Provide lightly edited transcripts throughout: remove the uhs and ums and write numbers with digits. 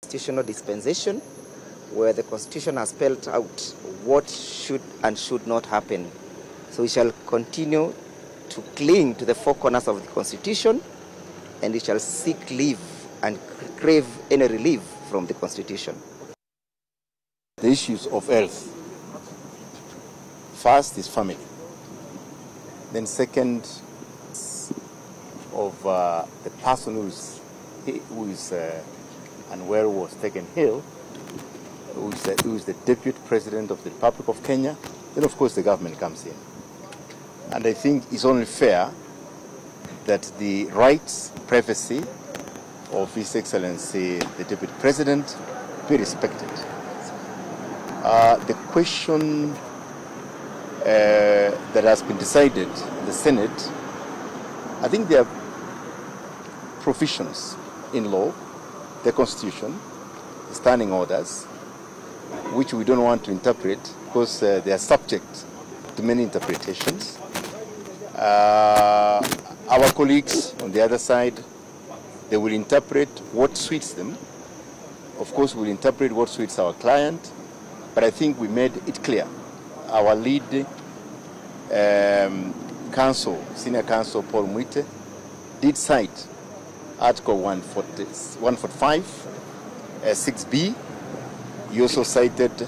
constitutional dispensation where the Constitution has spelled out what should and should not happen. So we shall continue to cling to the four corners of the Constitution, and we shall seek leave and crave any relief from the Constitution. The issues of health. First is family. Then second of the person who is unwell, was taken ill, who is the Deputy President of the Republic of Kenya. Then of course the government comes in. And I think it's only fair that the rights, privacy of His Excellency the Deputy President be respected. The question that has been decided in the Senate, I think there are provisions in law, the Constitution, the standing orders, which we don't want to interpret because they are subject to many interpretations. Our colleagues on the other side, they will interpret what suits them. Of course, we'll interpret what suits our client, but I think we made it clear. Our lead counsel, senior counsel Paul Mwite, did cite Article 145, 6B. He also cited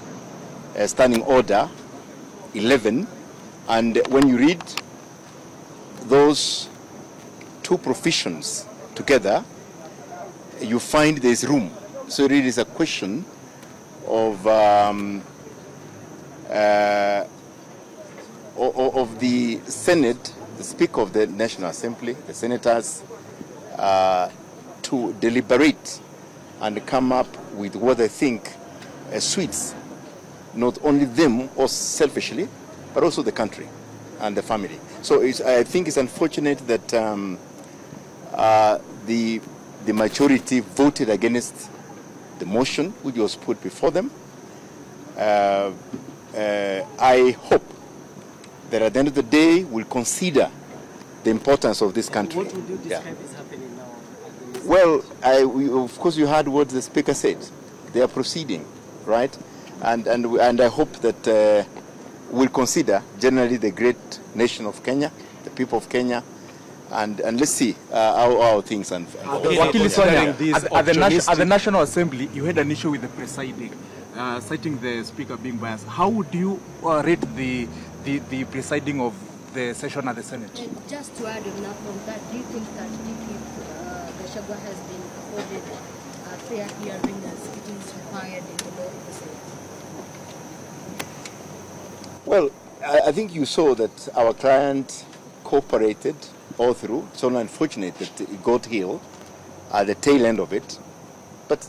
Standing Order 11. And when you read those two provisions together, you find there's room. So it is a question of the Senate, the Speaker of the National Assembly, the senators, to deliberate and come up with what they think suits not only them or selfishly, but also the country and the family. So I think it's unfortunate that the majority voted against the motion which was put before them. I hope that at the end of the day we'll consider the importance of this country. What would you describe is happening now? Well, of course you heard what the Speaker said. They are proceeding, right? And I hope that we'll consider generally the great nation of Kenya, the people of Kenya, and let's see how things unfold. At the National Assembly, you had an issue with the presiding, citing the Speaker being biased. How would you rate the presiding of the session at the Senate? Just to add on that, do you think that Gachagua has been afforded a fair hearing as it is required in the law of the Senate? Well, I think you saw that our client cooperated all through. It's only unfortunate that it got healed at the tail end of it. But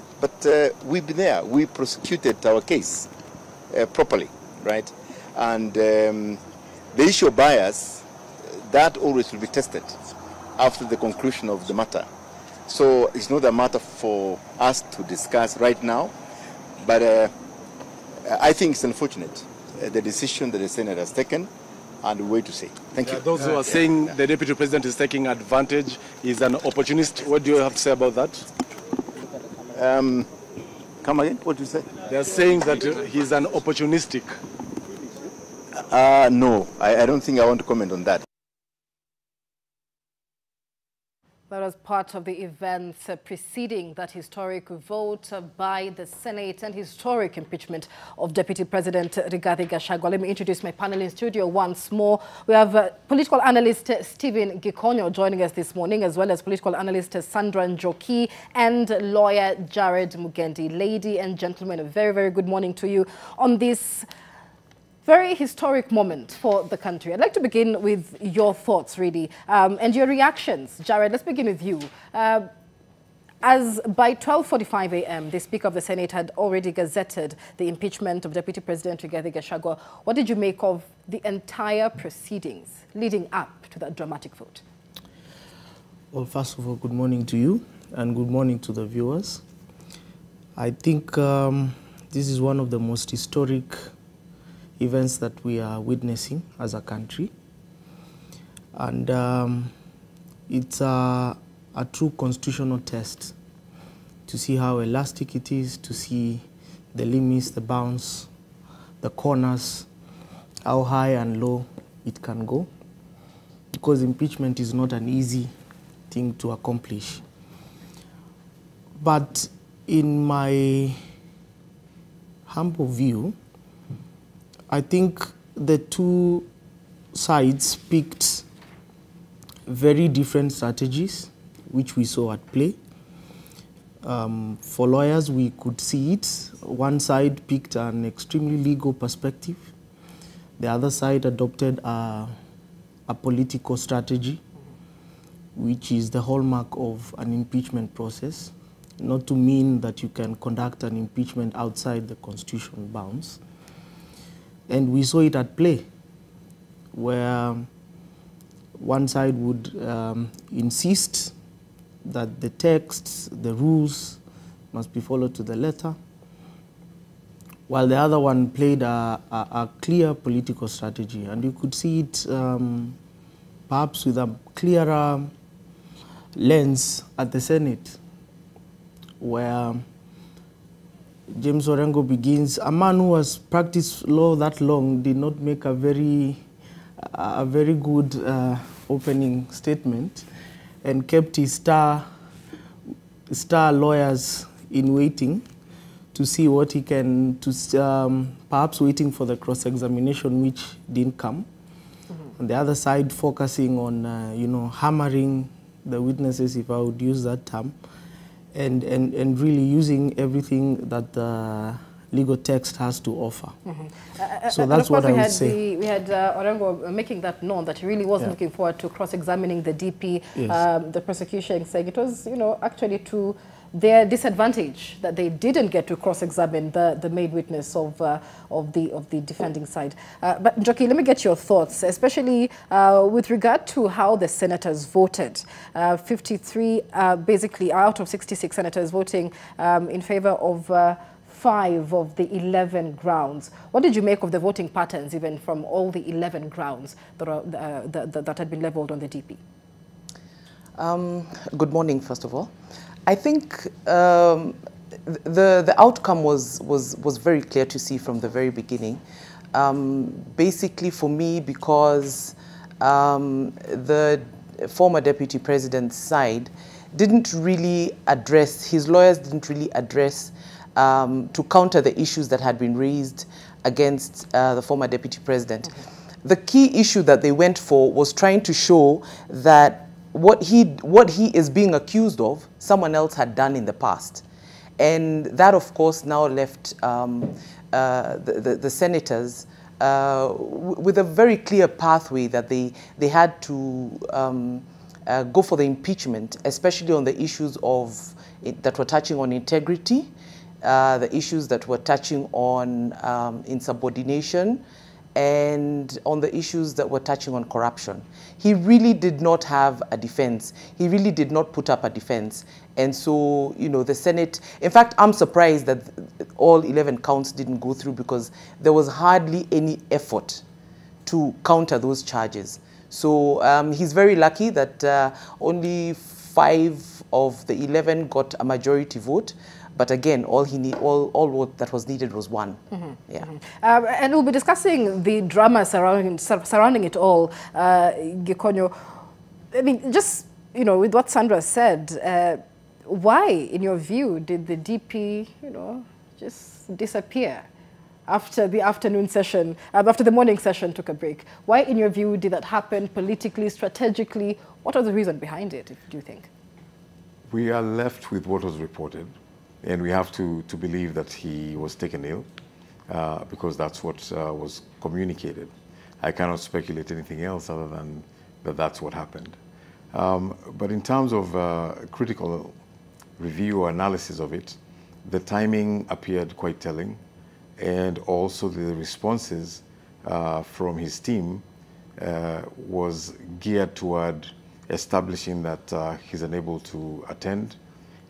we've been there. We prosecuted our case properly, right? And the issue of bias, that always will be tested after the conclusion of the matter. So it's not a matter for us to discuss right now, but I think it's unfortunate, the decision that the Senate has taken, and we wait to see. Thank you. Those who are saying the Deputy President is taking advantage, is an opportunist. What do you have to say about that? Come again? What do you say? They are saying that he's an opportunistic. No, I don't think I want to comment on that. That was part of the events preceding that historic vote by the Senate and historic impeachment of Deputy President Rigathi Gachagua. Let me introduce my panel in studio once more. We have political analyst Stephen Gikonyo joining us this morning, as well as political analyst Sandra Njoki and lawyer Jared Mugendi. Lady and gentlemen, a very, very good morning to you on this very historic moment for the country. I'd like to begin with your thoughts, really, and your reactions. Jared, let's begin with you. As by 12:45 a.m., the Speaker of the Senate had already gazetted the impeachment of Deputy President Rigathi Gachagua. What did you make of the entire proceedings leading up to that dramatic vote? Well, first of all, good morning to you and good morning to the viewers. I think this is one of the most historic events that we are witnessing as a country. And it's a true constitutional test to see how elastic it is, to see the limits, the bounds, the corners, how high and low it can go, because impeachment is not an easy thing to accomplish. But in my humble view, I think the two sides picked very different strategies, which we saw at play. For lawyers, we could see it. One side picked an extremely legal perspective. The other side adopted a political strategy, which is the hallmark of an impeachment process. Not to mean that you can conduct an impeachment outside the constitutional bounds. And we saw it at play, where one side would insist that the texts, the rules must be followed to the letter, while the other one played a clear political strategy. And you could see it perhaps with a clearer lens at the Senate, where James Orengo begins. A man who has practiced law that long did not make a very good opening statement, and kept his star lawyers in waiting to see what he can, perhaps waiting for the cross-examination, which didn't come. On the other side, focusing on hammering the witnesses, if I would use that term, and really using everything that the legal text has to offer. So that's what I would say. We had Orengo making that known that he really wasn't looking forward to cross-examining the DP, the prosecution saying it was, actually to their disadvantage that they didn't get to cross-examine the main witness of the defending side. But Njoki, let me get your thoughts, especially with regard to how the senators voted. 53, basically out of 66 senators voting in favor of 5 of the 11 grounds. What did you make of the voting patterns, even from all the 11 grounds that had been leveled on the DP? Good morning, first of all. I think the outcome was very clear to see from the very beginning. Basically, for me, because the former deputy president's side didn't really address, his lawyers didn't really address to counter the issues that had been raised against the former deputy president. The key issue that they went for was trying to show that what he is being accused of, someone else had done in the past. And that, of course, now left the senators with a very clear pathway that they had to go for the impeachment, especially on the issues that were touching on integrity, the issues that were touching on insubordination, and on the issues that were touching on corruption. He really did not have a defense. He really did not put up a defense. And so, the Senate, in fact, I'm surprised that all 11 counts didn't go through, because there was hardly any effort to counter those charges. So he's very lucky that only 5 of the 11 got a majority vote. But again, all that was needed was 1. And we'll be discussing the drama surrounding it all, Gikonyo. I mean, just with what Sandra said, why, in your view, did the DP, just disappear after the afternoon session, after the morning session took a break? Why, in your view, did that happen politically, strategically? What was the reason behind it, do you think? We are left with what was reported. And we have to believe that he was taken ill, because that's what was communicated. I cannot speculate anything else other than that that's what happened. But in terms of critical review or analysis of it, the timing appeared quite telling, and also the responses from his team was geared toward establishing that he's unable to attend,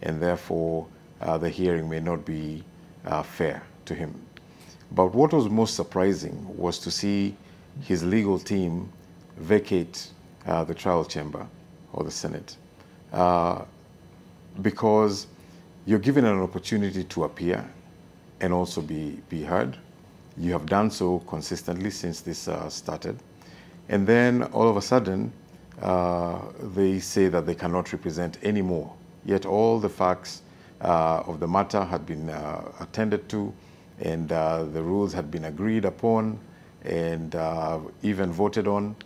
and therefore the hearing may not be fair to him. But what was most surprising was to see his legal team vacate the trial chamber or the Senate, because you're given an opportunity to appear and also be heard. You have done so consistently since this started. And then all of a sudden, they say that they cannot represent anymore. Yet all the facts of the matter had been attended to, and the rules had been agreed upon and even voted on.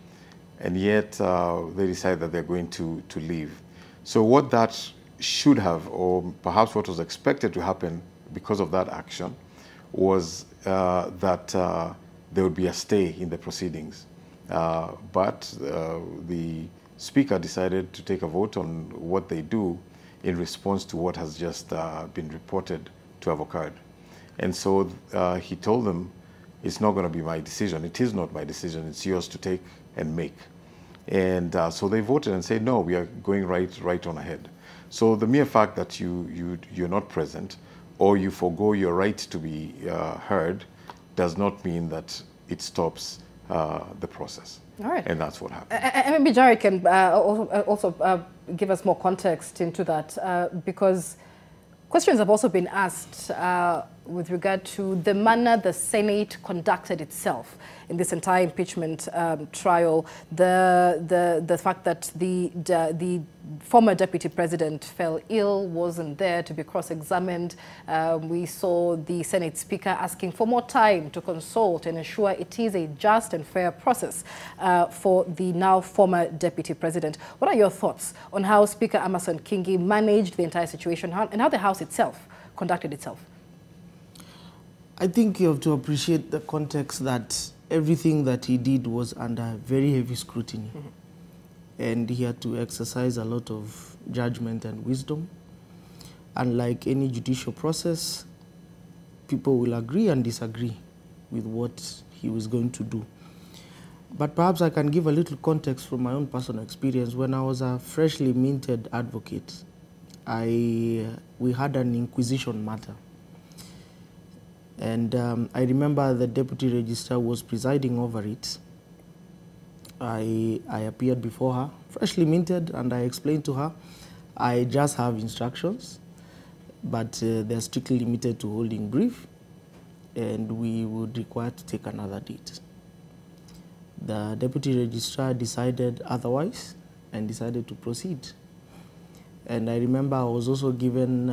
And yet they decide that they're going to leave. So what that should have, or perhaps what was expected to happen because of that action, was that there would be a stay in the proceedings. But the Speaker decided to take a vote on what they do in response to what has just been reported to have occurred. And so he told them, it's not going to be my decision. It is not my decision. It's yours to take and make. And so they voted and said, no, we are going right on ahead. So the mere fact that you're not present or you forego your right to be heard does not mean that it stops the process. All right. And that's what happened. And maybe Jerry can also give us more context into that, because questions have also been asked with regard to the manner the Senate conducted itself in this entire impeachment trial, the fact that the former deputy president fell ill, wasn't there to be cross-examined. We saw the Senate Speaker asking for more time to consult and ensure it is a just and fair process for the now former deputy president. What are your thoughts on how Speaker Amason Kingi managed the entire situation and how the House itself conducted itself? I think you have to appreciate the context that everything that he did was under very heavy scrutiny. Mm-hmm. And he had to exercise a lot of judgment and wisdom. Unlike any judicial process, people will agree and disagree with what he was going to do. But perhaps I can give a little context from my own personal experience. When I was a freshly minted advocate, we had an inquisition matter. And I remember the deputy registrar was presiding over it. I appeared before her, freshly minted, and I explained to her, I just have instructions, but they're strictly limited to holding brief, and we would require to take another date. The deputy registrar decided otherwise and decided to proceed. And I remember I was also given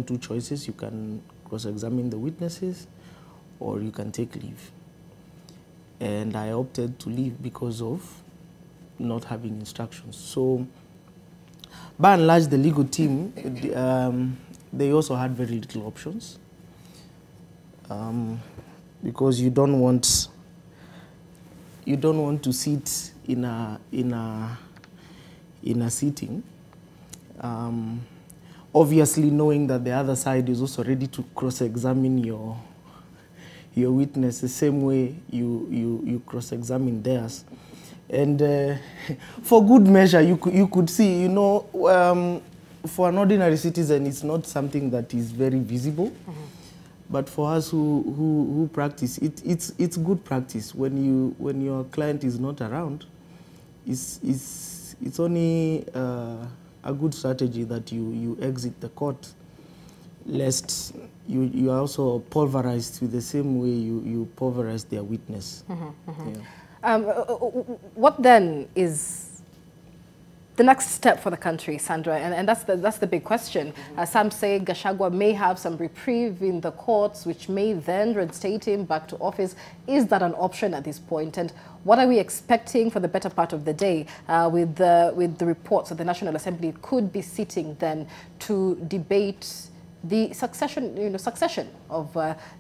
two choices. You can cross-examine the witnesses or you can take leave. And I opted to leave because of not having instructions. So by and large, the legal team, they also had very little options. Because you don't want to sit in a sitting, obviously knowing that the other side is also ready to cross-examine your witness the same way you cross-examine theirs. And for good measure, you could see, for an ordinary citizen, it's not something that is very visible. Mm-hmm. But for us who practice, it's good practice. When your client is not around, it's only a good strategy that you exit the court, lest you are also pulverized with the same way you pulverize their witness. Mm-hmm, mm-hmm. Yeah. What then is the next step for the country, Sandra? And that's the big question. Mm-hmm. Some say Gachagua may have some reprieve in the courts, which may then reinstate him back to office. Is that an option at this point? And what are we expecting for the better part of the day with the reports that the National Assembly could be sitting then to debate the succession of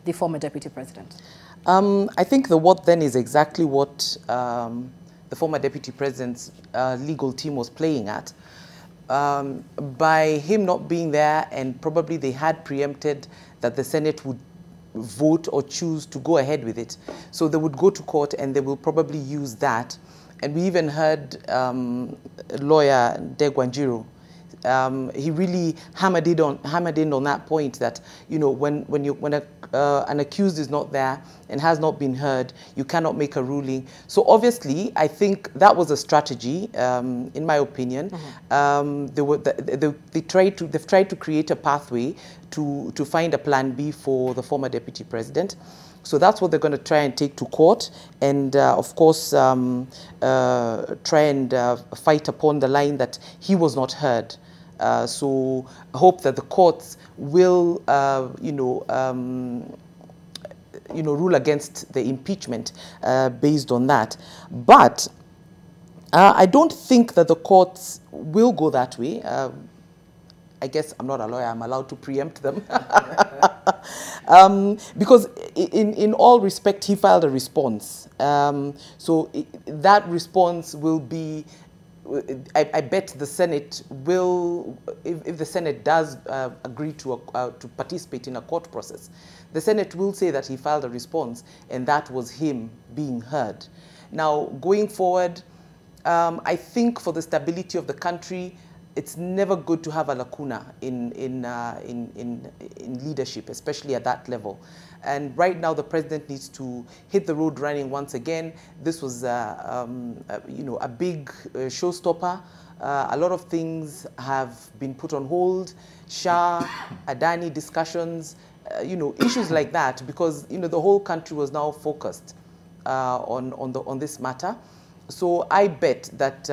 the former deputy president? I think the what then is exactly what the former deputy president's legal team was playing at. By him not being there, and probably they had preempted that the Senate would vote or choose to go ahead with it. So they would go to court and they will probably use that. And we even heard lawyer Degwanjiro he really hammered in on that point that, you know, when an accused is not there and has not been heard, you cannot make a ruling. So obviously, I think that was a strategy, in my opinion. They've tried to create a pathway to find a plan B for the former deputy president. So that's what they're going to try and take to court, and of course try and fight upon the line that he was not heard. So I hope that the courts will, rule against the impeachment based on that. But I don't think that the courts will go that way. I guess I'm not a lawyer, I'm allowed to preempt them. Because in all respect, he filed a response. That response will be, I bet the Senate will, if the Senate does agree to participate in a court process, the Senate will say that he filed a response and that was him being heard. Now, going forward, I think for the stability of the country, it's never good to have a lacuna in leadership, especially at that level. And right now, the president needs to hit the road running once again. This was, a big showstopper. A lot of things have been put on hold. Shah, Adani discussions, issues like that, because the whole country was now focused on this matter. So I bet that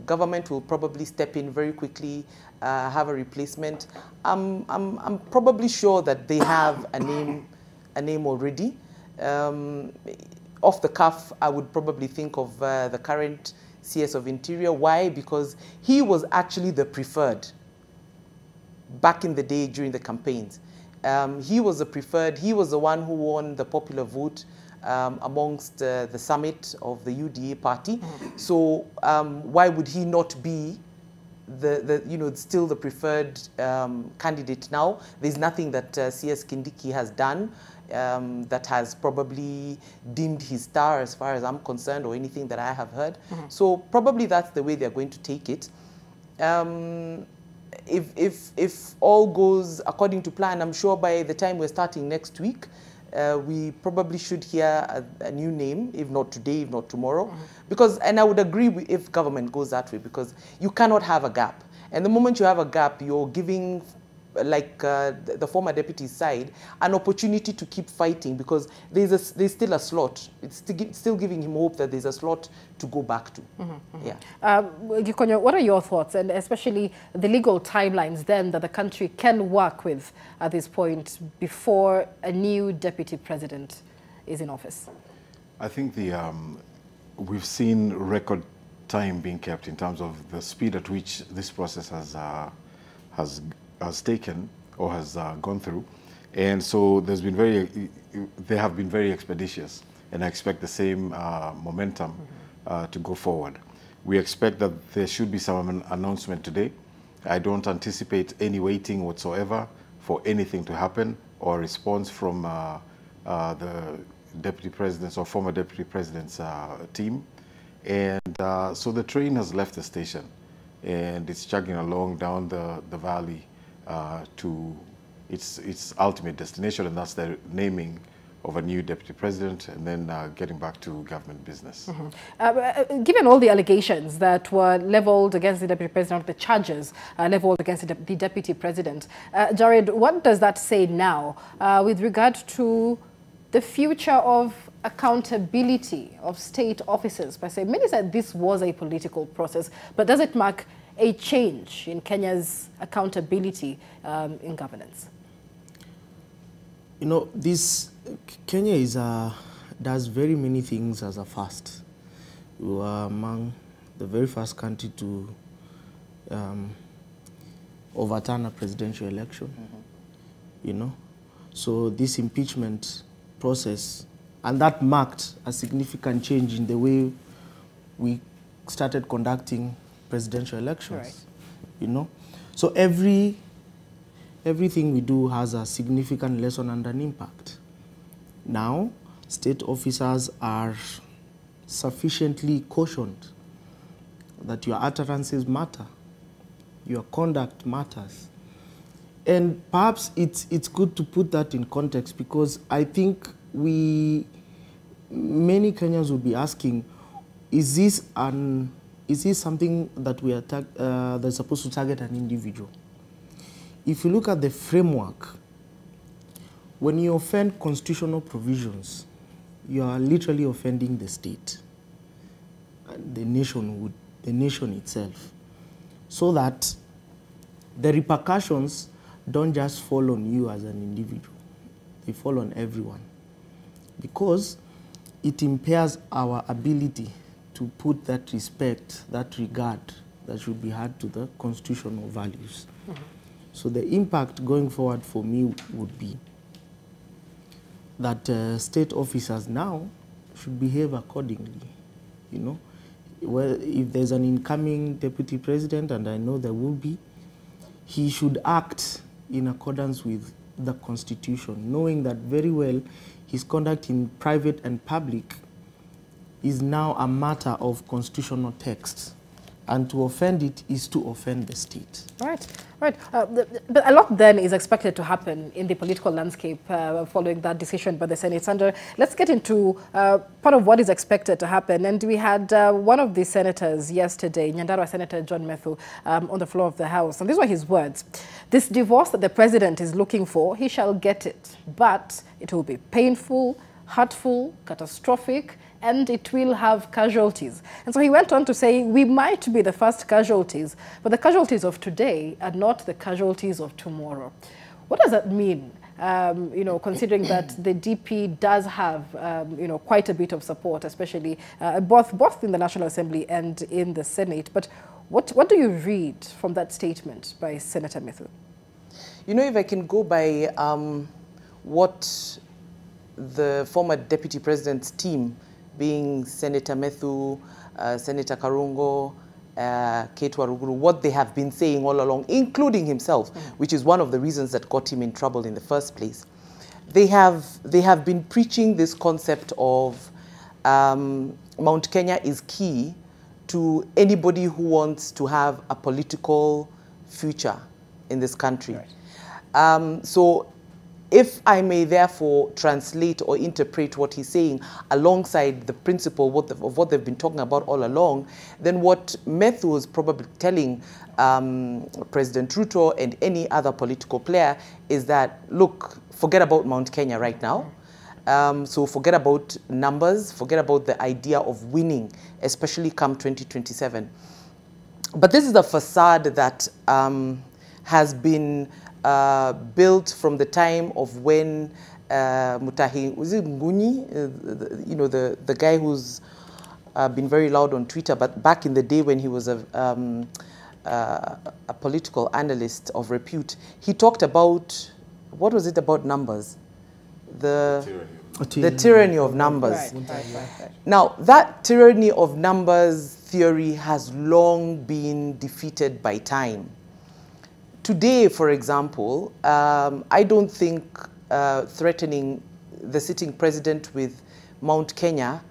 government will probably step in very quickly, have a replacement. I'm probably sure that they have a name already. Off the cuff, I would probably think of the current CS of Interior. Why? Because he was actually the preferred back in the day during the campaigns. He was the preferred. He was the one who won the popular vote amongst the summit of the UDA party. So why would he not be still the preferred candidate now? There's nothing that CS Kindiki has done that has probably dimmed his star as far as I'm concerned, or anything that I have heard. So probably that's the way they're going to take it. If all goes according to plan, I'm sure by the time we're starting next week, we probably should hear a new name, if not today, if not tomorrow. And I would agree if government goes that way, because you cannot have a gap. And the moment you have a gap, you're giving, like the former deputy's side, an opportunity to keep fighting, because there's still a slot. It's still giving him hope that there's a slot to go back to. Yeah. Gikonyo, what are your thoughts, and especially the legal timelines then that the country can work with at this point before a new deputy president is in office? I think we've seen record time being kept in terms of the speed at which this process has taken or has gone through, and so they have been very expeditious, and I expect the same momentum to go forward. We expect that there should be some announcement today. I don't anticipate any waiting whatsoever for anything to happen or a response from the deputy president's or former deputy president's team, and so the train has left the station and it's chugging along down the valley to its ultimate destination, and that's the naming of a new deputy president, and then getting back to government business. Given all the allegations that were leveled against the deputy president, the charges leveled against the deputy president, Jared, what does that say now with regard to the future of accountability of state officers per se? Many said this was a political process, but does it mark a change in Kenya's accountability in governance? Kenya does very many things as a first. We were among the very first country to overturn a presidential election. So this impeachment process, and that marked a significant change in the way we started conducting presidential elections. Right. So everything we do has a significant lesson and an impact. Now, state officers are sufficiently cautioned that your utterances matter. Your conduct matters. And perhaps it's good to put that in context, because I think many Kenyans will be asking, is this something that we are that's supposed to target an individual? If you look at the framework, when you offend constitutional provisions, you are literally offending the state, the nation itself, so that the repercussions don't just fall on you as an individual, they fall on everyone, because it impairs our ability to put that respect, that regard that should be had to the constitutional values. Mm-hmm. So the impact going forward for me would be that state officers now should behave accordingly. You know, well, if there's an incoming deputy president, and I know there will be, he should act in accordance with the Constitution, knowing that very well his conduct in private and public is now a matter of constitutional text, and to offend it is to offend the state. Right, right. But a lot then is expected to happen in the political landscape following that decision by the Senate. And let's get into part of what is expected to happen. And we had one of the senators yesterday, Nyandarua Senator John Methu, on the floor of the House. And these were his words. This divorce that the president is looking for, he shall get it. But it will be painful, hurtful, catastrophic, and it will have casualties. And so he went on to say, we might be the first casualties, but the casualties of today are not the casualties of tomorrow. What does that mean? You know, considering that the DP does have, you know, quite a bit of support, especially both in the National Assembly and in the Senate. But what do you read from that statement by Senator Methu? You know, if I can go by what the former deputy president's team, being Senator Methu, Senator Karungo, Kate Waruguru, what they have been saying all along, including himself, which is one of the reasons that got him in trouble in the first place. They have been preaching this concept of Mount Kenya is key to anybody who wants to have a political future in this country. Right. So if I may therefore translate or interpret what he's saying alongside the principle of what they've been talking about all along, then what Methu was probably telling President Ruto and any other political player is that, look, forget about Mount Kenya right now. So forget about numbers, forget about the idea of winning, especially come 2027. But this is a facade that has been built from the time of when Mutahi, was it Nguni? You know, the guy who's been very loud on Twitter, but back in the day when he was a political analyst of repute, he talked about, what was it about numbers? The tyranny of numbers. Right. Now, that tyranny of numbers theory has long been defeated by time. Today, for example, I don't think threatening the sitting president with Mount Kenya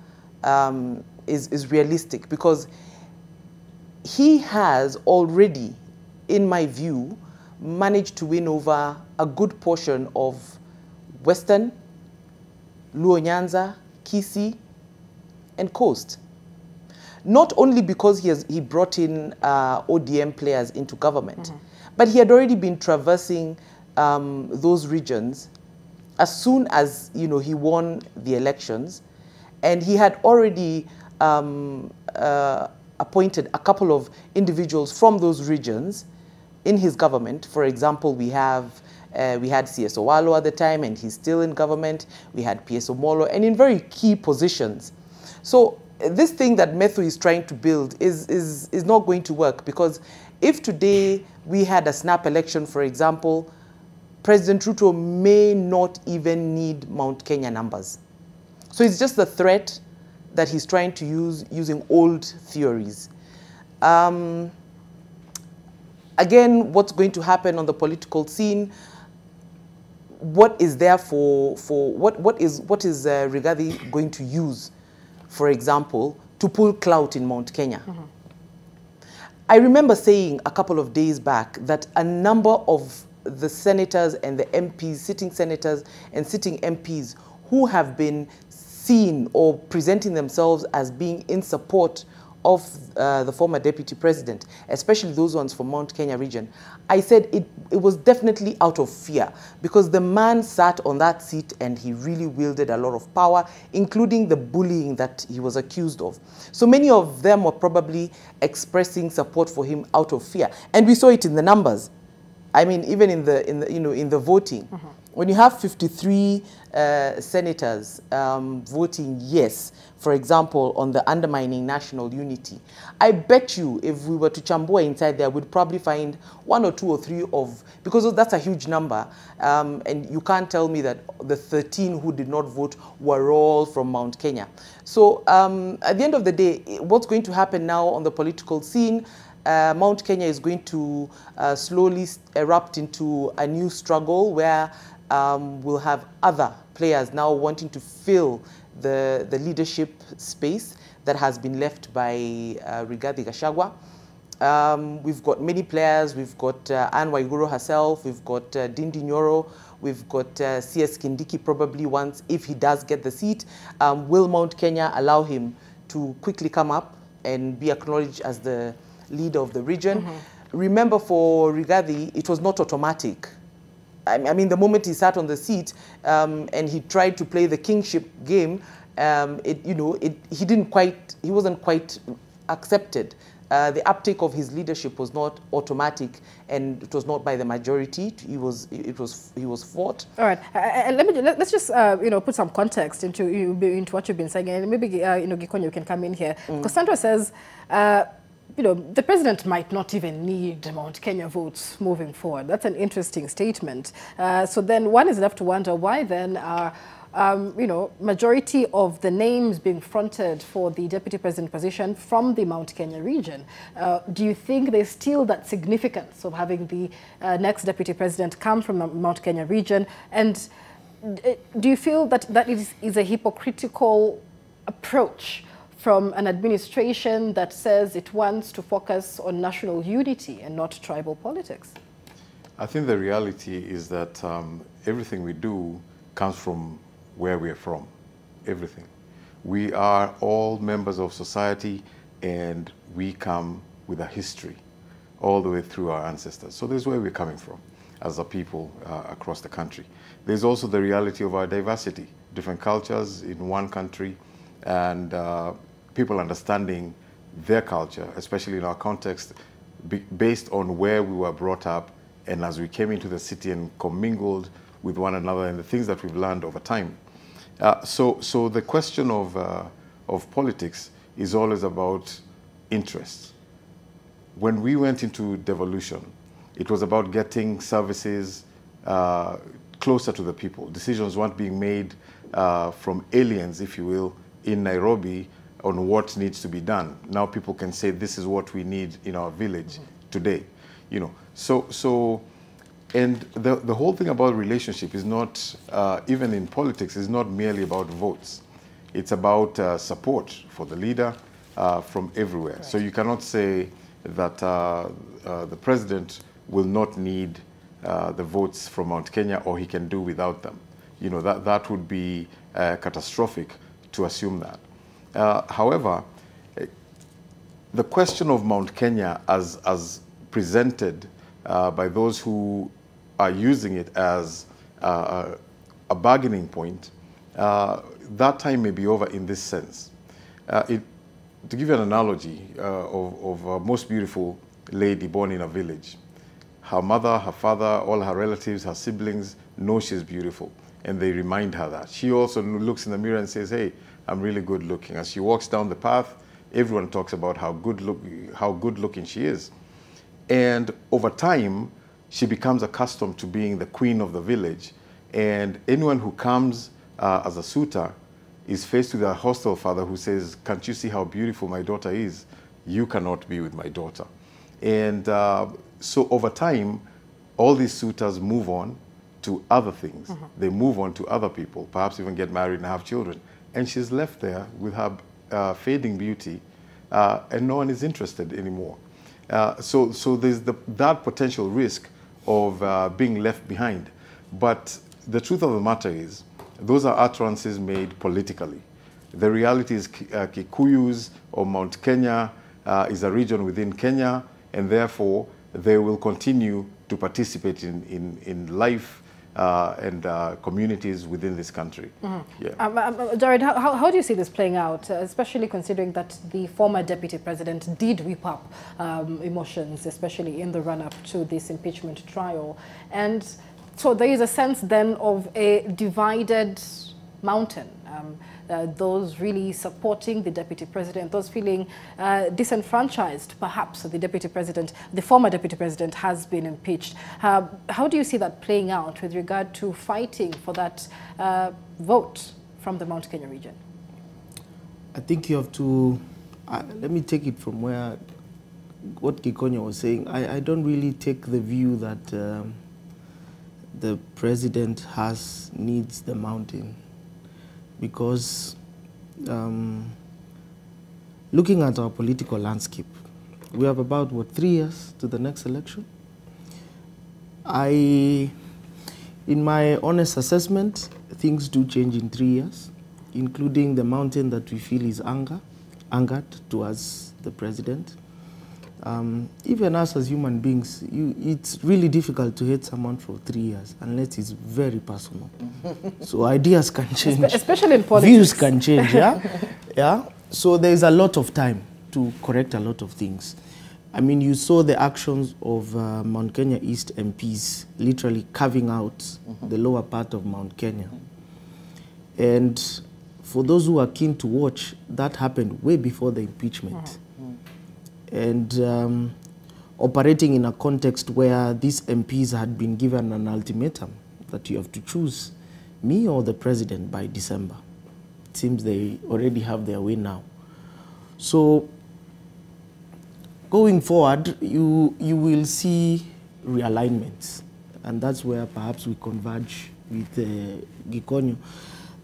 is realistic, because he has already, in my view, managed to win over a good portion of Western, Luo Nyanza, Kisii, and Coast. Not only because he brought in ODM players into government, but he had already been traversing those regions as soon as, you know, he won the elections, and he had already appointed a couple of individuals from those regions in his government. For example, we had CS Owalo at the time, and he's still in government. We had PS Omolo, and in very key positions. So this thing that Methu is trying to build is not going to work, because if today we had a snap election, for example, President Ruto may not even need Mount Kenya numbers. So it's just the threat that he's trying to use using old theories. Again, what's going to happen on the political scene? What is there what is Rigathi going to use, for example, to pull clout in Mount Kenya? I remember saying a couple of days back that a number of the senators and the MPs, sitting senators and sitting MPs who have been seen or presenting themselves as being in support of the former deputy president, especially those ones from Mount Kenya region, I said it was definitely out of fear, because the man sat on that seat and he really wielded a lot of power, including the bullying that he was accused of. So many of them were probably expressing support for him out of fear, and we saw it in the numbers. I mean, even in the voting. When you have 53 senators voting yes, for example, on the undermining national unity, I bet you if we were to chambua inside there, we'd probably find 1 or 2 or 3 of, because that's a huge number, and you can't tell me that the 13 who did not vote were all from Mount Kenya. So at the end of the day, what's going to happen now on the political scene, Mount Kenya is going to slowly erupt into a new struggle where we'll have other players now wanting to fill the leadership space that has been left by Rigathi Gachagua. We've got many players. We've got Anne Waiguru herself. We've got Dindi Nyoro. We've got CS Kindiki probably once, if he does get the seat. Will Mount Kenya allow him to quickly come up and be acknowledged as the leader of the region? Remember, for Rigathi, it was not automatic. I mean, the moment he sat on the seat and he tried to play the kingship game, he wasn't quite accepted. The uptake of his leadership was not automatic, and it was not by the majority. He was fought. All right, let's just put some context into what you've been saying, and maybe Gikonyo can come in here. Because Sandra says, the president might not even need Mount Kenya votes moving forward. That's an interesting statement. So then one is left to wonder why then are, majority of the names being fronted for the deputy president position from the Mount Kenya region. Do you think there's still that significance of having the next deputy president come from the Mount Kenya region? And do you feel that that is a hypocritical approach from an administration that says it wants to focus on national unity and not tribal politics? I think the reality is that everything we do comes from where we are from, everything. We are all members of society, and we come with a history all the way through our ancestors. So this is where we're coming from as a people across the country. There's also the reality of our diversity, different cultures in one country, and people understanding their culture, especially in our context, based on where we were brought up, and as we came into the city and commingled with one another, and the things that we've learned over time. So the question of politics is always about interests. When we went into devolution, it was about getting services closer to the people. Decisions weren't being made from aliens, if you will, in Nairobi on what needs to be done. Now people can say, this is what we need in our village today. And the whole thing about relationship is not, even in politics, is not merely about votes. It's about support for the leader from everywhere. Right. So you cannot say that the president will not need the votes from Mount Kenya, or he can do without them. That would be catastrophic to assume that. However, the question of Mount Kenya as presented by those who are using it as a bargaining point, that time may be over in this sense. To give you an analogy of a most beautiful lady born in a village, her mother, her father, all her relatives, her siblings know she's beautiful, and they remind her that. She also looks in the mirror and says, hey, I'm really good looking. As she walks down the path, everyone talks about how good looking she is. And over time, she becomes accustomed to being the queen of the village. And anyone who comes as a suitor is faced with a hostile father who says, can't you see how beautiful my daughter is? You cannot be with my daughter. And so over time, all these suitors move on to other things. They move on to other people, perhaps even get married and have children. And she's left there with her fading beauty, and no one is interested anymore. So there's that potential risk of being left behind. But the truth of the matter is, those are utterances made politically. The reality is Kikuyus or Mount Kenya is a region within Kenya, and therefore they will continue to participate in life and communities within this country. Yeah. Jared, how do you see this playing out, especially considering that the former deputy president did whip up emotions, especially in the run-up to this impeachment trial? And so there is a sense then of a divided mountain. Those really supporting the deputy president, those feeling disenfranchised, perhaps the deputy president, the former deputy president has been impeached. How do you see that playing out with regard to fighting for that vote from the Mount Kenya region? I think you have to, let me take it from what Gikonyo was saying. I don't really take the view that the president needs the mountain. Because looking at our political landscape, we have about, 3 years to the next election. In my honest assessment, things do change in 3 years, including the mountain that we feel is angered towards the president. Even us as human beings, it's really difficult to hate someone for 3 years unless it's very personal. So ideas can change. Especially in politics. Views can change, yeah? Yeah? So there's a lot of time to correct a lot of things. I mean, you saw the actions of Mount Kenya East MPs literally carving out the lower part of Mount Kenya. And for those who are keen to watch, that happened way before the impeachment. And operating in a context where these MPs had been given an ultimatum that you have to choose me or the president by December. It seems they already have their way now. So going forward, you will see realignments, and that's where perhaps we converge with Gikonyo.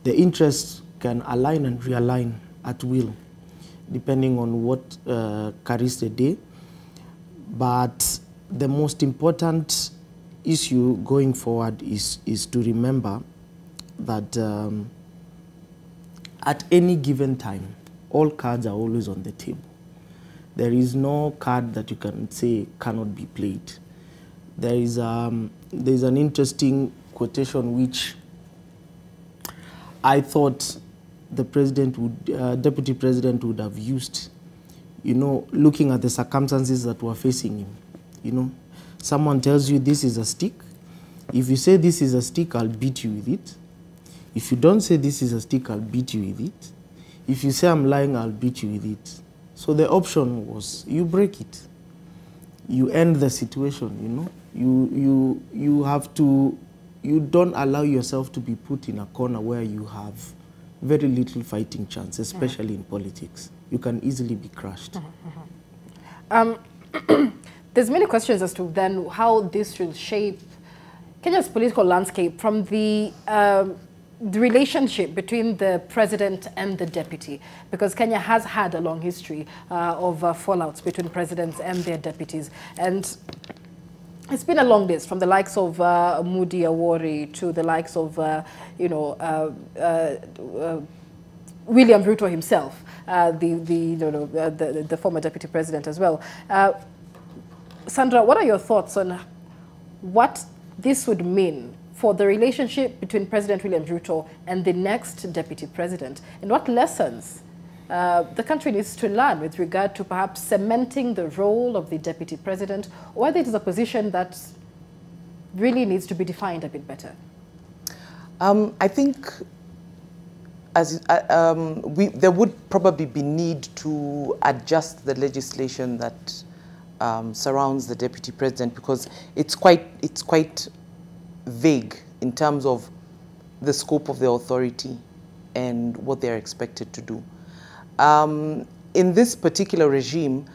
The interests can align and realign at will, depending on what carries the day. But the most important issue going forward is to remember that at any given time, all cards are always on the table. There is no card that you can say cannot be played. There's an interesting quotation which I thought the deputy president would have used, looking at the circumstances that were facing him. Someone tells you this is a stick. If you say this is a stick, I'll beat you with it. If you don't say this is a stick, I'll beat you with it. If you say I'm lying, I'll beat you with it. So the option was you break it. You end the situation, You have to, you don't allow yourself to be put in a corner where you have very little fighting chance, especially in politics. You can easily be crushed. There's many questions as to then how this will shape Kenya's political landscape from the relationship between the president and the deputy, because Kenya has had a long history of fallouts between presidents and their deputies. And it's been a long list, from the likes of Moody Awori to the likes of, William Ruto himself, the former deputy president as well. Sandra, what are your thoughts on what this would mean for the relationship between President William Ruto and the next deputy president, and what lessons the country needs to learn with regard to perhaps cementing the role of the deputy president, or whether it is a position that really needs to be defined a bit better? I think there would probably be need to adjust the legislation that surrounds the deputy president, because it's quite vague in terms of the scope of the authority and what they're expected to do. In this particular regime,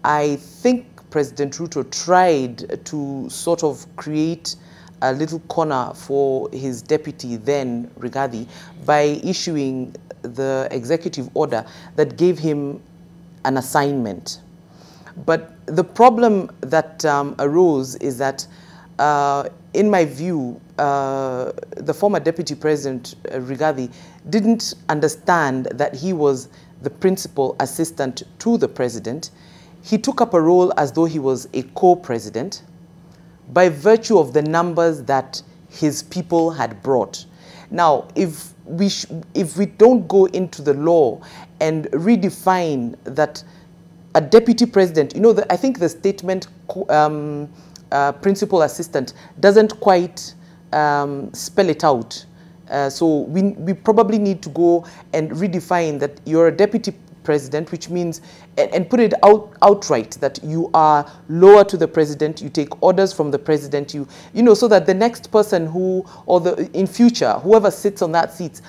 I think President Ruto tried to sort of create a little corner for his deputy then, Rigathi, by issuing the executive order that gave him an assignment. But the problem that arose is that, in my view, the former Deputy President, Rigathi, didn't understand that he was the principal assistant to the president. He took up a role as though he was a co-president by virtue of the numbers that his people had brought. Now, if we don't go into the law and redefine that a deputy president, you know, I think the statement principal assistant doesn't quite spell it out. So we probably need to go and redefine that you're a deputy president, which means, and put it outright, that you are lower to the president, you take orders from the president, you know, so that the next person in future, whoever sits on that seat,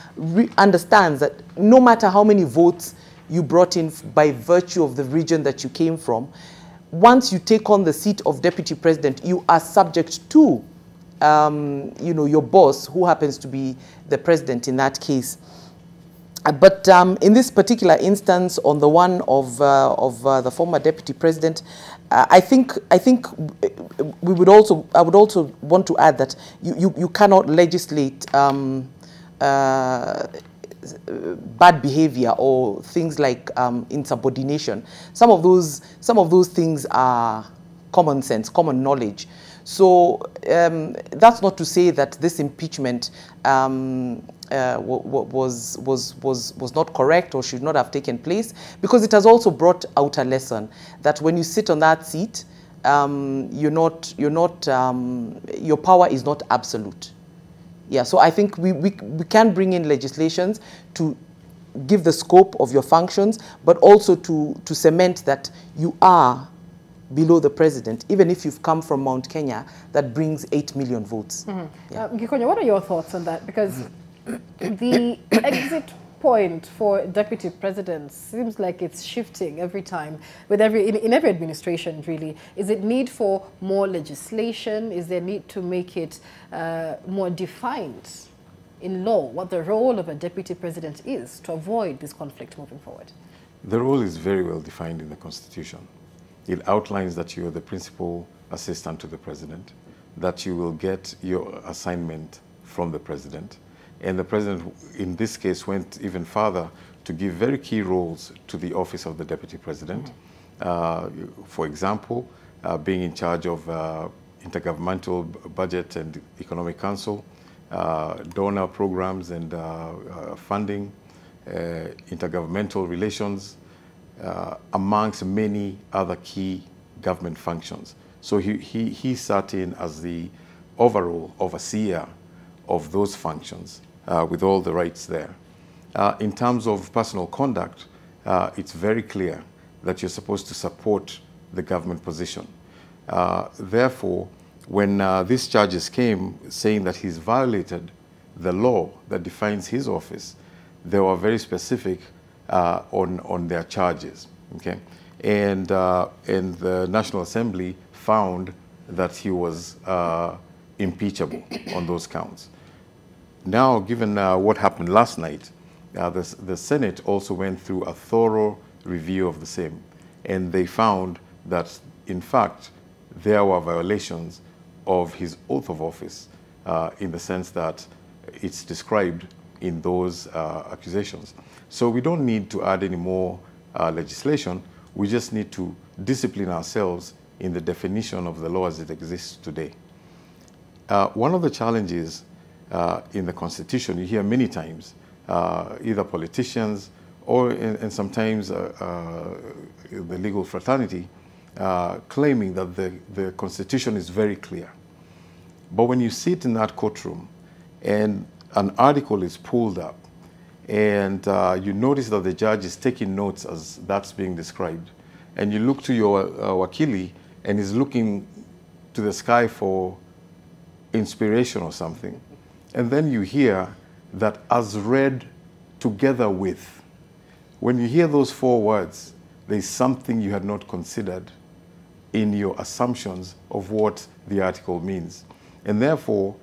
understands that no matter how many votes you brought in by virtue of the region that you came from, once you take on the seat of deputy president, you are subject to, you know, your boss, who happens to be the president in that case. But in this particular instance, on the one of the former deputy president, I think I would also want to add that you cannot legislate bad behavior or things like insubordination. Some of those things are common sense, common knowledge. So that's not to say that this impeachment was not correct or should not have taken place, because it has also brought out a lesson that when you sit on that seat, your power is not absolute. Yeah, so I think we can bring in legislations to give the scope of your functions, but also to cement that you are below the president, even if you've come from Mount Kenya that brings 8 million votes. Mm-hmm. Yeah. Gikonyo, what are your thoughts on that? Because the exit point for deputy presidents seems like it's shifting every time, with in every administration, really. Is it need for more legislation? Is there need to make it more defined in law what the role of a deputy president is to avoid this conflict moving forward? The role is very well defined in the Constitution. It outlines that you are the principal assistant to the president, that you will get your assignment from the president. And the president, in this case, went even further to give very key roles to the office of the deputy president. For example, being in charge of intergovernmental budget and economic council, donor programs and funding, intergovernmental relations, amongst many other key government functions. So he sat in as the overall overseer of those functions with all the rights there. In terms of personal conduct, it's very clear that you're supposed to support the government position. Therefore, when these charges came saying that he's violated the law that defines his office, they were very specific on their charges, okay? And the National Assembly found that he was impeachable on those counts. Now, given what happened last night, the Senate also went through a thorough review of the same, and they found that, in fact, there were violations of his oath of office in the sense that it's described in those accusations. So we don't need to add any more legislation. We just need to discipline ourselves in the definition of the law as it exists today. One of the challenges in the Constitution, you hear many times, either politicians or and sometimes the legal fraternity claiming that the Constitution is very clear. But when you sit in that courtroom and an article is pulled up and you notice that the judge is taking notes as that's being described, and you look to your wakili and he's looking to the sky for inspiration or something, and then you hear that as read together with, when you hear those 4 words, there's something you had not considered in your assumptions of what the article means. And therefore,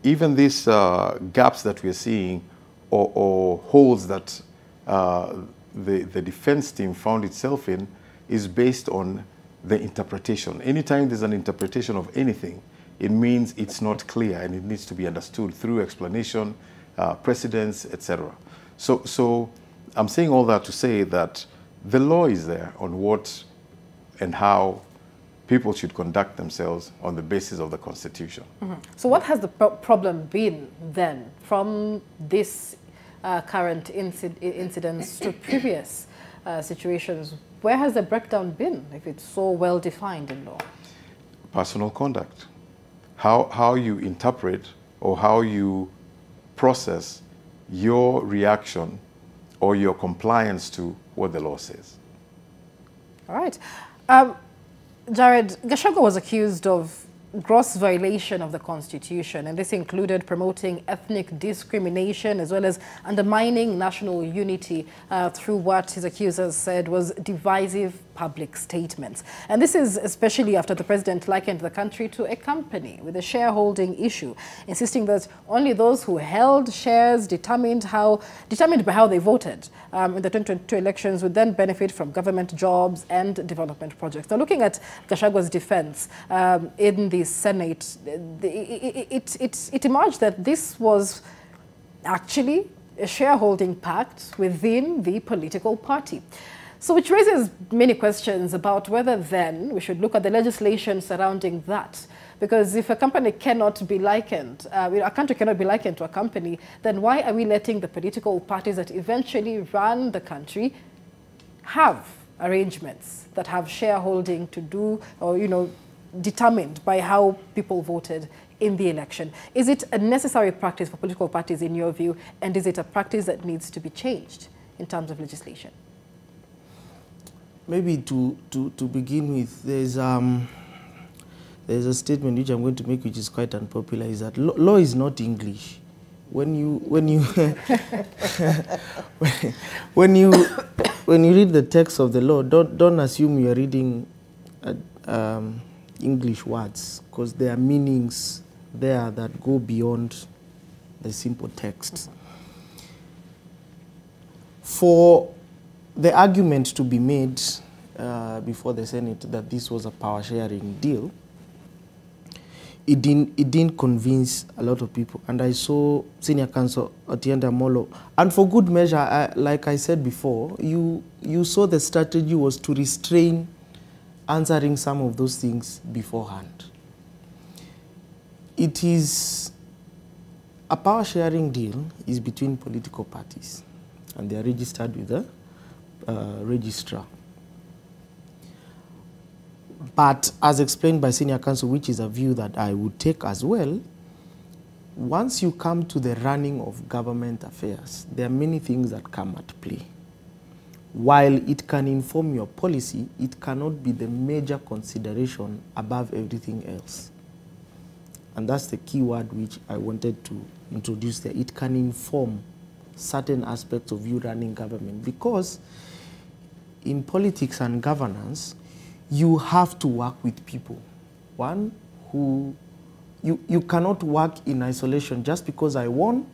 even these gaps that we're seeing or holes that the defense team found itself in is based on the interpretation. Anytime there's an interpretation of anything, it means it's not clear and it needs to be understood through explanation, precedents, etc. So I'm saying all that to say that the law is there on what and how people should conduct themselves on the basis of the Constitution. Mm-hmm. So what has the problem been then from this current incidents to previous situations? Where has the breakdown been if it's so well defined in law? Personal conduct. How you interpret or how you process your reaction or your compliance to what the law says. All right. Jared, Gachagua was accused of gross violation of the Constitution, and this included promoting ethnic discrimination as well as undermining national unity through what his accusers said was divisive public statements. And this is especially after the president likened the country to a company with a shareholding issue, insisting that only those who held shares determined by how they voted in the 2022 elections would then benefit from government jobs and development projects. Now, looking at Gachagua's defense in the Senate, it emerged that this was actually a shareholding pact within the political party. So which raises many questions about whether then we should look at the legislation surrounding that. Because if a company cannot be likened, a country cannot be likened to a company, then why are we letting the political parties that eventually run the country have arrangements that have shareholding to do, or, determined by how people voted in the election? Is it a necessary practice for political parties in your view, and is it a practice that needs to be changed in terms of legislation? Maybe to begin with, there's a statement which I'm going to make, which is quite unpopular, is that law is not English. When you when you read the text of the law, don't assume you're reading English words, because there are meanings there that go beyond the simple text. For the argument to be made before the Senate that this was a power-sharing deal, it didn't convince a lot of people. And I saw Senior Counsel Otienda Molo, and for good measure, like I said before, you saw the strategy was to restrain answering some of those things beforehand. It is a power-sharing deal is between political parties, and they are registered with the registrar. But as explained by Senior Counsel, which is a view that I would take as well, once you come to the running of government affairs, there are many things that come at play. While it can inform your policy, it cannot be the major consideration above everything else. And that's the key word which I wanted to introduce there. It can inform certain aspects of you running government, because in politics and governance, you have to work with people. One, who you cannot work in isolation. Just because I won,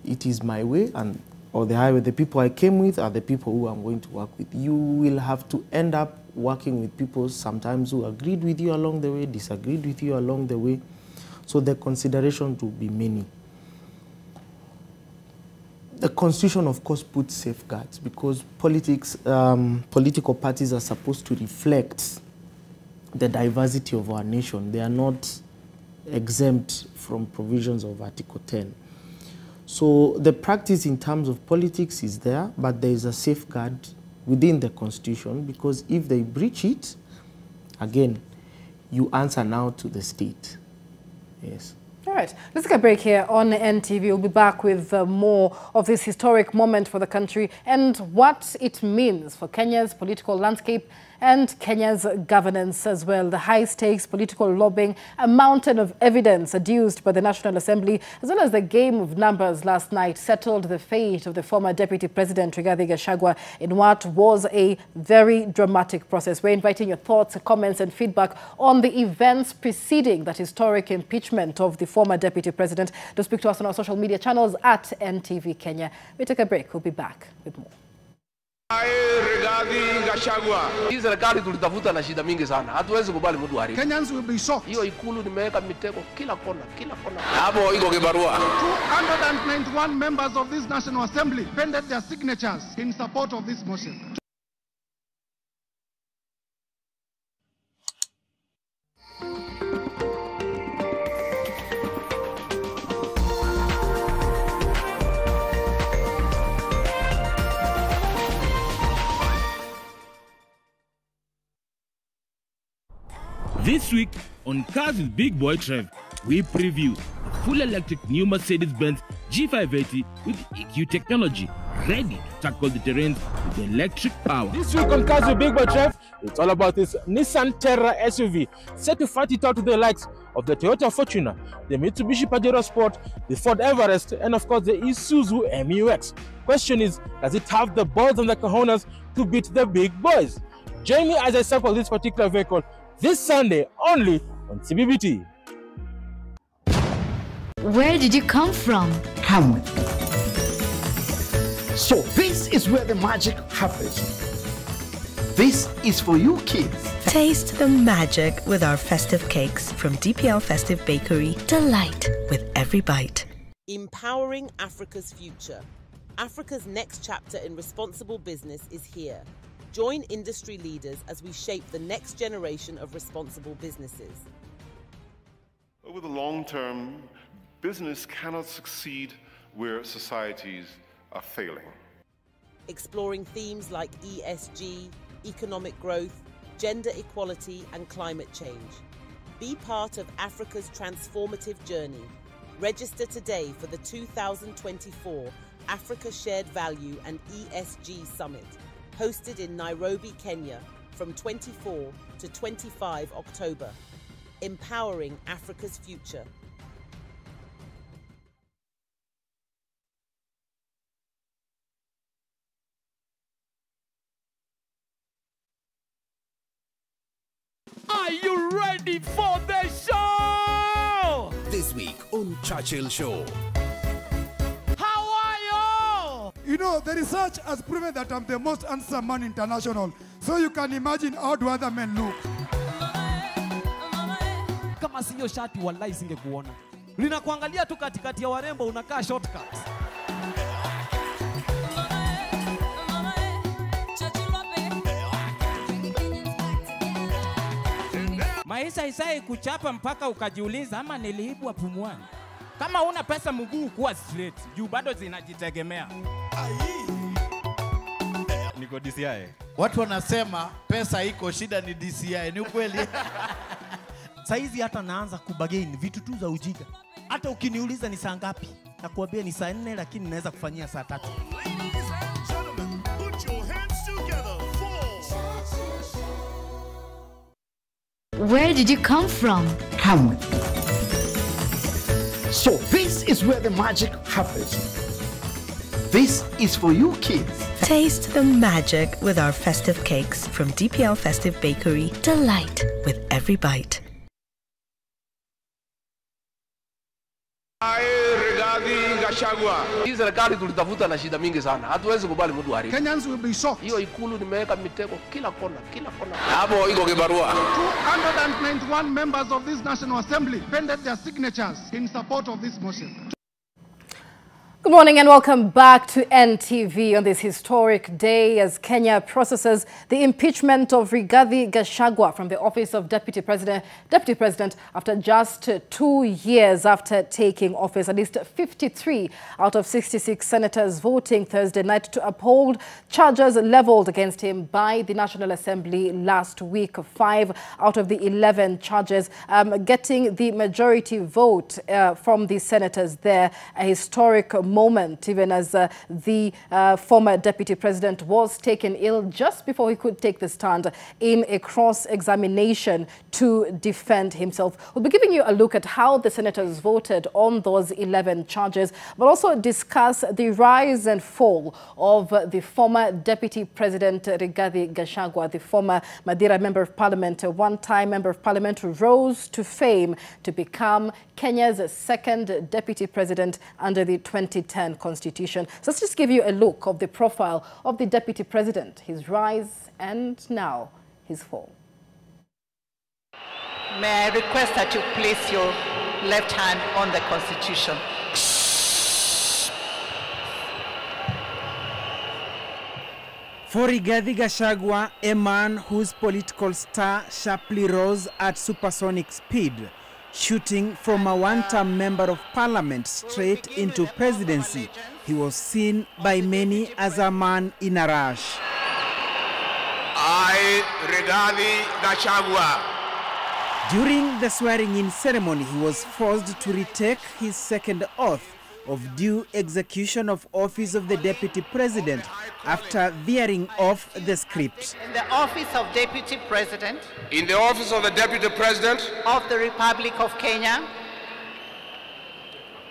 it is my way, or the highway, the people I came with are the people who I'm going to work with. You will have to end up working with people sometimes who agreed with you along the way, disagreed with you along the way. So the considerations will be many. The Constitution, of course, puts safeguards, because political parties are supposed to reflect the diversity of our nation. They are not exempt from provisions of Article 10. So the practice in terms of politics is there, but there is a safeguard within the Constitution, because if they breach it, again, you answer now to the state. Yes. All right, let's take a break here on NTV. We'll be back with more of this historic moment for the country and what it means for Kenya's political landscape and Kenya's governance as well. The high-stakes political lobbying, a mountain of evidence adduced by the National Assembly, as well as the game of numbers last night, settled the fate of the former Deputy President Rigathi Gachagua in what was a very dramatic process. We're inviting your thoughts, comments and feedback on the events preceding that historic impeachment of the former Deputy President. To speak to us on our social media channels at NTV Kenya. We take a break. We'll be back with more. Hii serikali tulitafuta na shida mingi sana. Hatuwezi kubali mtu haribu. Kenyans will be shocked. Hiyo ikulu nimeweka mitego kila kona, kila kona. Hapo iko kibarua. 291 members of this National Assembly pended their signatures in support of this motion. This week on Cars with Big Boy Trev, we preview a full electric new Mercedes-Benz G580 with EQ technology, ready to tackle the terrains with electric power. This week on Cars with Big Boy Trev, it's all about this Nissan Terra SUV, set to fight it out to the likes of the Toyota Fortuner, the Mitsubishi Pajero Sport, the Ford Everest, and of course the Isuzu MU-X. Question is, does it have the balls and the cojones to beat the big boys? Join me as I sample this particular vehicle this Sunday only on CBBT. Where did you come from? Come. So this is where the magic happens. This is for you kids. Taste the magic with our festive cakes from DPL Festive Bakery. Delight with every bite. Empowering Africa's future. Africa's next chapter in responsible business is here. Join industry leaders as we shape the next generation of responsible businesses. Over the long term, business cannot succeed where societies are failing. Exploring themes like ESG, economic growth, gender equality, and climate change. Be part of Africa's transformative journey. Register today for the 2024 Africa Shared Value and ESG Summit, hosted in Nairobi, Kenya, from 24 to 25 October. Empowering Africa's future. Are you ready for the show? This week on Churchill Show. How are you? You know, the research has proven that I'm the most handsome man international. So you can imagine how do other men look. Kama siyo shati wallahi singekuona. Linakuangalia tu katikati ya warembo unakaa shortcuts. Maisha isai kuchapa mpaka ukajiuliza ama niliibwa pumwani. Kama una pesa mguu kuwa straight, juu bado zinajitegemea. Niko DCI. Watu wanasema pesa iko, shida ni DCI. Ni ukweli? Saizi hata naanza kubagain vitu tu za ujinga. Hata ukiniuliza ni saa ngapi, nakuambia ni saa 4 lakini naweza kufanyia saa 3. Where did you come from? Come. So this is where the magic happens. This is for you kids. Taste the magic with our festive cakes from DPL Festive Bakery. Delight with every bite. Hii serikali tulitafuta na shida mingi sana. Hatuwezi kubali mtu haribu. Kenyans will be shocked. Hiyo ikulu nimeweka mitego kila kona, kila kona. Hapo iko kibarua. 291 members of this National Assembly pended their signatures in support of this motion. Good morning and welcome back to NTV on this historic day as Kenya processes the impeachment of Rigathi Gachagua from the office of Deputy President after just 2 years after taking office. At least 53 out of 66 senators voting Thursday night to uphold charges leveled against him by the National Assembly last week. 5 out of the 11 charges getting the majority vote from the senators there. A historic moment, even as the former deputy president was taken ill just before he could take the stand in a cross-examination to defend himself. We'll be giving you a look at how the senators voted on those 11 charges, but also discuss the rise and fall of the former deputy president Rigathi Gachagua, the former Madira member of parliament, a one-time member of parliament who rose to fame to become Kenya's second deputy president under the 2010 2010 Constitution. So let's just give you a look of the profile of the Deputy President, his rise and now his fall. May I request that you place your left hand on the Constitution. For Rigathi Gachagua, a man whose political star sharply rose at supersonic speed, shooting from a one-term member of parliament straight into presidency, he was seen by many as a man in a rush. I, Rigathi Gachagua. During the swearing-in ceremony, he was forced to retake his second oath of due execution of office of the Deputy President after veering off the script. In the office of Deputy President. In the office of the Deputy President. Of the Republic of Kenya.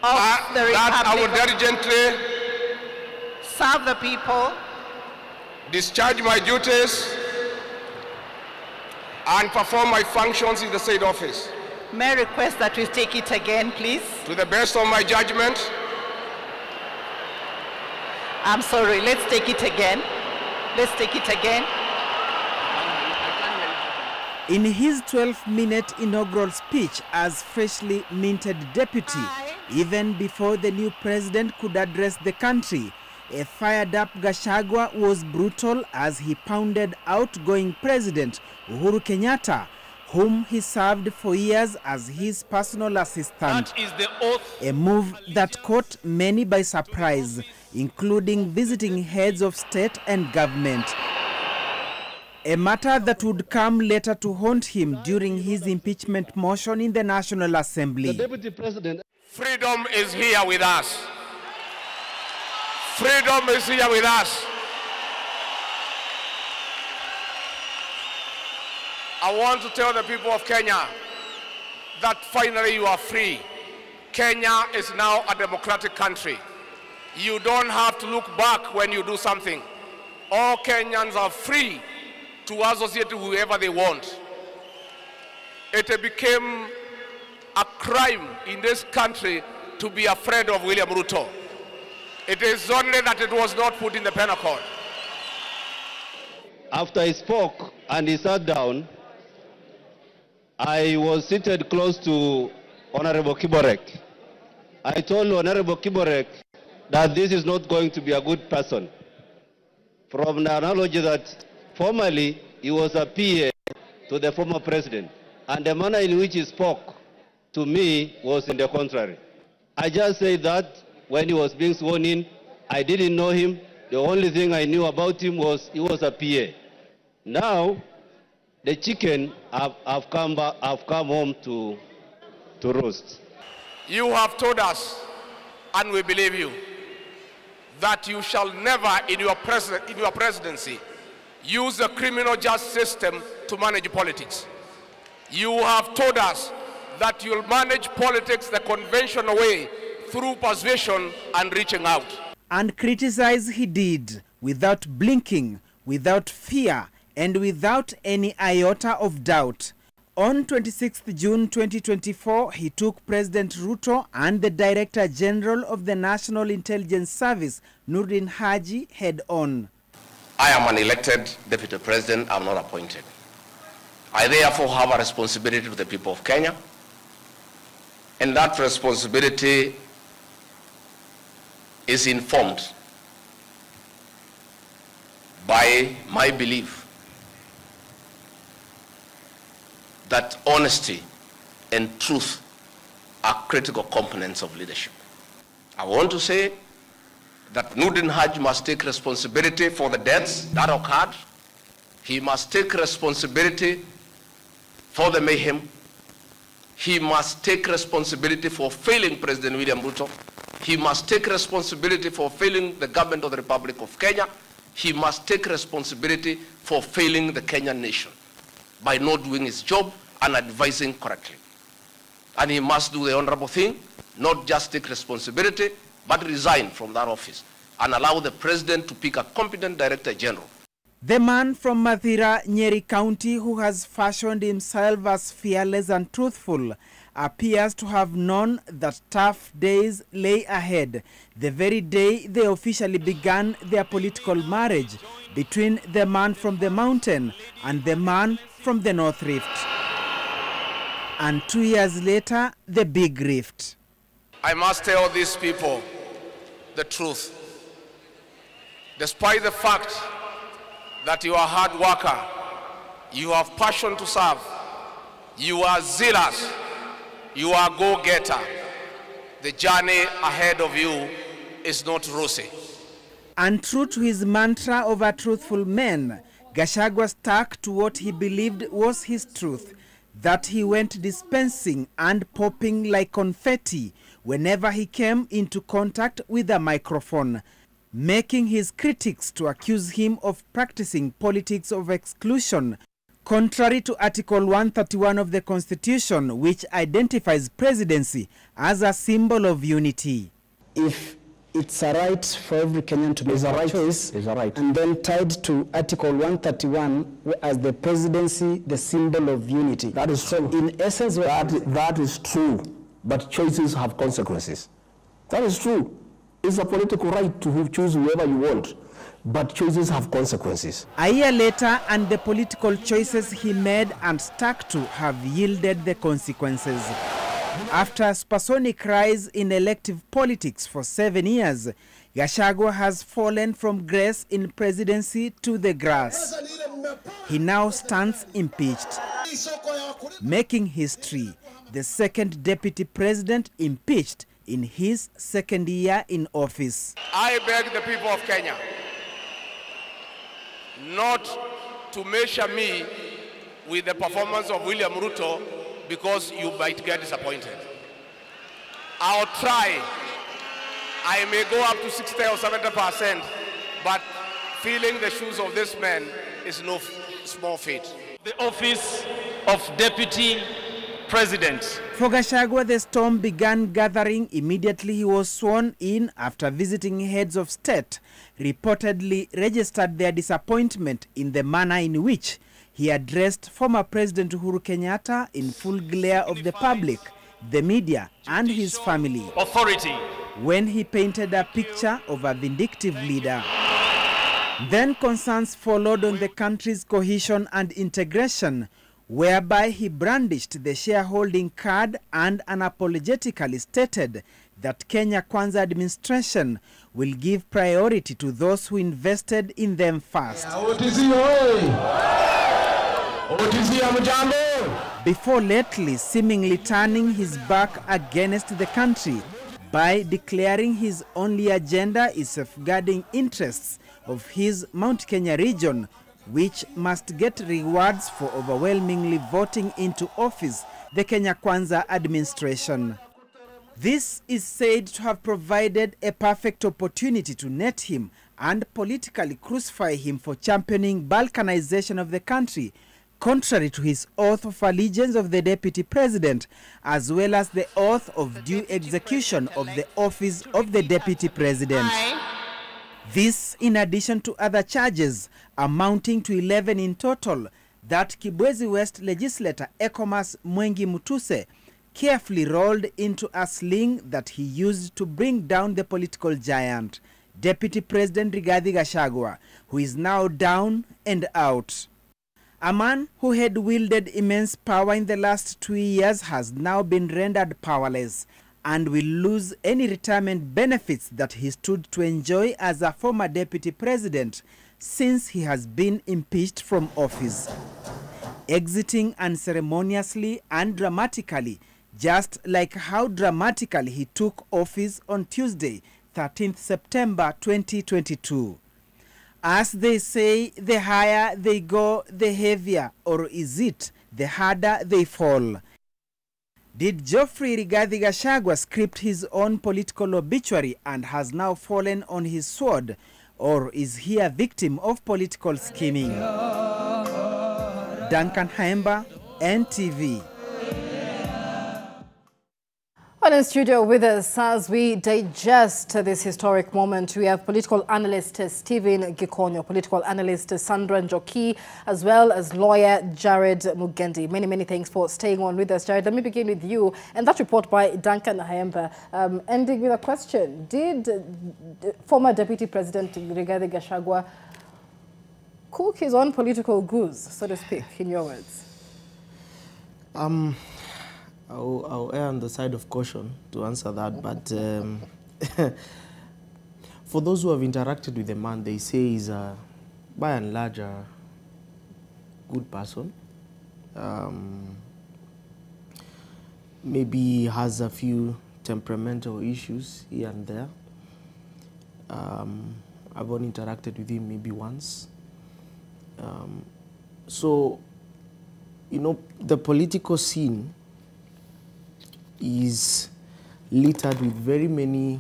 That I will diligently serve the people. Discharge my duties. And perform my functions in the said office. May I request that we take it again, please? To the best of my judgment. I'm sorry, let's take it again. Let's take it again. In his 12-minute inaugural speech as freshly minted deputy, even before the new president could address the country, a fired-up Gachagua was brutal as he pounded outgoing President Uhuru Kenyatta, whom he served for years as his personal assistant. That is the oath. A move that caught many by surprise, including visiting heads of state and government. A matter that would come later to haunt him during his impeachment motion in the National Assembly. The Deputy President. Freedom is here with us. Freedom is here with us. I want to tell the people of Kenya that finally you are free. Kenya is now a democratic country. You don't have to look back when you do something. All Kenyans are free to associate with whoever they want. It became a crime in this country to be afraid of William Ruto. It is only that it was not put in the penal code. After he spoke and he sat down, I was seated close to Honorable Kiborek. I told Honorable Kiborek that this is not going to be a good person. From the analogy that formerly he was a PA to the former president, and the manner in which he spoke to me was in the contrary. I just say that when he was being sworn in, I didn't know him. The only thing I knew about him was he was a PA. Now, the chicken have come home to roast. You have told us, and we believe you, that you shall never in your presidency use the criminal justice system to manage politics. You have told us that you'll manage politics the conventional way through persuasion and reaching out. And criticize he did, without blinking, without fear, and without any iota of doubt. On 26th June 2024, he took President Ruto and the Director General of the National Intelligence Service, Nurdin Haji, head-on. I am an elected Deputy President, I'm not appointed. I therefore have a responsibility to the people of Kenya, and that responsibility is informed by my belief that honesty and truth are critical components of leadership. I want to say that Nurdin Haji must take responsibility for the deaths that occurred. He must take responsibility for the mayhem. He must take responsibility for failing President William Ruto. He must take responsibility for failing the government of the Republic of Kenya. He must take responsibility for failing the Kenyan nation by not doing his job and advising correctly. And he must do the honorable thing, not just take responsibility, but resign from that office and allow the president to pick a competent director general. The man from Mathira, Nyeri County, who has fashioned himself as fearless and truthful, appears to have known that tough days lay ahead, the very day they officially began their political marriage between the man from the mountain and the man from the North Rift. And 2 years later, the big rift. I must tell these people the truth. Despite the fact that you are a hard worker, you have passion to serve, you are zealous, you are a go-getter, the journey ahead of you is not rosy. And true to his mantra of a truthful man, Gachagua stuck to what he believed was his truth, that he went dispensing and popping like confetti whenever he came into contact with a microphone, making his critics to accuse him of practicing politics of exclusion, contrary to Article 131 of the Constitution, which identifies presidency as a symbol of unity. If it's a right for every Kenyan to make a choice, and then tied to Article 131 as the presidency, the symbol of unity. That is true. In essence, that is true, but choices have consequences. That is true. It's a political right to choose whoever you want, but choices have consequences. A year later, and the political choices he made and stuck to have yielded the consequences. After a supersonic rise in elective politics for 7 years, Gachagua has fallen from grace in presidency to the grass. He now stands impeached, making history, the second deputy president impeached in his second year in office. I beg the people of Kenya not to measure me with the performance of William Ruto, because you might get disappointed. I'll try. I may go up to 60 or 70%, but filling the shoes of this man is no small feat. The office of Deputy President. For Gachagua, the storm began gathering immediately he was sworn in after visiting heads of state reportedly registered their disappointment in the manner in which he addressed former President Uhuru Kenyatta in full glare of the public, the media, and his family. Authority. When he painted a picture of a vindictive leader. Then concerns followed on the country's cohesion and integration, whereby he brandished the shareholding card and unapologetically stated that Kenya Kwanza administration will give priority to those who invested in them first. Before lately seemingly turning his back against the country by declaring his only agenda is safeguarding interests of his Mount Kenya region, which must get rewards for overwhelmingly voting into office the Kenya Kwanza administration. This is said to have provided a perfect opportunity to net him and politically crucify him for championing balkanization of the country, contrary to his oath of allegiance of the deputy president, as well as the oath of due execution of the office of the deputy president. This in addition to other charges amounting to 11 in total that Kibwezi West legislator Ekomas Mwengi Mutuse carefully rolled into a sling that he used to bring down the political giant, Deputy President Rigathi Gachagua, who is now down and out. A man who had wielded immense power in the last 2 years has now been rendered powerless and will lose any retirement benefits that he stood to enjoy as a former deputy president since he has been impeached from office, exiting unceremoniously and dramatically, just like how dramatically he took office on Tuesday, 13th September 2022. As they say, the higher they go, the heavier, or is it the harder they fall? Did Geoffrey Rigathi Gachagua script his own political obituary and has now fallen on his sword, or is he a victim of political scheming? Duncan Haemba, NTV. Well, in studio with us as we digest this historic moment, we have political analyst Stephen Gikonyo, political analyst Sandra Njoki, as well as lawyer Jared Mugendi. Many thanks for staying on with us. Jared, let me begin with you. And that report by Duncan Hayemba, ending with a question. Did former Deputy President Rigathi Gachagua cook his own political goose, so to speak, in your words? I'll err on the side of caution to answer that, but for those who have interacted with the man, they say he's by and large a good person. Maybe he has a few temperamental issues here and there. I've only interacted with him maybe once. So, you know, the political scene is littered with very many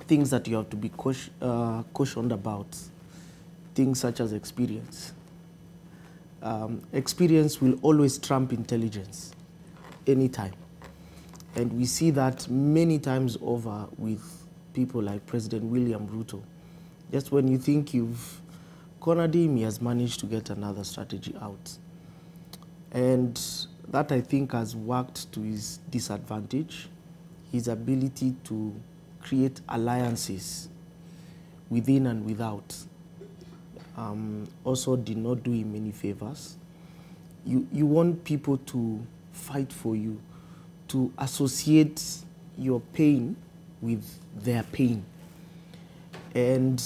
things that you have to be cautioned about. Things such as experience. Experience will always trump intelligence, anytime. And we see that many times over with people like President William Ruto. Just when you think you've cornered him, he has managed to get another strategy out. And that, I think, has worked to his disadvantage. His ability to create alliances within and without also did not do him any favors. You want people to fight for you, to associate your pain with their pain. And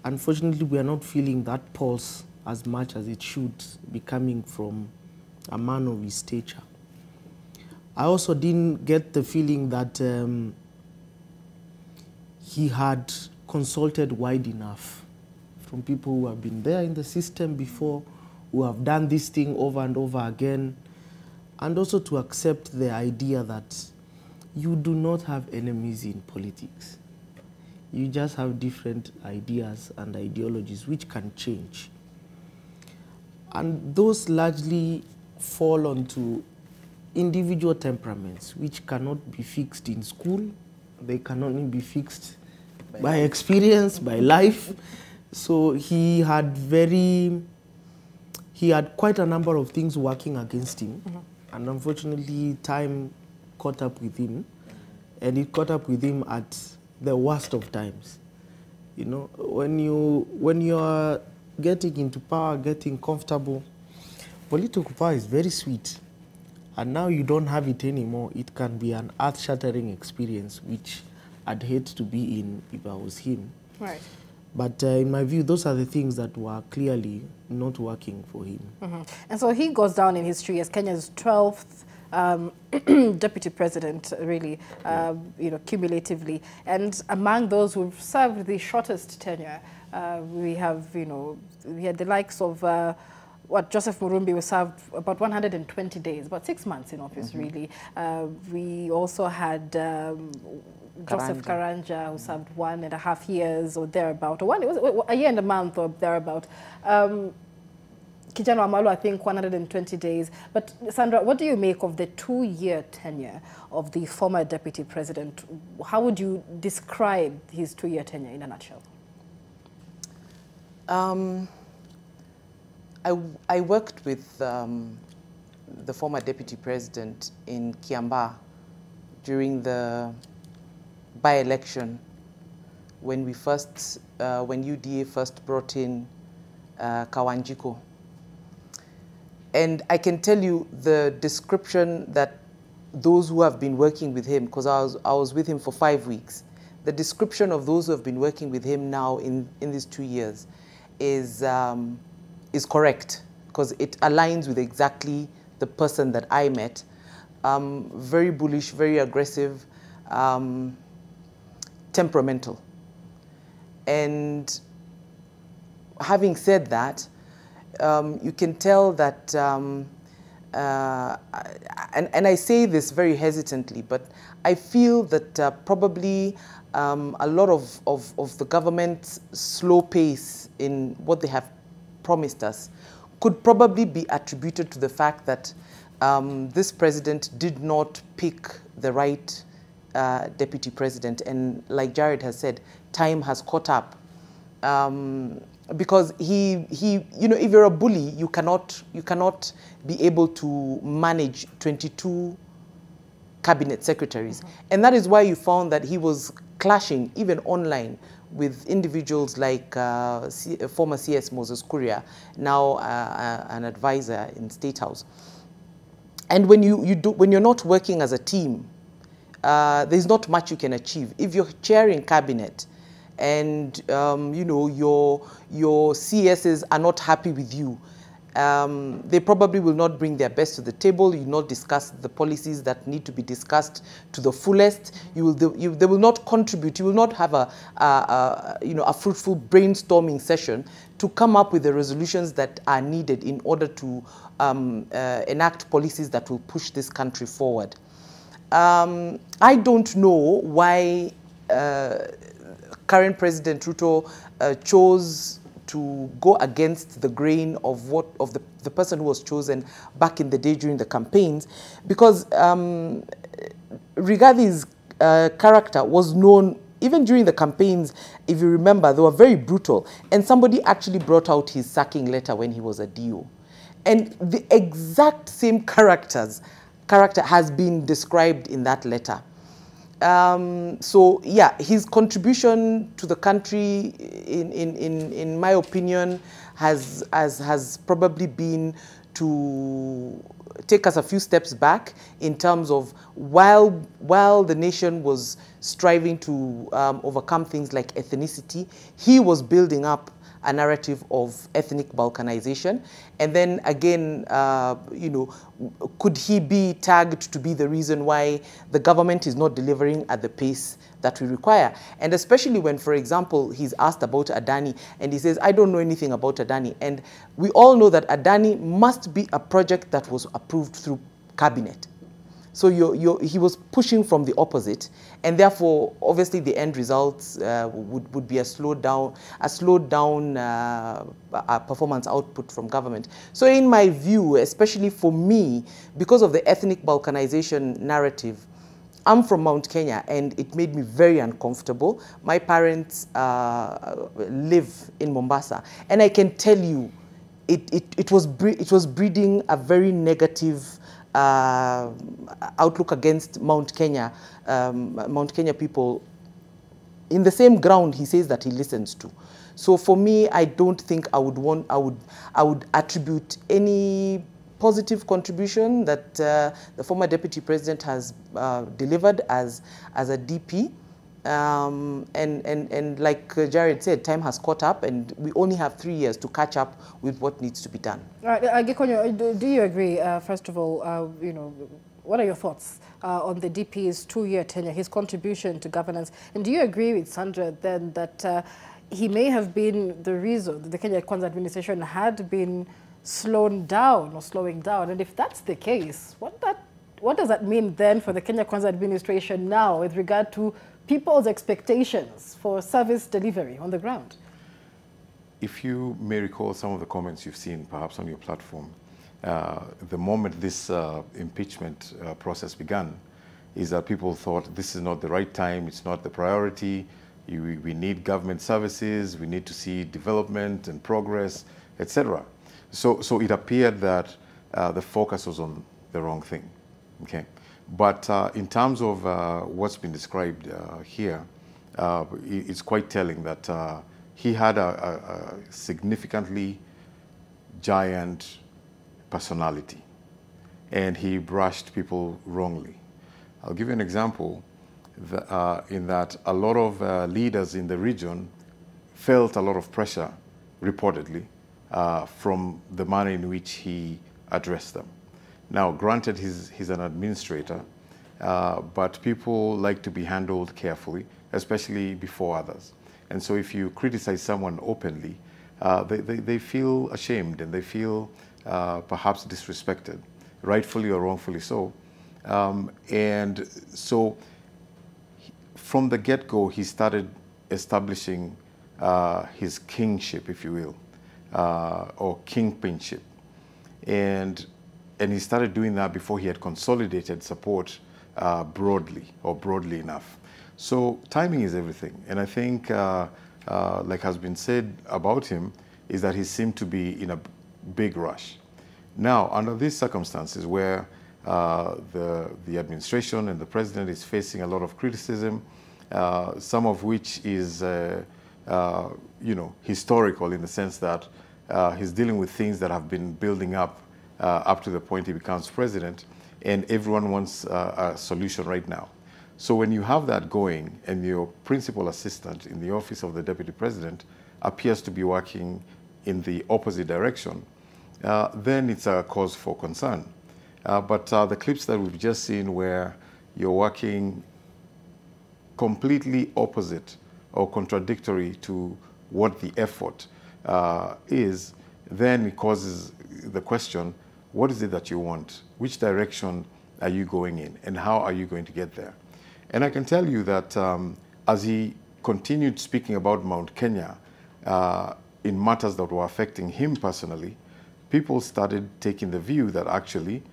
unfortunately, we are not feeling that pulse as much as it should be coming from a man of his stature. I also didn't get the feeling that he had consulted wide enough from people who have been there in the system before, who have done this thing over and over again, and also to accept the idea that you do not have enemies in politics. You just have different ideas and ideologies which can change. And those largely fall onto individual temperaments which cannot be fixed in school. They cannot be fixed by experience, by life. So he had quite a number of things working against him. And unfortunately, time caught up with him. And it caught up with him at the worst of times. You know, when you are getting into power, getting comfortable, political power is very sweet. And now you don't have it anymore. It can be an earth-shattering experience, which I'd hate to be in if I was him. Right. But in my view, those are the things that were clearly not working for him. And so he goes down in history as Kenya's 12th deputy president, really, you know, cumulatively. And among those who've served the shortest tenure, we have, you know, we had the likes of Joseph Murumbi, who served about 120 days, about 6 months in office, really. We also had Joseph Karanja, who served 1.5 years or thereabout, or a year and a month or thereabout. Kijana Amalu, I think 120 days. But Sandra, what do you make of the 2-year tenure of the former deputy president? How would you describe his 2-year tenure in a nutshell? I worked with the former deputy president in Kiambaa during the by-election when UDA first brought in Kawanjiko. And I can tell you the description that those who have been working with him, because I was with him for 5 weeks, the description of those who have been working with him now in these 2 years is correct, because it aligns with exactly the person that I met. Very bullish, very aggressive, temperamental. And having said that, you can tell that, and I say this very hesitantly, but I feel that probably a lot of the government's slow pace in what they have promised us could probably be attributed to the fact that this president did not pick the right deputy president. And like Jared has said, time has caught up. Because he, you know, if you're a bully, you cannot be able to manage 22 cabinet secretaries. And that is why you found that he was clashing, even online, with individuals like former CS Moses Kuria, now an advisor in State House. And when when you're not working as a team, there's not much you can achieve. If you're chairing cabinet and you know your CSs are not happy with you, they probably will not bring their best to the table. You will not discuss the policies that need to be discussed to the fullest. They will not contribute. You will not have a fruitful brainstorming session to come up with the resolutions that are needed in order to enact policies that will push this country forward. I don't know why current President Ruto chose to go against the grain of the person who was chosen back in the day during the campaigns, because Rigath's character was known even during the campaigns. If you remember, they were very brutal, and somebody actually brought out his sacking letter when he was a DO, and the exact same character has been described in that letter. So yeah, his contribution to the country, in my opinion, has probably been to take us a few steps back in terms of while the nation was striving to overcome things like ethnicity, he was building up a narrative of ethnic balkanization. And then again, you know, could he be tagged to be the reason why the government is not delivering at the pace that we require? And especially when, for example, he's asked about Adani and he says, I don't know anything about Adani. And we all know that Adani must be a project that was approved through cabinet. So he was pushing from the opposite, and therefore, obviously, the end results would be a slowed down performance output from government. So, in my view, especially for me, because of the ethnic balkanization narrative, I'm from Mount Kenya, and it made me very uncomfortable. My parents live in Mombasa, and I can tell you, it was breeding a very negative outlook against Mount Kenya people in the same ground he says that he listens to. So for me, I don't think I would attribute any positive contribution that the former deputy president has delivered as a DP. And like Jared said, time has caught up, and we only have 3 years to catch up with what needs to be done. Right, Gikonyo, do you agree? First of all, you know, what are your thoughts on the DP's 2-year tenure, his contribution to governance? And do you agree with Sandra then that he may have been the reason that the Kenya Kwanza administration had been slowing down? And if that's the case, what does that mean then for the Kenya Kwanza administration now with regard to people's expectations for service delivery on the ground? If you may recall some of the comments you've seen perhaps on your platform, the moment this impeachment process began, is that people thought this is not the right time, it's not the priority, we need government services, we need to see development and progress, etc. So it appeared that the focus was on the wrong thing, okay? But in terms of what's been described here, it's quite telling that he had a significantly giant personality, and he brushed people wrongly. I'll give you an example in that a lot of leaders in the region felt a lot of pressure, reportedly, from the manner in which he addressed them. Now, granted, he's an administrator, but people like to be handled carefully, especially before others. And so if you criticize someone openly, they feel ashamed and they feel perhaps disrespected, rightfully or wrongfully so. And so from the get-go, he started establishing his kingship, if you will, or kingpinship. And And he started doing that before he had consolidated support broadly enough. So timing is everything. And I think, like has been said about him, is that he seemed to be in a big rush. Now, under these circumstances where the administration and the president is facing a lot of criticism, some of which is, historical in the sense that he's dealing with things that have been building up to the point he becomes president, and everyone wants a solution right now. So when you have that going and your principal assistant in the office of the deputy president appears to be working in the opposite direction, then it's a cause for concern. But the clips that we've just seen where you're working completely opposite or contradictory to what the effort is, then it causes the question, what is it that you want? Which direction are you going in? And how are you going to get there? And I can tell you that as he continued speaking about Mount Kenya in matters that were affecting him personally, people started taking the view that actually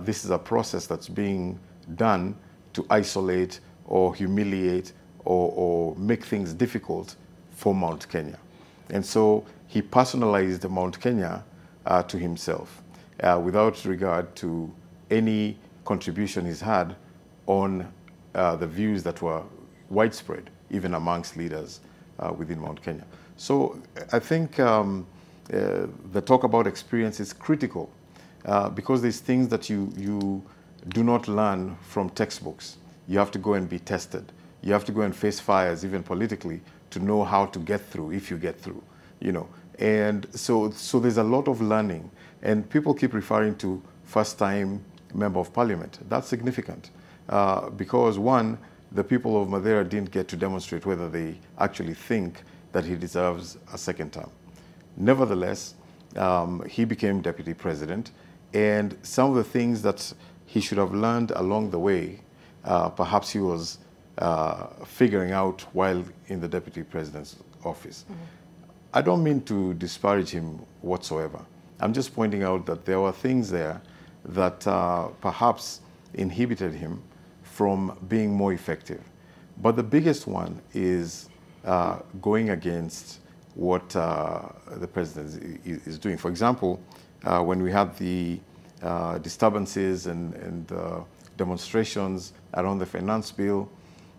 this is a process that's being done to isolate or humiliate or make things difficult for Mount Kenya. And so he personalized Mount Kenya to himself without regard to any contribution he's had on the views that were widespread, even amongst leaders within Mount Kenya. So I think the talk about experience is critical because there's things that you do not learn from textbooks. You have to go and be tested. You have to go and face fires, even politically, to know how to get through, if you get through, And so there's a lot of learning. And people keep referring to first-time member of parliament. That's significant because, one, the people of Madeira didn't get to demonstrate whether they actually think that he deserves a second term. Nevertheless, he became deputy president, and some of the things that he should have learned along the way, perhaps he was figuring out while in the deputy president's office. Mm-hmm. I don't mean to disparage him whatsoever. I'm just pointing out that there were things there that perhaps inhibited him from being more effective. But the biggest one is going against what the president is doing. For example, when we had the disturbances and demonstrations around the finance bill,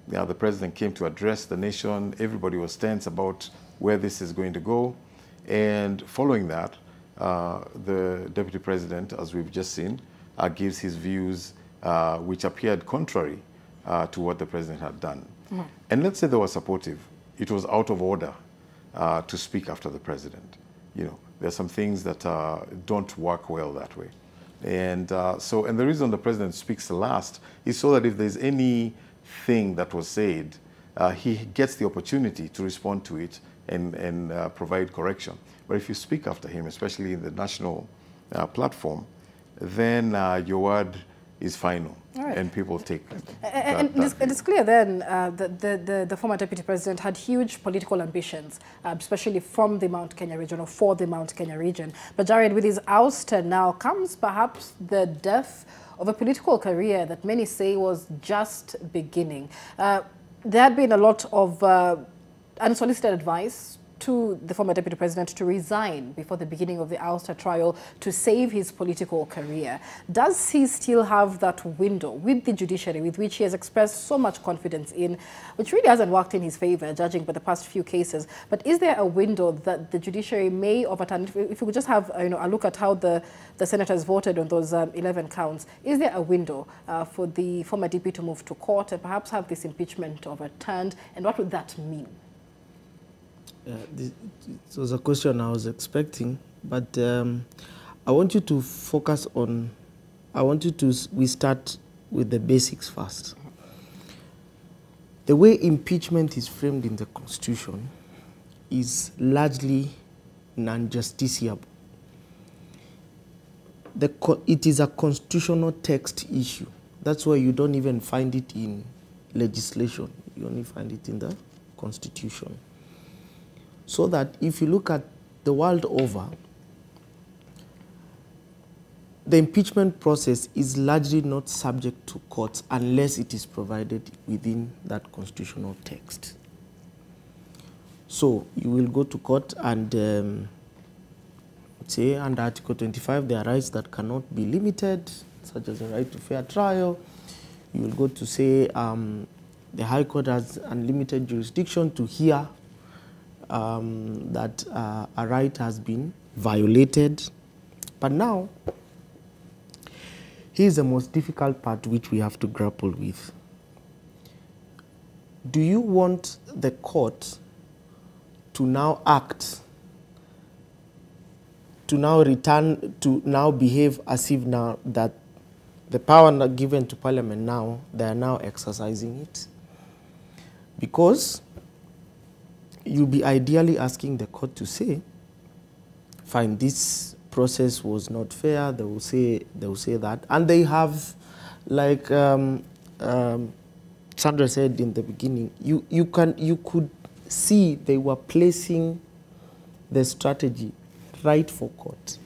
the president came to address the nation. Everybody was tense about where this is going to go. And following that, the deputy president, as we've just seen, gives his views which appeared contrary to what the president had done. Mm-hmm. And let's say they were supportive. It was out of order to speak after the president. There are some things that don't work well that way. And the reason the president speaks last is so that if there's anything that was said, he gets the opportunity to respond to it and provide correction. But if you speak after him, especially in the national platform, then your word is final, right, and people take and it's clear then the former deputy president had huge political ambitions, especially from the Mount Kenya region or for the Mount Kenya region. But Jared, with his ouster now comes perhaps the death of a political career that many say was just beginning. There had been a lot of unsolicited advice to the former deputy president to resign before the beginning of the ouster trial to save his political career. Does he still have that window with the judiciary, with which he has expressed so much confidence in, which really hasn't worked in his favor, judging by the past few cases? But is there a window that the judiciary may overturn? If we could just have a look at how the senators voted on those 11 counts, is there a window for the former DP to move to court and perhaps have this impeachment overturned? And what would that mean? It was a question I was expecting, but I want you to focus on, we start with the basics first. The way impeachment is framed in the Constitution is largely non-justiciable. It is a constitutional text issue. That's why you don't even find it in legislation. You only find it in the Constitution. So that if you look at the world over, the impeachment process is largely not subject to courts unless it is provided within that constitutional text. So you will go to court and say under Article 25 there are rights that cannot be limited, such as the right to fair trial. You will go to say the High Court has unlimited jurisdiction to hear that a right has been violated. But now, here's the most difficult part which we have to grapple with. Do you want the court to now act, to now return, to now behave as if now that the power not given to Parliament now, they are now exercising it? Because you'll be ideally asking the court to say, fine, this process was not fair. They will say that, and they have, like Sandra said in the beginning, you could see they were placing the strategy right for court.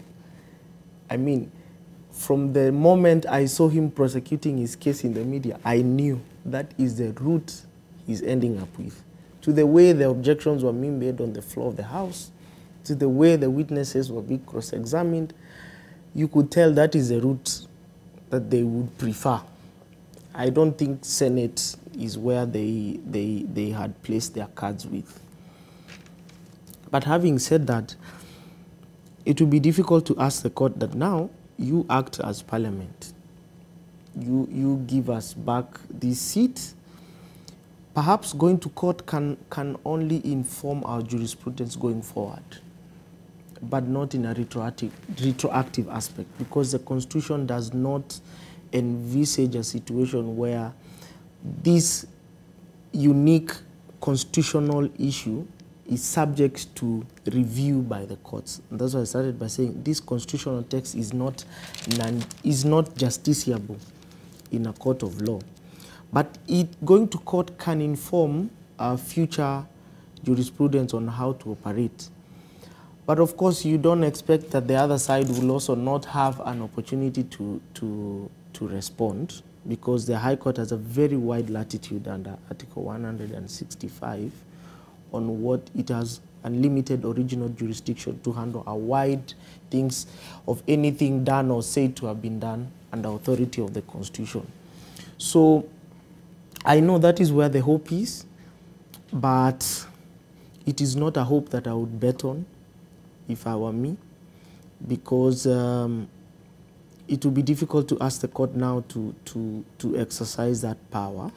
I mean, from the moment I saw him prosecuting his case in the media, I knew that is the route he's ending up with. To the way the objections were being made on the floor of the House, to the way the witnesses were being cross-examined, you could tell that is the route that they would prefer. I don't think Senate is where they had placed their cards with. But having said that, it will be difficult to ask the court that now you act as Parliament. You give us back this seat. Perhaps going to court can only inform our jurisprudence going forward, but not in a retroactive aspect, because the Constitution does not envisage a situation where this unique constitutional issue is subject to review by the courts. And that's why I started by saying this constitutional text is not justiciable in a court of law. But going to court can inform future jurisprudence on how to operate. But of course, you don't expect that the other side will also not have an opportunity to respond, because the High Court has a very wide latitude under Article 165 on what it has unlimited original jurisdiction to handle a wide things of anything done or said to have been done under authority of the Constitution. So I know that is where the hope is, but it is not a hope that I would bet on if I were me, because it would be difficult to ask the court now to exercise that power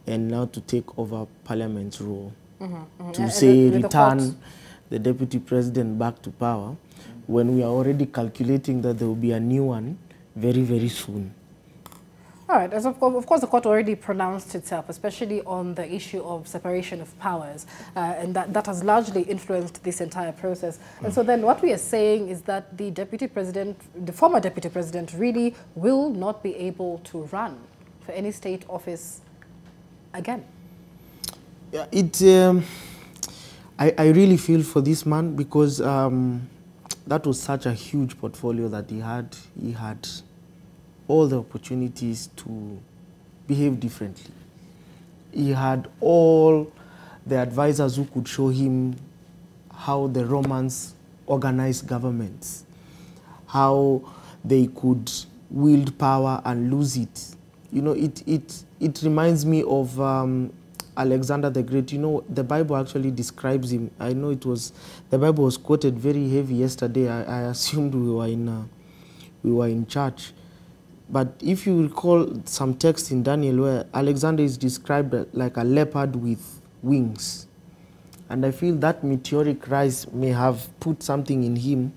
and now to take over Parliament's role. To say return the Deputy President back to power when we are already calculating that there will be a new one very, very soon. All right, as of course the court already pronounced itself, especially on the issue of separation of powers, and that has largely influenced this entire process. And so then what we are saying is that the Deputy President, the former Deputy President, really will not be able to run for any state office again. Yeah, I really feel for this man, because that was such a huge portfolio that he had. He had all the opportunities to behave differently. He had all the advisors who could show him how the Romans organized governments, how they could wield power and lose it. You know, it reminds me of Alexander the Great. You know, the Bible actually describes him. I know the Bible was quoted very heavy yesterday. I assumed we were in church. But if you recall some text in Daniel where Alexander is described like a leopard with wings. And I feel that meteoric rise may have put something in him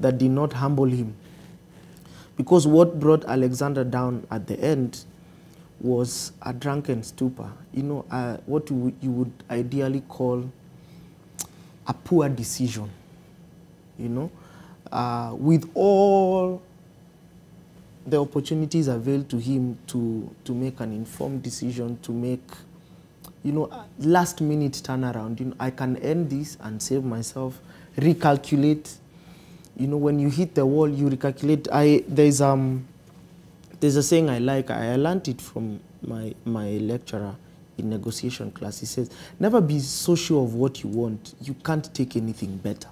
that did not humble him. Because what brought Alexander down at the end was a drunken stupor. You know, what you would ideally call a poor decision. You know, with all the opportunities availed to him to make an informed decision, to make, you know, last-minute turnaround. You know, I can end this and save myself, recalculate, you know, when you hit the wall, you recalculate. There's a saying I like. I learned it from my lecturer in negotiation class. He says, never be so sure of what you want. You can't take anything better.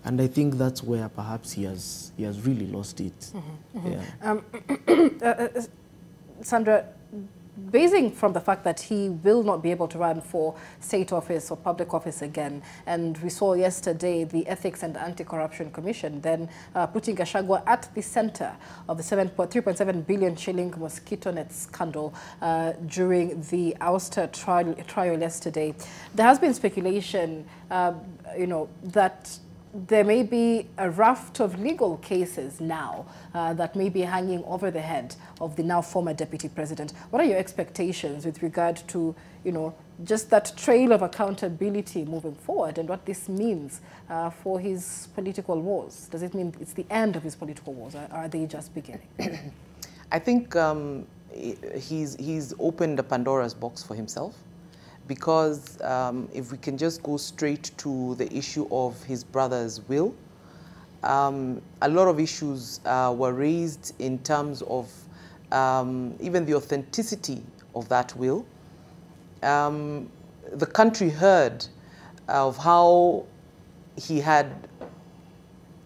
And I think that's where perhaps he has really lost it. Yeah. Sandra, basing from the fact that he will not be able to run for state office or public office again, and we saw yesterday the Ethics and Anti-Corruption Commission then putting Gachagua at the center of the 3.7 billion shilling mosquito net scandal during the ouster trial yesterday. There has been speculation, you know, that there may be a raft of legal cases now that may be hanging over the head of the now former deputy president. What are your expectations with regard to, you know, just that trail of accountability moving forward and what this means for his political wars? Does it mean it's the end of his political wars, or are they just beginning? I think he's opened a Pandora's box for himself. Because if we can just go straight to the issue of his brother's will, a lot of issues were raised in terms of even the authenticity of that will. The country heard of how he had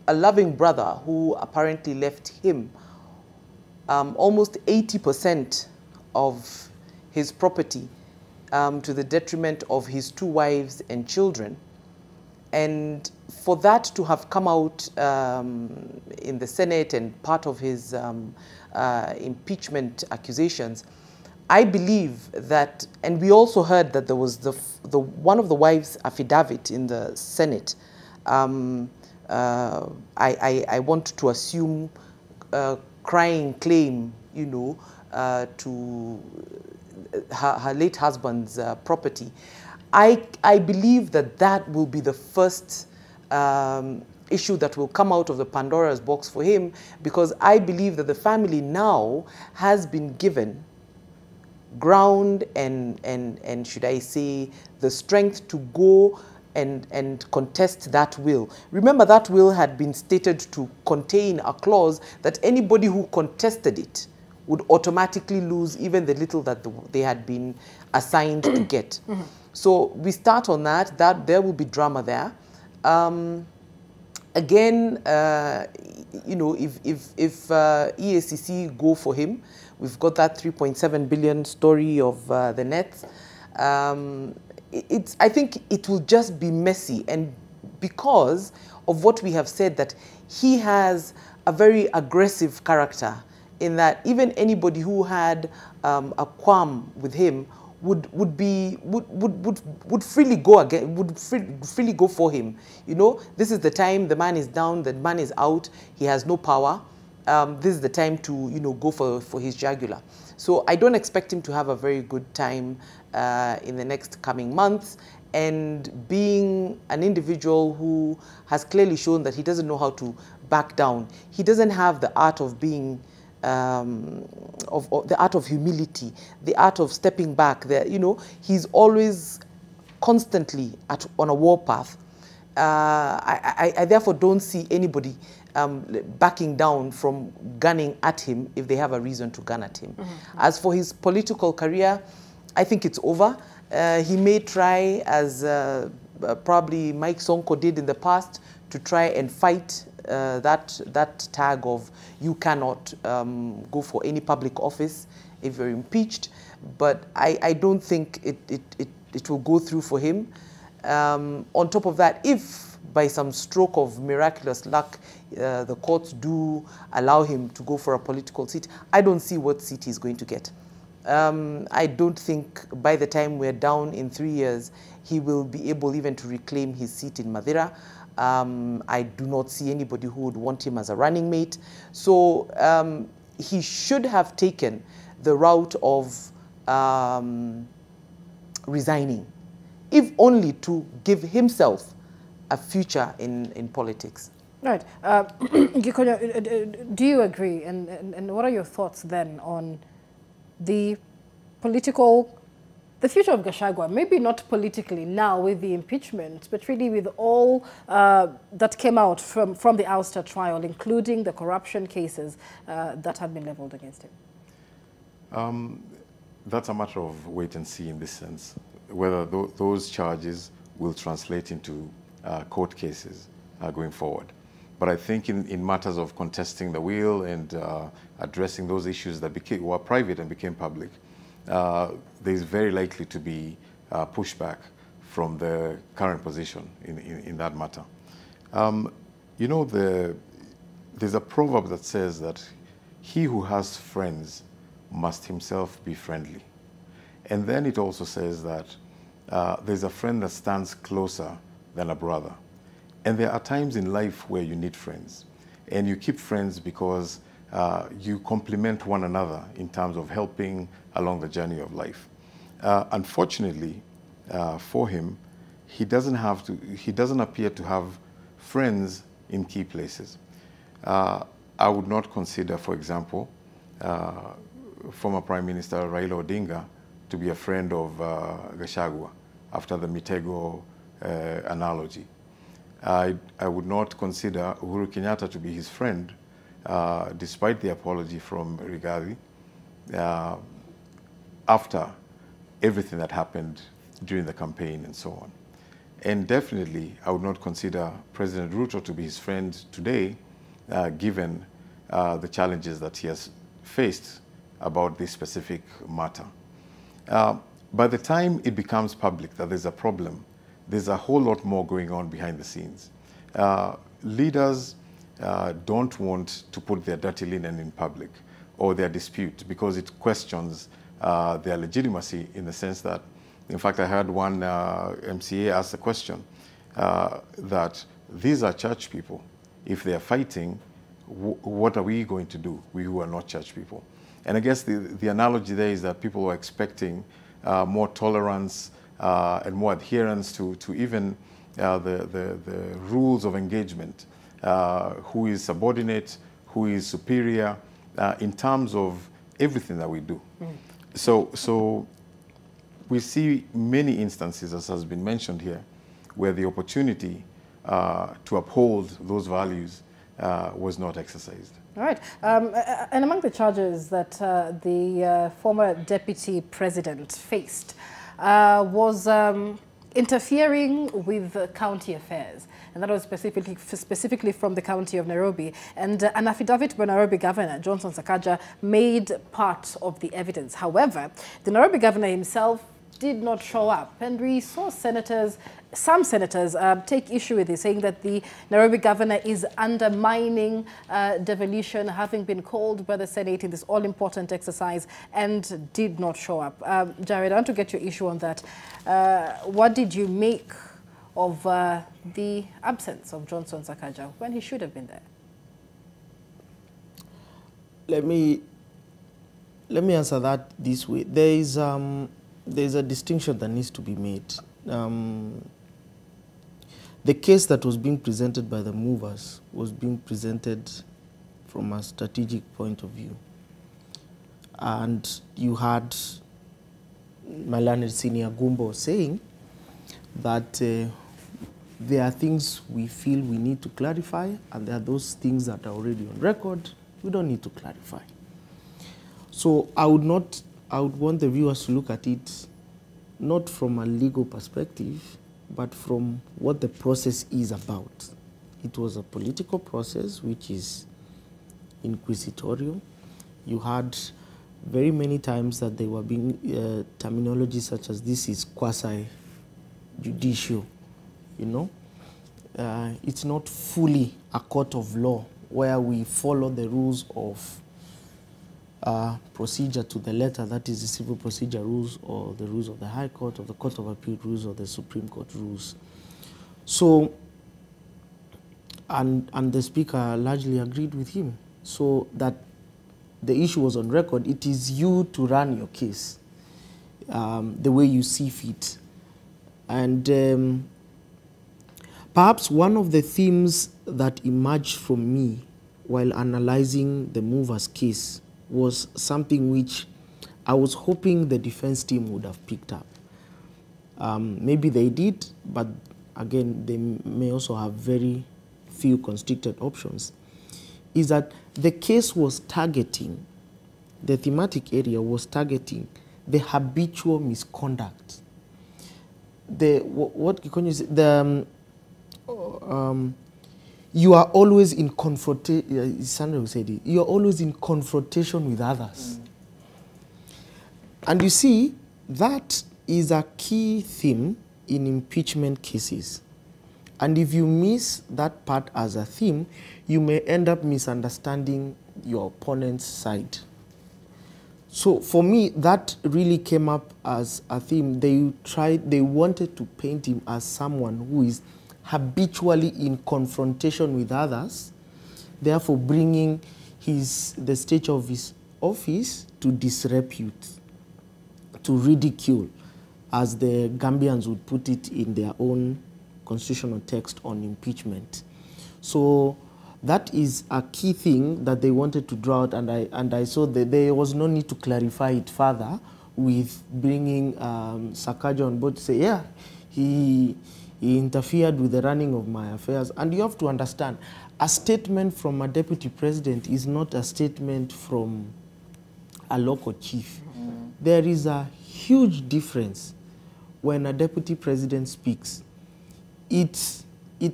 a loving brother who apparently left him almost 80% of his property to the detriment of his 2 wives and children. And for that to have come out in the Senate and part of his impeachment accusations, I believe that, and we also heard that there was one of the wives' affidavit in the Senate. I want to assume crying claim, you know, to her late husband's property. I believe that that will be the first issue that will come out of the Pandora's box for him, because I believe that the family now has been given ground and should I say the strength to go and contest that will. Remember, that will had been stated to contain a clause that anybody who contested it would automatically lose even the little that they had been assigned to get. So we start on that. There will be drama there. Again, you know, if EACC go for him, we've got that 3.7 billion story of the nets. I think it will just be messy, and because of what we have said, that he has a very aggressive character, in that even anybody who had a qualm with him would freely go again, would freely go for him. You know, this is the time the man is down, the man is out, he has no power. This is the time to, you know, go for his jugular. So I don't expect him to have a very good time in the next coming months. And being an individual who has clearly shown that he doesn't know how to back down, he doesn't have the art of being the art of humility, the art of stepping back. You know, he's always constantly on a warpath. I therefore don't see anybody backing down from gunning at him if they have a reason to gun at him. As for his political career, I think it's over. He may try, as probably Mike Sonko did in the past, to try and fight that tag of you cannot go for any public office if you're impeached. But I don't think it will go through for him. On top of that, if by some stroke of miraculous luck the courts do allow him to go for a political seat, I don't see what seat he's going to get. I don't think by the time we're down in 3 years, he will be able even to reclaim his seat in Madeira. I do not see anybody who would want him as a running mate. So he should have taken the route of resigning, if only to give himself a future in politics. Right. Gikonya, do you agree? And what are your thoughts then on the political The future of Gachagua, maybe not politically now with the impeachment, but really with all that came out from the ouster trial, including the corruption cases that have been leveled against him? That's a matter of wait and see in this sense, whether those charges will translate into court cases going forward. But I think in matters of contesting the will and addressing those issues that were private and became public, there's very likely to be pushback from the current position in that matter. You know, there's a proverb that says that he who has friends must himself be friendly. And then it also says that there's a friend that stands closer than a brother. And there are times in life where you need friends. And you keep friends because you complement one another in terms of helping along the journey of life. Unfortunately, for him, he doesn't appear to have friends in key places. I would not consider, for example, former Prime Minister Raila Odinga to be a friend of Gachagua after the Mitego analogy. I would not consider Uhuru Kenyatta to be his friend, despite the apology from Rigathi, after everything that happened during the campaign and so on. And definitely, I would not consider President Ruto to be his friend today, given the challenges that he has faced about this specific matter. By the time it becomes public that there's a problem, there's a whole lot more going on behind the scenes. Leaders don't want to put their dirty linen in public or their dispute because it questions their legitimacy, in the sense that, in fact, I heard one MCA ask the question that these are church people. If they're fighting, what are we going to do, we who are not church people? And I guess the analogy there is that people are expecting more tolerance and more adherence to even the rules of engagement, who is subordinate, who is superior, in terms of everything that we do. So we see many instances, as has been mentioned here, where the opportunity to uphold those values was not exercised. All right. And among the charges that the former deputy president faced was interfering with county affairs. And that was specifically from the county of Nairobi. And an affidavit by Nairobi Governor Johnson Sakaja made part of the evidence. However, the Nairobi governor himself did not show up. And we saw some senators take issue with this, saying that the Nairobi governor is undermining devolution, having been called by the Senate in this all-important exercise and did not show up. Jared, I want to get your issue on that. What did you make of the absence of Johnson Sakaja when he should have been there? Let me answer that this way. There's a distinction that needs to be made. The case that was being presented by the movers was being presented from a strategic point of view. And you had my learned senior Gumbo saying that there are things we feel we need to clarify, and there are those things that are already on record we don't need to clarify. So I would want the viewers to look at it not from a legal perspective, but from what the process is about. It was a political process which is inquisitorial. You had very many times that they were being terminology such as this is quasi-judicial, you know. It's not fully a court of law where we follow the rules of procedure to the letter, that is the civil procedure rules or the rules of the High Court or the Court of Appeal rules or the Supreme Court rules. So, and the Speaker largely agreed with him. So that the issue was on record. It is you to run your case the way you see fit. And perhaps one of the themes that emerged from me while analyzing the movers' case was something which I was hoping the defense team would have picked up. Maybe they did, but again, they may also have very few constricted options, is that the case was targeting, the thematic area was targeting the habitual misconduct. What Gikonyo said, you are always in confrontation, Sandra said it, you are always in confrontation with others. And you see, that is a key theme in impeachment cases. And if you miss that part as a theme, you may end up misunderstanding your opponent's side. So for me, that really came up as a theme. They wanted to paint him as someone who is habitually in confrontation with others, therefore bringing the stage of his office to disrepute, to ridicule, as the Gambians would put it in their own constitutional text on impeachment. So that is a key thing that they wanted to draw out, and I saw that there was no need to clarify it further with bringing Sakaja on board to say, yeah, he interfered with the running of my affairs. And you have to understand, a statement from a deputy president is not a statement from a local chief. There is a huge difference when a deputy president speaks. It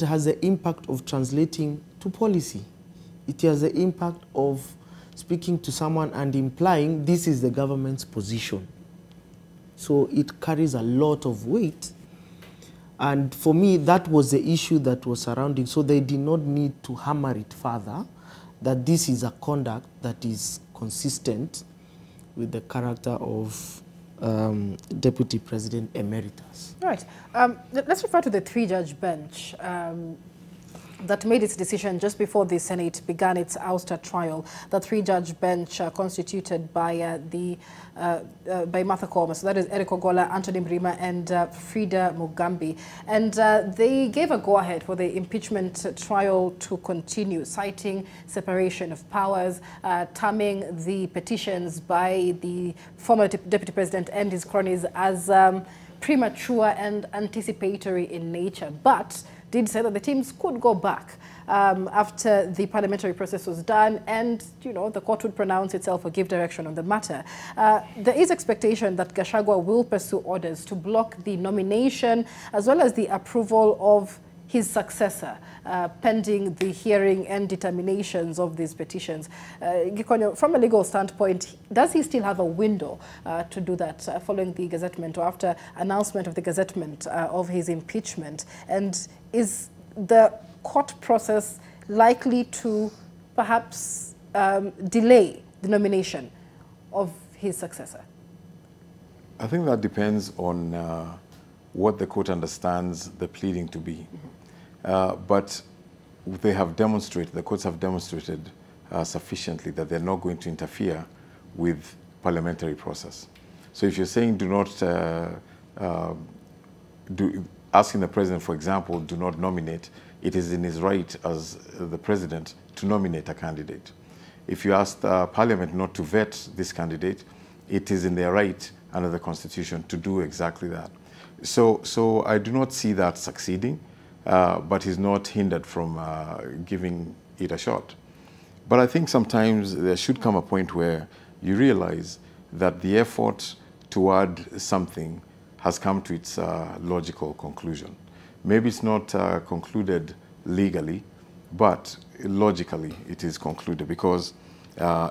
has the impact of translating to policy. It has the impact of speaking to someone and implying this is the government's position. So it carries a lot of weight. And for me, that was the issue that was surrounding. So they did not need to hammer it further, that this is a conduct that is consistent with the character of Deputy President Emeritus. Right. Let's refer to the three-judge bench that made its decision just before the Senate began its ouster trial. The three-judge bench constituted by by Martha Koome, so that is Eric Ogola, Anthony Mrima, and Frida Mugambi. And they gave a go-ahead for the impeachment trial to continue, citing separation of powers, terming the petitions by the former Deputy President and his cronies as premature and anticipatory in nature, but did say that the teams could go back after the parliamentary process was done and, you know, the court would pronounce itself or give direction on the matter. There is expectation that Gachagua will pursue orders to block the nomination as well as the approval of his successor, pending the hearing and determinations of these petitions. Gikonyo, from a legal standpoint, does he still have a window to do that following the gazettement or after announcement of the gazettement of his impeachment? And is the court process likely to perhaps delay the nomination of his successor? I think that depends on what the court understands the pleading to be. But they have demonstrated, the courts have demonstrated sufficiently that they're not going to interfere with parliamentary process. So if you're saying do not, asking the president, for example, do not nominate, it is in his right as the president to nominate a candidate. If you ask parliament not to vet this candidate, it is in their right under the constitution to do exactly that. So I do not see that succeeding. But he's not hindered from giving it a shot. But I think sometimes there should come a point where you realize that the effort toward something has come to its logical conclusion. Maybe it's not concluded legally, but logically it is concluded because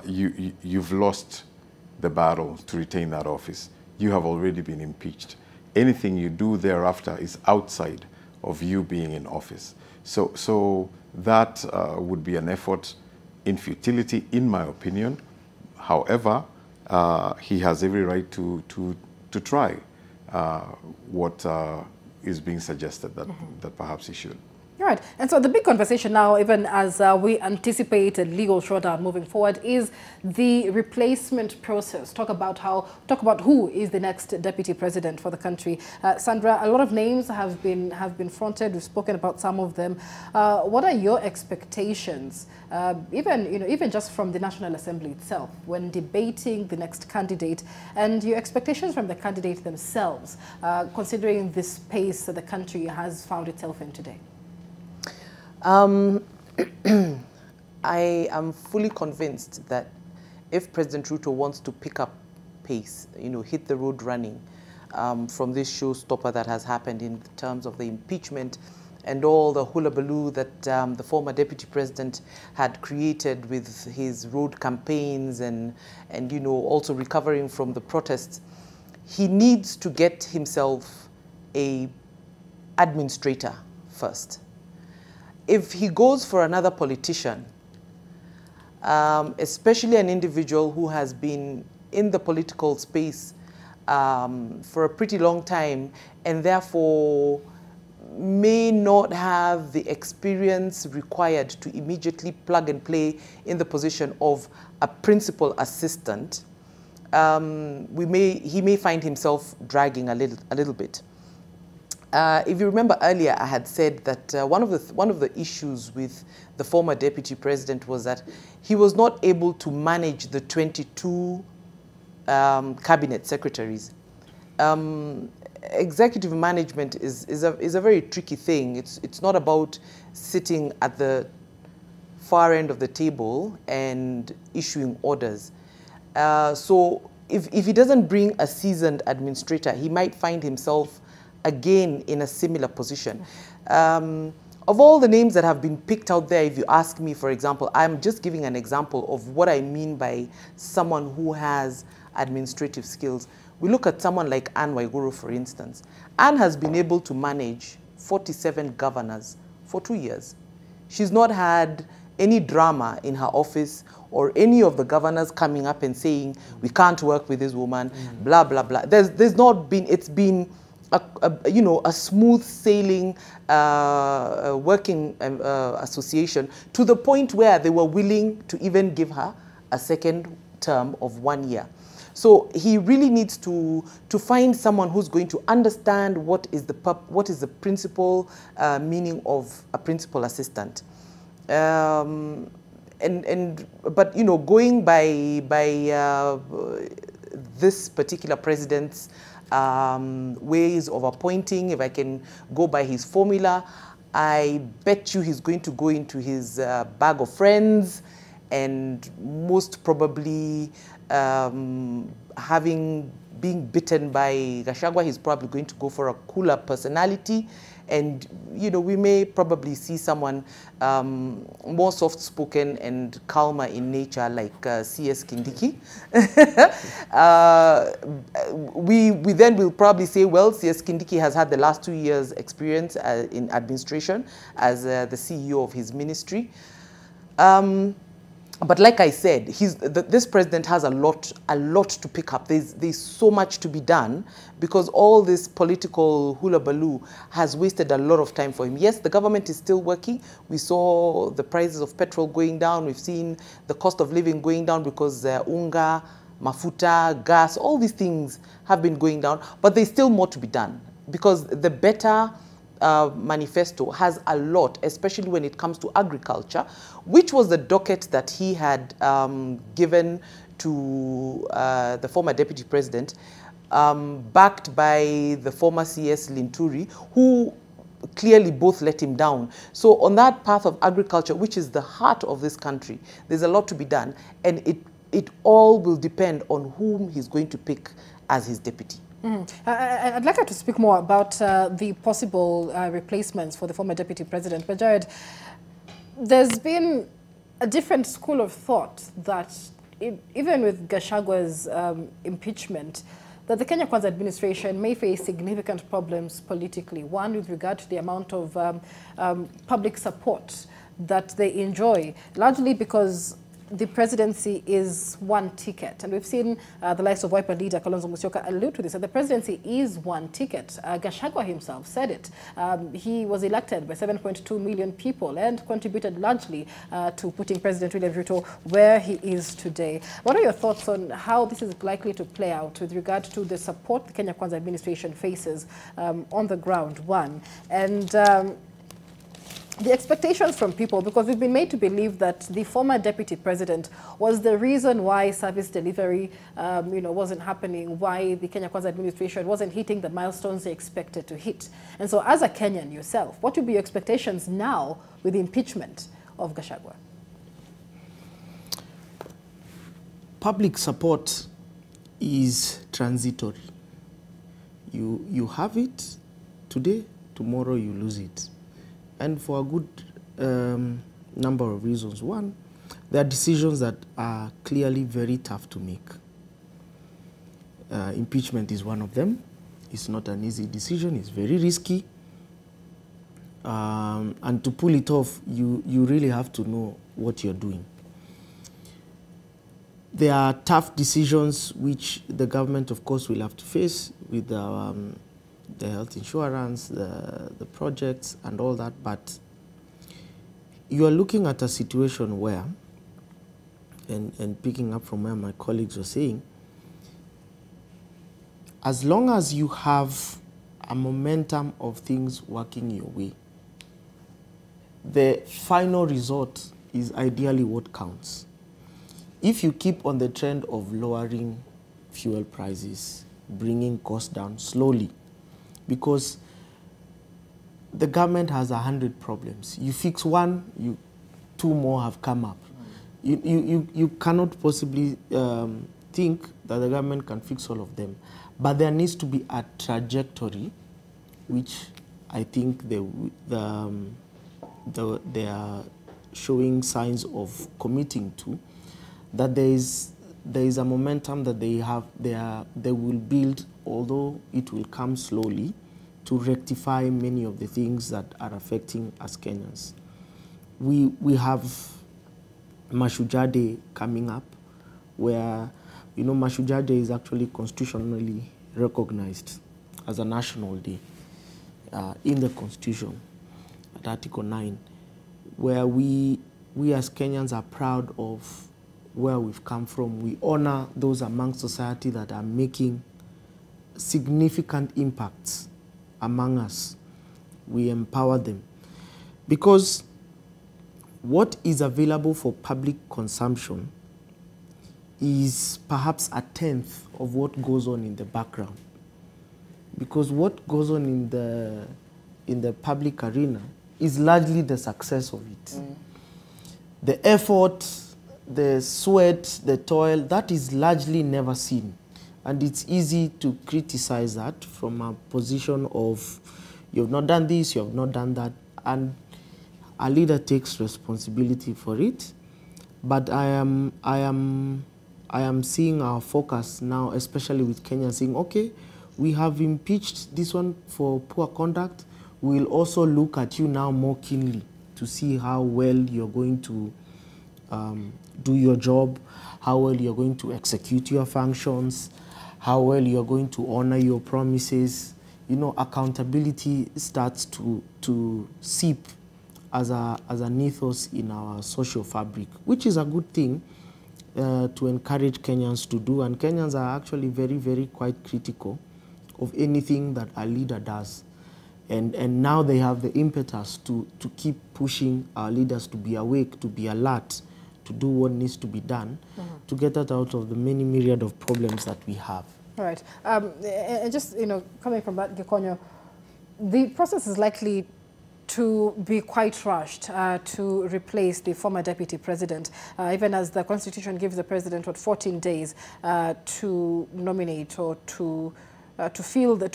you've lost the battle to retain that office. You have already been impeached. Anything you do thereafter is outside of you being in office. So that would be an effort in futility, in my opinion. However, he has every right to try what is being suggested that perhaps he should. Right, and so the big conversation now, even as we anticipate a legal showdown moving forward, is the replacement process. Talk about who is the next deputy president for the country. Sandra, a lot of names have been fronted. We've spoken about some of them. What are your expectations, even just from the National Assembly itself, when debating the next candidate, and your expectations from the candidate themselves, considering the space that the country has found itself in today? I am fully convinced that if President Ruto wants to pick up pace, hit the road running from this showstopper that has happened in terms of the impeachment and all the hullabaloo that the former deputy president had created with his road campaigns and also recovering from the protests, he needs to get himself a administrator first. If he goes for another politician, especially an individual who has been in the political space for a pretty long time and therefore may not have the experience required to immediately plug and play in the position of a principal assistant, he may find himself dragging a little bit. If you remember earlier, I had said that one of the issues with the former deputy president was that he was not able to manage the 22 cabinet secretaries. Executive management is a very tricky thing. It's not about sitting at the far end of the table and issuing orders. So if he doesn't bring a seasoned administrator, he might find himself again in a similar position. Of all the names that have been picked out there, if you ask me, for example, I'm just giving an example of what I mean by someone who has administrative skills. We look at someone like Anne Waiguru, for instance. Anne has been able to manage 47 governors for 2 years. She's not had any drama in her office or any of the governors coming up and saying, we can't work with this woman, blah, blah, blah. There's not been, it's been a smooth sailing working association to the point where they were willing to even give her a second term of 1 year. So he really needs to find someone who's going to understand what is the principal meaning of a principal assistant. But going by this particular president's ways of appointing, if I can go by his formula, I bet you he's going to go into his bag of friends and most probably being bitten by Gachagua, he's probably going to go for a cooler personality. And, we may probably see someone more soft-spoken and calmer in nature like CS Kindiki. We then will probably say, well, CS Kindiki has had the last 2 years experience in administration as the CEO of his ministry. But like I said, this president has a lot to pick up. There's so much to be done because all this political hullabaloo has wasted a lot of time for him. Yes, the government is still working. We saw the prices of petrol going down. We've seen the cost of living going down because unga, mafuta, gas, all these things have been going down. But there's still more to be done because the better manifesto has a lot, especially when it comes to agriculture, which was the docket that he had given to the former deputy president, backed by the former CS Linturi, who clearly both let him down. So on that path of agriculture, which is the heart of this country, there's a lot to be done, and it all will depend on whom he's going to pick as his deputy. I'd like her to speak more about the possible replacements for the former deputy president. But Jared, there's been a different school of thought that even with Gachagua's impeachment, that the Kenya Kwanza administration may face significant problems politically. One, with regard to the amount of public support that they enjoy, largely because the presidency is one ticket, and we've seen the likes of Wiper leader Kalonzo Musyoka allude to this, that the presidency is one ticket. Gachagua himself said it. He was elected by 7.2 million people and contributed largely to putting President William Ruto where he is today. What are your thoughts on how this is likely to play out with regard to the support the Kenya Kwanza administration faces on the ground, one, and the expectations from people, because we've been made to believe that the former deputy president was the reason why service delivery, wasn't happening, why the Kenya Kwanza administration wasn't hitting the milestones they expected to hit. And so as a Kenyan yourself, what would be your expectations now with the impeachment of Gachagua? Public support is transitory. You have it today, tomorrow you lose it. And for a good number of reasons. One, there are decisions that are clearly very tough to make. Impeachment is one of them. It's not an easy decision. It's very risky. And to pull it off, you really have to know what you're doing. There are tough decisions which the government, of course, will have to face with the health insurance, the projects and all that, but you are looking at a situation where, and picking up from where my colleagues were saying, as long as you have a momentum of things working your way, the final result is ideally what counts. If you keep on the trend of lowering fuel prices, bringing costs down slowly, because the government has 100 problems. You fix one, two more have come up. You cannot possibly think that the government can fix all of them. But there needs to be a trajectory, which I think they are showing signs of committing to, that there is a momentum that they will build, although it will come slowly, to rectify many of the things that are affecting us Kenyans. We have Mashujaa Day coming up, where, Mashujaa Day is actually constitutionally recognized as a national day in the Constitution, at Article 9, where we as Kenyans are proud of where we've come from. We honor those among society that are making significant impacts among us. We empower them. Because what is available for public consumption is perhaps a tenth of what goes on in the background. Because what goes on in the public arena is largely the success of it. The effort, the sweat, the toil, that is largely never seen. And it's easy to criticize that from a position of, you have not done this, you have not done that, and a leader takes responsibility for it. But I am seeing our focus now, especially with Kenya, saying, okay, we have impeached this one for poor conduct. We'll also look at you now more keenly to see how well you're going to do your job, how well you're going to execute your functions, how well you're going to honor your promises. Accountability starts to seep as an ethos in our social fabric, which is a good thing to encourage Kenyans to do. And Kenyans are actually very, very quite critical of anything that a leader does. And now they have the impetus to keep pushing our leaders to be awake, to be alert, to do what needs to be done to get us out of the many myriad of problems that we have. All right. And just, coming from that, Gikonyo, the process is likely to be quite rushed to replace the former deputy president, even as the Constitution gives the president 14 days to nominate or to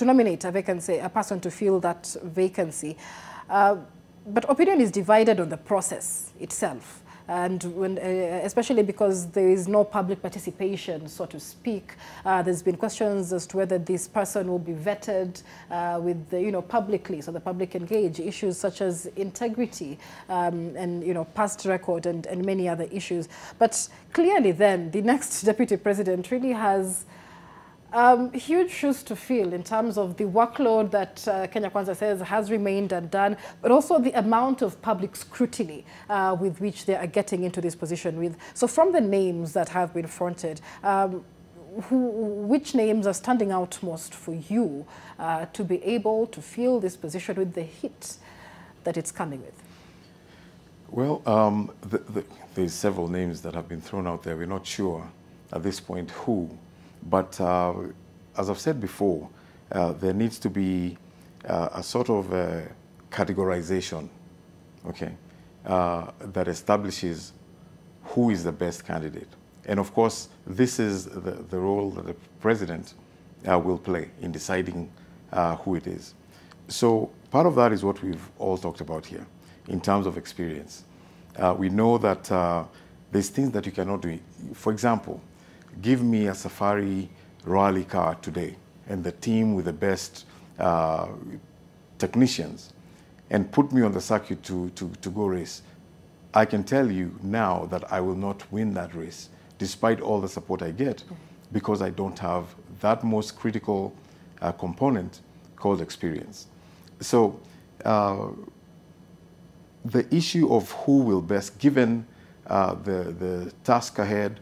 nominate a vacancy, a person to fill that vacancy. But opinion is divided on the process itself. And when, especially because there is no public participation, so to speak, there's been questions as to whether this person will be vetted with the, publicly, so the public engage. Issues such as integrity and past record and many other issues. But clearly, then the next deputy president really has huge shoes to fill in terms of the workload that Kenya Kwanza says has remained undone, but also the amount of public scrutiny with which they are getting into this position with. So from the names that have been fronted, which names are standing out most for you to be able to fill this position with the hit that it's coming with? Well, there's several names that have been thrown out there. We're not sure at this point who. But as I've said before, there needs to be a sort of categorization, okay, that establishes who is the best candidate. And of course, this is the role that the president will play in deciding who it is. So part of that is what we've all talked about here in terms of experience. We know that there's things that you cannot do. For example, give me a safari rally car today and the team with the best technicians and put me on the circuit to go race. I can tell you now that I will not win that race despite all the support I get because I don't have that most critical component called experience. So the issue of who will best, given the task ahead,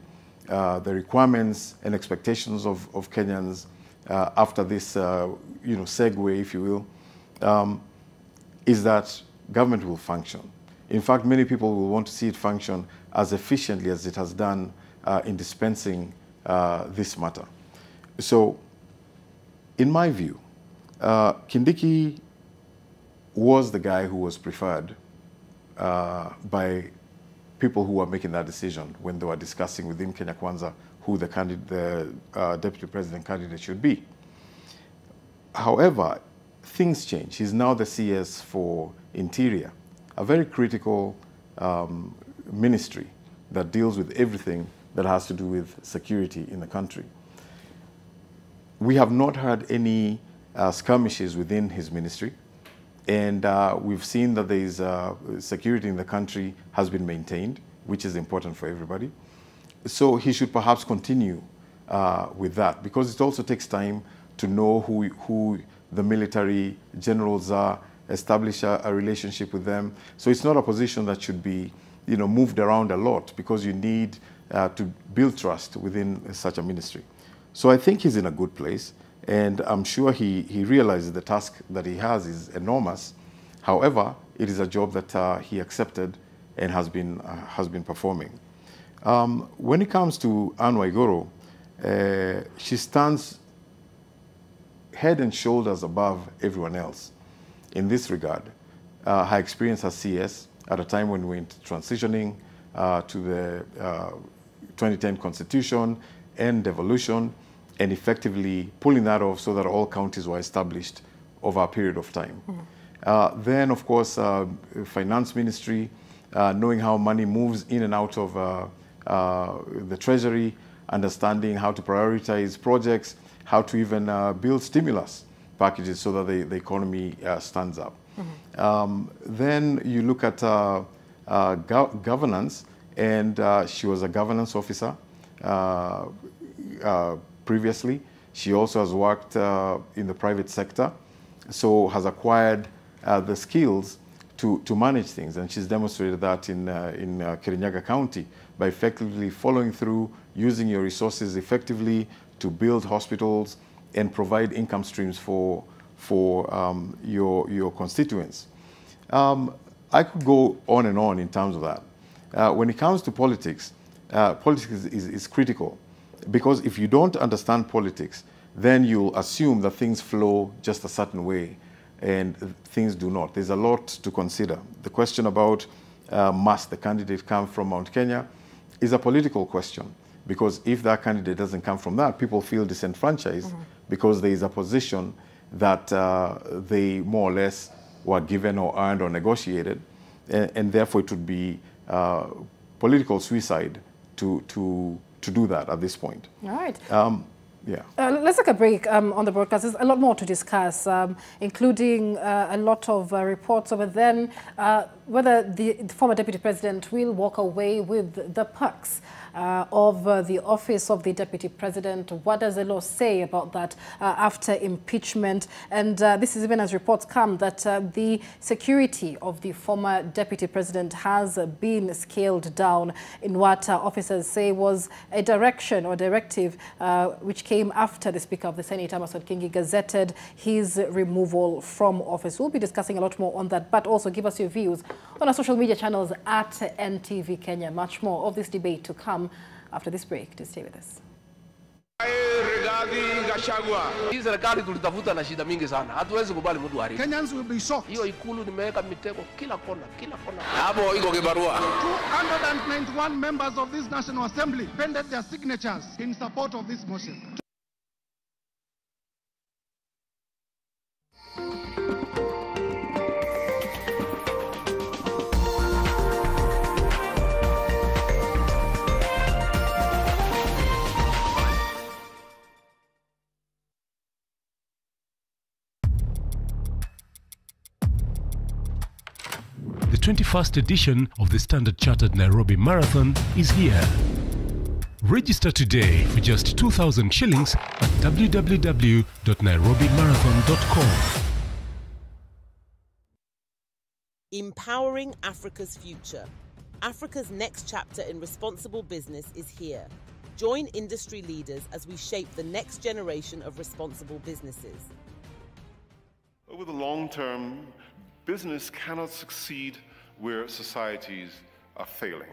the requirements and expectations of Kenyans after this, segue, if you will, is that government will function. In fact, many people will want to see it function as efficiently as it has done in dispensing this matter. So, in my view, Kindiki was the guy who was preferred by people who were making that decision when they were discussing within Kenya Kwanza who the deputy president candidate should be. However, things change. He's now the CS for Interior, a very critical ministry that deals with everything that has to do with security in the country. We have not had any skirmishes within his ministry. And we've seen that there is security in the country has been maintained, which is important for everybody. So he should perhaps continue with that, because it also takes time to know who the military generals are, establish a relationship with them. So it's not a position that should be, moved around a lot, because you need to build trust within such a ministry. So I think he's in a good place. And I'm sure he realizes the task that he has is enormous. However, it is a job that he accepted and has been performing. When it comes to Anne Waiguru, she stands head and shoulders above everyone else in this regard. Her experience as CS at a time when we were transitioning to the 2010 Constitution and devolution, and effectively pulling that off so that all counties were established over a period of time. Then, of course, finance ministry, knowing how money moves in and out of the treasury, understanding how to prioritize projects, how to even build stimulus packages so that the economy stands up. Then you look at governance, and she was a governance officer previously. She also has worked in the private sector, so has acquired the skills to manage things, and she's demonstrated that in Kirinyaga County by effectively following through, using your resources effectively to build hospitals and provide income streams for your constituents. I could go on and on in terms of that. When it comes to politics, politics is critical. Because if you don't understand politics, then you'll assume that things flow just a certain way, and things do not. There's a lot to consider. The question about must the candidate come from Mount Kenya is a political question, because if that candidate doesn't come from that, people feel disenfranchised because there is a position that they more or less were given or earned or negotiated, and therefore it would be political suicide to do that at this point. All right. Yeah. Let's take a break on the broadcast. There's a lot more to discuss, including a lot of reports over then, whether the former Deputy President will walk away with the perks of the office of the Deputy President. What does the law say about that after impeachment? And this is even as reports come that the security of the former Deputy President has been scaled down in what officers say was a direction or directive which came after the Speaker of the Senate, Kindiki, gazetted his removal from office. We'll be discussing a lot more on that, but also give us your views on our social media channels at NTV Kenya. Much more of this debate to come after this break. To stay with us. Hii serikali tulitafuta na shida mingi sana. Hatuwezi kubali mtu haribu. Kenyans will be shocked. Hiyo ikulu nimeweka mitego kila kona, kila kona. Hapo iko kibarua. 291 members of this National Assembly pended their signatures in support of this motion. The 21st edition of the Standard Chartered Nairobi Marathon is here. Register today for just 2,000 shillings at www.nairobimarathon.com. Empowering Africa's future. Africa's next chapter in responsible business is here. Join industry leaders as we shape the next generation of responsible businesses. Over the long term, business cannot succeed where societies are failing.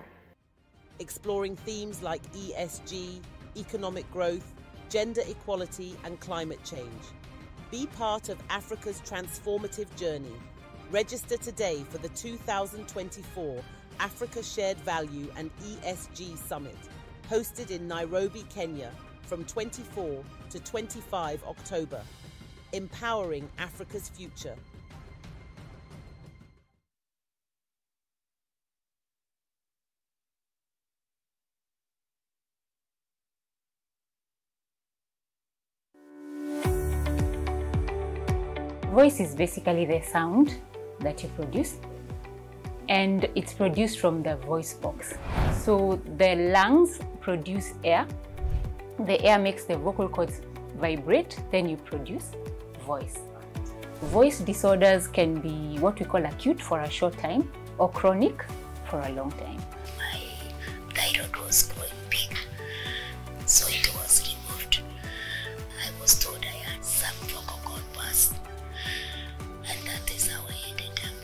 Exploring themes like ESG, economic growth, gender equality and climate change. Be part of Africa's transformative journey. Register today for the 2024 Africa Shared Value and ESG Summit, hosted in Nairobi, Kenya, from 24 to 25 October. Empowering Africa's future. Voice is basically the sound that you produce, and it's produced from the voice box. So the lungs produce air, the air makes the vocal cords vibrate, then you produce voice. Voice disorders can be what we call acute for a short time or chronic for a long time. My thyroid was growing big, so it was removed. I was told I had some vocal cord burst, and that is how I ended up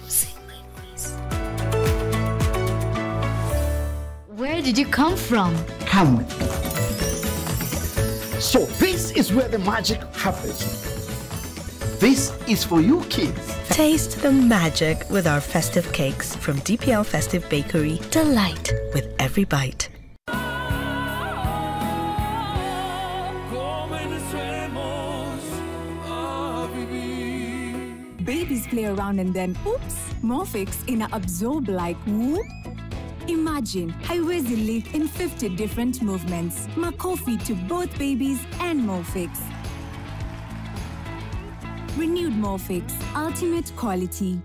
losing my voice. Where did you come from? Come with me. So this is where the magic happens. This is for you kids. Taste the magic with our festive cakes from DPL Festive Bakery. Delight with every bite. Babies play around and then, oops, Morphix absorb like whoop. Imagine, haiwezi leak in 50 different movements. Makofi to both babies and Morphix. Renewed Morphix, ultimate quality.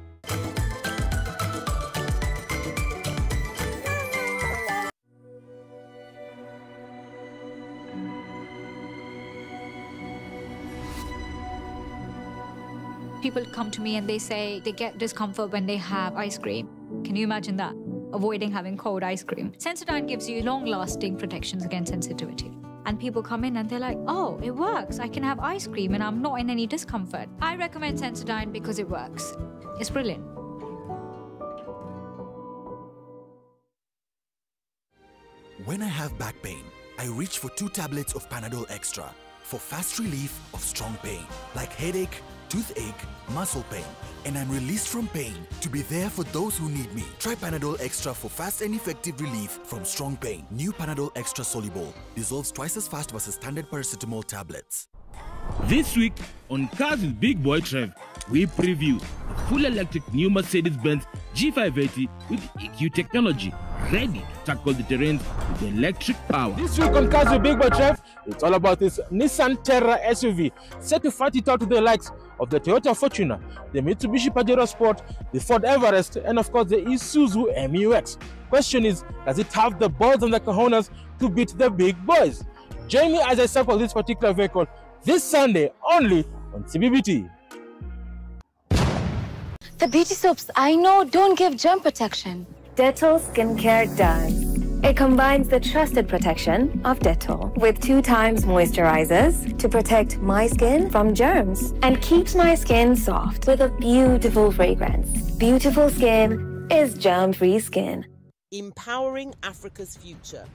People come to me and they say they get discomfort when they have ice cream. Can you imagine that? Avoiding having cold ice cream. Sensodyne gives you long-lasting protections against sensitivity. And people come in and they're like, oh, it works. I can have ice cream and I'm not in any discomfort. I recommend Sensodyne because it works. It's brilliant. When I have back pain, I reach for 2 tablets of Panadol Extra for fast relief of strong pain, like headache, toothache, muscle pain, and I'm released from pain to be there for those who need me. Try Panadol Extra for fast and effective relief from strong pain. New Panadol Extra Soluble dissolves twice as fast versus standard paracetamol tablets. This week on Cars with Big Boy Trev, we preview the full electric new Mercedes-Benz G580 with EQ technology, ready to tackle the terrain with electric power. This week on Cars with Big Boy Trev, it's all about this Nissan Terra SUV, set to fight it out to the likes of the Toyota Fortuner, the Mitsubishi Pajero Sport, the Ford Everest, and of course the Isuzu MU-X. Question is, does it have the balls and the cojones to beat the big boys? Join me as I sample this particular vehicle this Sunday only on CBBT. The beauty soaps I know don't give germ protection. Dettol Skincare does. It combines the trusted protection of Dettol with 2 times moisturizers to protect my skin from germs and keeps my skin soft with a beautiful fragrance. Beautiful skin is germ-free skin. Empowering Africa's future.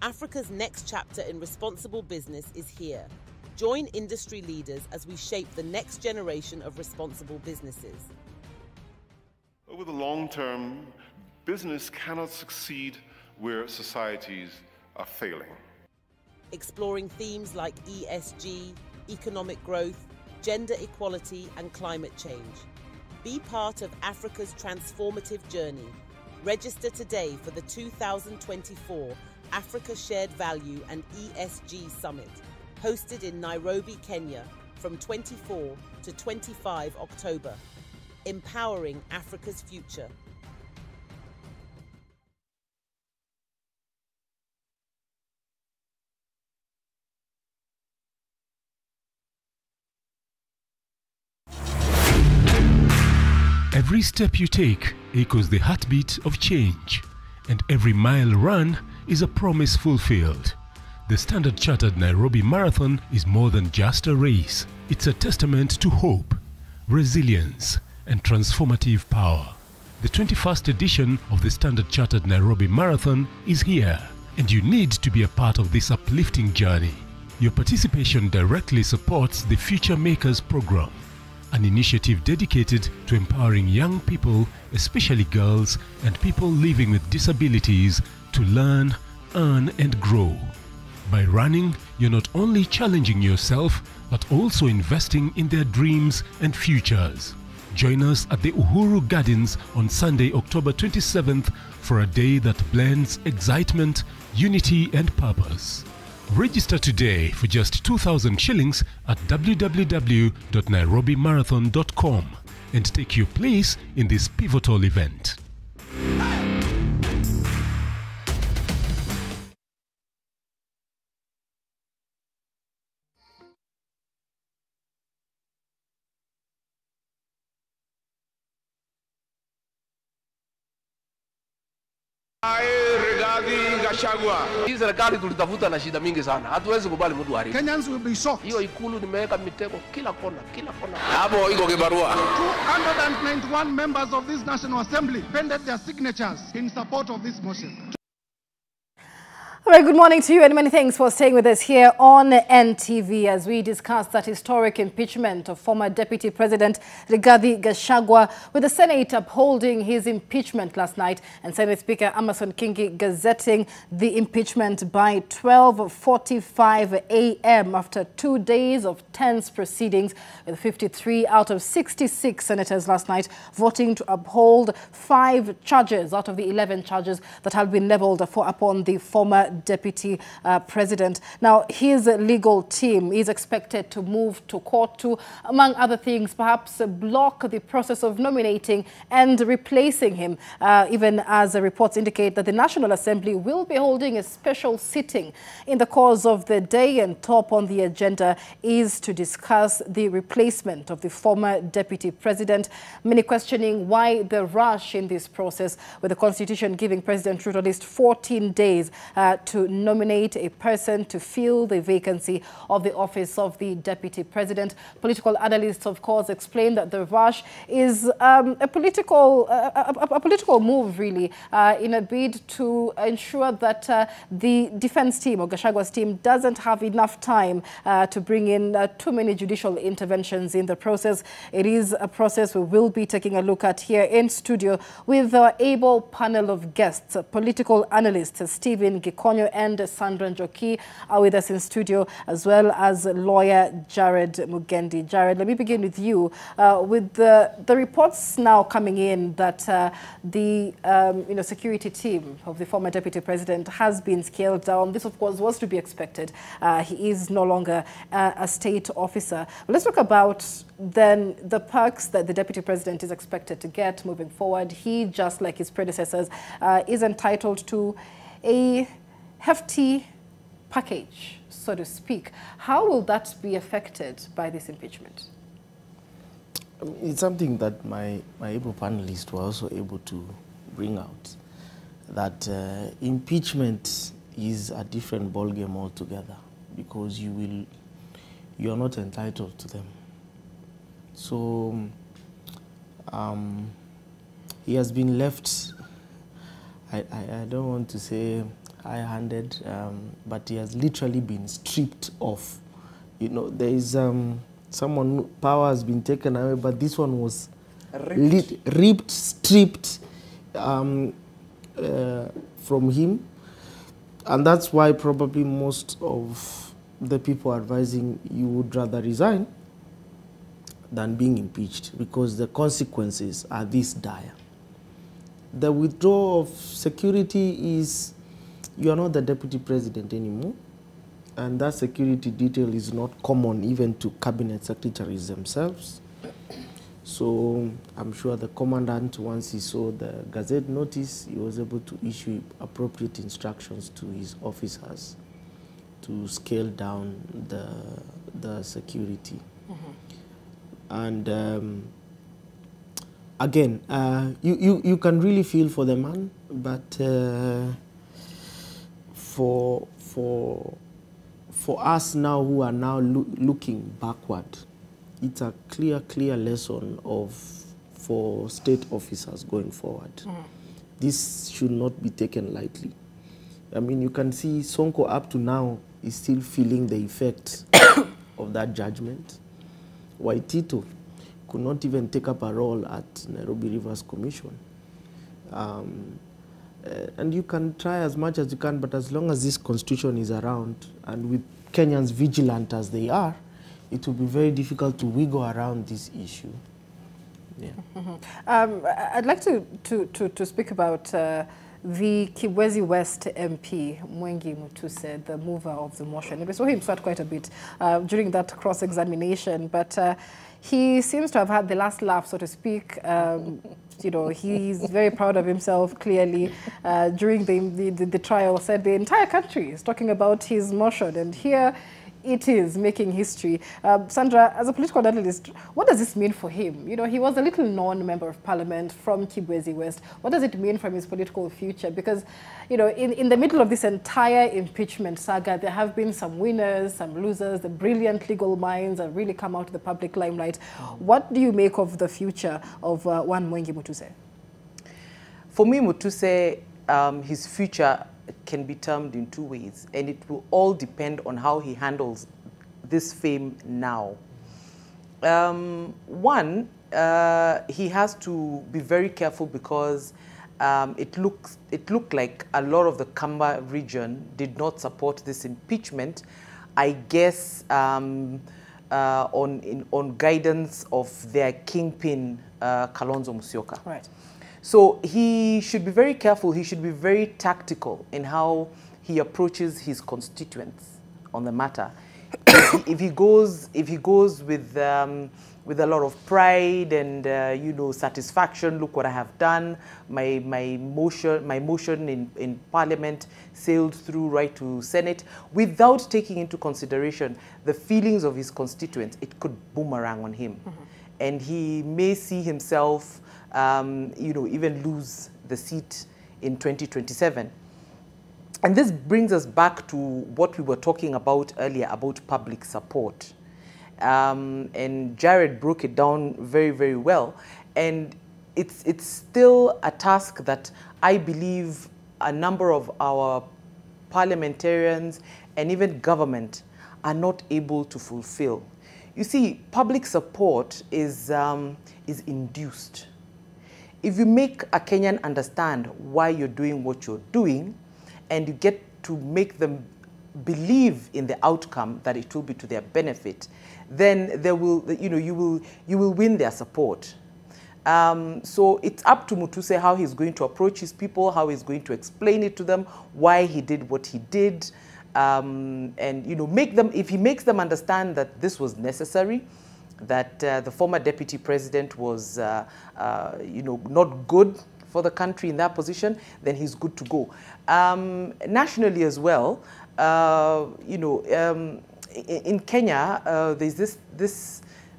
Africa's next chapter in responsible business is here. Join industry leaders as we shape the next generation of responsible businesses. Over the long term, business cannot succeed where societies are failing. Exploring themes like ESG, economic growth, gender equality and climate change. Be part of Africa's transformative journey. Register today for the 2024 Africa Shared Value and ESG Summit, hosted in Nairobi, Kenya, from 24 to 25 October. Empowering Africa's future. Every step you take echoes the heartbeat of change, and every mile run is a promise fulfilled. The Standard Chartered Nairobi Marathon is more than just a race. It's a testament to hope, resilience, and transformative power. The 21st edition of the Standard Chartered Nairobi Marathon is here, and you need to be a part of this uplifting journey. Your participation directly supports the Future Makers program, an initiative dedicated to empowering young people, especially girls and people living with disabilities, to learn, earn, and grow. By running, you're not only challenging yourself, but also investing in their dreams and futures. Join us at the Uhuru Gardens on Sunday, October 27th for a day that blends excitement, unity and purpose. Register today for just 2,000 shillings at www.nairobimarathon.com and take your place in this pivotal event. Hii serikali tulitafuta na shida mingi sana. Hatuwezi kubali mtu haribu. Kenyans will be shocked. Hiyo ikulu nimeweka mitego kila kona, kila kona. Hapo iko kibarua. 291 members of this National Assembly pended their signatures in support of this motion. All right, good morning to you and many thanks for staying with us here on NTV as we discuss that historic impeachment of former Deputy President Rigathi Gachagua, with the Senate upholding his impeachment last night and Senate Speaker Amason Kingi gazetting the impeachment by 12:45 a.m. after 2 days of tense proceedings, with 53 out of 66 senators last night voting to uphold 5 charges out of the 11 charges that have been leveled upon the former Deputy President. Now, his legal team is expected to move to court to, among other things, perhaps block the process of nominating and replacing him, even as the reports indicate that the National Assembly will be holding a special sitting in the course of the day, and top on the agenda is to discuss the replacement of the former Deputy President. Many questioning why the rush in this process, with the Constitution giving President Ruto at least 14 days to nominate a person to fill the vacancy of the office of the Deputy President. Political analysts, of course, explain that the rush is a political move, really, in a bid to ensure that the defense team, or Gachagua's team, doesn't have enough time to bring in too many judicial interventions in the process. It is a process we will be taking a look at here in studio with our able panel of guests, political analyst Stephen Gikon, Ponyo and Sandra Njoki are with us in studio, as well as lawyer Jared Mugendi. Jared, let me begin with you. With the reports now coming in that the security team of the former deputy president has been scaled down. This, of course, was to be expected. He is no longer a state officer. But let's talk about then the perks that the deputy president is expected to get moving forward. He, just like his predecessors, is entitled to a hefty package, so to speak. How will that be affected by this impeachment? It's something that my able panelists were also able to bring out, that impeachment is a different ballgame altogether, because you are not entitled to them. So he has been left, I don't want to say high-handed, but he has literally been stripped off. You know, there is someone, power has been taken away, but this one was ripped, stripped from him. And that's why probably most of the people advising you would rather resign than being impeached, because the consequences are this dire. The withdrawal of security is, you are not the deputy president anymore, and that security detail is not common even to cabinet secretaries themselves. So I'm sure the commandant, once he saw the Gazette notice, he was able to issue appropriate instructions to his officers to scale down the security. And again, you can really feel for the man, but for us now who are now looking backward, it's a clear lesson for state officers going forward. This should not be taken lightly. I mean, you can see Sonko up to now is still feeling the effect of that judgment. Waitito could not even take up a role at Nairobi Rivers Commission. And you can try as much as you can, but as long as this constitution is around, and with Kenyans vigilant as they are, it will be very difficult to wiggle around this issue. Yeah. I'd like to speak about the Kibwezi West MP, Mwengi Mutuse, the mover of the motion. We saw him start quite a bit during that cross-examination, but he seems to have had the last laugh, so to speak. You know, he's very proud of himself, clearly. During the trial, said the entire country is talking about his motion, and here it is making history. Sandra, as a political analyst, what does this mean for him? You know, he was a little known member of parliament from Kibwezi West. What does it mean from his political future? Because, you know, in the middle of this entire impeachment saga, there have been some winners, some losers. The brilliant legal minds have really come out to the public limelight. What do you make of the future of one Mwengi Mutuse? For me, Mutuse, his future can be termed in two ways, and it will all depend on how he handles this fame now. One, he has to be very careful, because it looked like a lot of the Kamba region did not support this impeachment, I guess on guidance of their kingpin, Kalonzo Musyoka. Right. So he should be very careful. He should be very tactical in how he approaches his constituents on the matter. If he goes with a lot of pride and you know, satisfaction, look what I have done. My motion in Parliament sailed through right to Senate, without taking into consideration the feelings of his constituents, it could boomerang on him, and he may see himself you know, even lose the seat in 2027. And this brings us back to what we were talking about earlier about public support. And Jared broke it down very, very well. And it's still a task that I believe a number of our parliamentarians and even government are not able to fulfill. You see, public support is induced. If you make a Kenyan understand why you're doing what you're doing, and you get to make them believe in the outcome that it will be to their benefit, then there will, you will win their support. So it's up to Mutuse how he's going to approach his people, how he's going to explain it to them, why he did what he did, and make them, if he makes them understand that this was necessary, that the former deputy president was, not good for the country in that position, then he's good to go. Nationally as well, in Kenya, there's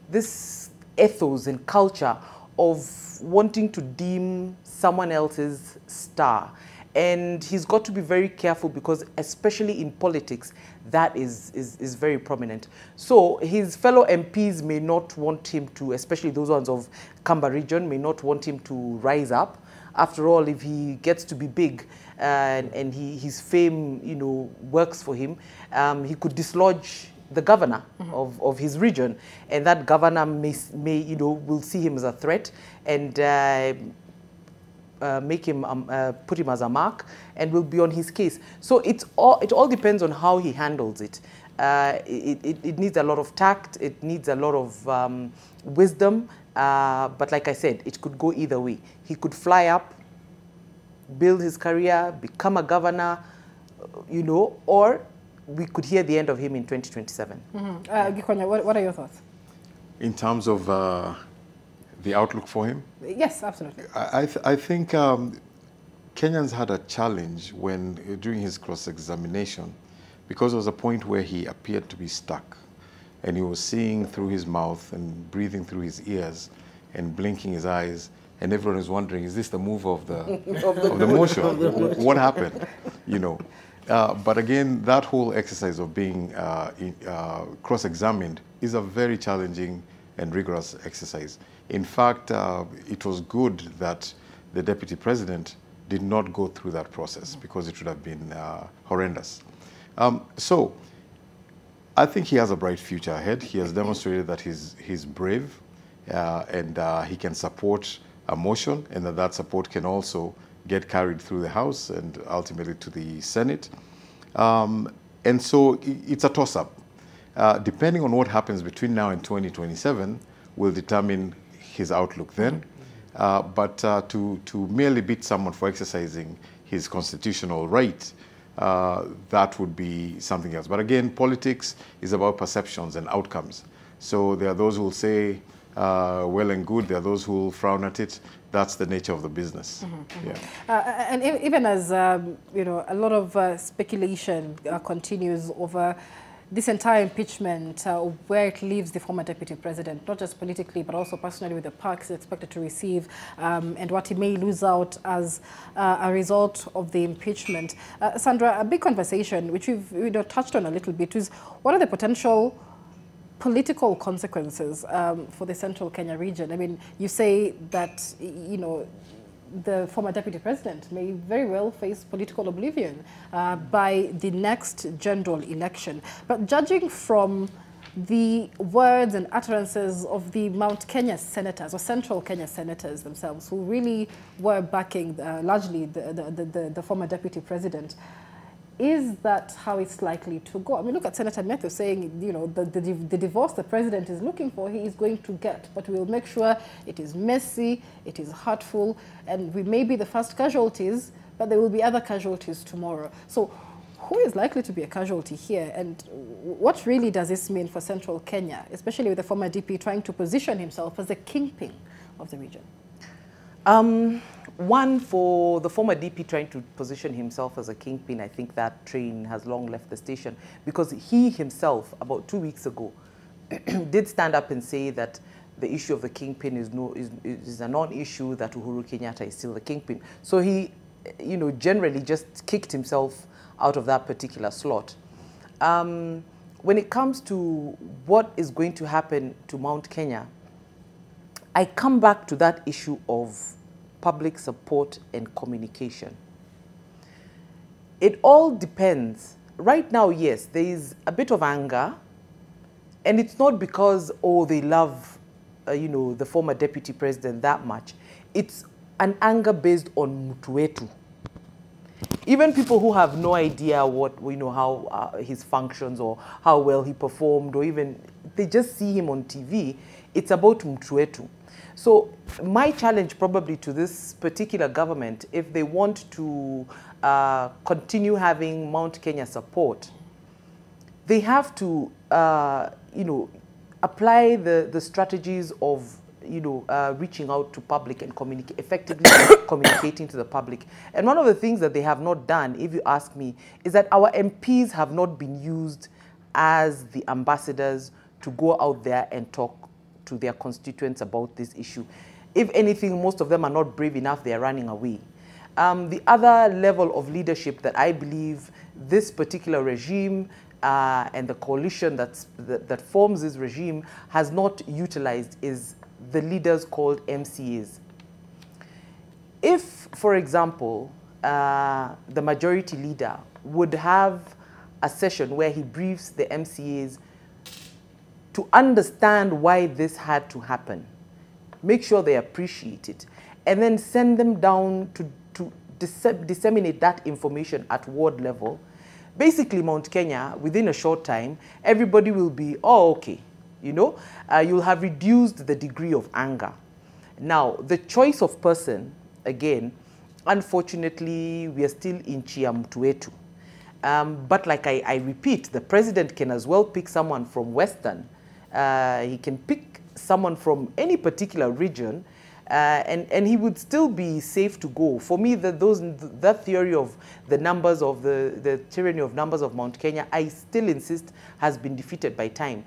this ethos and culture of wanting to deem someone else's star. And he's got to be very careful because, especially in politics, that is very prominent. So his fellow MPs may not want him to, especially those ones of Kamba region, may not want him to rise up. After all, if he gets to be big and his fame, works for him, he could dislodge the governor of his region, and that governor may will see him as a threat and make him put him as a mark, and will be on his case. So it all depends on how he handles it. It needs a lot of tact. It needs a lot of wisdom. But like I said, it could go either way. He could fly up, build his career, become a governor, or we could hear the end of him in 2027. Gikonya, what are your thoughts? In terms of the outlook for him? Yes, absolutely. I think Kenyans had a challenge when, during his cross-examination, because there was a point where he appeared to be stuck, and he was seeing through his mouth and breathing through his ears and blinking his eyes, and everyone was wondering, is this the move of the, of the motion? What happened? But again, that whole exercise of being cross-examined is a very challenging and rigorous exercise. In fact, it was good that the deputy president did not go through that process, because it would have been horrendous. So I think he has a bright future ahead. He has demonstrated that he's brave and he can support a motion, and that support can also get carried through the House and ultimately to the Senate. And so it's a toss-up. Depending on what happens between now and 2027 will determine his outlook then. But to merely beat someone for exercising his constitutional right, that would be something else. But again, politics is about perceptions and outcomes. So there are those who will say, well and good, there are those who will frown at it. That's the nature of the business. Yeah. And even as, a lot of speculation continues over this entire impeachment, where it leaves the former deputy president, not just politically, but also personally, with the perks expected to receive, and what he may lose out as a result of the impeachment. Sandra, a big conversation, which we've touched on a little bit, is what are the potential political consequences for the central Kenya region? I mean, you say that, the former deputy president may very well face political oblivion by the next general election. But judging from the words and utterances of the Mount Kenya senators, or central Kenya senators themselves, who really were backing largely the former deputy president, is that how it's likely to go? I mean, look at Senator Metho saying, the divorce the president is looking for, he is going to get, but we'll make sure it is messy, it is hurtful, and we may be the first casualties, but there will be other casualties tomorrow. So who is likely to be a casualty here? And what really does this mean for central Kenya, especially with the former DP trying to position himself as the kingpin of the region? One, for the former DP trying to position himself as a kingpin, I think that train has long left the station, because he himself, about 2 weeks ago, did stand up and say that the issue of the kingpin is a non-issue, that Uhuru Kenyatta is still the kingpin. So he, generally just kicked himself out of that particular slot. When it comes to what is going to happen to Mount Kenya, I come back to that issue of public support and communication. It all depends. Right now, yes, there is a bit of anger, and it's not because, they love, the former deputy president that much. It's an anger based on mutu wetu. even people who have no idea what, how his functions or how well he performed, or even they just see him on TV, it's about mtu wetu. So my challenge probably to this particular government, if they want to continue having Mount Kenya support, they have to, apply the strategies of, reaching out to public and effectively communicating to the public. And one of the things that they have not done, if you ask me, is that our MPs have not been used as the ambassadors to go out there and talk to their constituents about this issue. If anything, most of them are not brave enough, they are running away. The other level of leadership that I believe this particular regime and the coalition that forms this regime has not utilized is the leaders called MCAs. If, for example, the majority leader would have a session where he briefs the MCAs to understand why this had to happen, make sure they appreciate it, and then send them down to disseminate that information at ward level, basically Mount Kenya, within a short time, everybody will be, oh, okay, you'll have reduced the degree of anger. Now, the choice of person, again, unfortunately, we are still in chia mtu wetu. But like I repeat, the president can as well pick someone from Western. He can pick someone from any particular region, and he would still be safe to go. For me, that theory of the numbers of the tyranny of numbers of Mount Kenya, I still insist has been defeated by time.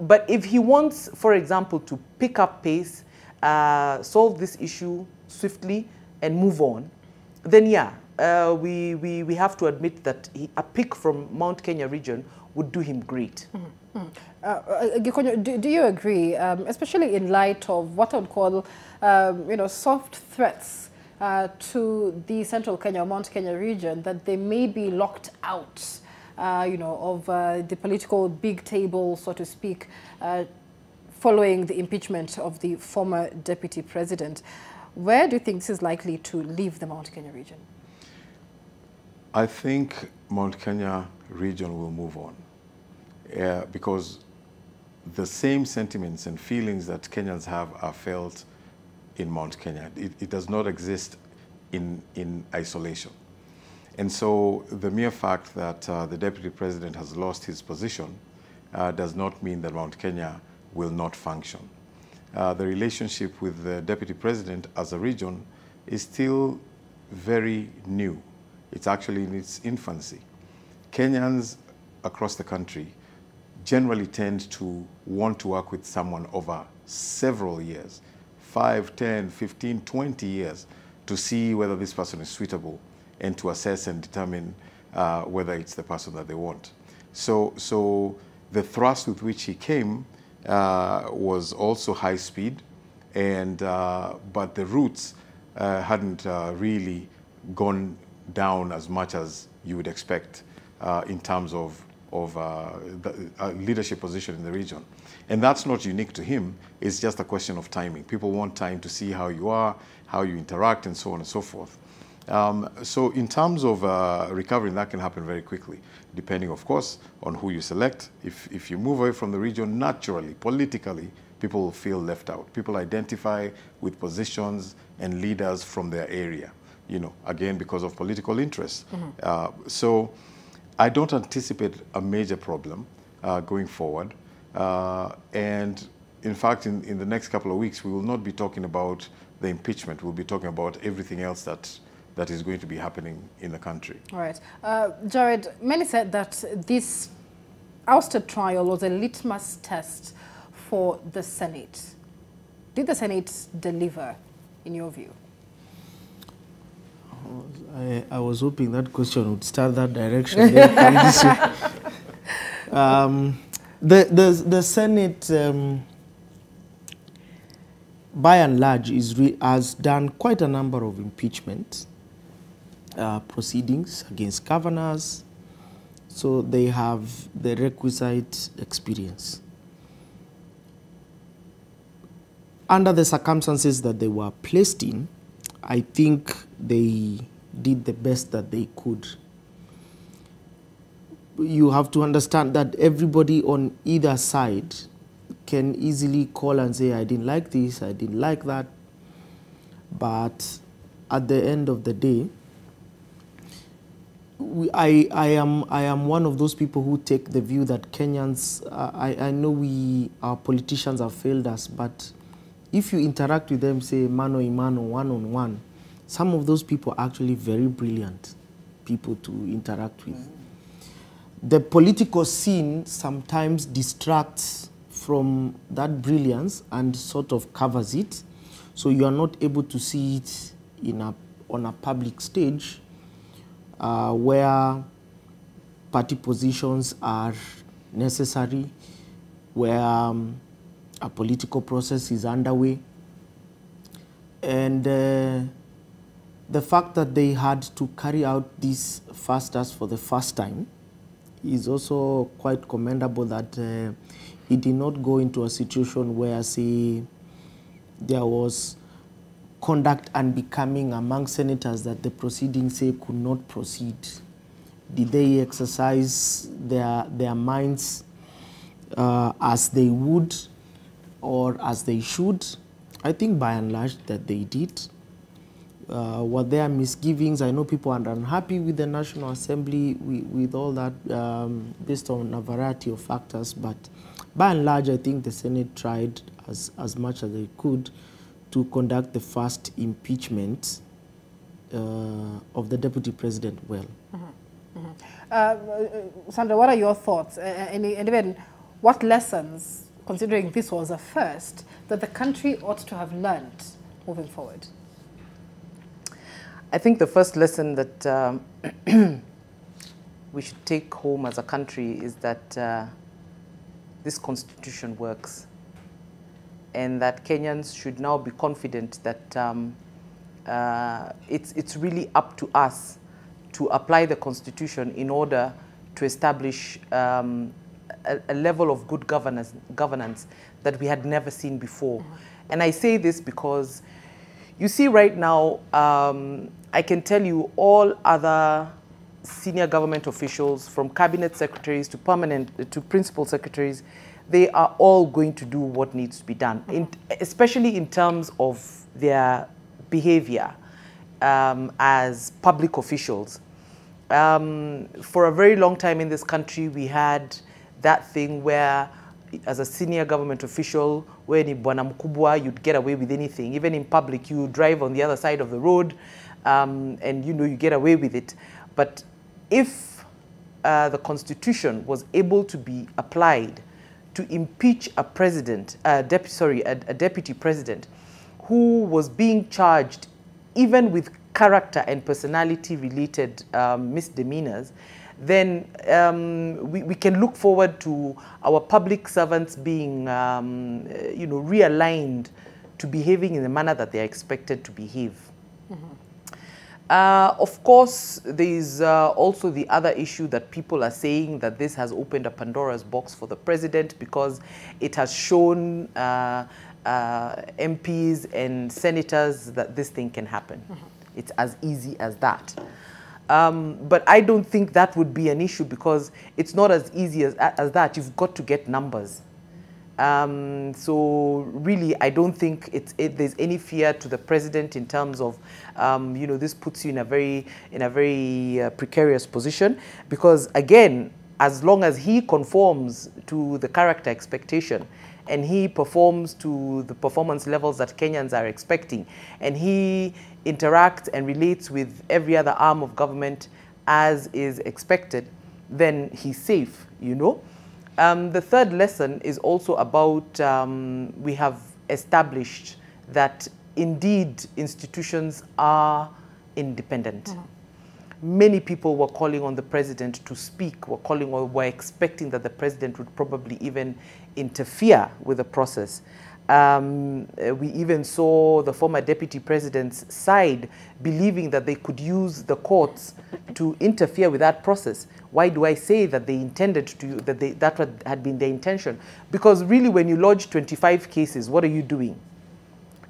But if he wants, for example, to pick up pace, solve this issue swiftly and move on, then yeah, we have to admit that a pick from Mount Kenya region would do him great. Gikonyo, do you agree, especially in light of what I would call, soft threats to the Central Kenya, Mount Kenya region, that they may be locked out, of the political big table, so to speak, following the impeachment of the former deputy president? Where do you think this is likely to leave the Mount Kenya region? I think Mount Kenya region will move on. Because the same sentiments and feelings that Kenyans have are felt in Mount Kenya. It does not exist in isolation. And so the mere fact that the deputy president has lost his position does not mean that Mount Kenya will not function. The relationship with the deputy president as a region is still very new. It's actually in its infancy. Kenyans across the country generally tend to want to work with someone over several years, 5, 10, 15, 20 years, to see whether this person is suitable and to assess and determine whether it's the person that they want. So the thrust with which he came was also high speed, and but the roots hadn't really gone down as much as you would expect in terms of the leadership position in the region. And that's not unique to him. It's just a question of timing. People want time to see how you are, how you interact, and so on and so forth. So in terms of recovering, that can happen very quickly, depending, of course, on who you select. If you move away from the region, naturally, politically, people will feel left out. People identify with positions and leaders from their area, again, because of political interests. Mm-hmm. So I don't anticipate a major problem going forward. And in fact, in the next couple of weeks, we will not be talking about the impeachment. We'll be talking about everything else that is going to be happening in the country. All right. Jared, many said that this ousted trial was a litmus test for the Senate. Did the Senate deliver, in your view? I was hoping that question would start that direction. The Senate, by and large, has done quite a number of impeachment proceedings against governors, so they have the requisite experience. Under the circumstances that they were placed in, I think they did the best that they could. You have to understand that everybody on either side can easily call and say, I didn't like this, I didn't like that. But at the end of the day, I am one of those people who take the view that Kenyans, I know our politicians have failed us, but if you interact with them, say mano a mano, one-on-one, some of those people are actually very brilliant people to interact with. The political scene sometimes distracts from that brilliance and sort of covers it, so you are not able to see it on a public stage where party positions are necessary, where a political process is underway. And the fact that they had to carry out this fast-as for the first time is also quite commendable, that it did not go into a situation where, say, there was conduct unbecoming among senators that the proceedings, say, could not proceed. Did they exercise their minds as they would or as they should? I think by and large that they did. Were there misgivings? I know people are unhappy with the National Assembly, with all that, based on a variety of factors, but by and large, I think the Senate tried as much as they could to conduct the first impeachment of the Deputy President well. Sandra, what are your thoughts? And even what lessons, considering this was a first, that the country ought to have learned moving forward? I think the first lesson that we should take home as a country is that this constitution works, and that Kenyans should now be confident that it's really up to us to apply the constitution in order to establish a level of good governance that we had never seen before. And I say this because you see right now, I can tell you all other senior government officials, from cabinet secretaries to principal secretaries, they are all going to do what needs to be done, especially in terms of their behavior as public officials. For a very long time in this country, we had that thing where, as a senior government official, when in Bwana Mkubwa, you'd get away with anything. Even in public, you drive on the other side of the road, and you get away with it. But if the Constitution was able to be applied to impeach a president, a deputy president, who was being charged even with character and personality-related misdemeanors, then we can look forward to our public servants being, realigned to behaving in the manner that they are expected to behave. Of course, there is also the other issue that people are saying that this has opened a Pandora's box for the president, because it has shown MPs and senators that this thing can happen. It's as easy as that. But I don't think that would be an issue, because it's not as easy as that. You've got to get numbers. So really, I don't think there's any fear to the president in terms of, this puts you in a very precarious position, because again, as long as he conforms to the character expectation, and he performs to the performance levels that Kenyans are expecting, and he interacts and relates with every other arm of government as is expected, then he's safe, The third lesson is also about we have established that indeed institutions are independent. Many people were calling on the president to speak, were expecting that the president would probably even interfere with the process. We even saw the former deputy president's side believing that they could use the courts to interfere with that process. Why do I say that they intended to, that had been their intention? Because really, when you lodge 25 cases, what are you doing?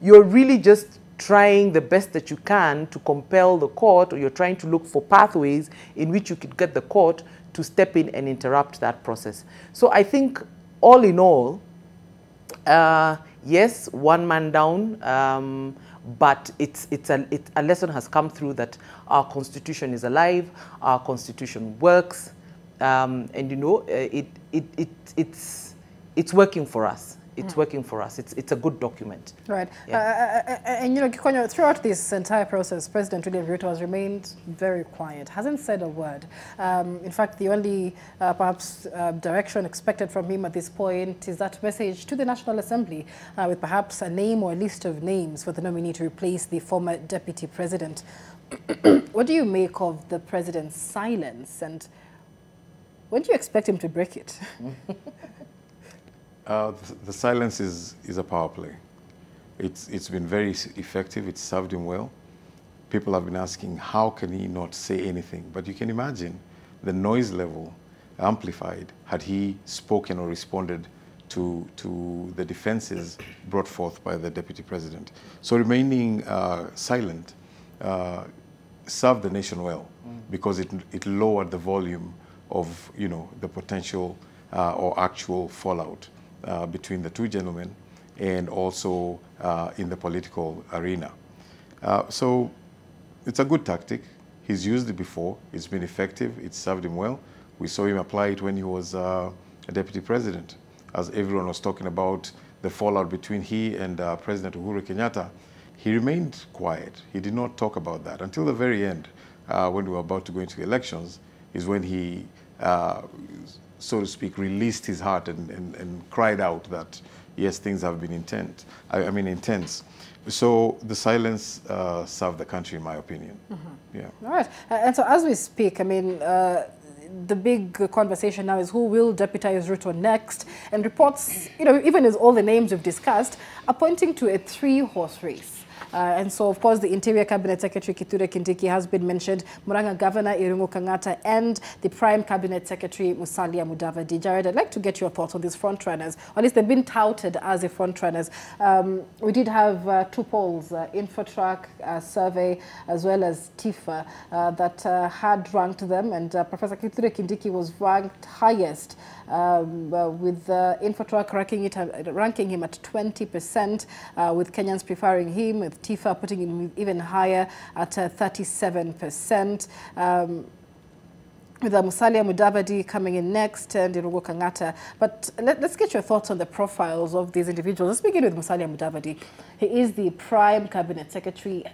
You're really just trying the best that you can to compel the court, or you're trying to look for pathways in which you could get the court to step in and interrupt that process. So I think all in all, yes, one man down, but a lesson has come through that our constitution is alive, our constitution works, and you know, it's working for us. It's working for us. It's a good document. Right. Yeah. And you know, Gikonyo, throughout this entire process, President William Ruto has remained very quiet, hasn't said a word. In fact, the only perhaps direction expected from him at this point is that message to the National Assembly with perhaps a name or a list of names for the nominee to replace the former deputy president. What do you make of the president's silence, and when do you expect him to break it? The silence is a power play. It's been very effective. It's served him well. People have been asking, how can he not say anything? But you can imagine the noise level amplified had he spoken or responded to the defenses brought forth by the deputy president. So remaining silent served the nation well, because it lowered the volume of, you know, the potential or actual fallout between the two gentlemen, and also in the political arena. So it's a good tactic. He's used it before. It's been effective. It's served him well. We saw him apply it when he was a deputy president. As everyone was talking about the fallout between he and President Uhuru Kenyatta, he remained quiet. He did not talk about that until the very end, when we were about to go into elections, is when he so to speak, released his heart and cried out that, yes, things have been intense. So the silence served the country, in my opinion. Yeah. All right. And so as we speak, I mean, the big conversation now is who will deputize Ruto next. And reports, you know, even as all the names we've discussed, are pointing to a three-horse race. And so, of course, the Interior Cabinet Secretary Kithure Kindiki has been mentioned, Murang'a Governor Irungu Kang'ata, and the Prime Cabinet Secretary Musalia Mudavadi. Jared, I'd like to get your thoughts on these frontrunners, or at least they've been touted as the frontrunners. We did have two polls, Infotrack survey as well as TIFA, that had ranked them, and Professor Kithure Kindiki was ranked highest, with Infotrack ranking him at 20%, with Kenyans preferring him, with TIFA putting him even higher at 37%. With Musalia Mudavadi coming in next, and Irungu Kang'ata. But let's get your thoughts on the profiles of these individuals. Let's begin with Musalia Mudavadi. He is the Prime Cabinet Secretary.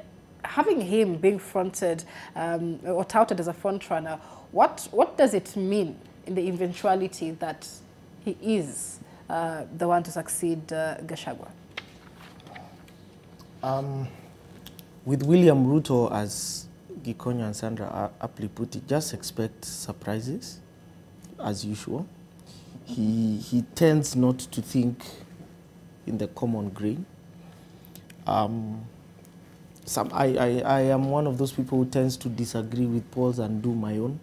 Having him being fronted or touted as a frontrunner, what does it mean in the eventuality that he is the one to succeed Gachagua? With William Ruto, as Gikonyo and Sandra aptly put it, just expect surprises, as usual. He tends not to think in the common grain. I am one of those people who tends to disagree with polls and do my own,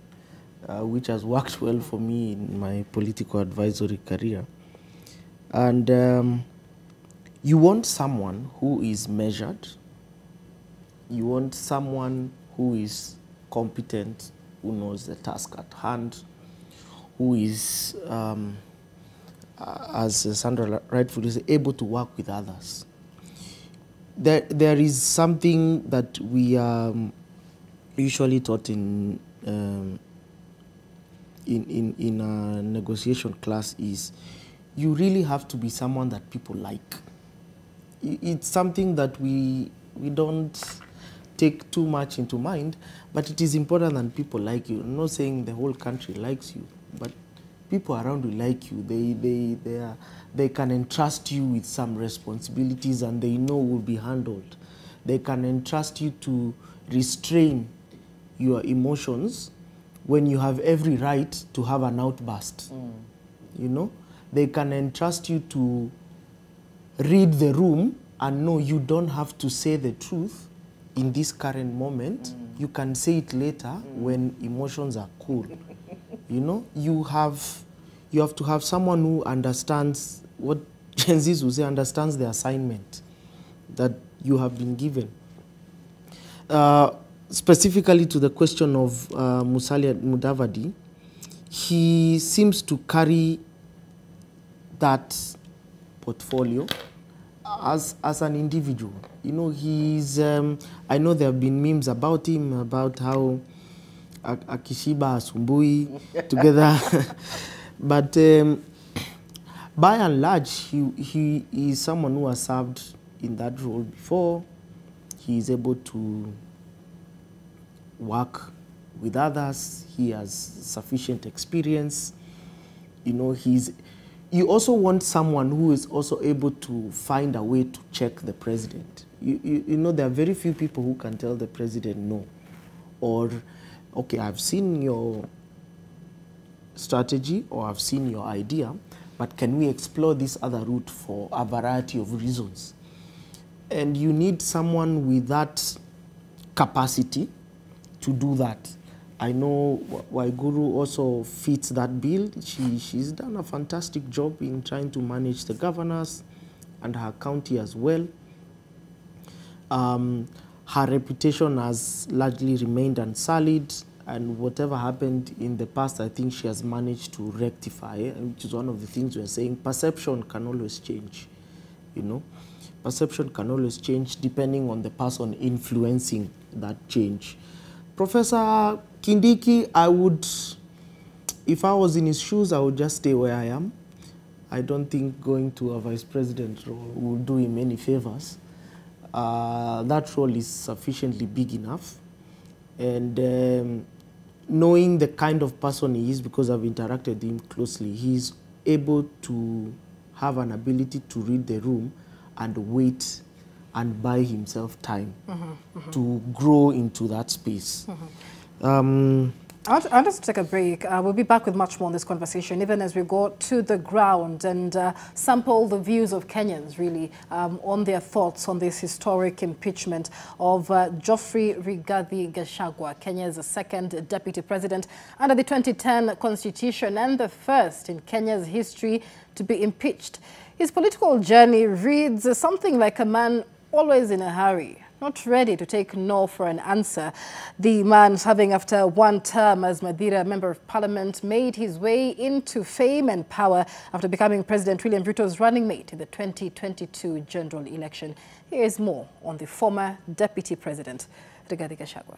which has worked well for me in my political advisory career. And you want someone who is measured. You want someone who is competent, who knows the task at hand, who is, as Sandra rightfully said, able to work with others. There is something that we are usually taught in a negotiation class is you really have to be someone that people like. It's something that we don't take too much into mind, but it is important that people like you. I'm not saying the whole country likes you, but people around you like you. They can entrust you with some responsibilities and they know will be handled. They can entrust you to restrain your emotions when you have every right to have an outburst. You know, they can entrust you to read the room and know you don't have to say the truth in this current moment. You can say it later when emotions are cool. You know, you have to have someone who understands what Gen Zs will say, understands the assignment. That you have been given. Specifically to the question of Musalia Mudavadi, he seems to carry that portfolio as an individual. You know, he's, I know there have been memes about him, about how Akishiba, Asumbui together. But by and large, he is someone who has served in that role before. He is able to work with others. He has sufficient experience. You know, you also want someone who is also able to find a way to check the president. You know, there are very few people who can tell the president no. Or, okay, I've seen your strategy or I've seen your idea, but can we explore this other route for a variety of reasons? And you need someone with that capacity to do that. I know Waiguru also fits that bill. She's done a fantastic job in trying to manage the governors and her county as well. Her reputation has largely remained unsullied, and whatever happened in the past, I think she has managed to rectify, which is one of the things we're saying. Perception can always change, you know. Perception can always change depending on the person influencing that change. Professor Kindiki, if I was in his shoes, I would just stay where I am. I don't think going to a vice president role will do him any favors. That role is sufficiently big enough. And knowing the kind of person he is, because I've interacted with him closely, he's able to have an ability to read the room and wait and buy himself time to grow into that space. I'll just take a break. We'll be back with much more on this conversation, even as we go to the ground and sample the views of Kenyans, really, on their thoughts on this historic impeachment of Geoffrey Rigathi Gachagua, Kenya's second deputy president under the 2010 constitution and the first in Kenya's history to be impeached. His political journey reads something like a man always in a hurry, not ready to take no for an answer. The man, having after one term as Madira Member of Parliament, made his way into fame and power after becoming President William Ruto's running mate in the 2022 general election. Here is more on the former Deputy President, Rigathi Gachagua.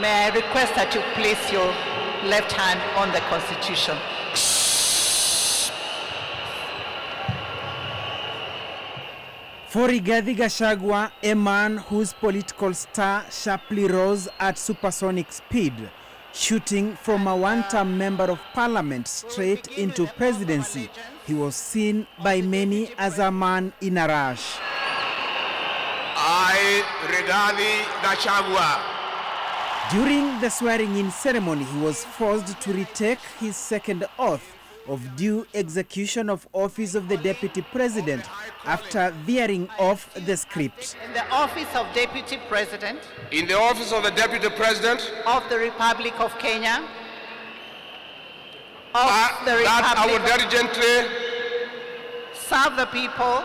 May I request that you place your left hand on the Constitution. For Rigathi Gachagua, a man whose political star sharply rose at supersonic speed, shooting from a one-term member of parliament straight into presidency, he was seen by many as a man in a rush. I, Rigathi Gachagua. During the swearing-in ceremony, he was forced to retake his second oath of due execution of office of the Deputy President after veering off the script. In the office of Deputy President. In the office of the Deputy President. Of the Republic of Kenya. That I will diligently serve the people.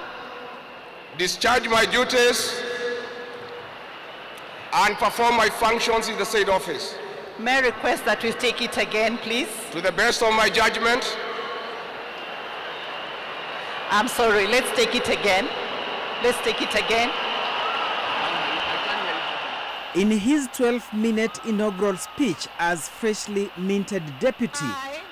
Discharge my duties. And perform my functions in the said office. May I request that we take it again, please? To the best of my judgment. I'm sorry, let's take it again. Let's take it again. In his 12-minute inaugural speech as freshly minted deputy,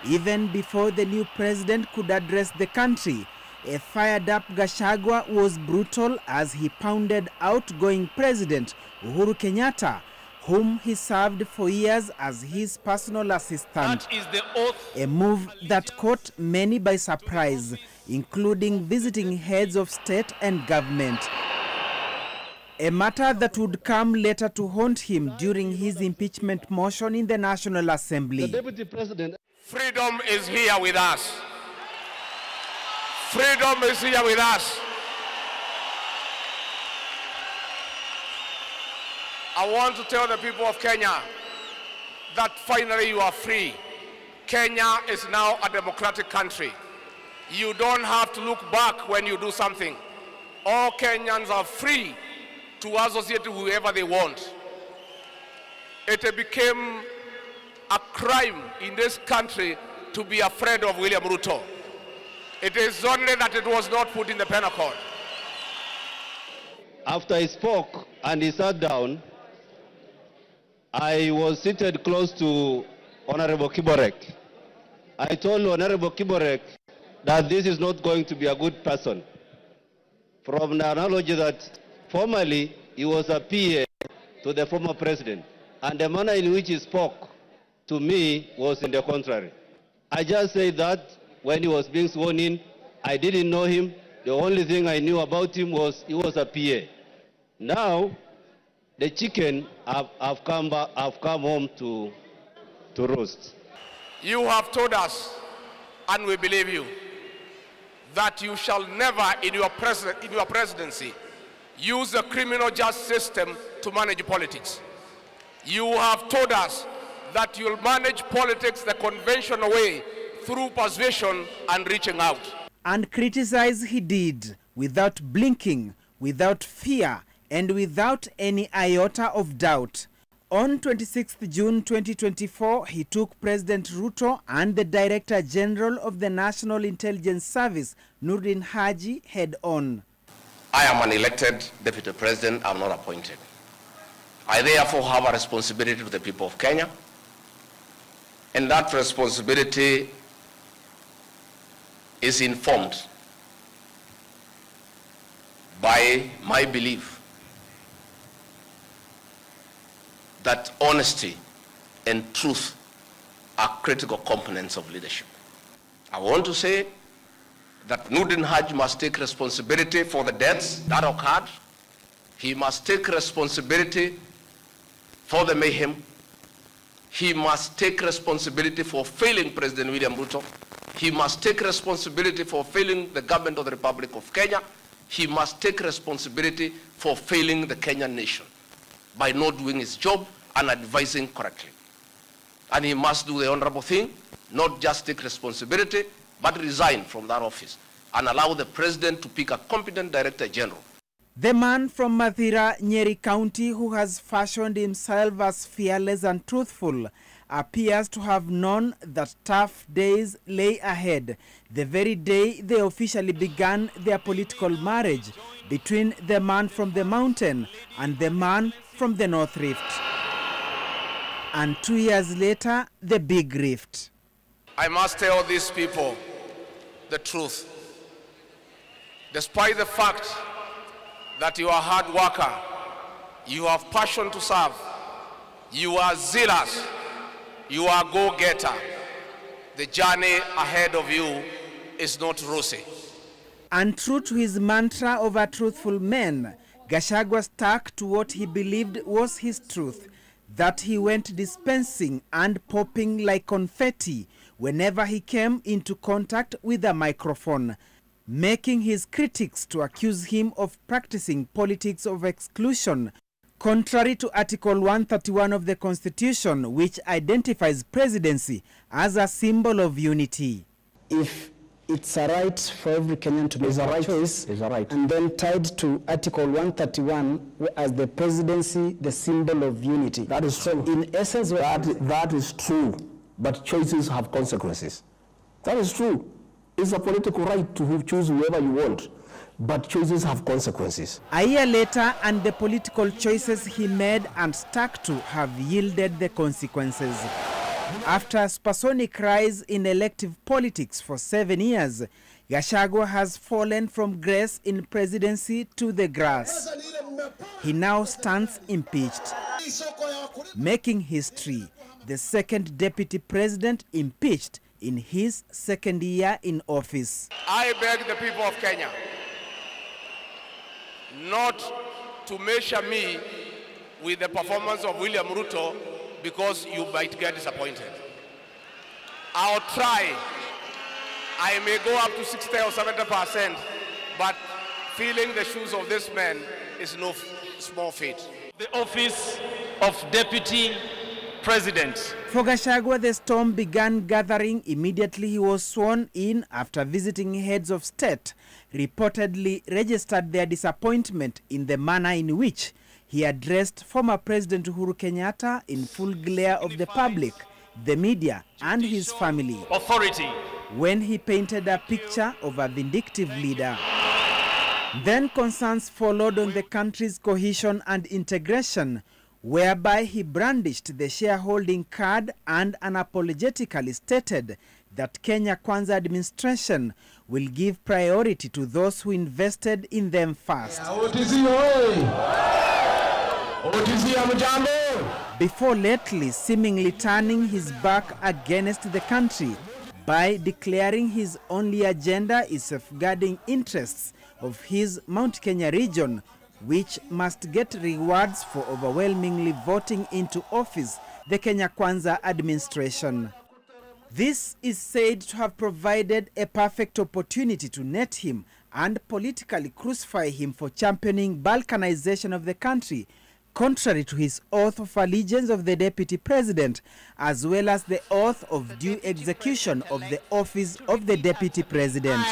even before the new president could address the country, a fired-up Gachagua was brutal as he pounded outgoing President Uhuru Kenyatta, whom he served for years as his personal assistant. That is the oath. A move that caught many by surprise, including visiting heads of state and government. A matter that would come later to haunt him during his impeachment motion in the National Assembly. The Deputy President. Freedom is here with us. Freedom is here with us. I want to tell the people of Kenya that finally you are free. Kenya is now a democratic country. You don't have to look back when you do something. all Kenyans are free to associate with whoever they want. It became a crime in this country to be afraid of William Ruto. It is only that it was not put in the penal code. After he spoke and he sat down, I was seated close to Honorable Kiborek. I told Honorable Kiborek that this is not going to be a good person. From the analogy that formerly he was a PA to the former president, and the manner in which he spoke to me was in the contrary. I just said that when he was being sworn in, I didn't know him. The only thing I knew about him was he was a PA. Now, the chicken have come home to roast. You have told us, and we believe you, that you shall never in your presidency use the criminal justice system to manage politics. You have told us that you'll manage politics the conventional way through persuasion and reaching out. And criticize he did, without blinking, without fear, and without any iota of doubt. On 26th June 2024, he took President Ruto and the Director General of the National Intelligence Service, Nurdin Haji, head-on. I am an elected Deputy President, I'm not appointed. I therefore have a responsibility to the people of Kenya, and that responsibility is informed by my belief that honesty and truth are critical components of leadership. I want to say that Nurdin Haji must take responsibility for the deaths that occurred. He must take responsibility for the mayhem. He must take responsibility for failing President William Ruto. He must take responsibility for failing the government of the Republic of Kenya. He must take responsibility for failing the Kenyan nation by not doing his job and advising correctly. And he must do the honorable thing, not just take responsibility, but resign from that office and allow the president to pick a competent director general. The man from Mathira, Nyeri County, who has fashioned himself as fearless and truthful, appears to have known that tough days lay ahead, the very day they officially began their political marriage between the man from the mountain and the man from the North Rift. And 2 years later, the big rift. I must tell these people the truth. Despite the fact that you are a hard worker, you have passion to serve, you are zealous, you are a go-getter, the journey ahead of you is not rosy. And true to his mantra of a truthful man, Gachagua stuck to what he believed was his truth, that he went dispensing and popping like confetti whenever he came into contact with a microphone, making his critics to accuse him of practicing politics of exclusion, contrary to Article 131 of the Constitution, which identifies presidency as a symbol of unity. If it's a right for every Kenyan to make a choice, and then tied to Article 131 as the presidency, the symbol of unity. That is true. In essence, that is true, but choices have consequences. That is true. It's a political right to choose whoever you want, but choices have consequences. A year later, and the political choices he made and stuck to have yielded the consequences. After a supersonic rise in elective politics for 7 years, Gachagua has fallen from grace in presidency to the grass. He now stands impeached, making history, the second deputy president impeached in his second year in office. I beg the people of Kenya not to measure me with the performance of William Ruto, because you might get disappointed. I'll try. I may go up to 60 or 70%, but filling the shoes of this man is no small feat. The office of deputy president. For Gachagua, the storm began gathering immediately he was sworn in after visiting heads of state reportedly registered their disappointment in the manner in which he addressed former President Uhuru Kenyatta in full glare of the public, the media, and his family. Authority. When he painted a picture of a vindictive leader. Then concerns followed on the country's cohesion and integration, whereby he brandished the shareholding card and unapologetically stated that Kenya Kwanza administration will give priority to those who invested in them first. Before lately seemingly turning his back against the country by declaring his only agenda is safeguarding interests of his Mount Kenya region, which must get rewards for overwhelmingly voting into office the Kenya Kwanza administration. This is said to have provided a perfect opportunity to net him and politically crucify him for championing balkanization of the country, contrary to his oath of allegiance of the deputy president, as well as the oath of due execution of the office of the deputy president.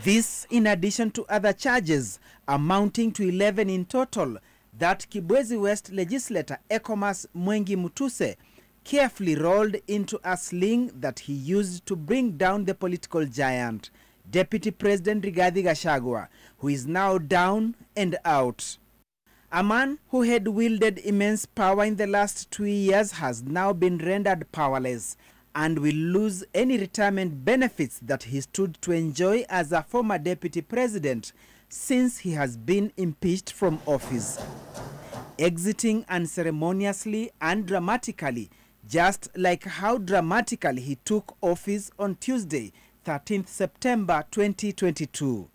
This in addition to other charges amounting to 11 in total that Kibwezi West legislator Ekomas Mwengi Mutuse carefully rolled into a sling that he used to bring down the political giant, Deputy President Rigathi Gachagua, who is now down and out. A man who had wielded immense power in the last 2 years has now been rendered powerless and will lose any retirement benefits that he stood to enjoy as a former deputy president since he has been impeached from office. Exiting unceremoniously and dramatically, just like how dramatically he took office on Tuesday, 13th September 2022.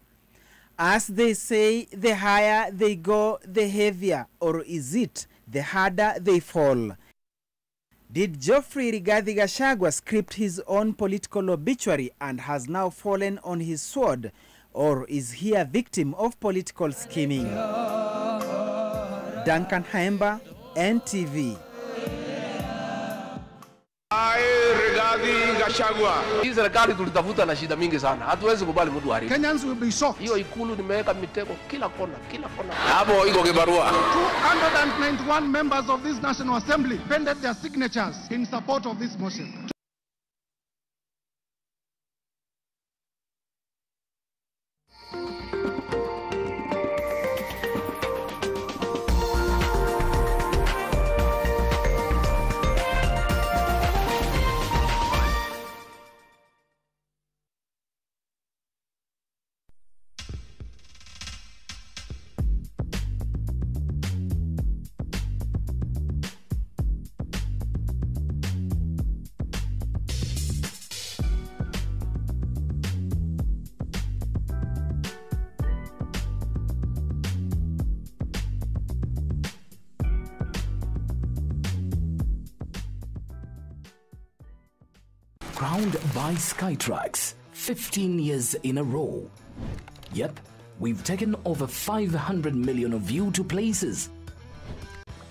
As they say, the higher they go, the heavier, or is it the harder they fall? Did Geoffrey Rigathi Gachagua script his own political obituary and has now fallen on his sword, or is he a victim of political scheming? Duncan Haemba, NTV. Rigathi Gachagua. Hii serikali tulitafuta na shida mingi sana. Hatuwezi kubali mtu haribu. Kenyans will be shocked. Hiyo ikulu nimeweka mitego kila kona, kila kona. Hapo iko kibarua. 291 members of this National Assembly pended their signatures in support of this motion. Crowned by Skytrax 15 years in a row. Yep, we've taken over 500 million of you to places.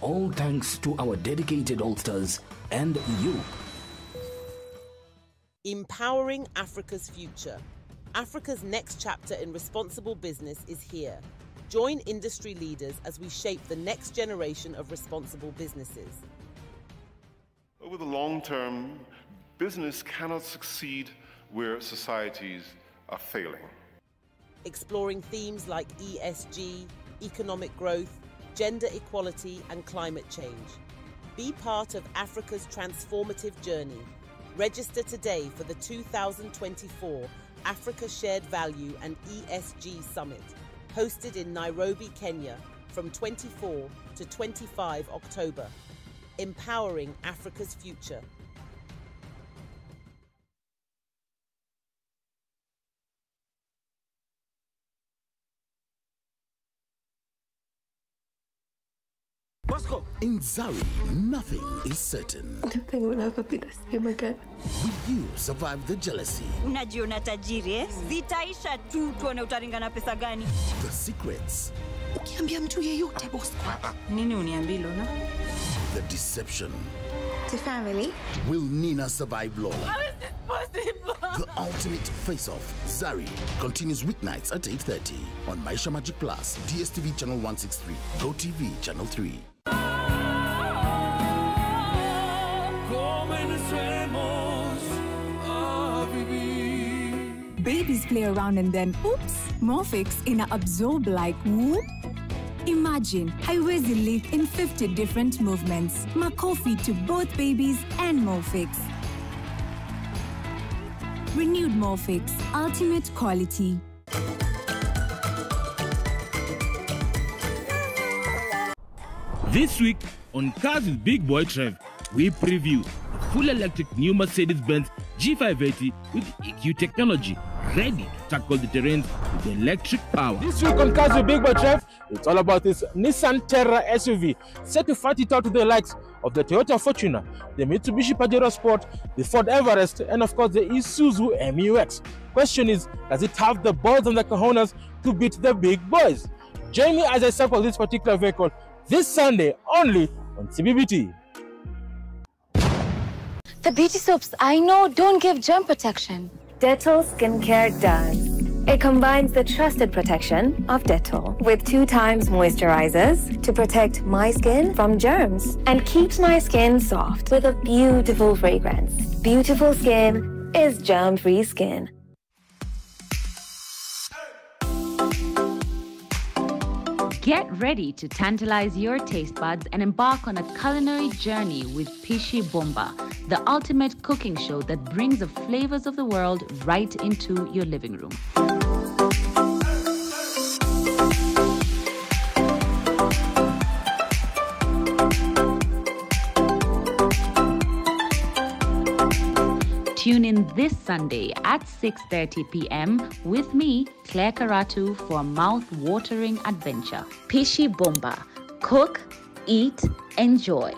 All thanks to our dedicated All-Stars and you. Empowering Africa's future. Africa's next chapter in responsible business is here. Join industry leaders as we shape the next generation of responsible businesses. Over the long term, business cannot succeed where societies are failing. Exploring themes like ESG, economic growth, gender equality and climate change. Be part of Africa's transformative journey. Register today for the 2024 Africa Shared Value and ESG Summit, hosted in Nairobi, Kenya, from 24 to 25 October. Empowering Africa's future. In Zari, nothing is certain. Nothing will ever be the same again. Will you survive the jealousy? Unajiona tajiri, eh? Zitaisha tu tuone utaringa na pesa gani. The secrets. Ukiambia mtu yeyote boss. Nini uniambia Lona? the deception. To family. Will Nina survive Lola? How is this possible? The ultimate face-off, Zari, continues weeknights at 8:30 on Maisha Magic Plus, DSTV channel 163, GoTV channel 3. Babies play around and then, oops, Morphix in a absorb like whoop. Imagine, I raise the leaf in 50 different movements. My coffee to both babies and Morphix. Renewed Morphix, ultimate quality. This week on Cars with Big Boy Trev, we preview the full electric new Mercedes-Benz G580 with EQ technology, ready to tackle the terrain with electric power. This week on Cars with Big Boy Trev, it's all about this Nissan Terra SUV, set to fight it out with the likes of the Toyota Fortuner, the Mitsubishi Pajero Sport, the Ford Everest, and of course the Isuzu MU-X. Question is, does it have the balls and the cojones to beat the big boys? Join me as I sample this particular vehicle this Sunday only on CBBT. The beauty soaps I know don't give germ protection. Dettol Skincare does. It combines the trusted protection of Dettol with 2 times moisturizers to protect my skin from germs and keeps my skin soft with a beautiful fragrance. Beautiful skin is germ-free skin. Get ready to tantalize your taste buds and embark on a culinary journey with Pishi Bomba, the ultimate cooking show that brings the flavors of the world right into your living room. Tune in this Sunday at 6:30 p.m. with me, Claire Karatu, for a mouth-watering adventure. Pishi Bomba. Cook, eat, enjoy.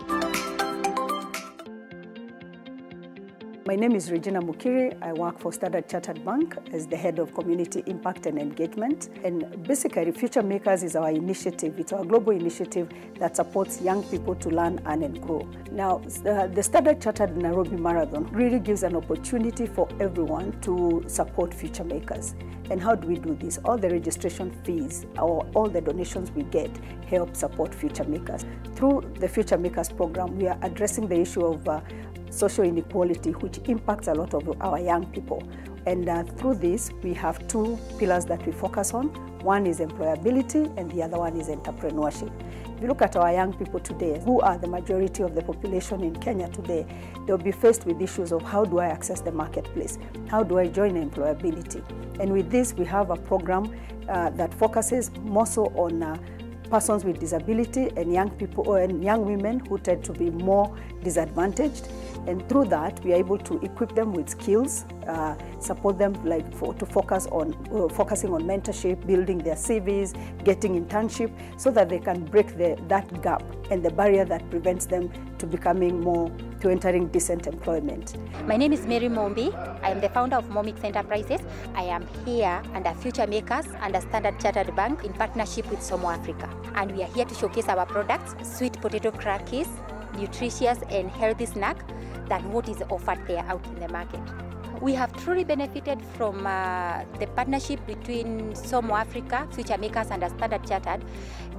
My name is Regina Mukiri. I work for Standard Chartered Bank as the head of Community Impact and Engagement. And basically, Future Makers is our initiative. It's our global initiative that supports young people to learn, earn, and grow. Now, the Standard Chartered Nairobi Marathon really gives an opportunity for everyone to support Future Makers. And how do we do this? All the registration fees or all the donations we get help support Future Makers. Through the Future Makers program, we are addressing the issue of social inequality, which impacts a lot of our young people. And through this, we have 2 pillars that we focus on. One is employability, and the other one is entrepreneurship. If you look at our young people today, who are the majority of the population in Kenya today, they'll be faced with issues of how do I access the marketplace? How do I join employability? And with this, we have a program that focuses more so on persons with disability and young people and young women who tend to be more disadvantaged. And through that, we are able to equip them with skills, support them to focusing on mentorship, building their CVs, getting internship, so that they can break that gap and the barrier that prevents them to entering decent employment. My name is Mary Mombi. I am the founder of Momix Enterprises. I am here under Future Makers under Standard Chartered Bank in partnership with Somo Africa. And we are here to showcase our products, sweet potato crackers, nutritious and healthy snack than what is offered there out in the market. We have truly benefited from the partnership between Somo Africa, Future Makers and Standard Chartered,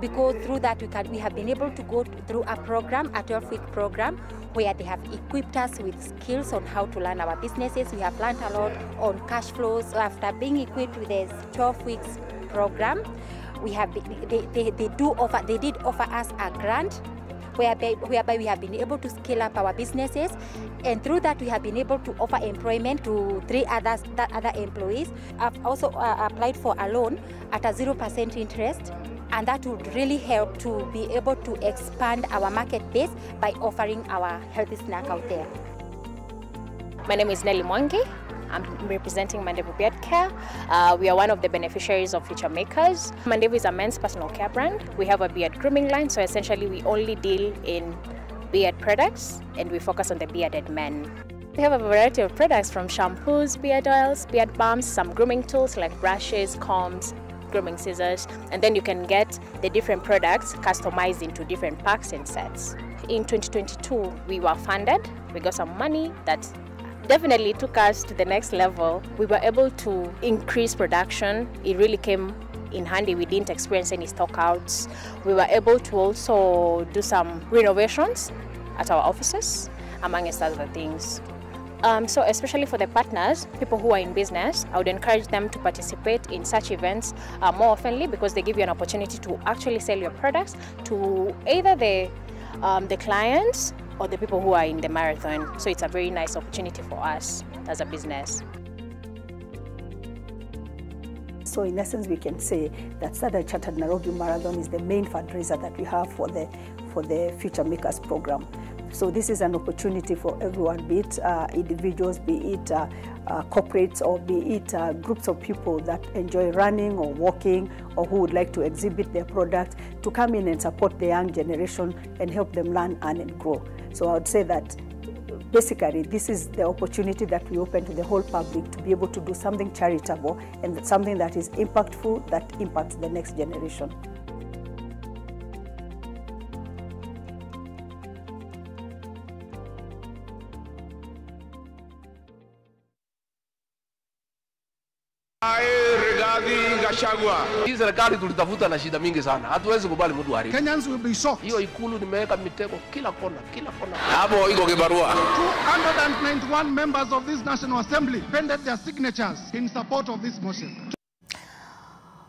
because through that we have been able to go through a program, a 12-week program, where they have equipped us with skills on how to run our businesses. We have learned a lot on cash flows. So after being equipped with a 12 weeks program, they did offer us a grant whereby we have been able to scale up our businesses, and through that we have been able to offer employment to 3 other employees. I've also applied for a loan at a 0% interest, and that would really help to be able to expand our market base by offering our healthy snack out there. My name is Nelly Mwangi. I'm representing Mandevu Beard Care. We are one of the beneficiaries of Future Makers. Mandevu is a men's personal care brand. We have a beard grooming line, so essentially we only deal in beard products and we focus on the bearded men. We have a variety of products from shampoos, beard oils, beard balms, some grooming tools like brushes, combs, grooming scissors, and then you can get the different products customized into different packs and sets. In 2022, we were funded. We got some money that definitely took us to the next level. We were able to increase production. It really came in handy. We didn't experience any stockouts. We were able to also do some renovations at our offices, amongst other things. So especially for the partners, people who are in business, I would encourage them to participate in such events more oftenly, because they give you an opportunity to actually sell your products to either the clients or the people who are in the marathon. So it's a very nice opportunity for us as a business. So in essence, we can say that Standard Chartered Nairobi Marathon is the main fundraiser that we have for the Future Makers program. So this is an opportunity for everyone, be it individuals, be it corporates, or be it groups of people that enjoy running or walking, or who would like to exhibit their product, to come in and support the young generation and help them learn, earn, and grow. So I would say that basically this is the opportunity that we open to the whole public to be able to do something charitable and something that is impactful, that impacts the next generation. Hii serikali tulitafuta na shida mingi sana. Hatuwezi kubali mtu haribu. Kenyans will be shocked. Hiyo ikulu nimeweka mitego kila kona, kila kona. Hapo iko kibarua. 291 members of this National Assembly pended their signatures in support of this motion.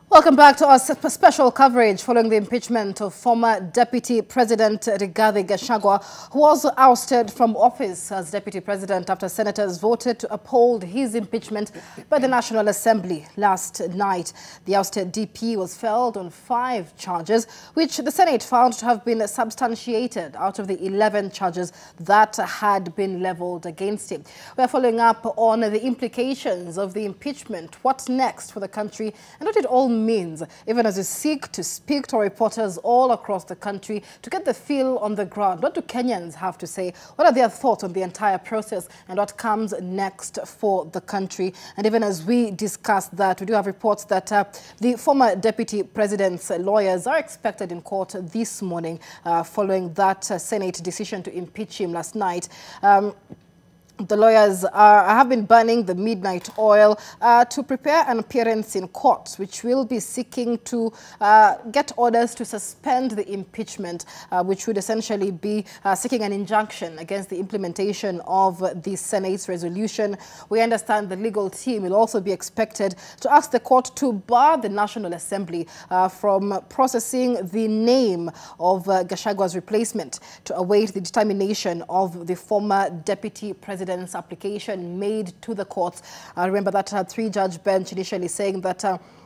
Welcome back to our special coverage following the impeachment of former Deputy President Rigathi Gachagua, who was ousted from office as Deputy President after senators voted to uphold his impeachment by the National Assembly last night. The ousted DP was felled on 5 charges, which the Senate found to have been substantiated out of the 11 charges that had been leveled against him. We are following up on the implications of the impeachment, what's next for the country, and what it all means, even as we seek to speak to reporters all across the country to get the feel on the ground. What do Kenyans have to say? What are their thoughts on the entire process and what comes next for the country? And even as we discuss that, we do have reports that the former Deputy President's lawyers are expected in court this morning following that Senate decision to impeach him last night. The lawyers have been burning the midnight oil to prepare an appearance in court, which will be seeking to get orders to suspend the impeachment, which would essentially be seeking an injunction against the implementation of the Senate's resolution. We understand the legal team will also be expected to ask the court to bar the National Assembly from processing the name of Gachagua's replacement to await the determination of the former Deputy President's application made to the courts. I remember that 3-judge bench initially saying that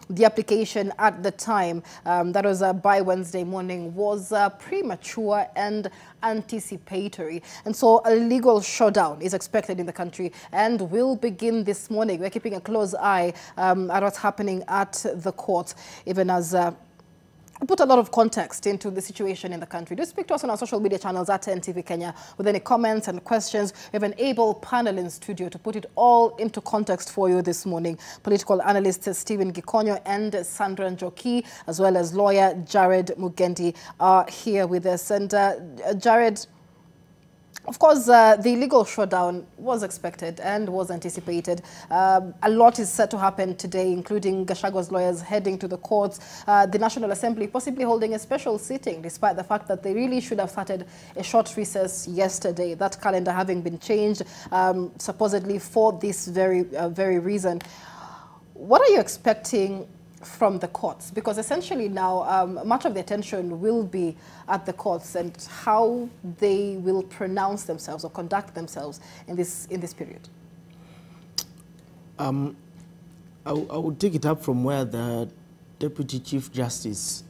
the application at the time, that was by Wednesday morning, was premature and anticipatory. And so a legal showdown is expected in the country and will begin this morning. We're keeping a close eye at what's happening at the courts, even as put a lot of context into the situation in the country. Do speak to us on our social media channels at NTV Kenya with any comments and questions. We have an able panel in studio to put it all into context for you this morning. Political analysts Stephen Gikonyo and Sandra Njoki, as well as lawyer Jared Mugendi, are here with us. And Jared, of course, the legal showdown was expected and was anticipated. A lot is set to happen today, including Gachagua's lawyers heading to the courts, the National Assembly possibly holding a special sitting, despite the fact that they really should have started a short recess yesterday, that calendar having been changed supposedly for this very reason. What are you expecting from the courts? Because essentially now much of the attention will be at the courts and how they will pronounce themselves or conduct themselves in this period. I would take it up from where the Deputy Chief Justice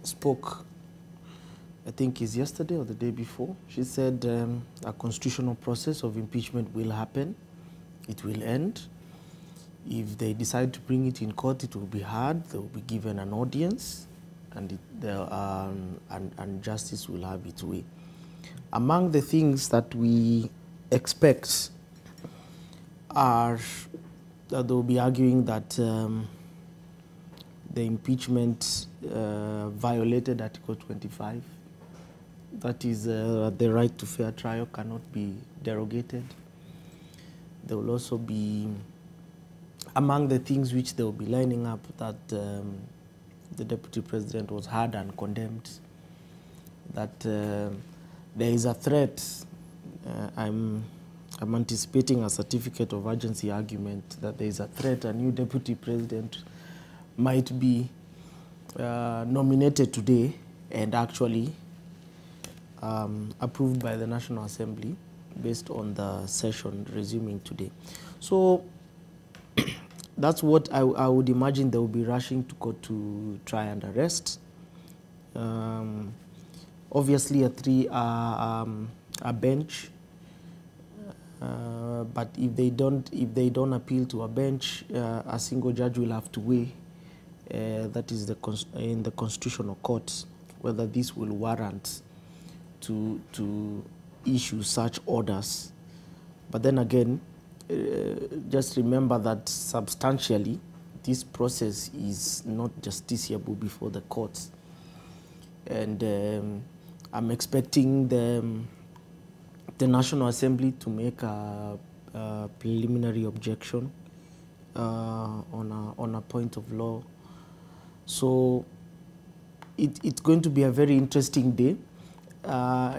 spoke. I think it's yesterday or the day before. She said a constitutional process of impeachment will happen. It will end. If they decide to bring it in court, it will be heard. They will be given an audience, and and justice will have its way. Among the things that we expect are that they will be arguing that the impeachment violated Article 25. That is, the right to fair trial cannot be derogated. There will also be, among the things which they will be lining up, that the Deputy President was heard and condemned, that there is a threat. I'm anticipating a certificate of urgency argument that there is a threat a new Deputy President might be nominated today and actually approved by the National Assembly based on the session resuming today. So that's what I would imagine they will be rushing to court to try and arrest. Obviously a bench, but if they don't appeal to a bench, a single judge will have to weigh, that is in the Constitutional Court, whether this will warrant to issue such orders. But then again, just remember that substantially this process is not justiciable before the courts. And I'm expecting the National Assembly to make a preliminary objection on a point of law. So it's going to be a very interesting day.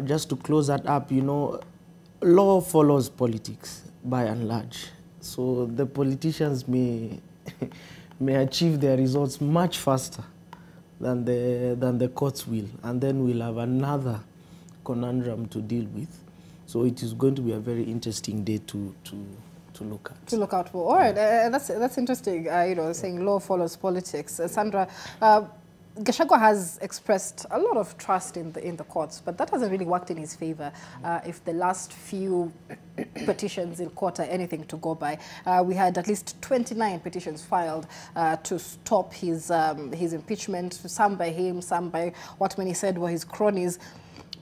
Just to close that up, you know, law follows politics by and large. So the politicians may achieve their results much faster than the courts will, and then we'll have another conundrum to deal with. So it is going to be a very interesting day to look at. To look out for. All right, that's interesting. You know, saying law follows politics. Sandra, Gachagua has expressed a lot of trust in the courts, but that hasn't really worked in his favor. If the last few petitions in court are anything to go by, we had at least 29 petitions filed to stop his impeachment, some by him, some by what many said were his cronies.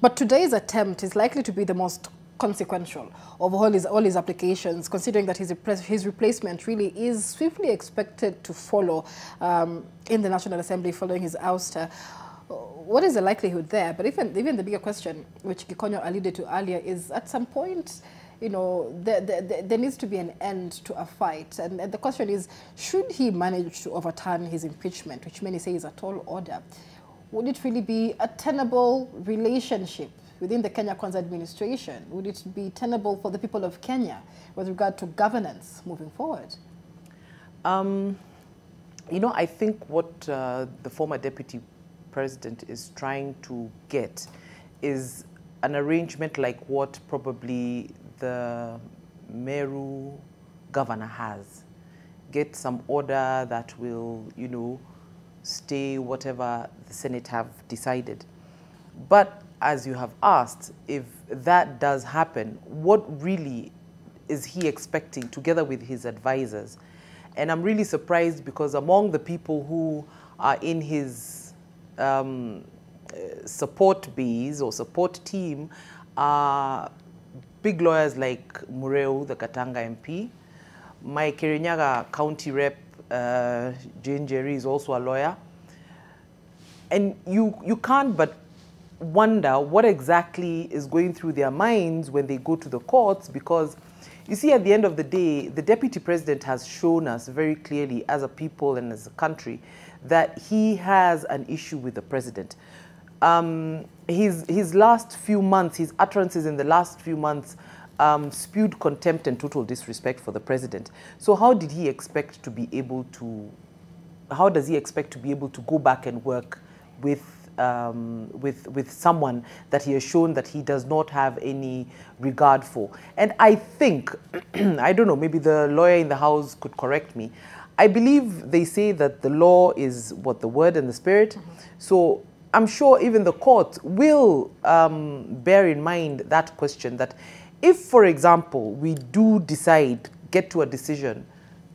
But today's attempt is likely to be the most consequential of all his applications, considering that his replacement really is swiftly expected to follow in the National Assembly following his ouster. What is the likelihood there? But even the bigger question, which Gikonyo alluded to earlier, is at some point, you know, there needs to be an end to a fight. And the question is, should he manage to overturn his impeachment, which many say is a tall order, would it really be a tenable relationship within the Kenya Kwanza administration? Would it be tenable for the people of Kenya with regard to governance moving forward? You know, I think what the former deputy president is trying to get is an arrangement like what probably the Meru governor has. Get some order that will, you know, stay whatever the Senate have decided. But as you have asked, if that does happen, what really is he expecting together with his advisors? And I'm really surprised because among the people who are in his support base or support team are big lawyers like Mureu, the Katanga MP. My Kirinyaga County Rep, Jane Jerry, is also a lawyer. And you can't but wonder what exactly is going through their minds when they go to the courts, because you see, at the end of the day, the deputy president has shown us very clearly as a people and as a country that he has an issue with the president. His last few months, his utterances in the last few months spewed contempt and total disrespect for the president. So how did he expect to be able to, how does he expect to be able to go back and work with someone that he has shown that he does not have any regard for? And I think, I don't know, maybe the lawyer in the house could correct me. I believe they say that the law is what, the word and the spirit. Mm-hmm. So I'm sure even the court will bear in mind that question, that if, for example, we do decide, get to a decision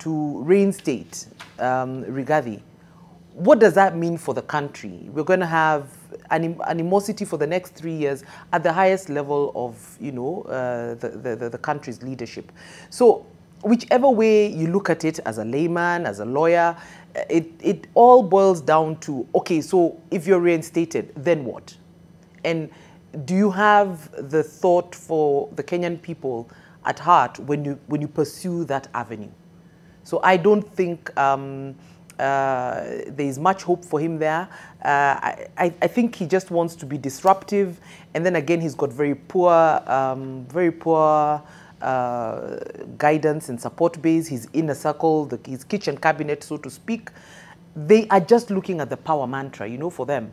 to reinstate Rigathi, what does that mean for the country? We're going to have animosity for the next 3 years at the highest level of, you know, the country's leadership. So whichever way you look at it, as a layman, as a lawyer, it all boils down to, okay, so if you're reinstated, then what? And do you have the thought for the Kenyan people at heart when you pursue that avenue? So I don't think there is much hope for him there. I think he just wants to be disruptive, and then again he's got very poor guidance and support base. His inner circle, his kitchen cabinet, so to speak, they are just looking at the power mantra, you know, for them.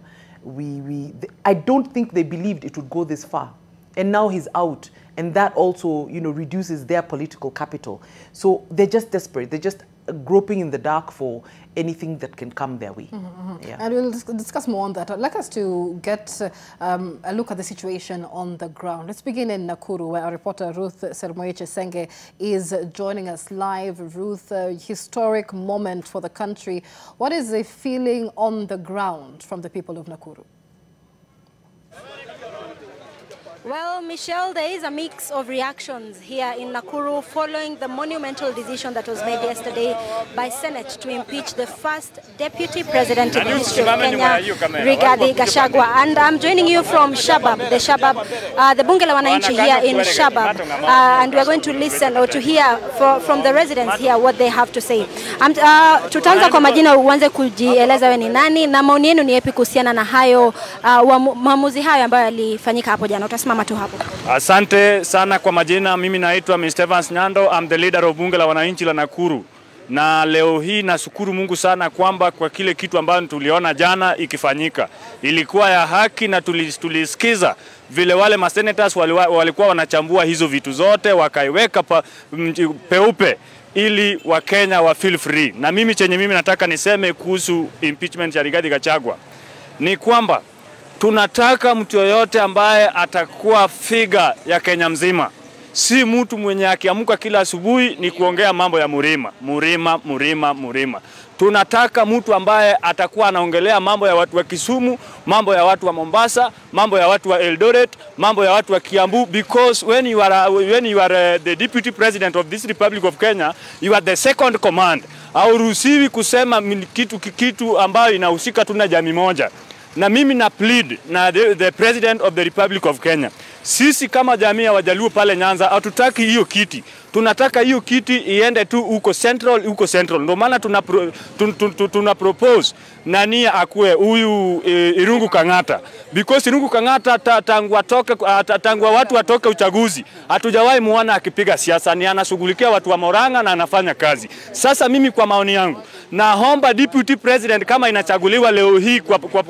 I don't think they believed it would go this far. And now he's out, and that also, you know, reduces their political capital. So they're just desperate. They're just groping in the dark for anything that can come their way. Yeah. And we'll discuss more on that. I'd like us to get a look at the situation on the ground. Let's begin in Nakuru, where our reporter Ruth Sermoiche Senge is joining us live. Ruth, a historic moment for the country. What is the feeling on the ground from the people of Nakuru? Well, Michelle, there is a mix of reactions here in Nakuru following the monumental decision that was made yesterday by Senate to impeach the first deputy president in the history of Kenya, Rigathi Gachagua. And I'm joining you from Shabab, the Bunge la Wananchi here in Shabab. And we're going to listen or to hear from the residents here what they have to say. Tutaanza kwa majina, uanze kujieleza wewe ni nani na maoni yenu ni yapi kuhusiana na hayo maamuzi hayo ambayo yalifanyika hapo jana. Utasimama tu hapo. Asante sana kwa majina. Mimi naitwa Mr. Evans Nyando. I'm the leader of Bunge la Wananchi la Nakuru. Na leo hii nashukuru Mungu sana kwamba kwa kile kitu ambacho tuliona jana ikifanyika. Ilikuwa ya haki na tulisikiza vile wale masenators walikuwa wanachambua hizo vitu zote wakaiweka peupe ili Wakenya wa feel free. Na mimi mimi nataka niseme kuhusu impeachment ya Rigathi Gachagua ni kwamba tunataka mtu yoyote ambaye atakuwa figa ya Kenya mzima. Si mtu mwenye akiamka kila asubuhi ni kuongea mambo ya murima. Tunataka mtu ambaye atakuwa anaongelea mambo ya watu wa Kisumu, mambo ya watu wa Mombasa, mambo ya watu wa Eldoret, mambo ya watu wa Kiambu, because when you are the deputy president of this Republic of Kenya, you are the second command. Hauruhusiwi kusema kitu ambayo inahusika tu na jamii moja. Na mimi na plead na the president of the Republic of Kenya. Sisi kama jamii ya Wajaluo pale Nyanza hatutaki hiyo kiti. Tunataka hiyo kiti iende tu huko central. Ndio maana tuna propose nani akue huyu Irungu Kang'ata. Because Irungu Kang'ata tangu watu watoke uchaguzi, hatujawahi muona akipiga siasa. Ni anashughulikia watu wa Moranga na anafanya kazi. Sasa mimi kwa maoni yangu, naomba deputy president kama inachaguliwa leo hii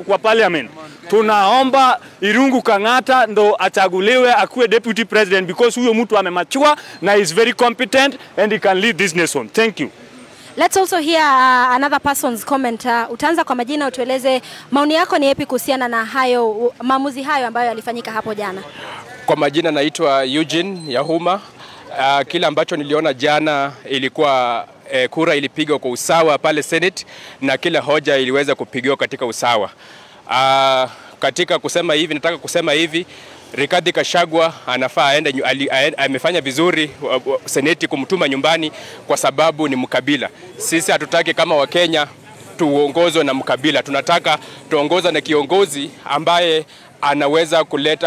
kwa parliament, tunaomba Irungu Kang'ata ndo achaguliwe akuwe deputy president, because huyo mtu amemachua na is very competent and he can lead this nation. Thank you. Let's also hear another person's comment. Utaanza kwa majina, utueleze maoni yako ni yapi kuhusiana na hayo maamuzi hayo ambayo yalifanyika hapo jana. Kwa majina naitwa Eugene Yahuma. Kile ambacho niliona jana ilikuwa kura ilipigwa kwa usawa pale Senate na kila hoja iliweza kupigwa katika usawa. Katika kusema hivi, nataka kusema hivi, Rigathi Gachagua anafaa aende, amefanya vizuri Seneti kumtuma nyumbani kwa sababu ni mkabila. Sisi hatutaki kama Wakenya tuongozwe na mkabila. Tunataka tuongozwe na kiongozi ambaye anaweza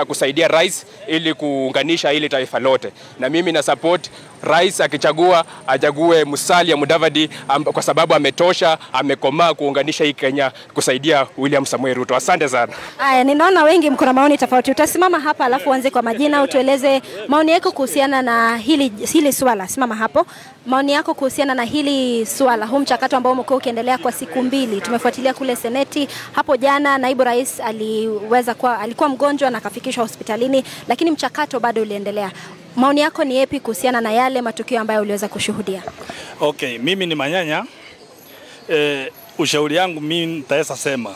kusaidia rais ili kuunganisha ile taifa lote. Na mimi na support rais akichagua achague Musalia Mudavadi kwa sababu ametosha, amekomaa kuunganisha hii Kenya, kusaidia William Samoei Ruto. Asante sana. Haya, ninaona wengi mko na maoni tofauti. Utasimama hapa alafu uanze kwa majina, utueleze maoni yako kuhusiana na hili swala. Simama hapo. Maoni yako kuhusiana na hili swala, huu mchakato ambao umekuwa ukiendelea kwa siku mbili. Tumefuatilia kule Seneti hapo jana, naibu rais alikuwa mgonjwa na akafikishwa hospitalini, lakini mchakato bado uliendelea. Maoni yako ni yapi kuhusiana na yale matukio ambayo uliweza kushuhudia? Okay, mimi ni Manyanya. Ushauri yangu mimi nitaweza sema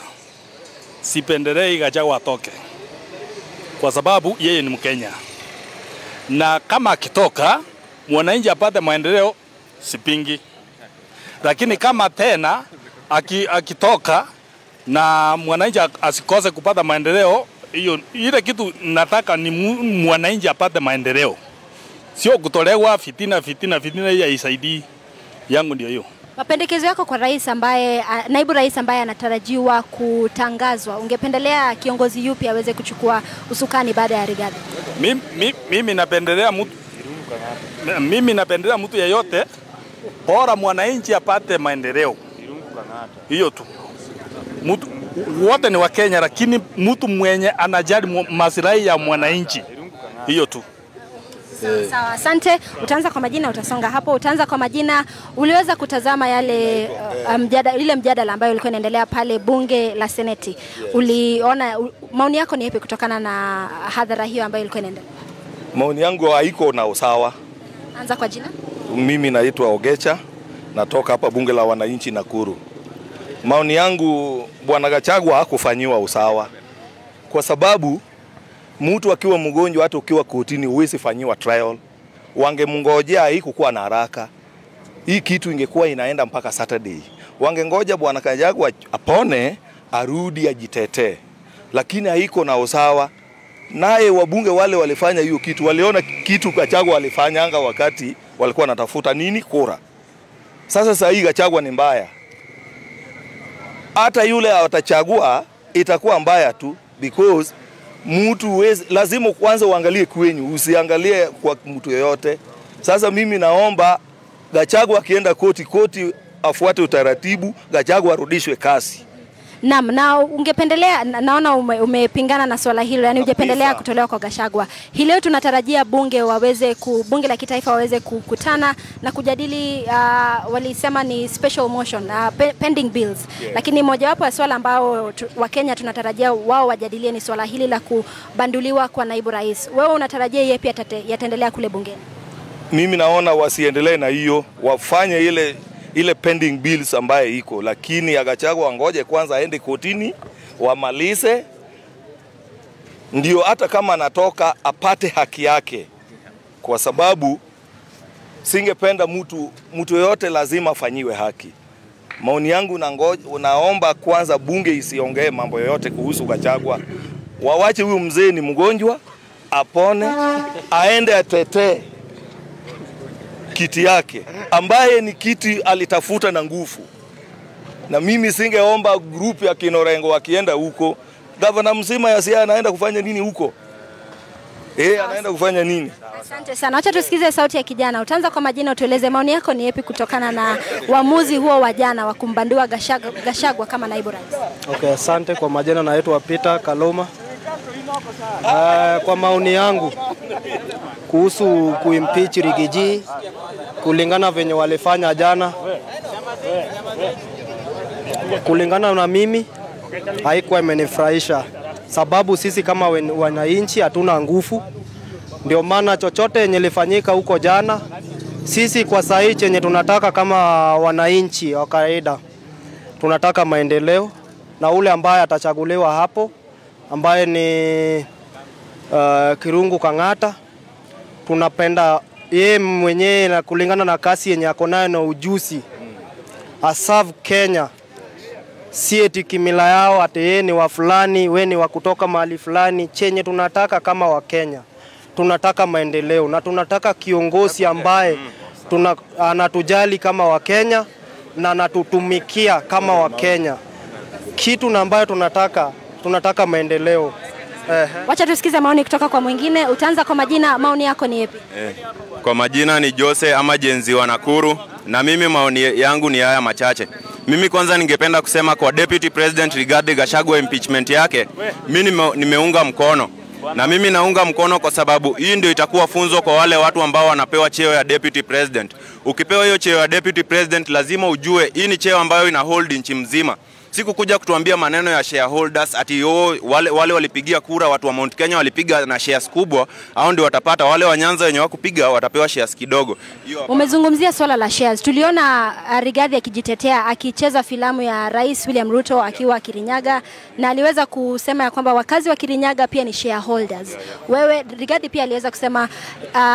sipendelei Gachagua atoke, kwa sababu yeye ni Mkenya, na kama akitoka mwananchi apate maendeleo sipingi, lakini kama tena akitoka na mwananchi asikose kupata maendeleo, hiyo ile kitu nataka ni mwananchi apate maendeleo, sio kutolewa fitina ya isaidi yangu. Ndio hiyo. Mapendekezo yako kwa rais ambaye naibu rais ambaye anatarajiwa kutangazwa, ungependelea kiongozi yupi aweze kuchukua usukani baada ya Rigathi? Mimi napendelea mtu yeyote bora mwananchi apate maendeleo. Hiyo tu. Mtu wote ni wa Kenya, lakini mtu mwenye anajali maslahi ya mwananchi. Hiyo tu. Sawa, asante. Utaanza kwa majina, utasonga hapo. Utaanza kwa majina. Uliweza kutazama yale mjadala ambayo ulikuwa inaendelea pale bunge la Seneti. Uliona maoni yako ni yapi kutokana na hadhara hiyo ambayo ilikuwa inaendelea? Maoni yangu haiko na usawa. Anza kwa jina. Mimi naitwa Ogecha, natoka hapa bunge la wananchi Nakuru. Maoni yangu Bwana Gachagua hakufanyiwa usawa. Kwa sababu mtu akiwa mgonjwa hata ukiwa kotini huwezi fanyiwa trial. Wangemngojea hii kukuwa na haraka. Hii kitu ingekuwa inaenda mpaka Saturday. Wangengoja Bwana Gachagua apone arudi ajitetee. Lakini haiko na usawa. Naye wabunge wale walifanya hiyo kitu, waliona kitu Gachagua alifanyanga wakati walikuwa wanatafuta nini? Kura. Sasa hii Gachagua ni mbaya. Hata yule atachagua itakuwa mbaya tu, because mtu lazima kwanza uangalie kwenyu, usiangalie kwa mtu yoyote. Sasa mimi naomba Gachagua akienda koti afuate utaratibu, Gachagua arudishwe kasi. Naam, na ungependelea, naona umepingana na swala hilo, yani ungependelea kutolewa kwa Gachagua. Hii leo tunatarajia bunge la kitaifa waweze kukutana na kujadili walisema ni special motion, pending bills. Yeah. Lakini mojawapo ya swala ambao wa Kenya tunatarajia wao wajadilie ni swala hili la kubanduliwa kwa naibu rais. Wewe unatarajia yapi yataendelea kule bungeni? Mimi naona wasiendelee na hiyo, wafanye ile pending bills ambaye iko, lakini Gachagua ngoje kwanza aende kotini wamalize, ndio hata kama anatoka apate haki yake, kwa sababu singependa mtu yote lazima afanyiwe haki. Maoni yangu naomba kwanza bunge isiongee mambo yoyote kuhusu Gachagua. Wawache huyu mzee ni mgonjwa, apone, aende atetee kiti yake ambaye ni kiti alitafuta na nguvu. Na mimi singeomba group ya Kinorengo wakienda huko, gavana mzima ya Siaya anaenda kufanya nini huko? Anaenda kufanya nini? Asante sana. Acha tusikize sauti ya kijana. Utaanza kwa majina, utueleze maoni yako ni yapi kutokana na uamuzi huo wa jana wa kumbandua Gachagua kama naibu rais. Okay, asante. Kwa majina naitwa Peter Kaloma. Kwa maoni yangu kuhusu kuimpeach Rigiji, kulingana venye walifanya jana, kulingana na mimi haikuwa imenifurahisha, sababu sisi kama wananchi hatuna nguvu. Ndio maana chochote yenye lifanyika huko jana, sisi kwa sahi chenye tunataka kama wananchi wa kawaida, tunataka maendeleo, na ule ambaye atachaguliwa hapo ambaye ni Kirungu Kang'ata, tunapenda yeye mwenyewe na kulingana na kasi yenye ako nayo na ujuzi aserve Kenya. Si eti kimila yao ati yeye ni wa fulani, wewe ni wa kutoka mahali fulani. Chenye tunataka kama wa Kenya, tunataka maendeleo na tunataka kiongozi ambaye anatujali kama wa Kenya na anatutumikia kama wa Kenya. Kitu na ambayo tunataka maendeleo. Wacha tusikize maoni kutoka kwa mwingine. Utaanza kwa majina, maoni yako ni yapi? Kwa majina ni Jose ama Jenzi wa Nakuru, na mimi maoni yangu ni haya machache. Mimi kwanza ningependa kusema kwa Deputy President Rigathi Gachagua impeachment yake, mimi nimeunga mkono. Na mimi naunga mkono kwa sababu hii ndio itakuwa funzo kwa wale watu ambao wanapewa cheo ya Deputy President. Ukipewa hiyo cheo ya Deputy President lazima ujue hii ni cheo ambayo ina hold nchi mzima. Siku kuja kutuambia maneno ya shareholders ati wale walipigia kura, watu wa Mount Kenya walipiga na shares kubwa, hao ndio watapata, wale wa Nyanza wenye wakupiga watapewa shares kidogo. Umezungumzia swala la shares. Tuliona Rigathi akijitetea akicheza filamu ya Rais William Ruto akiwa Kirinyaga, na aliweza kusema ya kwamba wakazi wa Kirinyaga pia ni shareholders. Wewe Rigathi pia aliweza kusema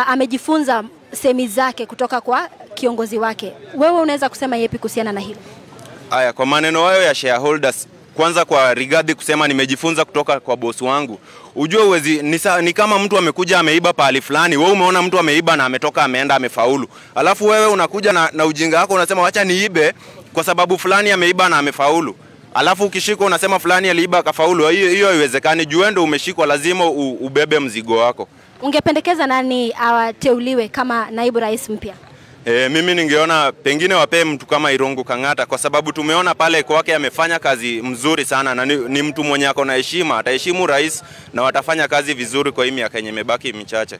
amejifunza semi zake kutoka kwa kiongozi wake. Wewe unaweza kusema yepi kuhusiana na hilo? Aya, kwa maneno hayo ya shareholders, kwanza kwa Rigathi kusema nimejifunza kutoka kwa bosi wangu. Ujue uwezi, ni kama mtu amekuja ameiba pahali fulani, wewe umeona mtu ameiba na ametoka ameenda amefaulu. Alafu wewe unakuja na ujinga wako unasema wacha niibe kwa sababu fulani ameiba na amefaulu. Alafu ukishikwa unasema fulani aliiba akafaulu. Hiyo haiwezekani. Juu ndo umeshikwa, lazima ubebe mzigo wako. Ungependekeza nani ateuliwe kama naibu rais mpya? Mimi ningeona pengine wape mtu kama Irungu Kang'ata, kwa sababu tumeona pale kwake amefanya kazi mzuri sana na ni mtu mwenye ako na heshima, ataheshimu rais na watafanya kazi vizuri kwa hii miaka yenye imebaki michache.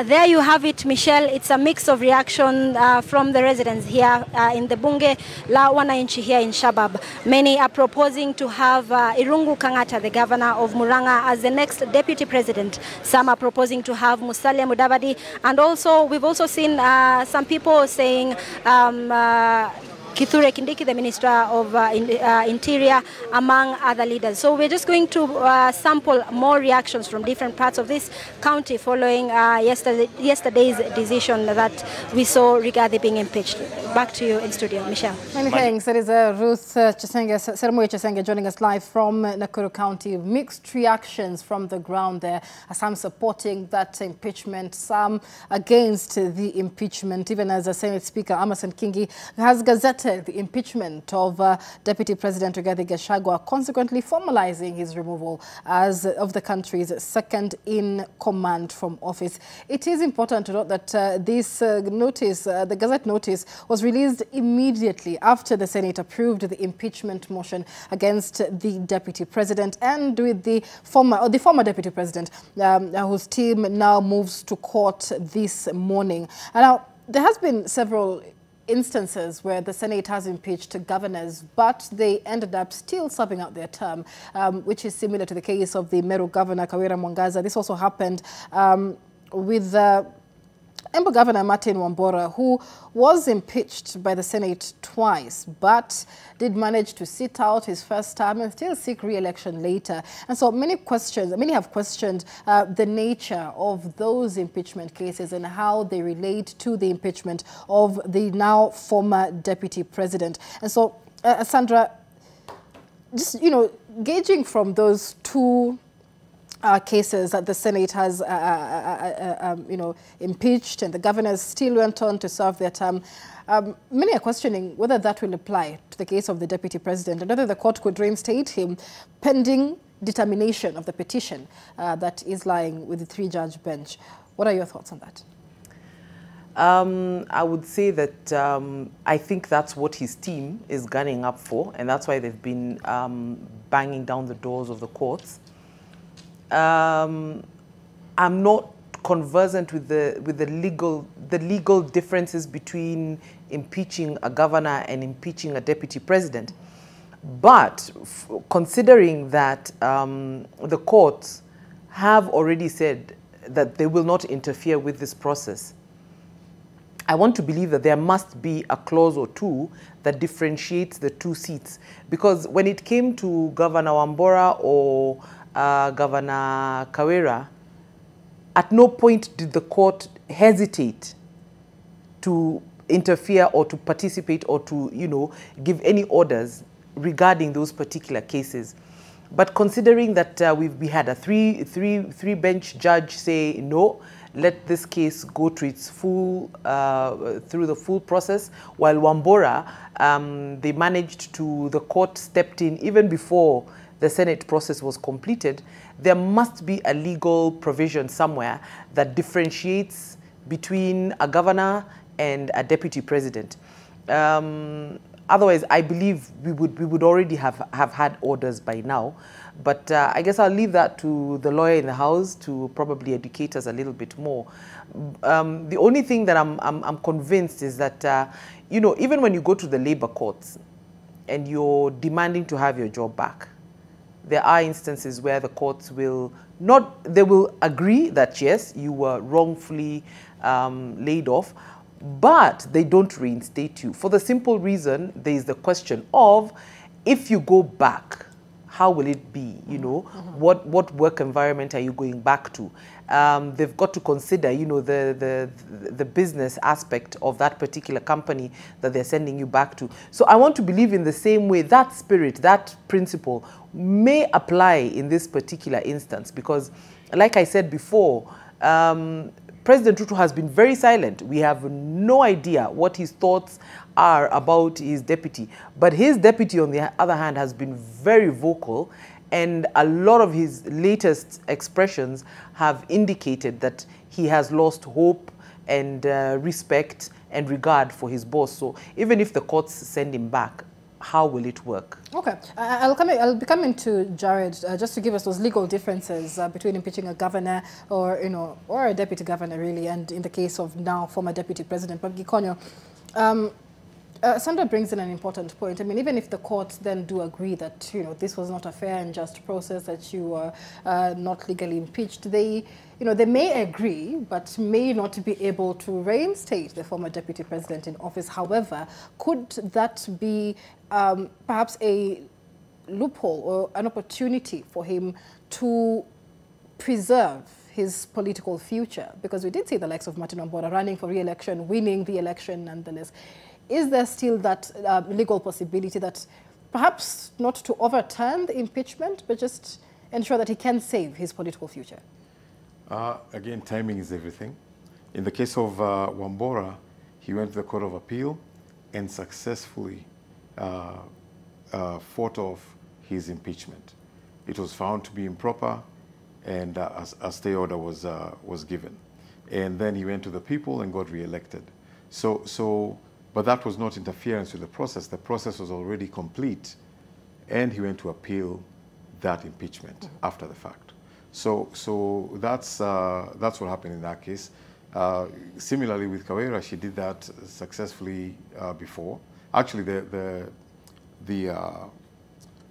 There you have it, Michelle. It's a mix of reaction from the residents here in the Bunge la Wananchi here in Shabab. Many are proposing to have Irungu Kang'ata, the governor of Murang'a, as the next deputy president. Some are proposing to have Musalia Mudavadi, and also we've also seen some people saying Kindiki, the Minister of Interior, among other leaders. So we're just going to sample more reactions from different parts of this county following yesterday's decision that we saw Rigathi being impeached. Back to you in studio, Michelle. Many thanks. There is Ruth Chesenge joining us live from Nakuru County. Mixed reactions from the ground there. Some supporting that impeachment, some against the impeachment. Even as the Senate Speaker, Amason Kingi, has gazetted the impeachment of Deputy President Rigathi Gachagua, consequently formalizing his removal as of the country's second in command from office. It is important to note that this notice, the Gazette notice, was released immediately after the Senate approved the impeachment motion against the Deputy President, and with the former Deputy President, whose team now moves to court this morning. And now, there has been several instances where the Senate has impeached governors, but they ended up still serving out their term, which is similar to the case of the Meru governor, Kawira Mwangaza. This also happened with Embu Governor Martin Wambora, who was impeached by the Senate twice, but did manage to sit out his first term and still seek re-election later. And so many have questioned the nature of those impeachment cases and how they relate to the impeachment of the now former deputy president. And so, Sandra, just, gauging from those two cases that the Senate has, impeached, and the governors still went on to serve their term. Many are questioning whether that will apply to the case of the deputy president and whether the court could reinstate him pending determination of the petition that is lying with the three-judge bench. What are your thoughts on that? I would say that I think that's what his team is gunning up for, and that's why they've been banging down the doors of the courts. I'm not conversant with the legal differences between impeaching a governor and impeaching a deputy president, but considering that the courts have already said that they will not interfere with this process, I want to believe that there must be a clause or two that differentiates the two seats, because when it came to Governor Wambora or Governor Kawira, at no point did the court hesitate to interfere or to participate or to, give any orders regarding those particular cases. But considering that we had a three bench judge say no, let this case go to its full through the full process, while Wambora, the court stepped in even before the Senate process was completed. There must be a legal provision somewhere that differentiates between a governor and a deputy president. Otherwise, I believe we would already have had orders by now. But I guess I'll leave that to the lawyer in the House to probably educate us a little bit more. The only thing that I'm convinced is that, even when you go to the labor courts and you're demanding to have your job back, there are instances where the courts will agree that yes, you were wrongfully laid off, but they don't reinstate you. For the simple reason, there is the question of, if you go back, how will it be? You know, what work environment are you going back to? They've got to consider, you know, the business aspect of that particular company that they're sending you back to. So I want to believe in the same way that spirit, that principle may apply in this particular instance, because like I said before, President Ruto has been very silent. We have no idea what his thoughts are about his deputy. But his deputy, on the other hand, has been very vocal, and a lot of his latest expressions have indicated that he has lost hope and respect and regard for his boss. So even if the courts send him back, how will it work? Okay, I'll be coming to Jared just to give us those legal differences between impeaching a governor or, you know, or a deputy governor really, and in the case of now former deputy president. But Gikonyo, Sandra brings in an important point. I mean, even if the courts then do agree that, you know, this was not a fair and just process, that you were not legally impeached, they, you know, they may agree, but may not be able to reinstate the former deputy president in office. However, could that be perhaps a loophole or an opportunity for him to preserve his political future? Because we did see the likes of Martin Ombora running for re-election, winning the election nonetheless. Is there still that legal possibility that perhaps not to overturn the impeachment, but just ensure that he can save his political future? Again, timing is everything. In the case of Wambora, he went to the Court of Appeal and successfully fought off his impeachment. It was found to be improper, and a stay order was given. And then he went to the people and got re-elected. But that was not interference with the process. The process was already complete, and he went to appeal that impeachment after the fact. So that's what happened in that case. Similarly with Kawera, she did that successfully before. Actually, the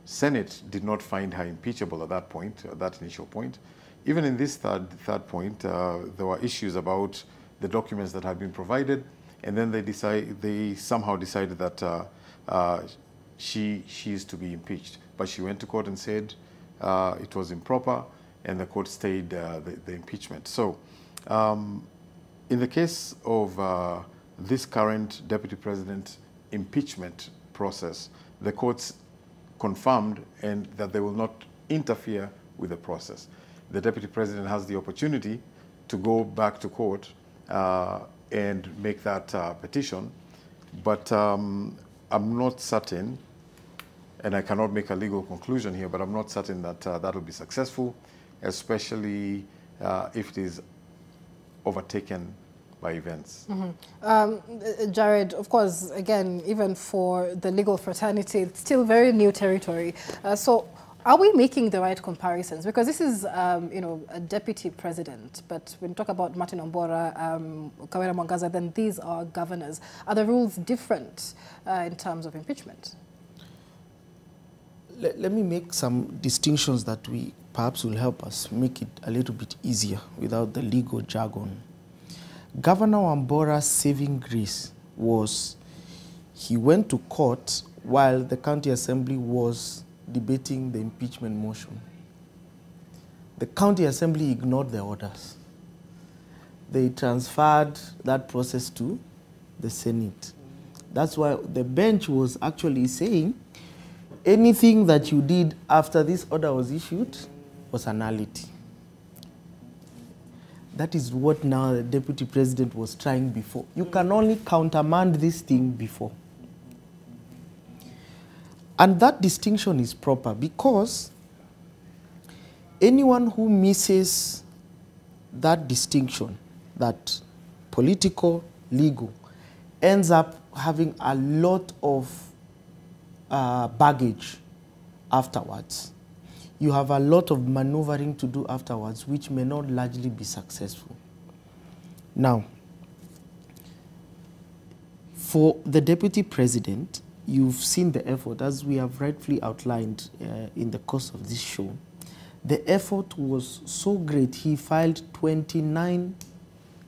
Senate did not find her impeachable at that point, at that initial point. Even in this third point, there were issues about the documents that had been provided, and then they somehow decided that she is to be impeached. But she went to court and said it was improper, and the court stayed the impeachment. So in the case of this current deputy president impeachment process, the courts confirmed and that they will not interfere with the process. The deputy president has the opportunity to go back to court and make that petition, but I'm not certain, and I cannot make a legal conclusion here, but I'm not certain that that will be successful, especially if it is overtaken by events. Jared, of course, again, even for the legal fraternity, it's still very new territory. So are we making the right comparisons? Because this is, you know, a deputy president, but when you talk about Martin Ombora, Kawera Mwangaza, then these are governors. Are the rules different in terms of impeachment? Let me make some distinctions that perhaps will help us make it a little bit easier without the legal jargon. Governor Wambora's saving grace was he went to court while the county assembly was debating the impeachment motion. The county assembly ignored the orders. They transferred that process to the Senate. That's why the bench was actually saying anything that you did after this order was issued was a nullity. That is what now the deputy president was trying before. You can only countermand this thing before. And that distinction is proper because anyone who misses that distinction, that political, legal, ends up having a lot of baggage afterwards. You have a lot of maneuvering to do afterwards, which may not largely be successful. Now, for the deputy president, you've seen the effort, as we have rightfully outlined in the course of this show. The effort was so great, he filed 29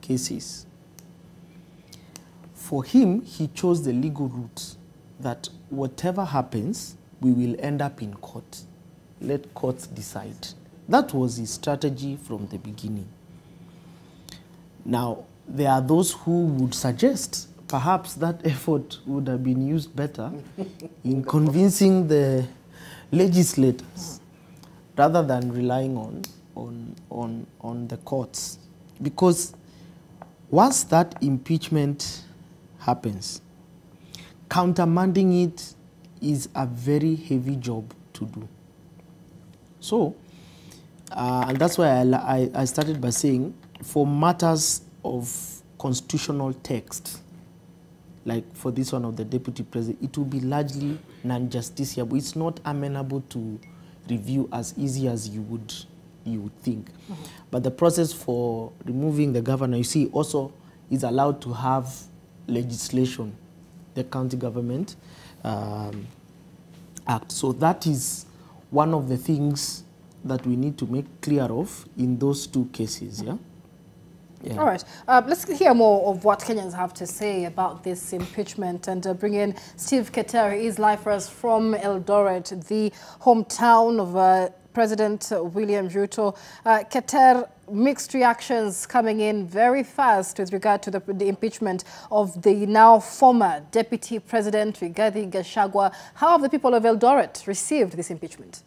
cases. For him, he chose the legal route that whatever happens, we will end up in court. let courts decide. That was his strategy from the beginning. Now, there are those who would suggest perhaps that effort would have been used better in convincing the legislators rather than relying on the courts. Because once that impeachment happens, countermanding it is a very heavy job to do. So, and that's why I started by saying, for matters of constitutional text, like for this one of the deputy president, it will be largely non-justiciable. It's not amenable to review as easy as you would think. But the process for removing the governor, you see, also is allowed to have legislation, the County Government Act. So that is one of the things that we need to make clear of in those two cases, yeah? Yeah. All right, let's hear more of what Kenyans have to say about this impeachment and bring in Steve Keter. He is live for us from Eldoret, the hometown of President William Ruto. Keter, mixed reactions coming in very fast with regard to the impeachment of the now former Deputy President Rigathi Gachagua. How have the people of Eldoret received this impeachment?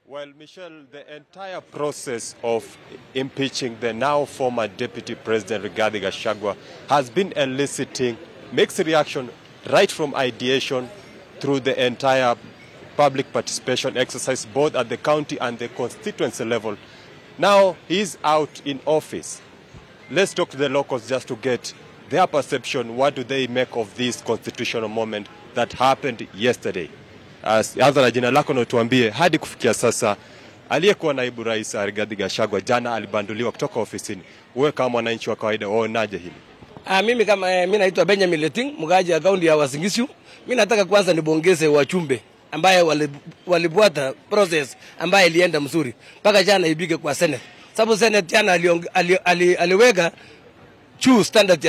Well, Michelle, the entire process of impeaching the now former Deputy President Rigathi Gachagua has been eliciting mixed reaction right from ideation through the entire public participation exercise, both at the county and the constituency level. Now he's out in office. Let's talk to the locals just to get their perception. What do they make of this constitutional moment that happened yesterday? Anza na jina lako na tuambie, hadi kufikia sasa aliyekuwa naibu rais Rigathi Gachagua jana alibanduliwa kutoka ofisini. Wewe kama mwananchi wa kawaida waonaje hili? Mimi kama mimi naitwa Benjamin Leting, mgaji akaunti ya Uasin Gishu. Mimi nataka kwanza nibongeze wachumbe ambaye walibuata process ambaye ilienda mzuri mpaka jana ibike kwa Senate. Sababu Senate jana aliweka juu standard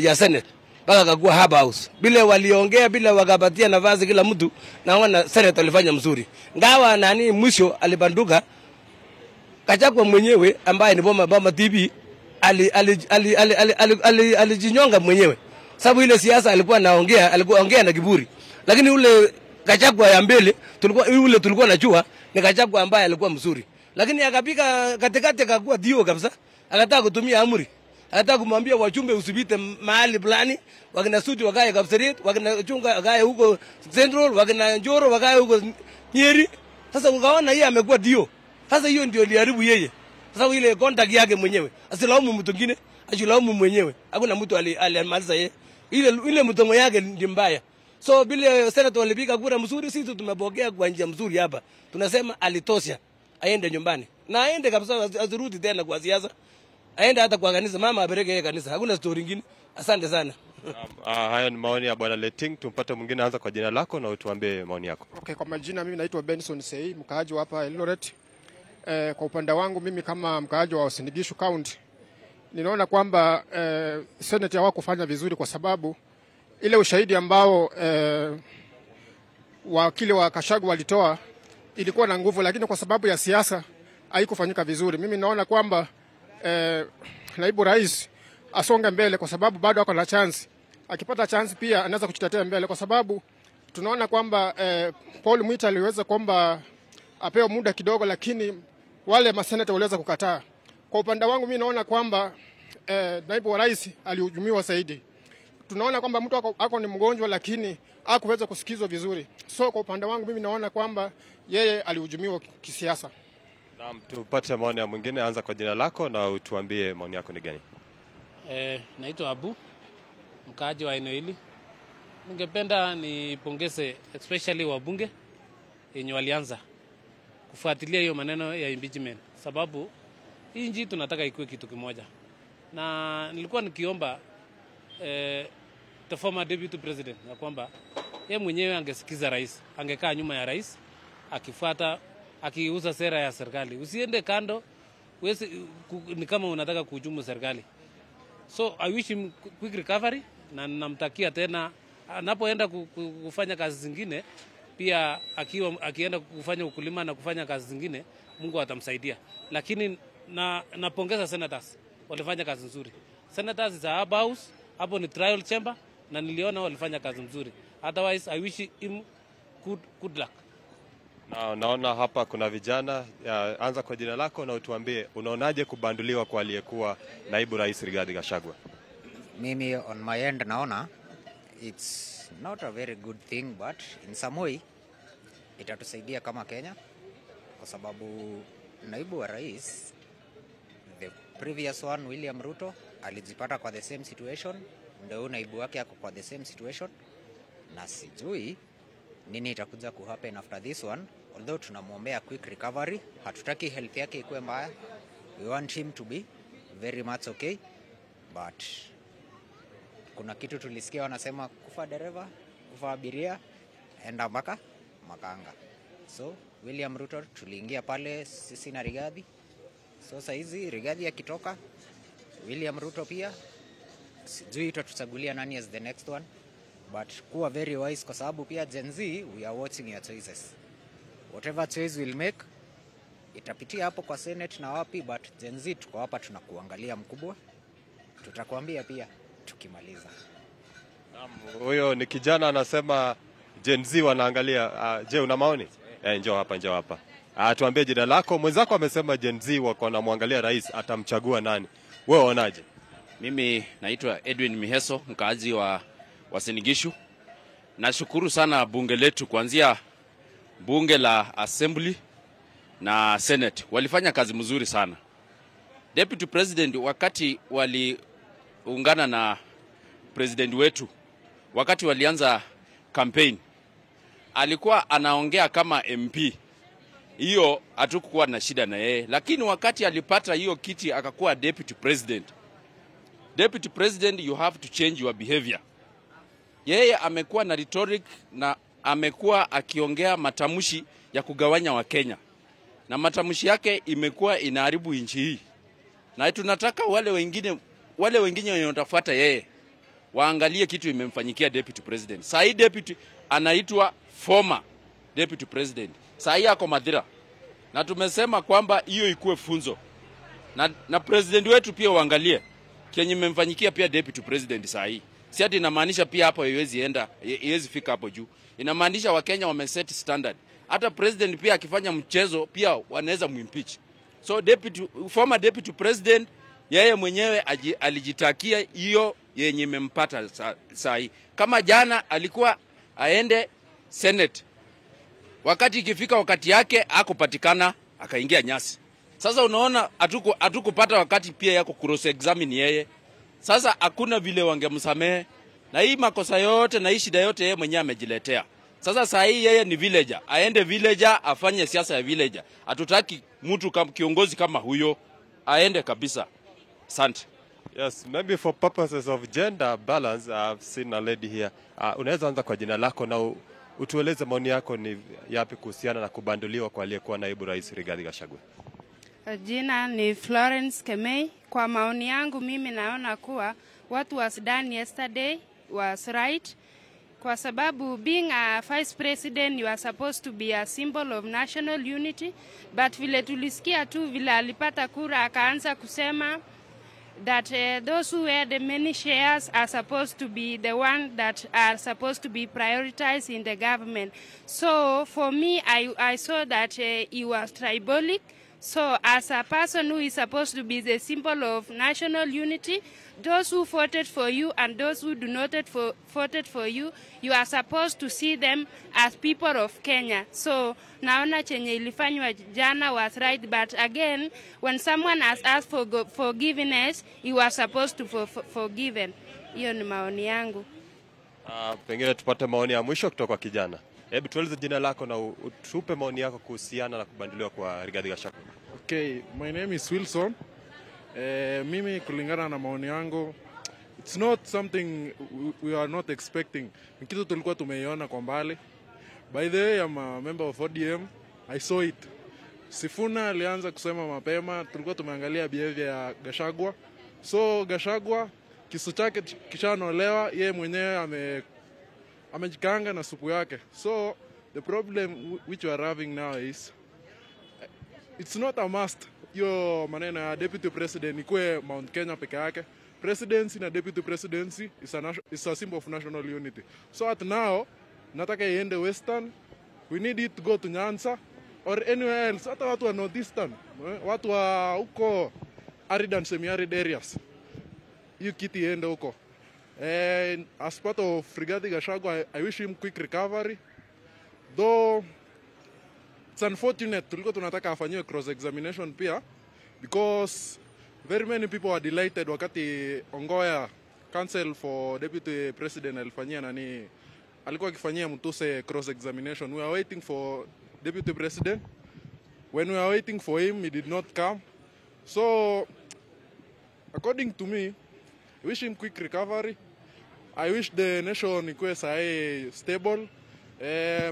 ya Senate. Mpaka kakuwa hub house. Bila waliongea, bila wakapatia nafasi kila mtu, naona Senate walifanya mzuri. Ngawa nani mwisho alibanduka, Gachagua mwenyewe ambaye ni Boma TV alijinyonga mwenyewe. Sababu ile siasa alikuwa anaongea na kiburi. Lakini ule Gachagua ya mbele tulikuwa najua ni Gachagua ambaye alikuwa mzuri. Lakini akapika katikati akakuwa dio kabisa. Akataka kutumia amri. Hata kumwambia wachumbe usibite mahali fulani, wakina Suti wakae Kapseret, wakina Chunga wakae huko Central, wakina Njoro wakae huko Nyeri. Sasa ukaona yeye amekuwa dio. Sasa hiyo ndio iliharibu yeye. Sasa ile contact yake mwenyewe. Asilaumu mtu mwingine, ajilaumu mwenyewe. Hakuna mtu alimaliza yeye. Ile mtongo yake ndi mbaya. So bila Senator walipiga kura mzuri, sisi tumepokea kwa njia mzuri hapa. Tunasema alitosha. Aende nyumbani. Na aende kabisa, asirudi tena kwa siasa. Aenda hata kwa kanisa, mama apeleke yeye kanisa. Hakuna story nyingine. Asante sana. Haya ni maoni ya Bwana Leting. Tumpate mwingine, anza kwa jina lako na utuambie maoni yako. Okay, kwa majina mimi naitwa Benson Sei, mkaaji wa hapa Eldoret. Kwa upande wangu mimi kama mkaaji wa Uasin Gishu County, ninaona kwamba Senate hawakufanya vizuri kwa sababu ile ushahidi ambao wakili wa Gachagua walitoa ilikuwa na nguvu, lakini kwa sababu ya siasa haikufanyika vizuri. Mimi naona kwamba naibu rais asonge mbele kwa sababu bado ako na chance. Akipata chance pia anaweza kujitetea mbele kwa sababu tunaona kwamba Paul Mwita aliweza kwamba apewe muda kidogo, lakini wale maseneta waliweza kukataa. Kwa upande wangu mimi naona kwamba naibu wa rais alihujumiwa zaidi. Tunaona kwamba mtu ako ni mgonjwa lakini hakuweza kusikizwa vizuri. So kwa upande wangu mimi naona kwamba yeye alihujumiwa kisiasa. Naam, tupate maoni ya mwingine, anza kwa jina lako na utuambie maoni yako ni gani. Naitwa Abu, mkaaji wa eneo hili. Ningependa nipongeze especially wabunge yenye walianza kufuatilia hiyo maneno ya impeachment, sababu hii nchi tunataka ikuwe kitu kimoja. Na nilikuwa nikiomba the former deputy president ya kwamba yeye mwenyewe angesikiza rais, angekaa nyuma ya rais akifuata akiuza sera ya serikali. Usiende kando, ni kama unataka kuhujumu serikali. So I wish him quick recovery na namtakia tena anapoenda kufanya kazi zingine pia akienda kufanya ukulima na kufanya kazi zingine, Mungu atamsaidia. Lakini napongeza senators, walifanya kazi nzuri. Senators is a house, hapo ni trial chamber, na niliona walifanya kazi nzuri. Otherwise, I wish him good luck. Naona hapa kuna vijana. Anza kwa jina lako na utuambie unaonaje kubanduliwa kwa aliyekuwa naibu rais Rigathi Gachagua? Mimi on my end naona it's not a very good thing, but in some way itatusaidia kama Kenya, kwa sababu naibu wa rais, the previous one William Ruto, alijipata kwa the same situation, ndio naibu wake ako kwa the same situation, na sijui nini itakuja kuhappen after this one. Although tunamuombea quick recovery, hatutaki health yake ikuwe mbaya, we want him to be very much okay, but kuna kitu tulisikia wanasema kufa dereva, kufa abiria, enda mpaka makanga. So William Ruto tuliingia pale sisi na Rigathi. So saizi Rigathi akitoka, William Ruto pia, sijui tutatuchagulia nani as the next one, but kuwa very wise, kwa sababu pia Gen Z, we are watching your choices. Whatever choice we'll make, itapitia hapo kwa Senate na wapi, but Gen Z tuko hapa tunakuangalia mkubwa. Tutakwambia pia tukimaliza. Huyo ni kijana anasema Gen Z wanaangalia. Je, una maoni? Njoo hapa. Tuambie jina lako. Mwenzako amesema Gen Z wako wanamwangalia rais atamchagua nani. Wewe unaonaje? Mimi naitwa Edwin Miheso, mkaaji wa Sinigishu. Nashukuru sana bunge letu, kuanzia bunge la Assembly na Senate. Walifanya kazi mzuri sana. Deputy President wakati waliungana na president wetu, wakati walianza campaign, alikuwa anaongea kama MP. Hiyo hatukuwa na shida na yeye, lakini wakati alipata hiyo kiti akakuwa Deputy President. Deputy President, you have to change your behavior. Yeye amekuwa na rhetoric na amekuwa akiongea matamshi ya kugawanya wa Kenya. Na matamshi yake imekuwa inaharibu nchi hii. Na tunataka wale wengine wanaotafuata yeye waangalie kitu imemfanyikia Deputy President. Sasa deputy anaitwa former Deputy President. Sasa yako Madhira. Na tumesema kwamba hiyo ikuwe funzo. Na president wetu pia waangalie kenye imemfanyikia pia Deputy President sasa hii. Si ati inamaanisha pia hapo iwezi fika hapo juu. Inamaanisha Wakenya wameset standard. Hata president pia akifanya mchezo pia wanaweza muimpeach. So former Deputy President yeye mwenyewe alijitakia hiyo yenye imempata saa hii. Kama jana alikuwa aende Senate, wakati ikifika wakati yake hakupatikana, akaingia nyasi. Sasa unaona hatukupata wakati pia yako cross examine yeye. Sasa hakuna vile wangemsamehe, na hii makosa yote na hii shida yote yeye mwenyewe amejiletea. Sasa saa hii yeye ni villager, aende villager afanye siasa ya villager. Hatutaki mtu kama kiongozi kama huyo, aende kabisa. Asante. Yes, maybe for purposes of gender balance, I've seen a lady here. Unaweza anza kwa jina lako na utueleze maoni yako ni yapi kuhusiana na kubanduliwa kwa aliyekuwa naibu rais Rigathi Gachagua. Jina ni Florence Kemei. Kwa maoni yangu mimi naona kuwa what was done yesterday was right. Kwa sababu being a vice president, you are supposed to be a symbol of national unity. But vile tulisikia tu vile alipata kura akaanza kusema that those who had the many shares are supposed to be the one that are supposed to be prioritized in the government. So for me, I saw that he was tribalic. So as a person who is supposed to be the symbol of national unity, those who voted for you and those who do not voted for you, you are supposed to see them as people of Kenya. So naona chenye ilifanywa jana was right, but again, when someone has asked for forgiveness, you are supposed to forgiven. Hiyo ni maoni yangu. Pengine tupate maoni ya mwisho kutoka kwa kijana. Hebu tueleze jina lako na utupe maoni yako kuhusiana na kubanduliwa kwa Rigathi Gachagua. Okay, my name is Wilson. Mimi kulingana na maoni yangu, it's not something we are not expecting. Ni kitu tulikuwa tumeiona kwa mbali. By the way, I'm a member of ODM. I saw it. Sifuna alianza kusema mapema, tulikuwa tumeangalia behavior ya Gachagua. So Gachagua kisu chake kishanolewa, yeye mwenyewe amejikanga na supu yake. So The problem which we are having now is it's not a must. Yo maneno ya deputy president ikuwe Mount Kenya peke yake. Presidency na deputy presidency is a symbol of national unity. So at now, nataka iende Western, we need it to go to Nyanza or anywhere else. Hata watu wa Northeastern, watu wa huko arid and semi-arid areas. Hiyo kiti iende huko. And as part of Rigathi Gachagua, I wish him quick recovery. Though it's unfortunate, tulikuwa tunataka afanyiwe cross-examination pia, because very many people are delighted wakati Ongoya counsel for deputy president alikuwa akifanyia Mutuse cross-examination. We are waiting for deputy president. When we are waiting for him, he did not come. So, according to me, I wish him quick recovery. I wish the nation ikuwe sahi stable.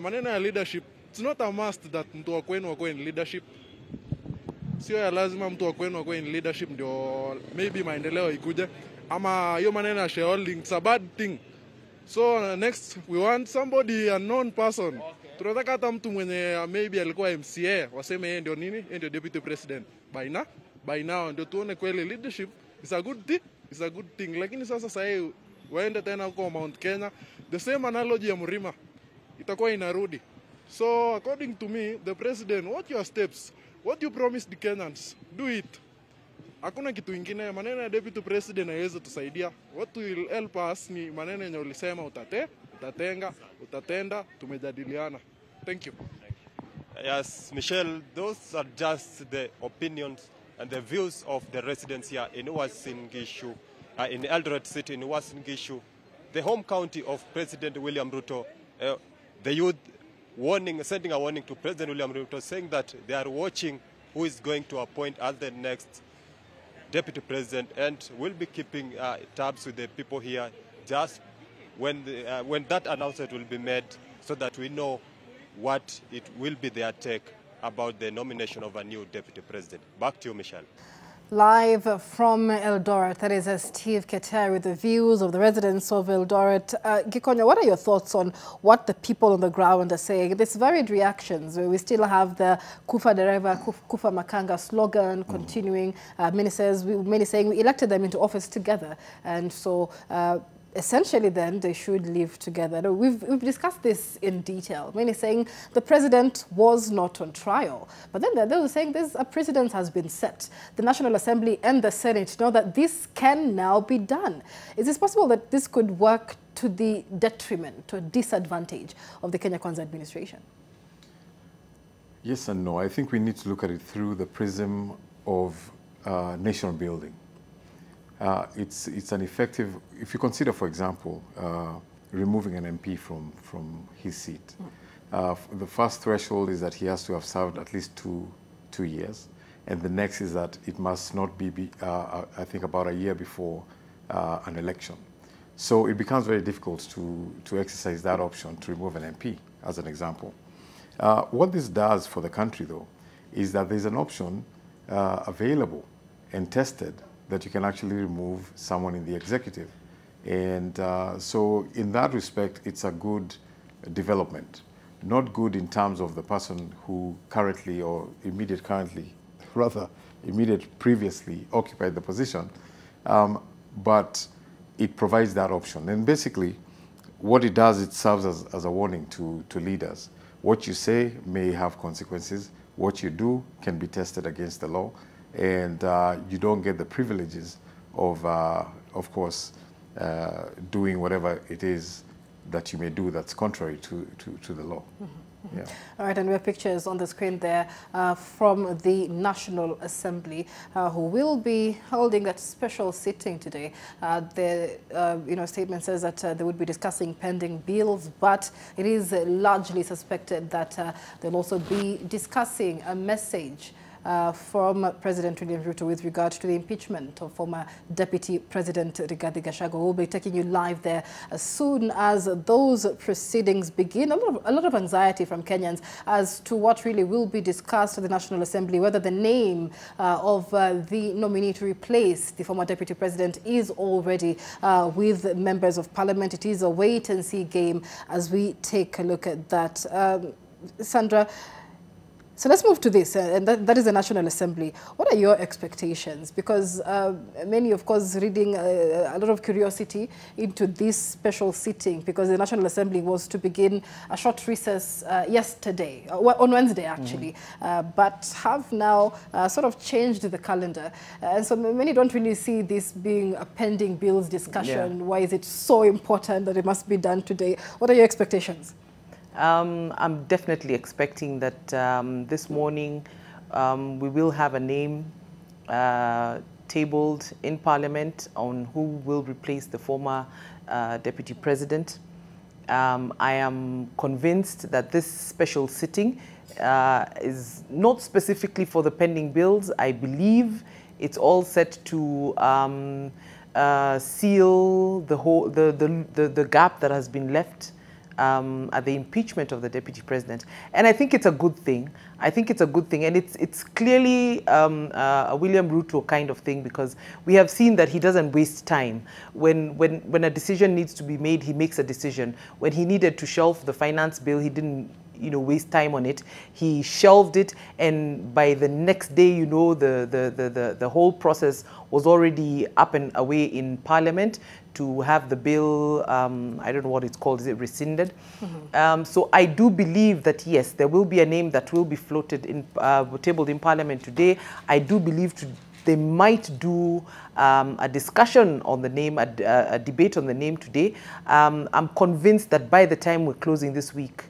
Maneno ya leadership, it's not a must that mtu wa kwenu wakuwe in leadership. Sio ya lazima mtu wa kwenu wakuwe in leadership ndio maybe maendeleo ikuje. Ama hiyo maneno ya shareholding, it's a bad thing. So next we want somebody, a known person. Tunataka hata mtu mwenye maybe alikuwa MCA waseme yeye ndio nini, yeye ndio deputy president. By now ndio tuone kweli leadership is a good thing, is a good thing. Lakini sasa sasa waende tena huko Mount Kenya, the same analogy ya Mrima itakuwa inarudi. So according to me, the president, what your steps, what you promised the Kenyans, do it. Hakuna kitu ingine, maneno ya deputy president haiwezi tusaidia. What will help us ni maneno yenye ulisema utatenda, tumejadiliana. Thank you. Yes, Michelle, those are just the opinions and the views of the residents here in Uasin Gishu, in Eldoret City, in Uasin Gishu, the home county of President William Ruto. The youth sending a warning to President William Ruto, saying that they are watching who is going to appoint as the next deputy president, and will be keeping tabs with the people here just when that announcement will be made, so that we know what it will be their take about the nomination of a new deputy president. Back to you, Michelle. Live from Eldoret, that is Steve Keter with the views of the residents of Eldoret. Gikonya, what are your thoughts on what the people on the ground are saying? There's varied reactions. We still have the Kufa Dereva, Kufa Makanga slogan continuing. Many saying we elected them into office together. And so essentially then they should live together. Now, we've discussed this in detail. Many saying the president was not on trial. But then they were saying a precedent has been set. The National Assembly and the Senate know that this can now be done. Is it possible that this could work to the detriment, to a disadvantage of the Kenya Kwanza administration? Yes and no. I think we need to look at it through the prism of nation building. It's an effective, if you consider, for example, removing an MP from his seat. The first threshold is that he has to have served at least two years. And the next is that it must not be, I think, about a year before an election. So it becomes very difficult to exercise that option to remove an MP, as an example. What this does for the country, though, is that there's an option available and tested that you can actually remove someone in the executive. And so in that respect, it's a good development. Not good in terms of the person who currently or immediate previously occupied the position, but it provides that option. And basically, what it does, it serves as a warning to leaders. What you say may have consequences. What you do can be tested against the law. And you don't get the privileges of course, doing whatever it is that you may do that's contrary to the law. Yeah. All right, and we have pictures on the screen there from the National Assembly, who will be holding that special sitting today. The statement says that they would be discussing pending bills, but it is largely suspected that they'll also be discussing a message from President William Ruto with regard to the impeachment of former Deputy President Rigathi Gachagua. We'll be taking you live there as soon as those proceedings begin. A lot of anxiety from Kenyans as to what really will be discussed at the National Assembly, whether the name of the nominee to replace the former Deputy President is already with members of Parliament. It is a wait-and-see game as we take a look at that. Sandra, so let's move to this, and that is the National Assembly. What are your expectations? Because many, of course, reading a lot of curiosity into this special sitting, because the National Assembly was to begin a short recess yesterday, on Wednesday actually, but have now sort of changed the calendar. And so many don't really see this being a pending bills discussion. Yeah. Why is it so important that it must be done today? What are your expectations? I'm definitely expecting that this morning we will have a name tabled in Parliament on who will replace the former Deputy President. I am convinced that this special sitting is not specifically for the pending bills. I believe it's all set to seal the gap that has been left at the impeachment of the Deputy President. And I think it's a good thing. I think it's a good thing. And it's clearly a William Ruto kind of thing, because we have seen that he doesn't waste time. When a decision needs to be made, he makes a decision. When he needed to shelve the finance bill, he didn't waste time on it. He shelved it, and by the next day, the whole process was already up and away in Parliament to have the bill, I don't know what it's called, is it rescinded? So I do believe that, yes, there will be a name that will be floated tabled in Parliament today. I do believe they might do a discussion on the name, a debate on the name today. I'm convinced that by the time we're closing this week,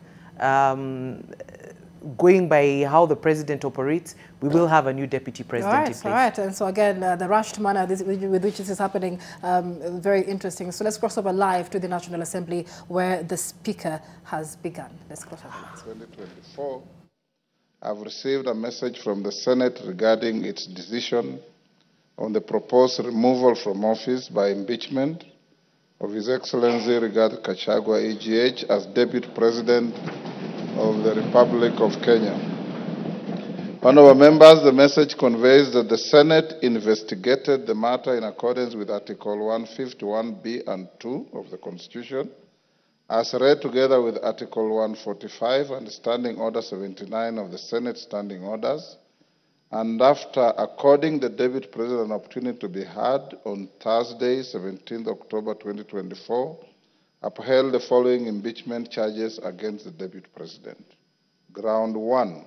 going by how the president operates, we will have a new deputy president in place. All right. And so again, the rushed manner with which this is happening, very interesting. So let's cross over live to the National Assembly, where the Speaker has begun. Let's cross over live. 2024, I've received a message from the Senate regarding its decision on the proposed removal from office by impeachment of His Excellency Rigathi Gachagua, EGH, as Deputy President of the Republic of Kenya. Honourable members, the message conveys that the Senate investigated the matter in accordance with Article 151B and 2 of the Constitution, as read together with Article 145 and Standing Order 79 of the Senate Standing Orders, and after according the Deputy President an opportunity to be heard on Thursday, 17th October 2024, upheld the following impeachment charges against the Deputy President. Ground 1,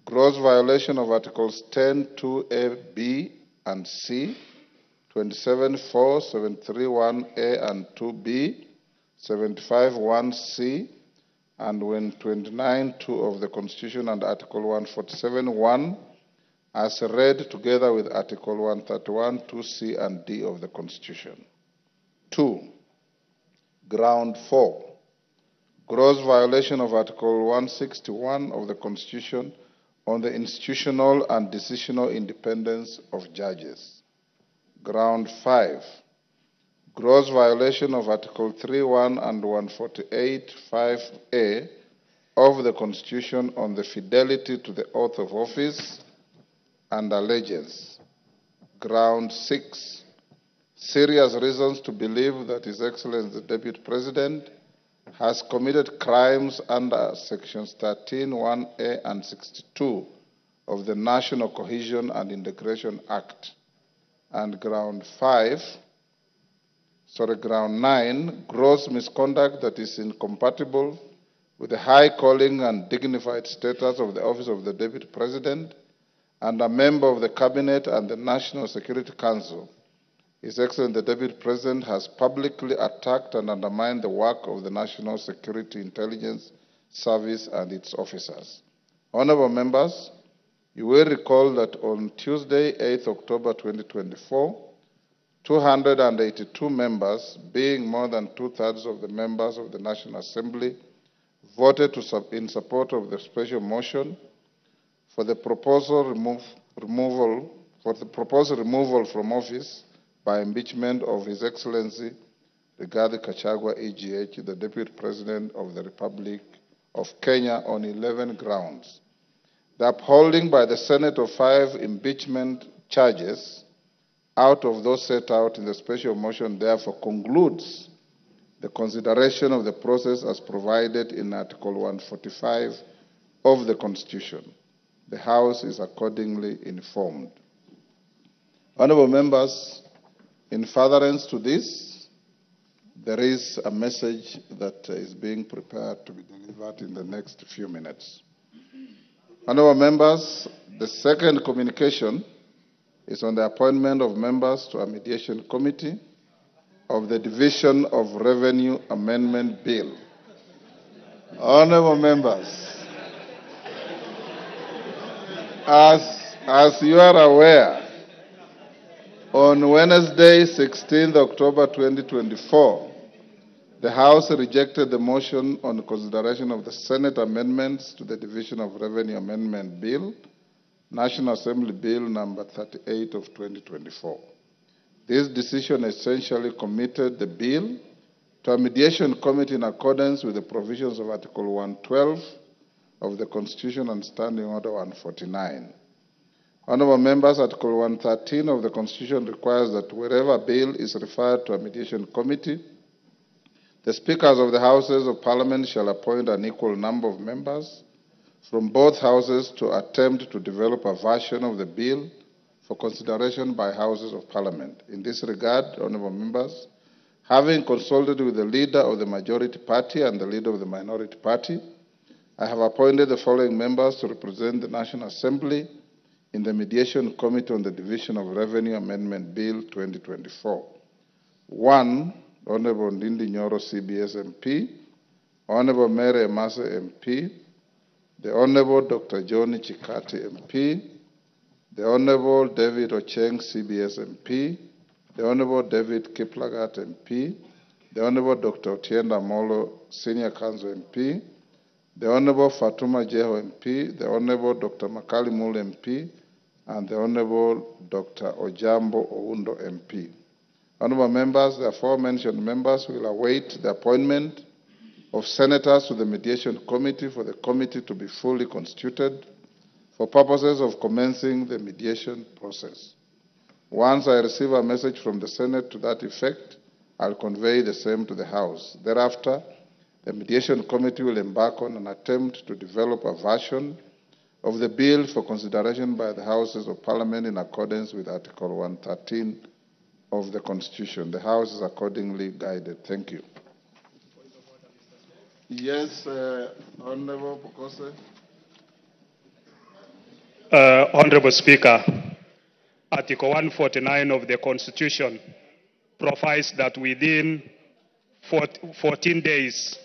gross violation of Articles 10(2)(a), B, and C, 27(4), 731(a) and 2B, 75(1)(c), and 29(2) of the Constitution and Article 147(1), as read together with Article 131, 2C and D of the Constitution. 2. Ground 4, gross violation of Article 161 of the Constitution on the institutional and decisional independence of judges. Ground 5, gross violation of Article 31 and 148, 5A of the Constitution on the fidelity to the oath of office and allegiance. Ground 6, serious reasons to believe that His Excellency the Deputy President has committed crimes under Sections 13(1)(a) and 62 of the National Cohesion and Integration Act. And ground 9, gross misconduct that is incompatible with the high calling and dignified status of the office of the Deputy President and a member of the Cabinet and the National Security Council. His Excellency the Deputy President has publicly attacked and undermined the work of the National Security Intelligence Service and its officers. Honourable members, you will recall that on Tuesday, 8th October 2024, 282 members, being more than two-thirds of the members of the National Assembly, voted in support of the special motion for the proposal removal from office by impeachment of His Excellency Rigathi Gachagua, AGH, the Deputy President of the Republic of Kenya, on 11 grounds. The upholding by the Senate of 5 impeachment charges out of those set out in the special motion therefore concludes the consideration of the process as provided in Article 145 of the Constitution. The House is accordingly informed. Honourable members, in furtherance to this, there is a message that is being prepared to be delivered in the next few minutes. Honourable members, the second communication is on the appointment of members to a mediation committee of the Division of Revenue Amendment Bill. Honourable members, as you are aware, on Wednesday, 16th October 2024, the House rejected the motion on consideration of the Senate amendments to the Division of Revenue Amendment Bill, National Assembly Bill number 38 of 2024. This decision essentially committed the bill to a mediation committee in accordance with the provisions of Article 112 of the Constitution and Standing Order 149. Honourable members, Article 113 of the Constitution requires that wherever a bill is referred to a mediation committee, the Speakers of the Houses of Parliament shall appoint an equal number of members from both Houses to attempt to develop a version of the bill for consideration by Houses of Parliament. In this regard, honourable members, having consulted with the leader of the majority party and the leader of the minority party, I have appointed the following members to represent the National Assembly in the Mediation Committee on the Division of Revenue Amendment Bill 2024. 1. Honourable Ndindi Nyoro, CBS MP, Honourable Mary Emase MP, the Honourable Dr. Johnny Chikati MP, the Honourable David Ocheng, CBS MP, the Honourable David Kiplagat MP, the Honourable Dr. Otienda Molo, Senior Counsel MP, the Honourable Fatuma Jeho MP, the Honourable Dr. Makali Mul MP, and the Honourable Dr. Ojambo Oundo MP. Honourable members, the aforementioned members will await the appointment of senators to the Mediation Committee for the committee to be fully constituted for purposes of commencing the mediation process. Once I receive a message from the Senate to that effect, I'll convey the same to the House. Thereafter, the Mediation Committee will embark on an attempt to develop a version of the bill for consideration by the Houses of Parliament in accordance with Article 113 of the Constitution. The House is accordingly guided. Thank you. Yes, Honourable Bokose. Honourable Speaker, Article 149 of the Constitution provides that within 14 days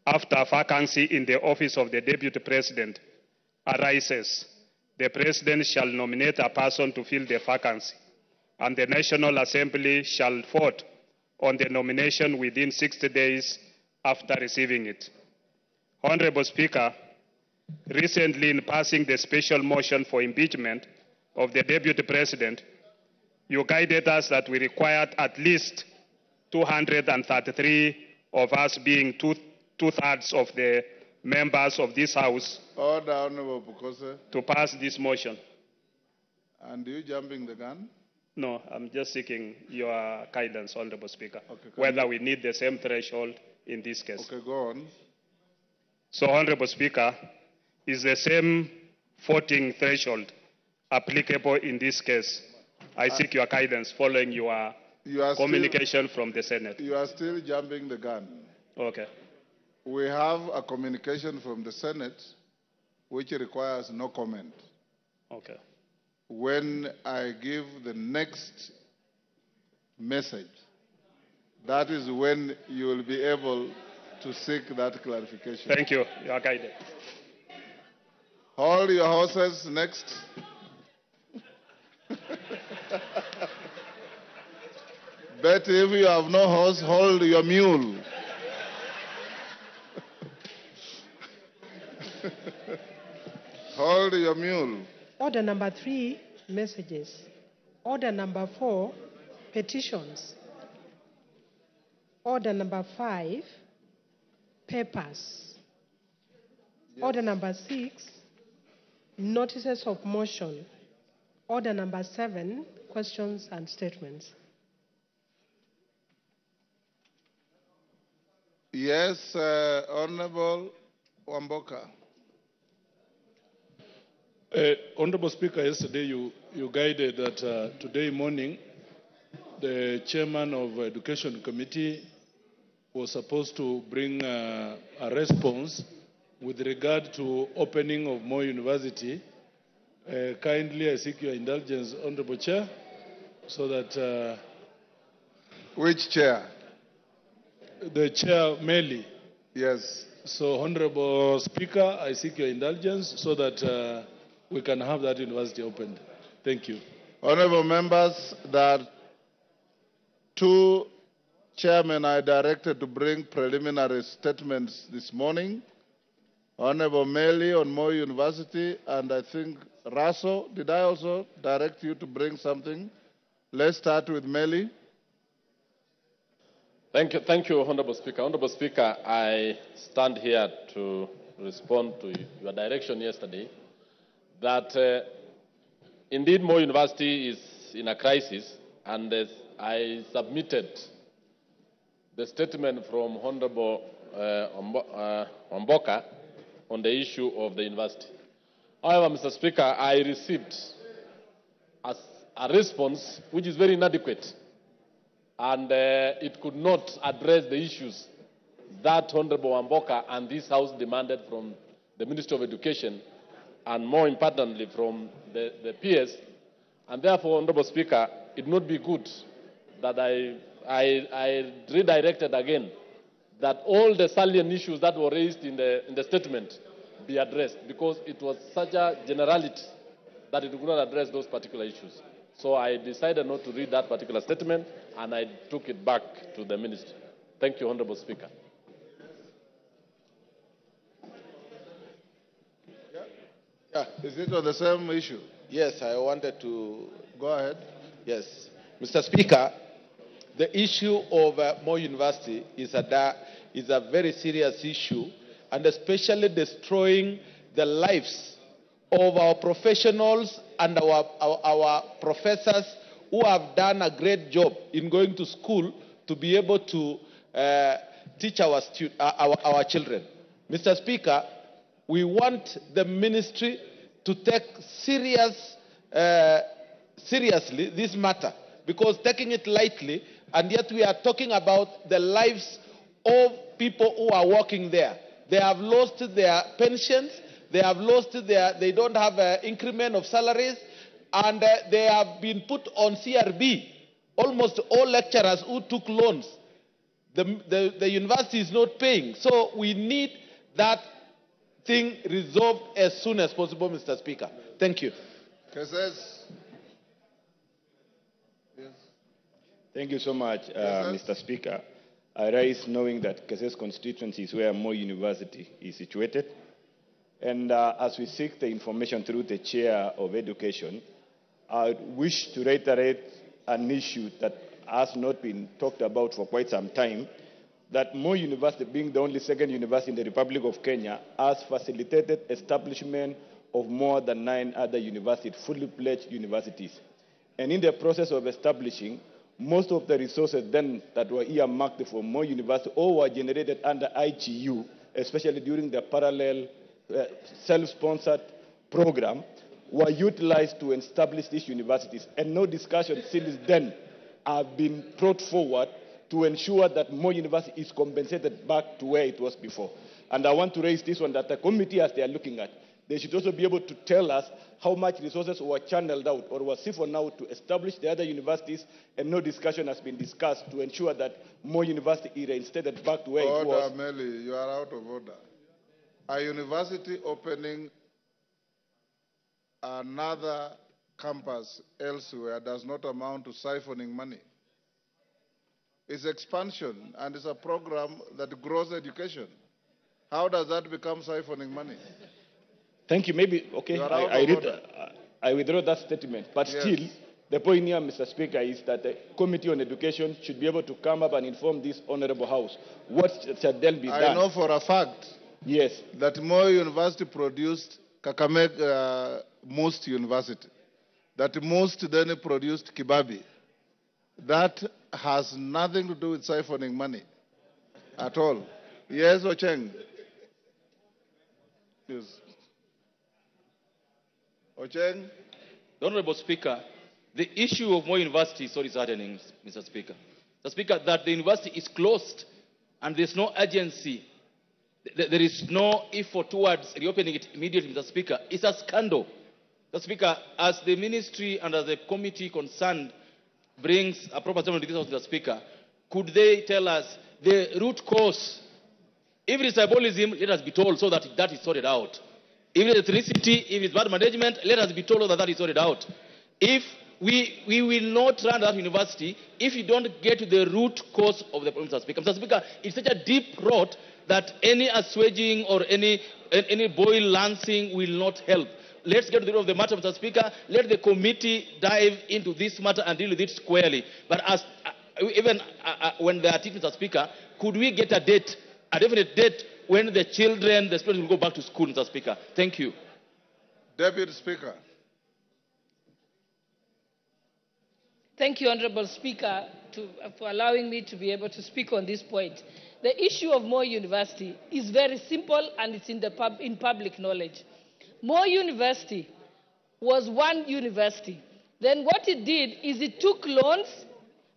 after a vacancy in the office of the Deputy President arises, the President shall nominate a person to fill the vacancy, and the National Assembly shall vote on the nomination within 60 days after receiving it. Honourable Speaker, recently in passing the special motion for impeachment of the Deputy President, you guided us that we required at least 233 of us being two-thirds of the members of this House Order, Honourable Bokose. to pass this motion. And you jumping the gun? No, I'm just seeking your guidance, Honourable Speaker, Okay, whether we need the same threshold in this case. Okay, go on. So, Honourable Speaker, is the same voting threshold applicable in this case? I seek your guidance following your communication from the Senate. You are still jumping the gun. Okay. We have a communication from the Senate which requires no comment. Okay. When I give the next message, that is when you will be able to seek that clarification. Thank you. You are guided. Hold your horses. Next. Betty, if you have no horse, hold your mule. Hold Hold your mule. Order number 3, messages. Order number 4, petitions. Order number 5, papers. Order number 6, notices of motion. Order number 7, questions and statements. Yes, Honorable Wamboka. Honorable Speaker, yesterday you guided that today morning the chairman of Education Committee was supposed to bring a response with regard to opening of Moi University. Kindly, I seek your indulgence, Honorable Chair, so that... Which chair? The chair, Meli. Yes. So, Honorable Speaker, I seek your indulgence so that we can have that university opened. Thank you. Honorable members, that 2 chairmen I directed to bring preliminary statements this morning. Honorable Meli on Moi University, and I think Raso, did I also direct you to bring something? Let's start with Meli. Thank you, Honorable Speaker. Honorable Speaker, I stand here to respond to your direction yesterday that indeed Moi University is in a crisis, and I submitted the statement from Honorable Wamboka on the issue of the university. However, Mr. Speaker, I received a response which is very inadequate, and it could not address the issues that Honorable Wamboka and this House demanded from the Ministry of Education, and more importantly from the peers. And therefore, Honorable Speaker, it would not be good that I redirected again that all the salient issues that were raised in the statement be addressed, because it was such a generality that it could not address those particular issues. So I decided not to read that particular statement, and I took it back to the ministry. Thank you, Honorable Speaker. Yeah, is it on the same issue? Yes, I wanted to... Go ahead. Yes. Mr. Speaker, the issue of Moi University is a very serious issue, and especially destroying the lives of our professionals and our professors who have done a great job in going to school to be able to teach our children. Mr. Speaker, we want the ministry to take seriously this matter, because taking it lightly, and yet we are talking about the lives of people who are working there. They have lost their pensions, they don't have an increment of salaries, and they have been put on CRB. Almost all lecturers who took loans, the university is not paying. So we need that thing resolved as soon as possible, Mr. Speaker. Thank you. Thank you so much, Mr. Speaker. I rise knowing that Keses constituency is where Moi University is situated. And as we seek the information through the Chair of Education, I wish to reiterate an issue that has not been talked about for quite some time, that Moi University, being the only second university in the Republic of Kenya, has facilitated establishment of more than 9 other universities, fully pledged universities. And in the process of establishing, most of the resources then that were earmarked for Moi University all were generated under ITU, especially during the parallel self-sponsored program, were utilized to establish these universities. And no discussion since then have been brought forward to ensure that Moi University is compensated back to where it was before. And I want to raise this one, that the committee, as they are looking at, they should also be able to tell us how much resources were channeled out or were siphoned out to establish the other universities, and no discussion has been discussed to ensure that Moi University is reinstated back to where it was. Order, Meli, you are out of order. A university opening another campus elsewhere does not amount to siphoning money. It's expansion, and it's a program that grows education. How does that become siphoning money? Thank you. Maybe, okay, I withdraw that statement. But Yes. still, the point here, Mr. Speaker, is that the Committee on Education should be able to come up and inform this Honorable House what shall then be done. I know for a fact yes. that Moi University produced Most University. That Most then produced Kibabi. That has nothing to do with siphoning money at all. Yes, Ocheng? Yes. Ocheng? Honorable Speaker, the issue of Moi University, sorry, is hardening, Mr. Speaker. Mr. Speaker, that the university is closed and there's no urgency, there is no effort towards reopening it immediately, Mr. Speaker, it's a scandal. Mr. Speaker, as the ministry and as the committee concerned brings a proper statement to this House, Mr. Speaker, could they tell us the root cause? If it is tribalism, let us be told so that that is sorted out. If it is ethnicity, if it is bad management, let us be told that that is sorted out. If we will not run that university if you don't get to the root cause of the problem, Mr. Speaker. Mr. Speaker, it's such a deep rot that any assuaging or any boil lancing will not help. Let's get to the root of the matter, Mr. Speaker. Let the committee dive into this matter and deal with it squarely. But as when they are teaching, Mr. Speaker, could we get a date, a definite date, when the children, the students will go back to school, Mr. Speaker? Thank you. Deputy Speaker. Thank you, Honorable Speaker, for allowing me to be able to speak on this point. The issue of Moi University is very simple and it's in public knowledge. Moi University was one university. Then what it did is it took loans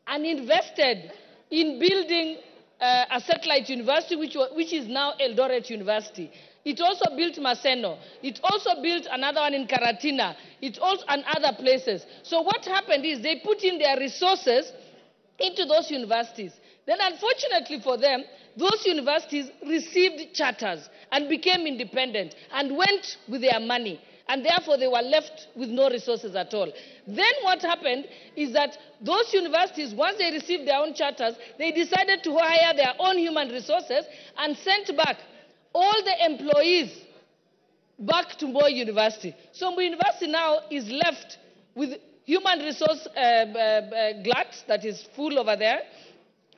and invested in building a satellite university, which is now Eldoret University. It also built Maseno. It also built another one in Karatina. It also and other places. So what happened is they put in their resources into those universities. Then unfortunately for them, those universities received charters and became independent and went with their money. And therefore they were left with no resources at all. Then what happened is that those universities, once they received their own charters, they decided to hire their own human resources and sent back all the employees back to Moi University. So Moi University now is left with human resource glut that is full over there.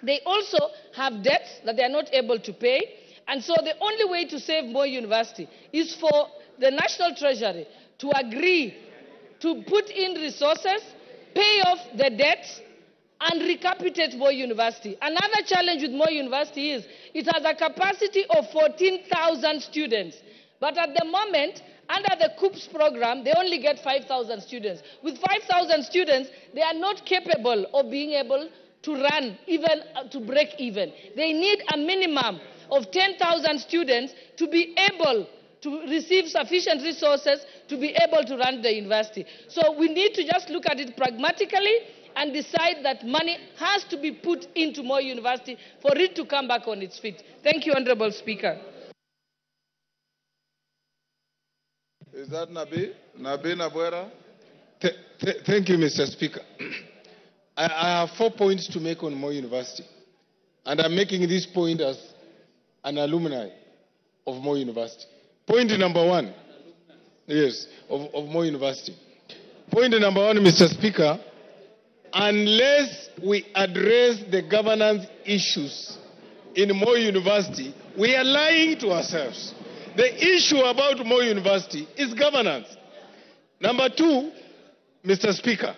They also have debts that they are not able to pay. And so the only way to save Moi University is for the National Treasury to agree to put in resources, pay off the debts, and recapitate Moi University. Another challenge with Moi University is it has a capacity of 14,000 students. But at the moment, under the COOPS program, they only get 5,000 students. With 5,000 students, they are not capable of being able to run, even to break even. They need a minimum of 10,000 students to be able to receive sufficient resources to be able to run the university. So we need to just look at it pragmatically and decide that money has to be put into Moi University for it to come back on its feet. Thank you, Honorable Speaker. Is that Nabi? Nabi Nabwera? Thank you, Mr. Speaker. I have 4 points to make on Moi University. And I'm making this point as an alumni of Moi University. Point number one. Yes, of Moi University. Point number one, Mr. Speaker, unless we address the governance issues in Moi University, we are lying to ourselves. The issue about Moi University is governance. Number two, Mr. Speaker,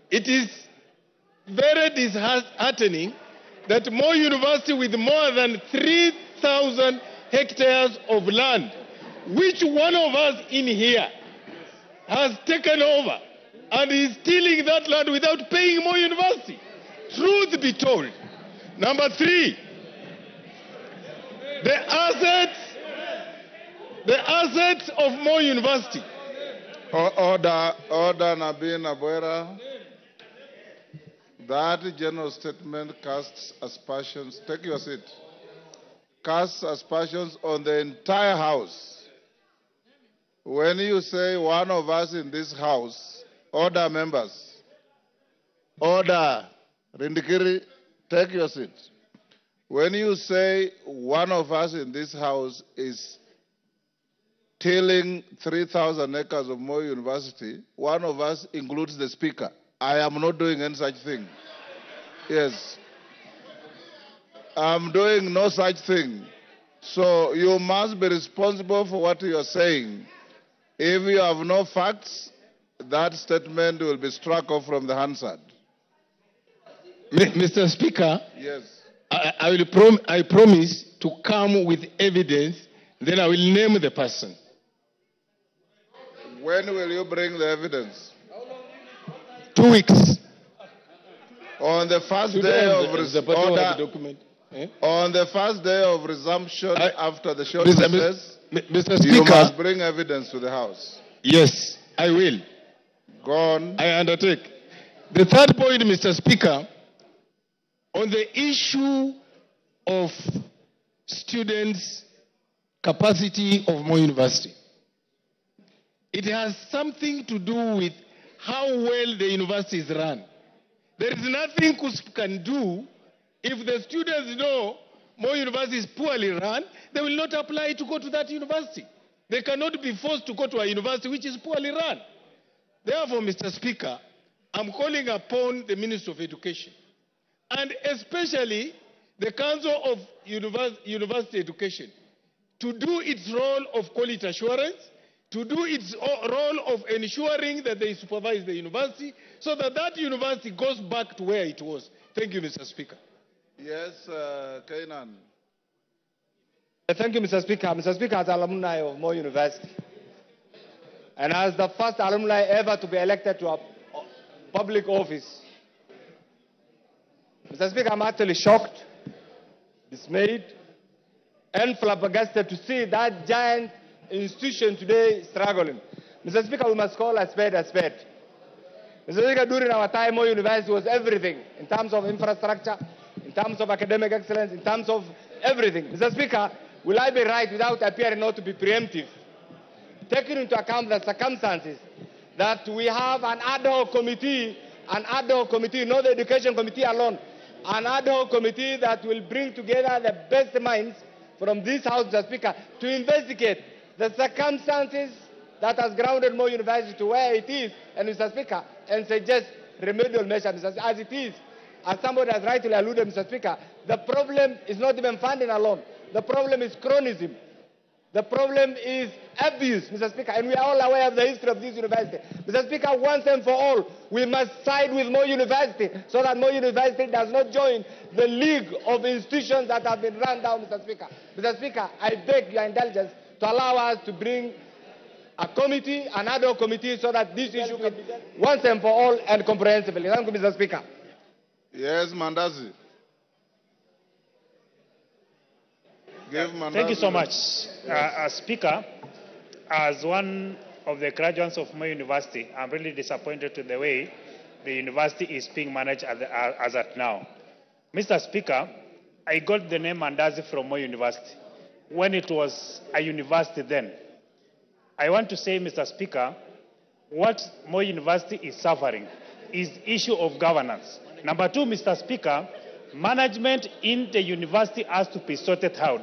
it is very disheartening that Moi University, with more than 3,000 hectares of land, which one of us in here has taken over and is stealing that land without paying Moi University. Truth be told. Number three, the assets of Moi University. Order, Nabi Nabwera. That general statement casts aspersions. Take your seat. Casts aspersions on the entire House. When you say one of us in this House, order members. Order. Rindikiri, take your seat. When you say one of us in this House is tilling 3,000 acres of Moi University, one of us includes the speaker. I am not doing any such thing. Yes. I'm doing no such thing. So you must be responsible for what you are saying. If you have no facts, that statement will be struck off from the Hansard. Mr. Speaker, Yes. I promise to come with evidence, then I will name the person. When will you bring the evidence? 2 weeks. On the first day of on the first day of resumption after the short recess, Mr. Speaker, you must bring evidence to the House. Yes, I will. Go on. I undertake. The third point, Mr. Speaker, on the issue of students' capacity of Moi University. It has something to do with how well the university is run. There is nothing KUSP can do if the students know Moi University is poorly run, they will not apply to go to that university. They cannot be forced to go to a university which is poorly run. Therefore, Mr. Speaker, I'm calling upon the Minister of Education and especially the Council of University Education to do its role of quality assurance, to do its role of ensuring that they supervise the university so that that university goes back to where it was. Thank you, Mr. Speaker. Yes, Kainan. Thank you, Mr. Speaker. Mr. Speaker, as alumni of Moi University, and as the first alumni ever to be elected to a public office, Mr. Speaker, I'm actually shocked, dismayed, and flabbergasted to see that giant institution today struggling. Mr. Speaker, we must call a spade a spade. Mr. Speaker, during our time, Moi University was everything in terms of infrastructure, in terms of academic excellence, in terms of everything. Mr. Speaker, will I be right without appearing not to be preemptive, taking into account the circumstances that we have an ad hoc committee, not the education committee alone, an ad hoc committee that will bring together the best minds from this House, Mr. Speaker, to investigate the circumstances that has grounded Moi University to where it is, and Mr. Speaker, and suggest remedial measures, Mr. Speaker, as it is. As somebody has rightly alluded, Mr. Speaker, the problem is not even funding alone. The problem is chronism. The problem is abuse, Mr. Speaker, and we are all aware of the history of this university. Mr. Speaker, once and for all, we must side with Moi University so that Moi University does not join the league of institutions that have been run down, Mr. Speaker. Mr. Speaker, I beg your indulgence to allow us to bring a committee, an ad hoc committee, so that this issue can be dealt once and for all and comprehensively. Thank you, Mr. Speaker. Yes, Mandazi. Thank you so much. Speaker, as one of the graduates of Moi University, I'm really disappointed to the way the university is being managed as at now. Mr. Speaker, I got the name Mandazi from Moi University when it was a university then. I want to say, Mr. Speaker, what Moi University is suffering is issue of governance. Number two, Mr. Speaker, management in the university has to be sorted out.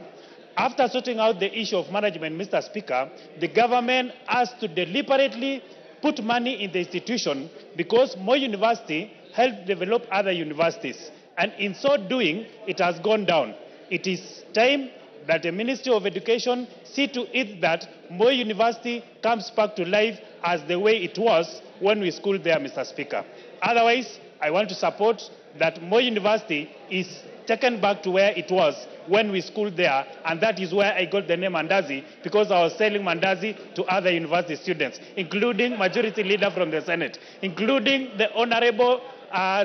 After sorting out the issue of management, Mr. Speaker, the government has to deliberately put money in the institution because Moi University helped develop other universities. And in so doing, it has gone down. It is time that the Ministry of Education see to it that Moi University comes back to life as the way it was when we schooled there, Mr. Speaker. Otherwise, I want to support that Moi University is taken back to where it was when we schooled there, and that is where I got the name Mandazi, because I was selling Mandazi to other university students, including Majority Leader from the Senate, including the Honorable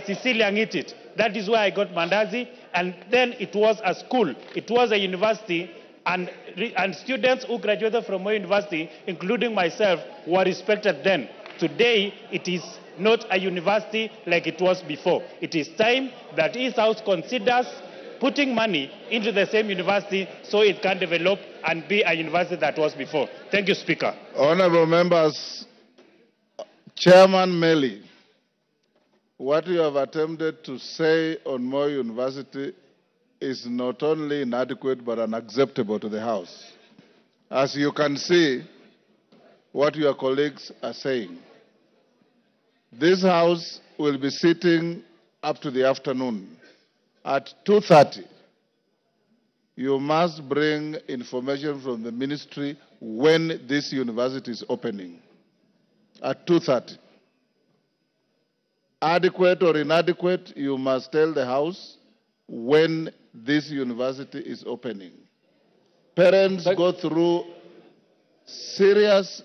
Cecilia Ngitit. That is where I got Mandazi, and then it was a school, it was a university, and students who graduated from Moi University, including myself, were respected then. Today, it is not a university like it was before. It is time that East House considers putting money into the same university so it can develop and be a university that was before. Thank you, Speaker. Honorable members, Chairman Meli, what you have attempted to say on Moi University is not only inadequate but unacceptable to the House. As you can see, what your colleagues are saying. This House will be sitting up to the afternoon. At 2:30, you must bring information from the ministry when this university is opening. At 2:30. Adequate or inadequate, you must tell the House when this university is opening. Parents go through serious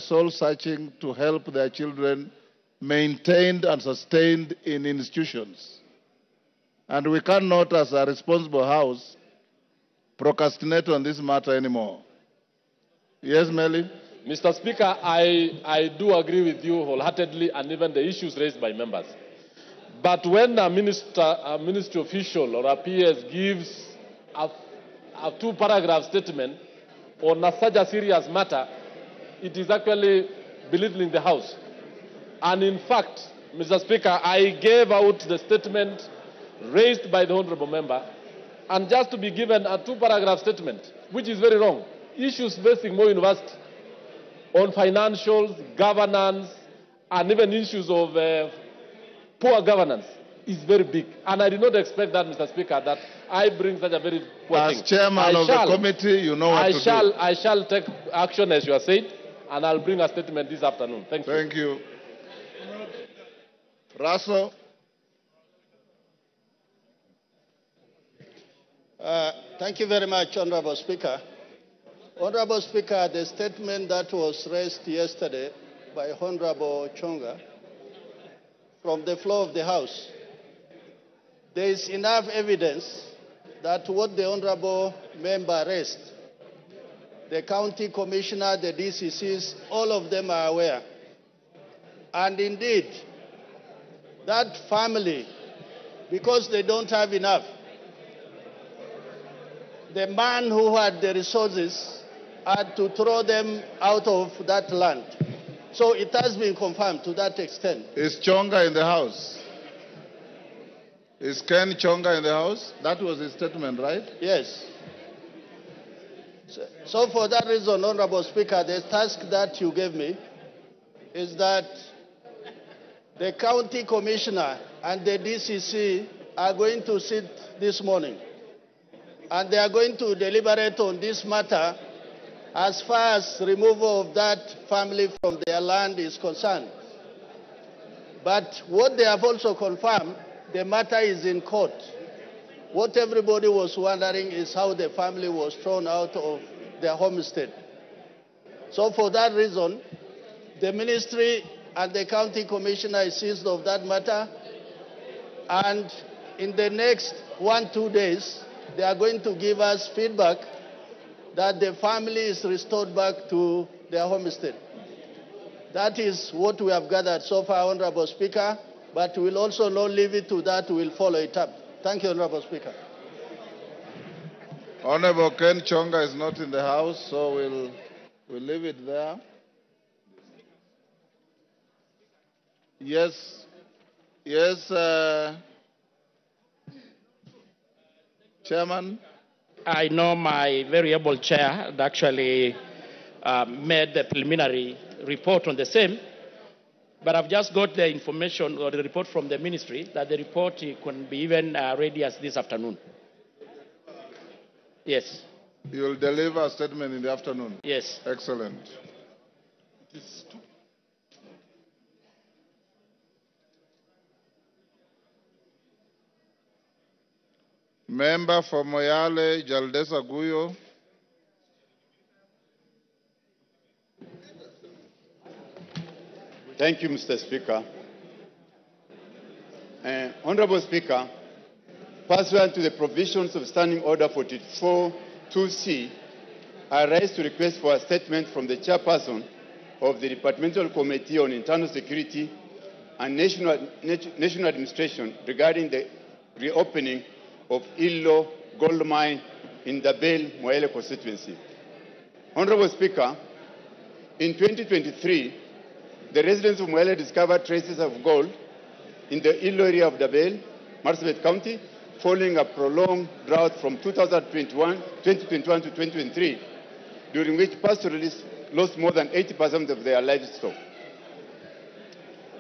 soul searching to help their children maintained and sustained in institutions. And we cannot, as a responsible House, procrastinate on this matter anymore. Yes, Melly? Mr. Speaker, I do agree with you wholeheartedly and even the issues raised by members. But when a ministry official or a PS gives a two-paragraph statement on such a serious matter, it is actually belittling the House. And in fact, Mr. Speaker, I gave out the statement raised by the honorable member, and just to be given a two-paragraph statement, which is very wrong. Issues facing Moi University on financials, governance, and even issues of poor governance is very big. And I did not expect that, Mr. Speaker, that I bring such a very poor thing. As chairman of the committee, you know what to do. I shall take action as you are saying, and I'll bring a statement this afternoon. Thank you. Thank you. Russell? Thank you very much, Honorable Speaker. Honorable Speaker, the statement that was raised yesterday by Honorable Chonga from the floor of the House, there is enough evidence that what the Honorable member raised, the county commissioner, the DCCs, all of them are aware. And indeed, that family, because they don't have enough, the man who had the resources had to throw them out of that land. So it has been confirmed to that extent. Is Chonga in the House? Is Ken Chonga in the House? That was his statement, right? Yes. So for that reason, Honorable Speaker, the task that you gave me is that the county commissioner and the DCC are going to sit this morning, and they are going to deliberate on this matter as far as removal of that family from their land is concerned. But what they have also confirmed, the matter is in court. What everybody was wondering is how the family was thrown out of their homestead. So for that reason, the ministry and the county commissioner is seized of that matter, and in the next 1-2 days, they are going to give us feedback that the family is restored back to their homestead. That is what we have gathered so far, Honorable Speaker, but we will also not leave it to that, we will follow it up. Thank you, Honorable Speaker. Honorable Ken Chonga is not in the House, so we'll leave it there. Yes, Chairman? I know my very able chair had actually made the preliminary report on the same, but I've just got the information or the report from the ministry that the report can be even ready as this afternoon. Yes. You will deliver a statement in the afternoon? Yes. Excellent. Member for Moyale, Jaldesa Guyo. Thank you, Mr. Speaker. Honorable Speaker, pursuant to the provisions of Standing Order 44-2C, I rise to request for a statement from the chairperson of the Departmental Committee on Internal Security and National Administration regarding the reopening of Illo Gold Mine in the Bel Moyale constituency. Honorable Speaker, in 2023, the residents of Moyale discovered traces of gold in the Illo area of Dabel, Marsabit County, following a prolonged drought from 2021 to 2023, during which pastoralists lost more than 80% of their livestock.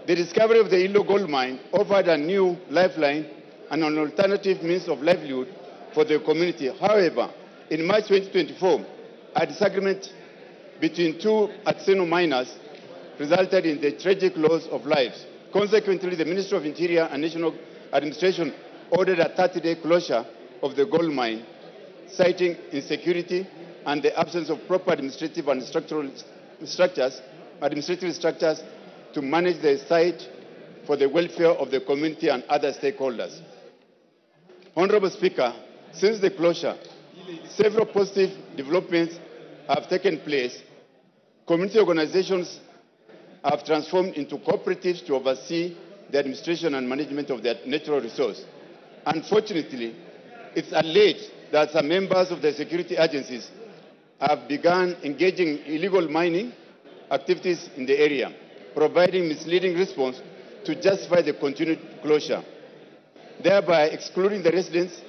The discovery of the Ilo gold mine offered a new lifeline and an alternative means of livelihood for the community. However, in March 2024, a disagreement between two artisanal miners resulted in the tragic loss of lives. Consequently, the Ministry of Interior and National Administration ordered a 30-day closure of the gold mine, citing insecurity and the absence of proper administrative and structures to manage the site for the welfare of the community and other stakeholders. Honorable Speaker, since the closure, several positive developments have taken place. Community organizations have transformed into cooperatives to oversee the administration and management of their natural resource. Unfortunately, it's alleged that some members of the security agencies have begun engaging in illegal mining activities in the area, providing misleading response to justify the continued closure, thereby excluding the residents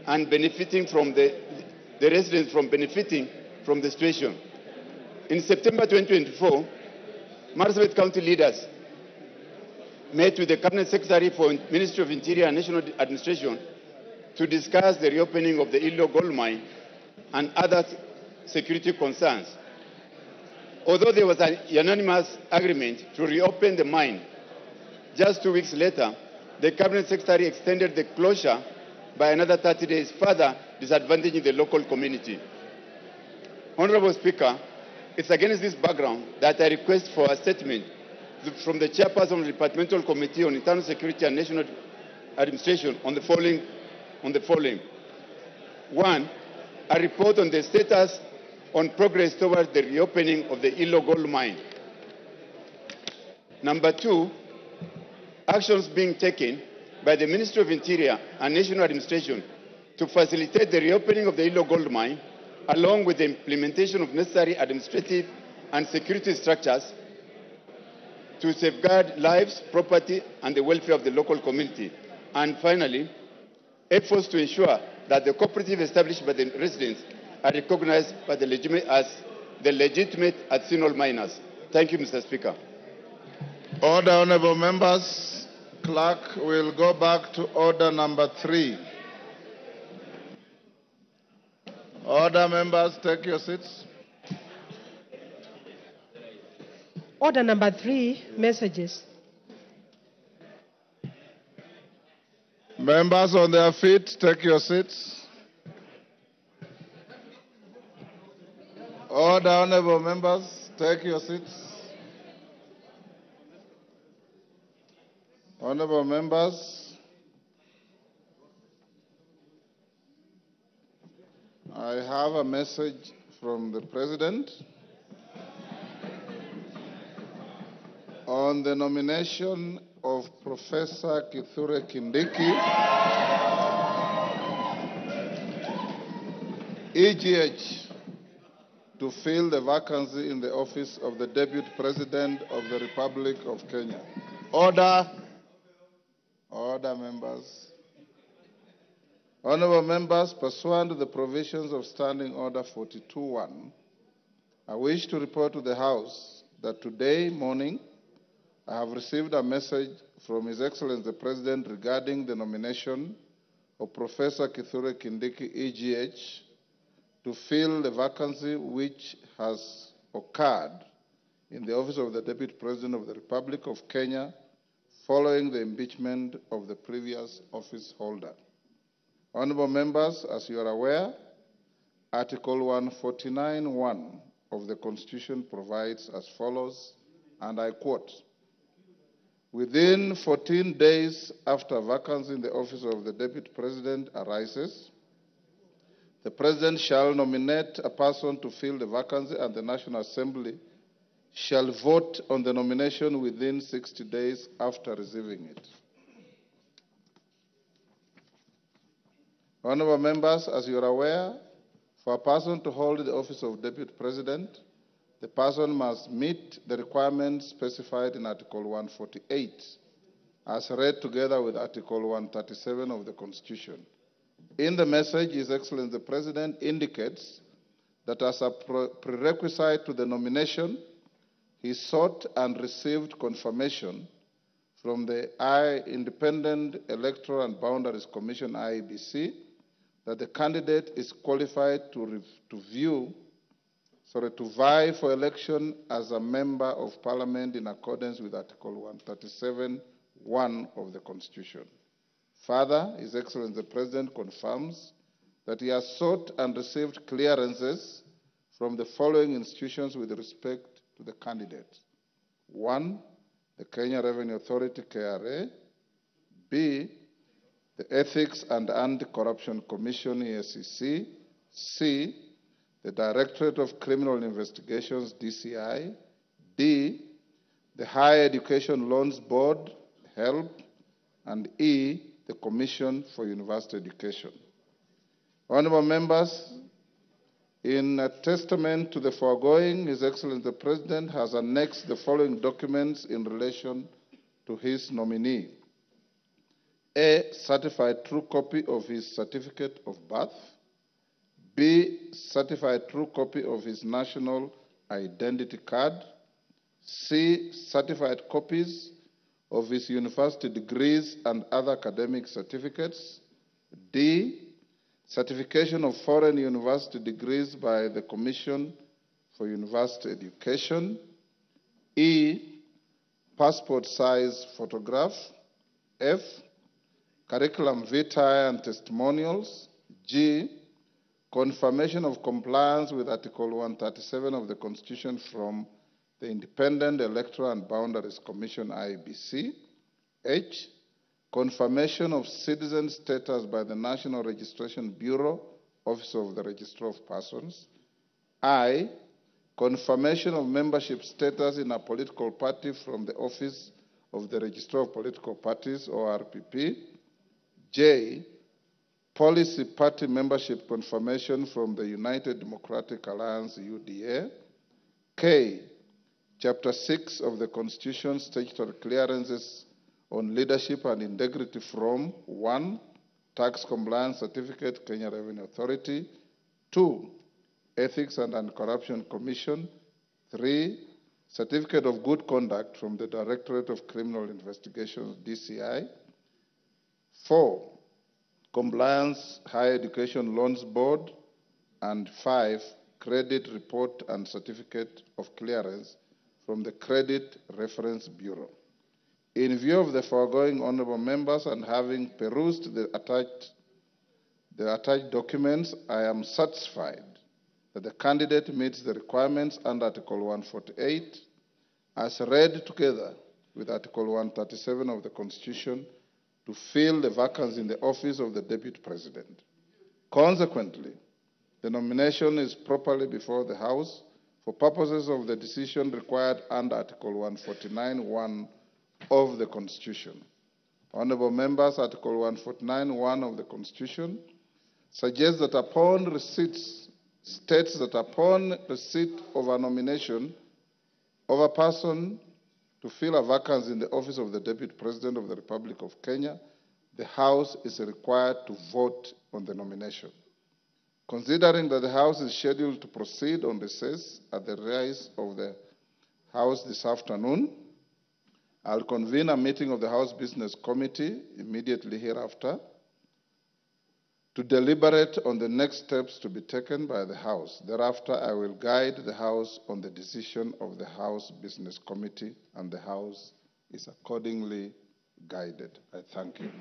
and benefiting from the situation. In September 2024, Marsabit County leaders met with the Cabinet Secretary for Ministry of Interior and National Administration to discuss the reopening of the Ilo gold mine and other security concerns. Although there was an unanimous agreement to reopen the mine, just 2 weeks later, the Cabinet Secretary extended the closure by another 30 days, further disadvantaging the local community. Honorable Speaker, it's against this background that I request for a statement from the Chairperson of the Departmental Committee on Internal Security and National Administration on the following. 1, a report on the status on progress towards the reopening of the Ilo gold mine. Number 2, actions being taken by the Ministry of Interior and National Administration to facilitate the reopening of the Ilo gold mine, along with the implementation of necessary administrative and security structures to safeguard lives, property, and the welfare of the local community. And finally, efforts to ensure that the cooperative established by the residents are recognized by the as the legitimate artisanal miners. Thank you, Mr. Speaker. Order, honorable members. Clerk will go back to order number 3. Order, members, take your seats. Order number 3, messages. Members on their feet, take your seats. Order, honorable members, take your seats. Honorable members, I have a message from the President on the nomination of Professor Kithure Kindiki, EGH, to fill the vacancy in the office of the Deputy President of the Republic of Kenya. Order. Order, members. Honorable members, pursuant to the provisions of Standing Order 42.1, I wish to report to the House that today morning I have received a message from His Excellency the President regarding the nomination of Professor Kithure Kindiki, EGH, to fill the vacancy which has occurred in the office of the Deputy President of the Republic of Kenya following the impeachment of the previous office holder. Honorable members, as you are aware, Article 149(1) of the Constitution provides as follows, and I quote, "Within 14 days after vacancy in the office of the Deputy President arises, the President shall nominate a person to fill the vacancy, and the National Assembly shall vote on the nomination within 60 days after receiving it." Honorable members, as you are aware, for a person to hold the office of Deputy President, the person must meet the requirements specified in Article 148, as read together with Article 137 of the Constitution. In the message, His Excellency the President indicates that as a prerequisite to the nomination, he sought and received confirmation from the Independent Electoral and Boundaries Commission, IEBC, that the candidate is qualified to vie for election as a member of Parliament in accordance with Article 137(1) of the Constitution. Further, His Excellency the President confirms that he has sought and received clearances from the following institutions with respect to the candidate. 1, the Kenya Revenue Authority, KRA. B, the Ethics and Anti-Corruption Commission, EACC. C, the Directorate of Criminal Investigations, DCI. D, the Higher Education Loans Board, HELB. And E, the Commission for University Education. Honorable members, in a testament to the foregoing, His Excellency the President has annexed the following documents in relation to his nominee. A, certified true copy of his certificate of birth. B, certified true copy of his national identity card. C, certified copies of his university degrees and other academic certificates. D, certification of foreign university degrees by the Commission for University Education. E, passport size photograph. F, curriculum vitae and testimonials. G, confirmation of compliance with Article 137 of the Constitution from the Independent Electoral and Boundaries Commission, IEBC. H, confirmation of citizen status by the National Registration Bureau, Office of the Registrar of Persons. I, confirmation of membership status in a political party from the Office of the Registrar of Political Parties, ORPP. J, policy party membership confirmation from the United Democratic Alliance, UDA. K, Chapter 6 of the Constitution, statutory clearances on leadership and integrity from 1, tax compliance certificate, Kenya Revenue Authority. 2, Ethics and Anti-Corruption Commission. 3, certificate of good conduct from the Directorate of Criminal Investigations, DCI. 4, Compliance Higher Education Loans Board. And 5, credit report and certificate of clearance from the Credit Reference Bureau. In view of the foregoing, honorable members, and having perused the attached documents, I am satisfied that the candidate meets the requirements under Article 148 as read together with Article 137 of the Constitution to fill the vacancy in the office of the Deputy President. Consequently, the nomination is properly before the House for purposes of the decision required under Article 149(1) of the Constitution. Honorable members, Article 149(1) of the Constitution suggests that states that upon receipt of a nomination of a person to fill a vacancy in the office of the Deputy President of the Republic of Kenya, the House is required to vote on the nomination. Considering that the House is scheduled to proceed on recess at the rise of the House this afternoon, I'll convene a meeting of the House Business Committee immediately hereafter to deliberate on the next steps to be taken by the House. Thereafter, I will guide the House on the decision of the House Business Committee, and the House is accordingly guided. I thank you.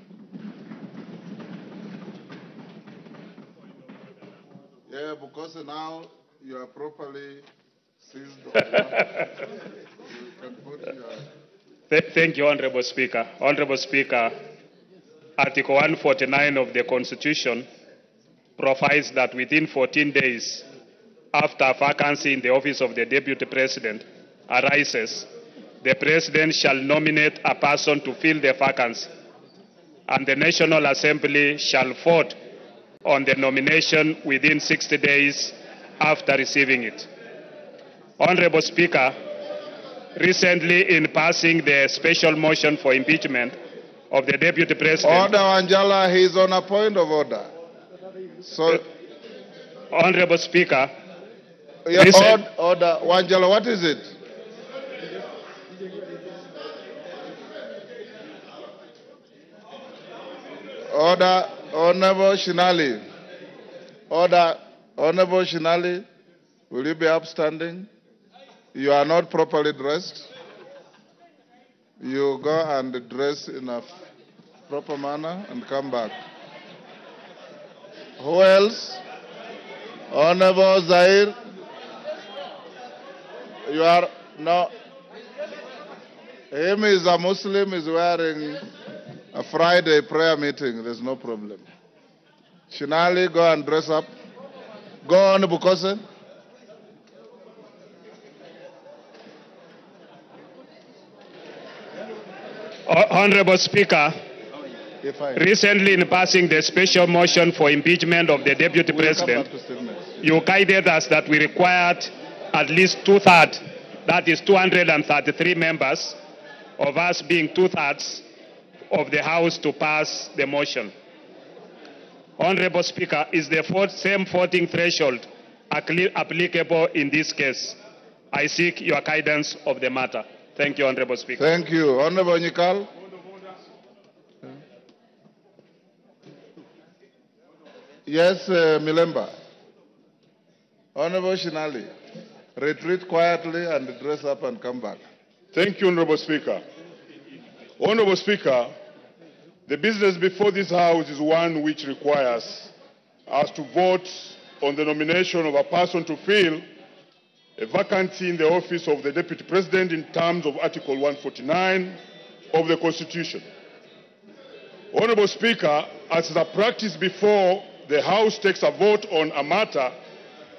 Yeah, because now you are properly seized on you can put your... Thank you, Honorable Speaker. Honorable Speaker, Article 149 of the Constitution provides that within 14 days after a vacancy in the office of the Deputy President arises, the President shall nominate a person to fill the vacancy, and the National Assembly shall vote on the nomination within 60 days after receiving it. Honorable Speaker, recently in passing the special motion for impeachment of the Deputy President... Order, Angela, he's on a point of order. So, Honorable Speaker, Order. Wanjala, what is it? Order. Honorable Shinali. Order. Honorable Shinali, will you be upstanding? You are not properly dressed. You go and dress in a proper manner and come back. Who else? Honorable Zaire. You are no. Him is a Muslim, is wearing a Friday prayer meeting. There's no problem. Shinali, go and dress up. Go on, Bukose. Honorable Speaker, recently in passing the special motion for impeachment of the Deputy President, you guided us that we required at least two-thirds, that is 233 members, of us being two-thirds of the House to pass the motion. Honorable Speaker, is the same voting threshold applicable in this case? I seek your guidance of the matter. Thank you, Honorable Speaker. Thank you. Honorable Nyikal. Yes, Milemba. Honorable Shinali, retreat quietly and dress up and come back. Thank you, Honorable Speaker. Honorable Speaker, the business before this House is one which requires us to vote on the nomination of a person to fill a vacancy in the office of the Deputy President in terms of Article 149 of the Constitution. Honorable Speaker, as is a practice before the House takes a vote on a matter,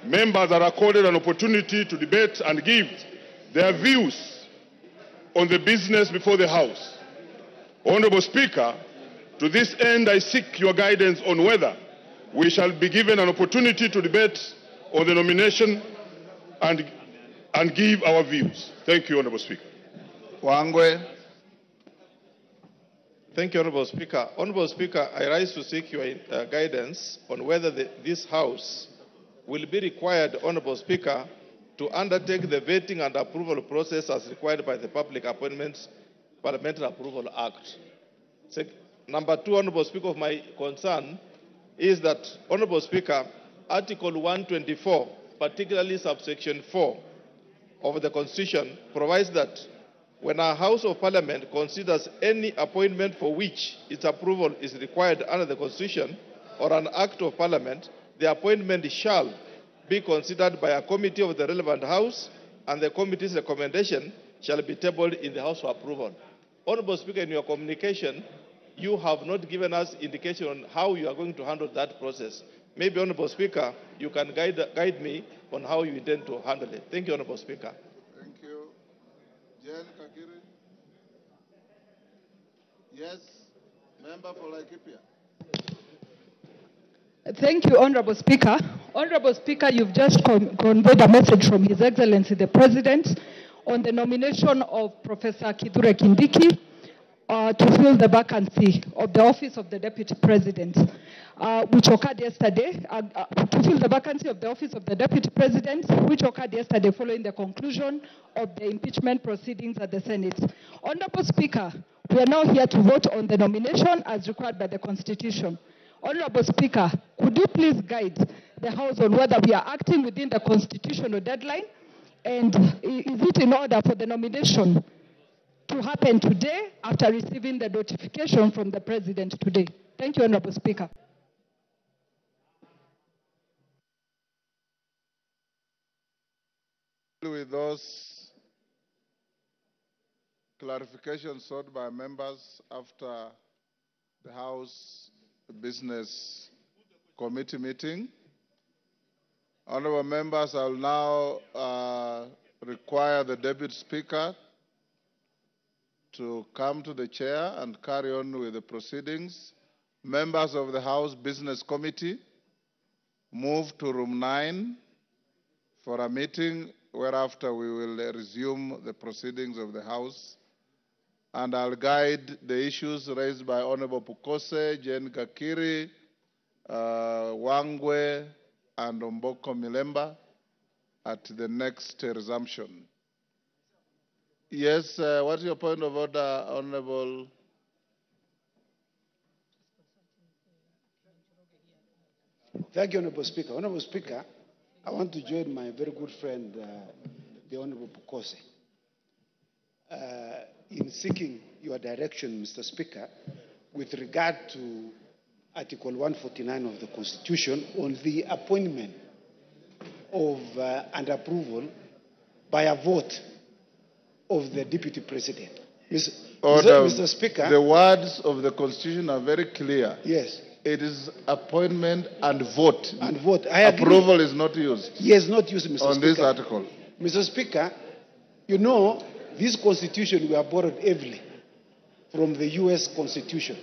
members are accorded an opportunity to debate and give their views on the business before the House. Honorable Speaker, to this end, I seek your guidance on whether we shall be given an opportunity to debate on the nomination and give our views. Thank you, Honorable Speaker. Wangwe. Thank you, Honorable Speaker. Honorable Speaker, I rise to seek your guidance on whether this House will be required, Honorable Speaker, to undertake the vetting and approval process as required by the Public Appointments Parliamentary Approval Act. Number two, Honorable Speaker, of my concern is that, Honorable Speaker, Article 124, particularly subsection 4 of the Constitution, provides that when a House of Parliament considers any appointment for which its approval is required under the Constitution or an Act of Parliament, the appointment shall be considered by a committee of the relevant House, and the committee's recommendation shall be tabled in the House for approval. Honorable Speaker, in your communication, you have not given us indication on how you are going to handle that process. Maybe, Honorable Speaker, you can guide me on how you intend to handle it. Thank you, Honorable Speaker. Thank you. Jen Kakiri. Yes, member for Laikipia. Thank you, Honorable Speaker. Honorable Speaker, you've just conveyed a message from His Excellency the President on the nomination of Professor Kindiki to fill the vacancy of the office of the Deputy President, which occurred yesterday, to fill the vacancy of the office of the Deputy President, which occurred yesterday following the conclusion of the impeachment proceedings at the Senate. Honorable Speaker, we are now here to vote on the nomination as required by the Constitution. Honorable Speaker, could you please guide the House on whether we are acting within the constitutional deadline, and is it in order for the nomination to happen today after receiving the notification from the President today? Thank you, Honorable Speaker. With those clarifications sought by members after the House Business Committee meeting, honorable members, I will now require the Deputy Speaker to come to the chair and carry on with the proceedings. Members of the House Business Committee, move to room 9 for a meeting, whereafter we will resume the proceedings of the House. And I'll guide the issues raised by Honorable Pukose, Jen Kakiri, Wangwe, and Omboko Milemba at the next resumption. Yes, what's your point of order, Honorable? Thank you, Honorable Speaker. Honorable Speaker, I want to join my very good friend, the Honorable Bukose, in seeking your direction, Mr. Speaker, with regard to Article 149 of the Constitution on the appointment of and approval by a vote of the Deputy President. Mr. Speaker. The words of the Constitution are very clear. Yes. It is appointment and vote. And vote. I agree. Approval is not used. Yes, not used, Mr. Speaker. On this article. Mr. Speaker, you know, this Constitution we have borrowed heavily from the U.S. Constitution.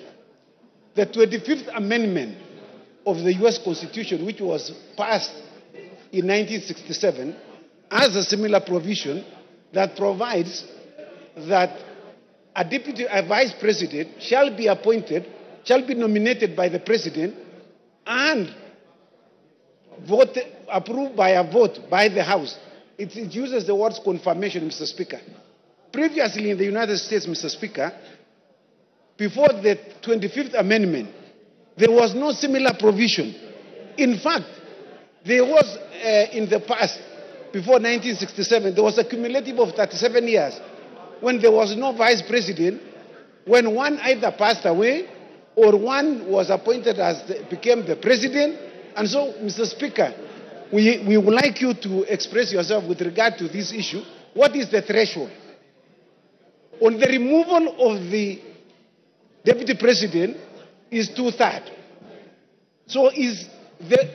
The 25th Amendment of the U.S. Constitution, which was passed in 1967, has a similar provision that provides that a vice president shall be appointed, shall be nominated by the president and approved by a vote by the House. It uses the words confirmation, Mr. Speaker. Previously in the United States, Mr. Speaker, before the 25th Amendment, there was no similar provision. In fact, there was in the past, before 1967, there was a cumulative of 37 years when there was no vice president, when one either passed away or one was appointed as became the president. And so, Mr. Speaker, we would like you to express yourself with regard to this issue. What is the threshold? On the removal of the deputy president is 2/3. So is the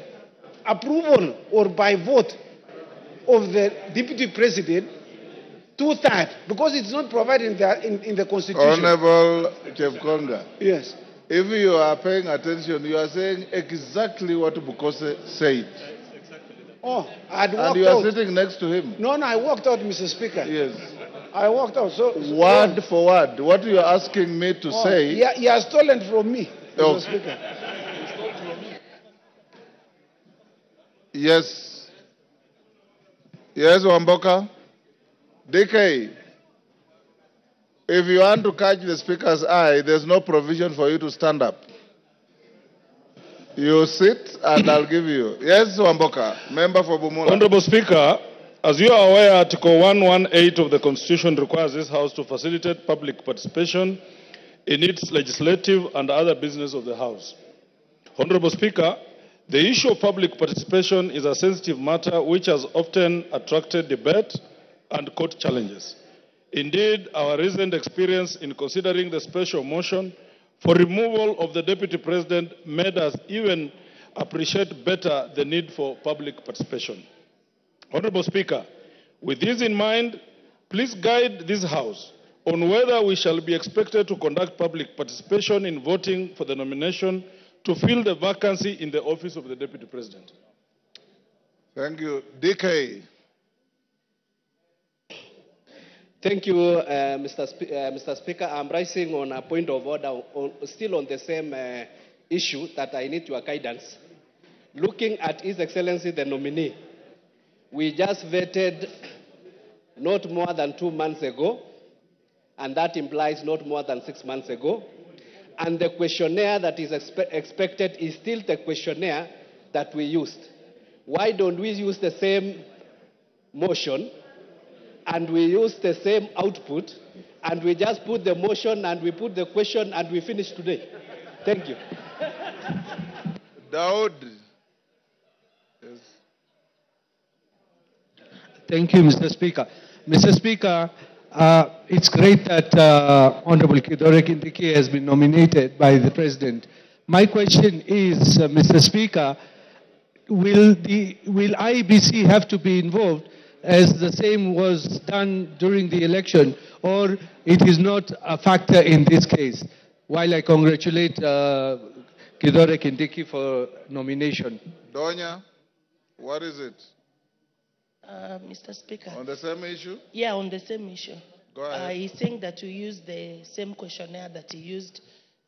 approval or by vote of the deputy president 2/3? Because it's not provided in the Constitution. Honorable Chepkonga. Yes. If you are paying attention, you are saying exactly what Bukose said. Oh, I had walked out. And you are sitting next to him. No, I walked out, Mr. Speaker. Yes. I walked out. So word for word, what you are asking me to say. He has stolen from me, Mr. Speaker. Yes. Yes, Wamboka. DK, if you want to catch the speaker's eye, there's no provision for you to stand up. You sit and I'll give you. Yes, Wamboka, member for Bumula. Honorable Speaker, as you are aware, Article 118 of the Constitution requires this House to facilitate public participation in its legislative and other business of the House. Honorable Speaker, the issue of public participation is a sensitive matter which has often attracted debate and court challenges. Indeed, our recent experience in considering the special motion for removal of the Deputy President made us even appreciate better the need for public participation. Honorable Speaker, with this in mind, please guide this House on whether we shall be expected to conduct public participation in voting for the nomination to fill the vacancy in the office of the Deputy President. Thank you. DK. Thank you, Mr. Speaker. I'm rising on a point of order, still on the same issue that I need your guidance. Looking at His Excellency the nominee, we just vetted not more than 2 months ago, and that implies not more than 6 months ago. And the questionnaire that is expected is still the questionnaire that we used. Why don't we use the same motion and we use the same output and we just put the motion and we put the question and we finish today? Thank you. Daud. Yes. Thank you, Mr. Speaker. Mr. Speaker, it's great that Honorable Kindiki has been nominated by the President. My question is, Mr. Speaker, will IEBC have to be involved as the same was done during the election, or it is not a factor in this case? While I congratulate Kindiki for nomination. Donya, what is it? Mr. Speaker. On the same issue? Yeah, on the same issue. Go ahead. He's saying that we use the same questionnaire that he used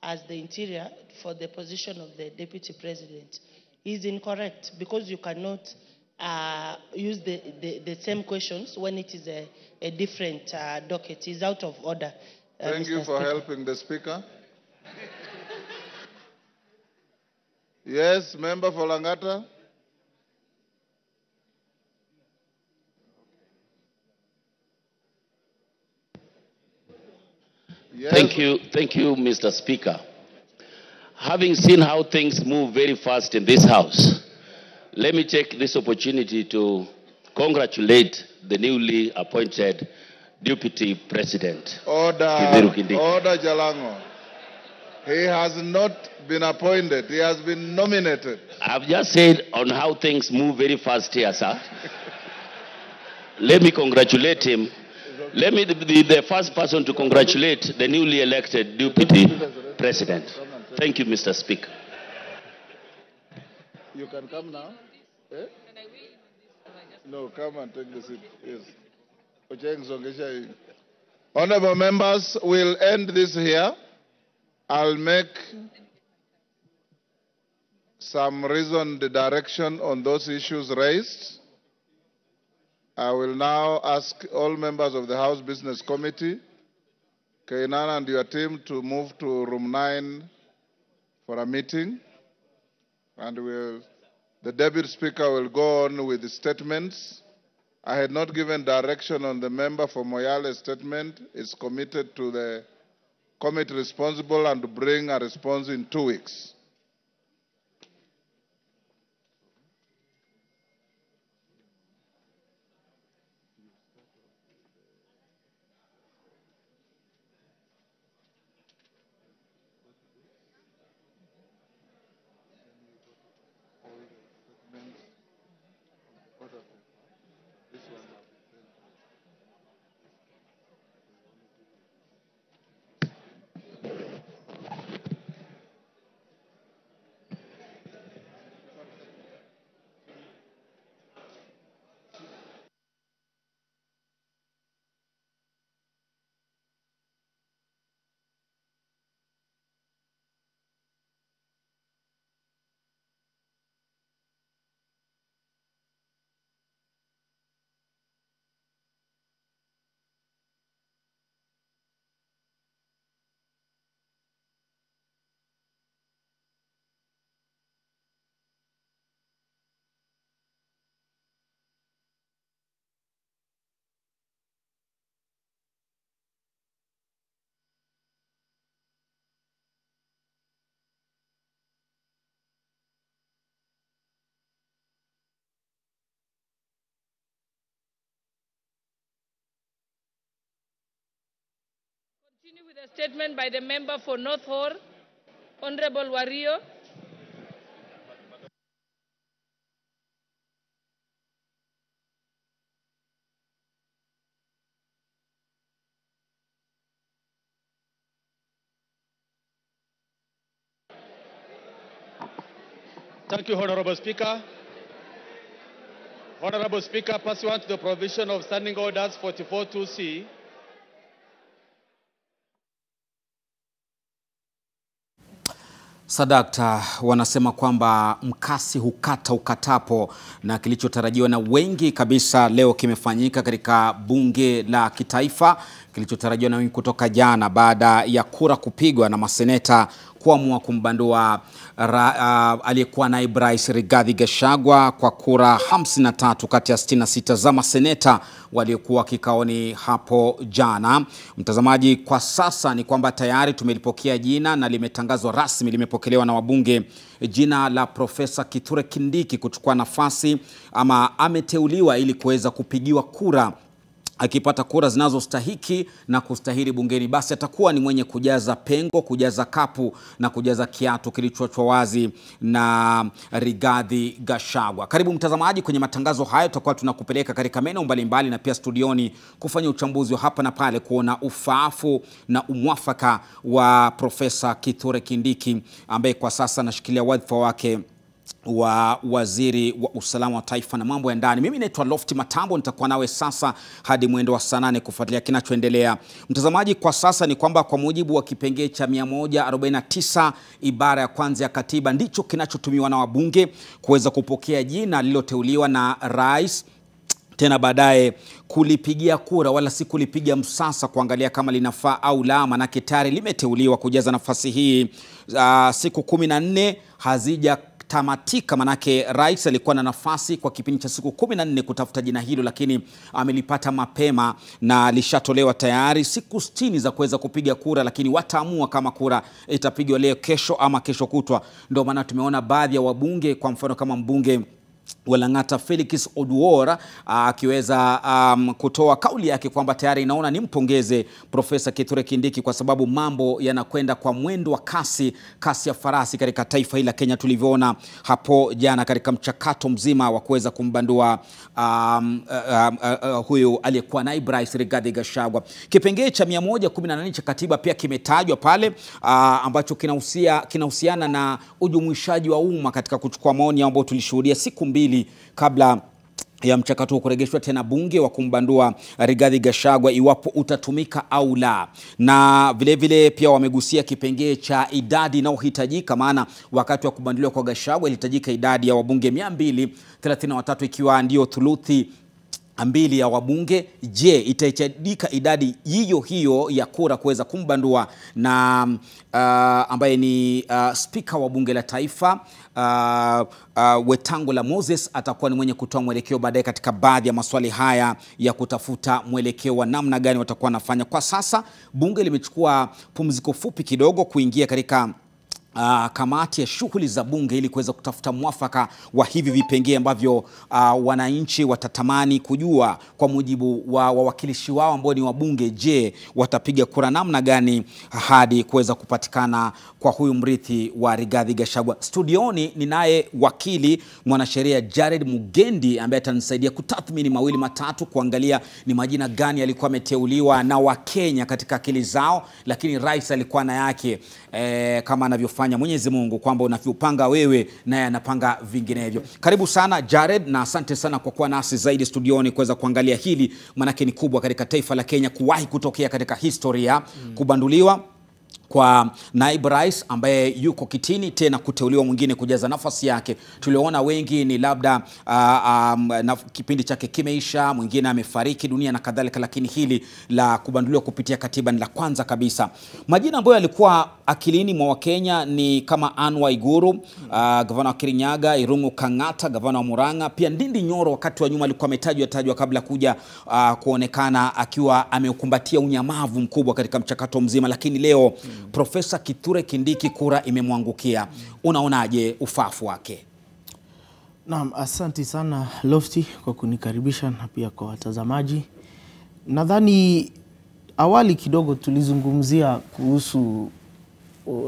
as the interior for the position of the Deputy President. He's incorrect because you cannot use the same questions when it is a different docket. It's out of order. Thank Mr. you for Speaker. helping the Speaker. Yes, Member for Langata. Yes. Thank you, Mr. Speaker. Having seen how things move very fast in this House, let me take this opportunity to congratulate the newly appointed Deputy President. Order, Kindiki. Order Jalango. He has not been appointed. He has been nominated. I've just said on how things move very fast here, sir. Let me congratulate him. Let me be the first person to congratulate the newly elected Deputy President. Thank you, Mr. Speaker. You can come now. Eh? No, come and take the seat. Yes. Honorable members, we'll end this here. I'll make some reasoned direction on those issues raised. I will now ask all members of the House Business Committee, Kainan and your team, to move to room 9 for a meeting. And the Deputy Speaker will go on with the statements. I had not given direction on the member for Moyale's statement. It's committed to the committee responsible and to bring a response in 2 weeks. Continue with a statement by the member for North Hor, Honorable Wario. Thank you, Honorable Speaker. Honorable Speaker, pursuant to the provision of Standing Orders 44.2c, Sadakta wanasema kwamba mkasi hukata ukatapo, na kilichotarajiwa na wengi kabisa leo kimefanyika katika bunge la kitaifa, kilichotarajiwa na wengi kutoka jana baada ya kura kupigwa na maseneta kuamua kumbandua aliyekuwa naibu rais Rigathi Gachagua kwa kura 53 kati ya 66 za maseneta waliokuwa kikaoni hapo jana. Mtazamaji, kwa sasa ni kwamba tayari tumelipokea jina na limetangazwa rasmi, limepokelewa na wabunge, jina la Profesa Kithure Kindiki kuchukua nafasi ama ameteuliwa ili kuweza kupigiwa kura. Akipata kura zinazostahiki na kustahili bungeni, basi atakuwa ni mwenye kujaza pengo, kujaza kapu na kujaza kiatu kilichoachwa wazi na Rigathi Gachagua. Karibu mtazamaji kwenye matangazo haya, tutakuwa tunakupeleka katika maeneo mbalimbali na pia studioni kufanya uchambuzi wa hapa na pale, kuona ufaafu na umwafaka wa Profesa Kithure Kindiki ambaye kwa sasa anashikilia wadhifa wake wa waziri wa usalama wa taifa na mambo ya ndani. Mimi naitwa Lofty Matambo, nitakuwa nawe sasa hadi mwendo wa saa 8 kufuatilia kinachoendelea. Mtazamaji, kwa sasa ni kwamba kwa mujibu wa kipengee cha 149 ibara ya kwanza ya katiba ndicho kinachotumiwa na wabunge kuweza kupokea jina lililoteuliwa na rais, tena baadaye kulipigia kura wala si kulipiga msasa kuangalia kama linafaa au la, manake tayari limeteuliwa kujaza nafasi hii. Siku 14 hazija tamatika, manake rais alikuwa na nafasi kwa kipindi cha siku 14 kutafuta jina hilo, lakini amelipata mapema na lishatolewa tayari. Siku 60 za kuweza kupiga kura, lakini wataamua kama kura itapigwa leo, kesho ama kesho kutwa. Ndio maana tumeona baadhi ya wabunge, kwa mfano kama mbunge Walangata Felix Oduora akiweza kutoa kauli yake kwamba tayari inaona nimpongeze Profesa Kithure Kindiki kwa sababu mambo yanakwenda kwa mwendo wa kasi ya farasi katika taifa hili la Kenya, tulivyoona hapo jana katika mchakato mzima wa kuweza kumbandua huyu aliyekuwa naibu rais Rigathi Gachagua. Kipengee cha 118 cha katiba pia kimetajwa pale, ambacho kinahusiana na ujumuishaji wa umma katika kuchukua maoni ambao tulishuhudia siku 2 kabla ya mchakato kuregeshwa tena bunge wa kumbandua Rigathi Gachagua iwapo utatumika au la. Na vile vile pia wamegusia kipengee cha idadi inayohitajika, maana wakati wa kubanduliwa kwa Gachagua ilihitajika idadi ya wabunge 233 ikiwa ndio thuluthi 2 ya wabunge. Je, itahitajika idadi hiyo ya kura kuweza kumbandua na ambaye ni spika wa bunge la taifa Wetangula Moses atakuwa ni mwenye kutoa mwelekeo baadaye katika baadhi ya maswali haya ya kutafuta mwelekeo wa namna gani watakuwa wanafanya. Kwa sasa bunge limechukua pumziko fupi kidogo kuingia katika kamati ya shughuli za bunge ili kuweza kutafuta mwafaka wa hivi vipengee ambavyo wananchi watatamani kujua kwa mujibu wa wawakilishi wao ambao ni wabunge. Je, watapiga kura namna gani hadi kuweza kupatikana kwa huyu mrithi wa Rigathi Gachagua? Studioni ninaye wakili mwanasheria Jared Mugendi ambaye atanisaidia kutathmini mawili matatu, kuangalia ni majina gani alikuwa ameteuliwa na Wakenya katika akili zao, lakini rais alikuwa na yake kama anavyofanya Mwenyezi Mungu, kwamba unavyopanga wewe naye anapanga vinginevyo. Karibu sana Jared, na asante sana kwa kuwa nasi zaidi studioni kuweza kuangalia hili, manake ni kubwa katika taifa la Kenya kuwahi kutokea katika historia kubanduliwa kwa naibu rais ambaye yuko kitini, tena kuteuliwa mwingine kujaza nafasi yake. Tuliona wengi ni labda na kipindi chake kimeisha, mwingine amefariki dunia na kadhalika, lakini hili la kubanduliwa kupitia katiba ni la kwanza kabisa. Majina ambayo yalikuwa akilini mwa Wakenya ni kama Anne Waiguru, gavana wa Kirinyaga, Irungu Kang'ata, gavana wa Murang'a, pia Ndindi Nyoro wakati wa nyuma alikuwa ametajwa kabla kuja kuonekana akiwa ameukumbatia unyamavu mkubwa katika mchakato mzima, lakini leo Profesa Kithure Kindiki kura imemwangukia. Unaonaje ufafu wake? Naam, asante sana Lofty kwa kunikaribisha na pia kwa watazamaji. Nadhani awali kidogo tulizungumzia kuhusu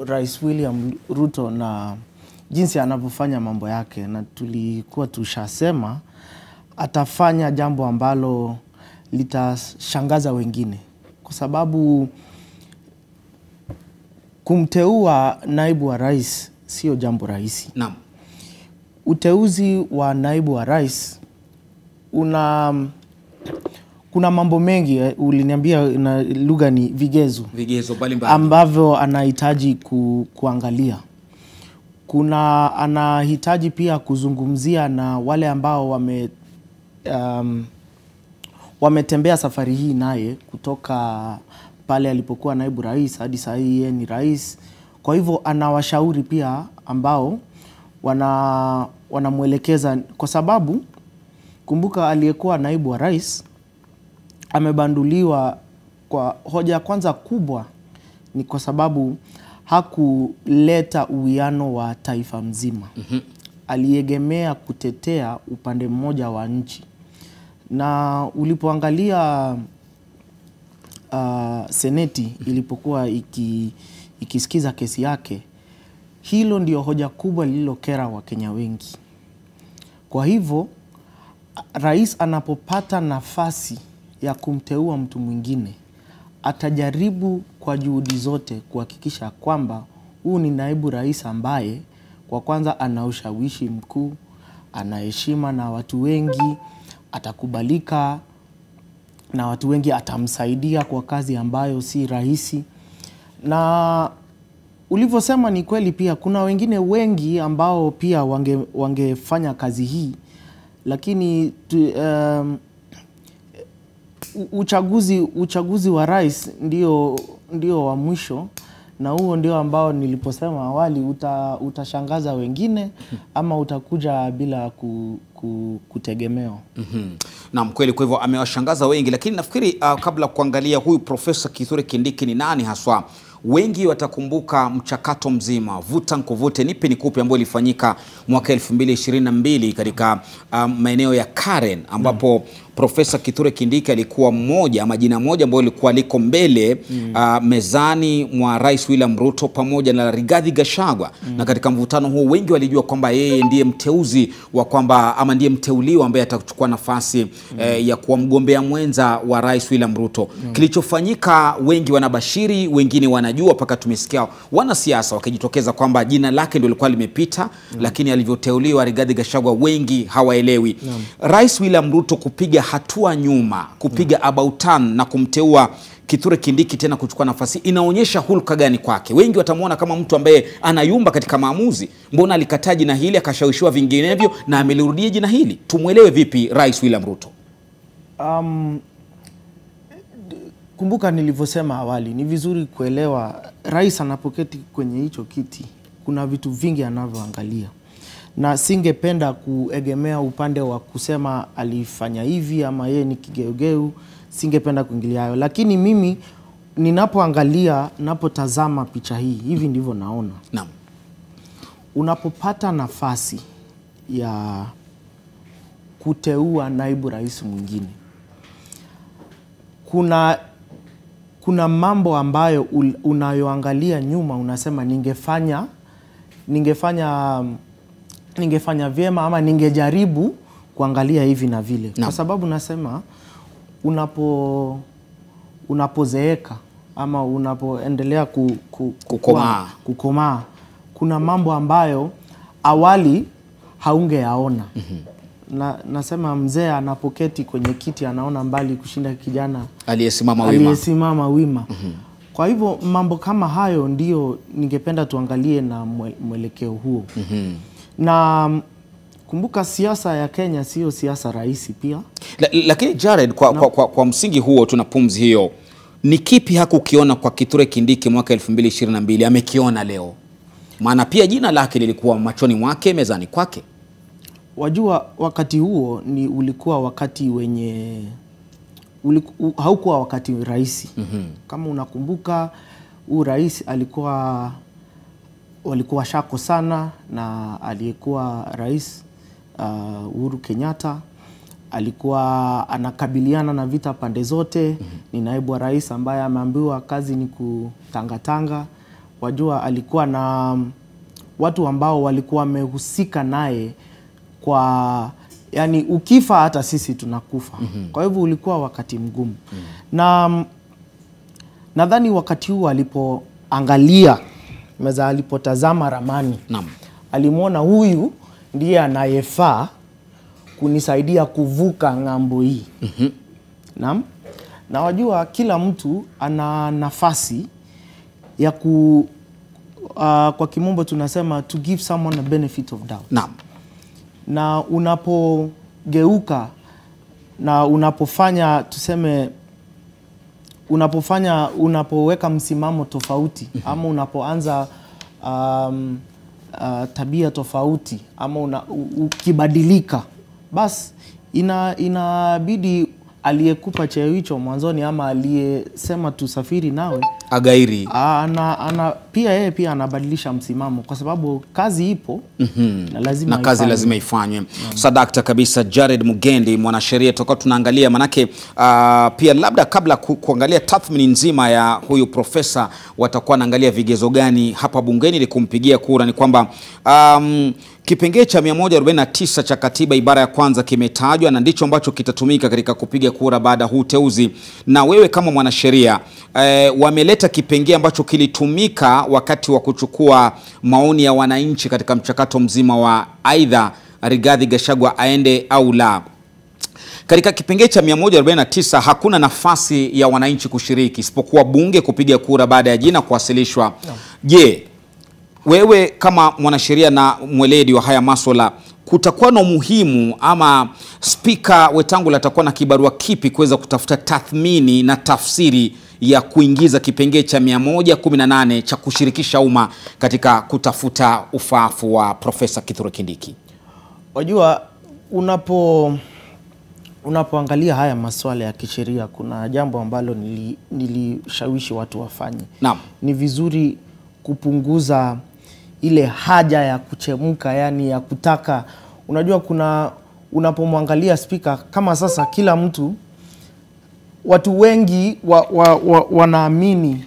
Rais William Ruto na jinsi anavyofanya mambo yake, na tulikuwa tushasema atafanya jambo ambalo litashangaza wengine, kwa sababu kumteua naibu wa rais sio jambo rahisi. Naam. Uteuzi wa naibu wa rais kuna mambo mengi, uliniambia na lugha ni vigezo mbalimbali ambavyo anahitaji kuangalia. Anahitaji pia kuzungumzia na wale ambao wametembea safari hii naye kutoka pale alipokuwa naibu rais hadi sasa yeye ni rais. Kwa hivyo anawashauri pia ambao wanamuelekeza, kwa sababu kumbuka aliyekuwa naibu wa rais amebanduliwa kwa hoja kwanza kubwa ni kwa sababu hakuleta uwiano wa taifa mzima. Aliegemea kutetea upande mmoja wa nchi, na ulipoangalia seneti ilipokuwa ikisikiza kesi yake, hilo ndio hoja kubwa lililokera Wakenya wengi. Kwa hivyo rais anapopata nafasi ya kumteua mtu mwingine, atajaribu kwa juhudi zote kuhakikisha kwamba huu ni naibu rais ambaye Kwa kwanza ana ushawishi mkuu, ana heshima na watu wengi, atakubalika na watu wengi, atamsaidia kwa kazi ambayo si rahisi. Na ulivyosema ni kweli pia, kuna wengine wengi ambao pia wangefanya kazi hii, lakini uchaguzi wa rais ndio wa mwisho, na huo ndio ambao niliposema awali utashangaza wengine ama utakuja bila kutegemewa. Naam, kweli, kwa hivyo amewashangaza wengi, lakini nafikiri kabla kuangalia huyu Profesa Kithure Kindiki ni nani haswa, wengi watakumbuka mchakato mzima vuta nkuvute nipe nikupe ambao ilifanyika mwaka 2022 katika maeneo ya Karen, ambapo Profesa Kithure Kindiki alikuwa jina moja ambao lilikuwa liko mbele mezani mwa Rais William Ruto pamoja na Rigathi Gachagua. Na katika mvutano huo wengi walijua kwamba yeye ndiye mteuzi ama ndiye mteuliwa ambaye atachukua nafasi ya kuwa mgombea mwenza wa Rais William Ruto. Kilichofanyika wengi wanabashiri, wengine wanajua, paka tumesikia wanasiasa wakijitokeza kwamba jina lake ndio lilikuwa limepita, lakini alivyoteuliwa Rigathi Gachagua wengi hawaelewi. Rais William Ruto kupiga hatua nyuma, kupiga about turn na kumteua Kithure Kindiki tena kuchukua nafasi, inaonyesha hulka gani kwake? Wengi watamuona kama mtu ambaye anayumba katika maamuzi. Mbona alikataa jina hili akashawishiwa vinginevyo na amelirudia jina hili? Tumuelewe vipi Rais William Ruto? Kumbuka nilivyosema awali, ni vizuri kuelewa rais anapoketi kwenye hicho kiti kuna vitu vingi anavyoangalia, na singependa kuegemea upande wa kusema alifanya hivi ama yeye ni kigeugeu. Singependa kuingilia hayo, lakini mimi ninapotazama picha hii, hivi ndivyo naona. Naam. Unapopata nafasi ya kuteua naibu rais mwingine, kuna mambo ambayo unayoangalia nyuma, unasema ningefanya vyema ama ningejaribu kuangalia hivi na vile. Kwa sababu nasema unapozeeka ama unapoendelea kukomaa, kuna mambo ambayo awali haungeyaona. Nasema mzee anapoketi kwenye kiti anaona mbali kushinda kijana aliyesimama wima. Kwa hivyo mambo kama hayo ndio ningependa tuangalie na mwelekeo huo. Na kumbuka siasa ya Kenya sio siasa rahisi pia. Lakini Jared, kwa msingi huo, tuna pumzi hiyo, ni kipi hakukiona kwa Kithure Kindiki mwaka 2022 amekiona leo? Maana pia jina lake lilikuwa machoni mwake, mezani kwake. Wajua wakati huo ulikuwa wakati haukuwa wakati rahisi. Kama unakumbuka, rais walikuwa shako sana na aliyekuwa rais Uhuru Kenyatta alikuwa anakabiliana na vita pande zote. Ni naibu wa rais ambaye ameambiwa kazi ni kutangatanga. Wajua alikuwa na watu ambao walikuwa wamehusika naye yani ukifa hata sisi tunakufa. Kwa hivyo ulikuwa wakati mgumu. Na nadhani wakati huu alipoangalia alipotazama ramani, alimuona huyu ndiye anayefaa kunisaidia kuvuka ng'ambo hii. Na wajua kila mtu ana nafasi ya kwa kimombo tunasema to give someone a benefit of doubt. Na unapogeuka na unapofanya tuseme unapoweka msimamo tofauti ama unapoanza tabia tofauti ama ukibadilika, basi inabidi aliyekupa cheo hicho mwanzoni ama aliyesema tusafiri nawe agairi pia yeye pia anabadilisha msimamo, kwa sababu kazi ipo na kazi lazima ifanywe. Sadakta kabisa. Jared Mugendi, mwanasheria, tutakuwa tunaangalia manake pia labda kabla kuangalia tathmini nzima ya huyu profesa, watakuwa naangalia vigezo gani hapa bungeni ili kumpigia kura. Ni kwamba Kipengee cha 149 cha katiba ibara ya kwanza kimetajwa na ndicho ambacho kitatumika katika kupiga kura baada huu uteuzi. Na wewe kama mwanasheria, wameleta kipengee ambacho kilitumika wakati wa kuchukua maoni ya wananchi katika mchakato mzima wa aidha Rigathi Gachagua aende au la. Katika kipengee cha 149 hakuna nafasi ya wananchi kushiriki isipokuwa bunge kupiga kura baada ya jina kuwasilishwa. Je, wewe kama mwanasheria na mweledi wa haya masuala, kutakuwa na umuhimu ama Spika Wetangula atakuwa na kibarua kipi kuweza kutafuta tathmini na tafsiri ya kuingiza kipengee cha 118 cha kushirikisha umma katika kutafuta ufaafu wa Profesa Kithure Kindiki? Wajua, unapoangalia haya masuala ya kisheria, kuna jambo ambalo nilishawishi watu wafanye. Naam. Ni vizuri kupunguza ile haja ya kuchemka, yani ya kutaka. Unajua, unapomwangalia Spika kama sasa, kila mtu, watu wengi wanaamini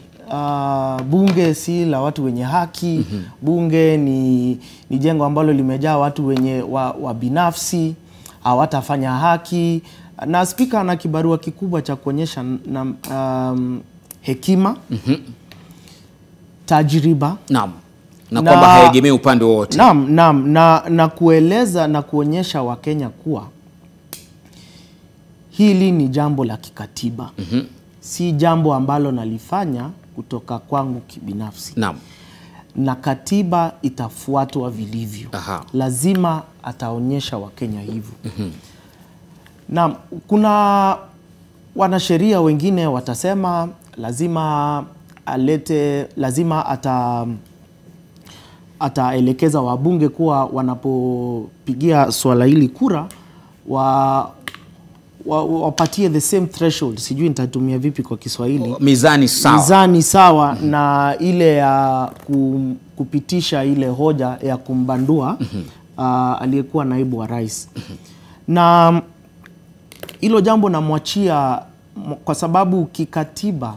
bunge si la watu wenye haki. Bunge ni jengo ambalo limejaa watu wenye wa binafsi, hawatafanya haki. Na Spika ana kibarua kikubwa cha kuonyesha hekima, tajriba. Naam. Na kwamba haegemei upande wote. Naam, na kueleza na kuonyesha Wakenya kuwa hili ni jambo la kikatiba. Si jambo ambalo nalifanya kutoka kwangu kibinafsi. Naam. Na katiba itafuatwa vilivyo. Lazima ataonyesha Wakenya hivyo. Naam, kuna wanasheria wengine watasema lazima ataelekeza wabunge kuwa wanapopigia swala hili kura wapatie the same threshold. Sijui nitatumia vipi kwa Kiswahili. Mizani sawa. Mizani sawa na ile ya kupitisha ile hoja ya kumbandua aliyekuwa naibu wa rais. Na hilo jambo namwachia, kwa sababu kikatiba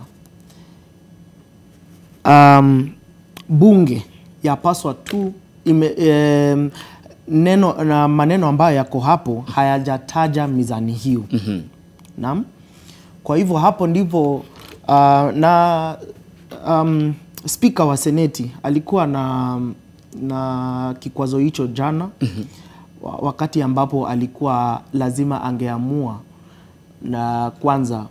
bunge yapaswa tu maneno ambayo yako hapo hayajataja mizani hiyo. Naam. Kwa hivyo hapo ndipo Spika wa Seneti alikuwa na kikwazo hicho jana, wakati ambapo alikuwa lazima angeamua. Na kwanza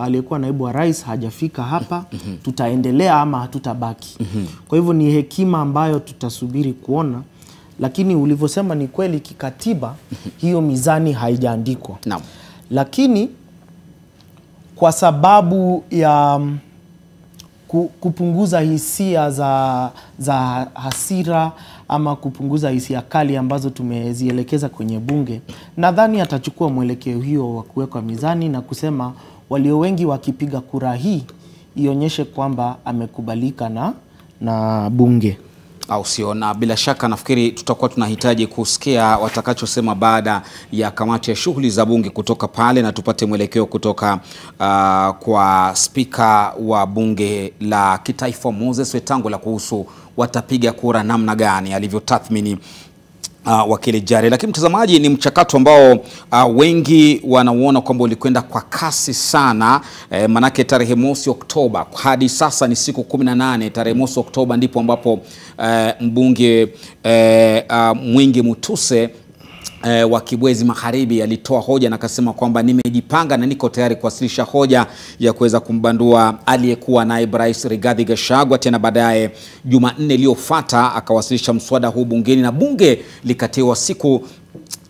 aliyekuwa naibu wa rais hajafika hapa, tutaendelea ama hatutabaki. Kwa hivyo ni hekima ambayo tutasubiri kuona, lakini ulivyosema ni kweli, kikatiba hiyo mizani haijaandikwa. Naam. Lakini kwa sababu ya kupunguza hisia za hasira ama kupunguza hisia kali ambazo tumezielekeza kwenye bunge, nadhani atachukua mwelekeo hiyo wa kuweka mizani na kusema walio wengi wakipiga kura hii ionyeshe kwamba amekubalika na bunge. Au sio? Na bila shaka nafikiri tutakuwa tunahitaji kusikia watakachosema baada ya kamati ya shughuli za bunge kutoka pale, na tupate mwelekeo kutoka kwa Spika wa bunge la kitaifa Moses Wetangula kuhusu watapiga kura namna gani, alivyotathmini wakili Jari. Lakini mtazamaji, ni mchakato ambao wengi wanauona kwamba ulikwenda kwa kasi sana, manake tarehe mosi Oktoba hadi sasa ni siku 18. Tarehe mosi Oktoba ndipo ambapo mbunge Mwingi Mutuse wa Kibwezi Magharibi alitoa hoja na akasema kwamba nimejipanga na niko tayari kuwasilisha hoja ya kuweza kumbandua aliyekuwa naibu rais Rigathi Gachagua. Tena baadaye Jumanne iliyofuata akawasilisha mswada huu bungeni, na bunge likatiwa siku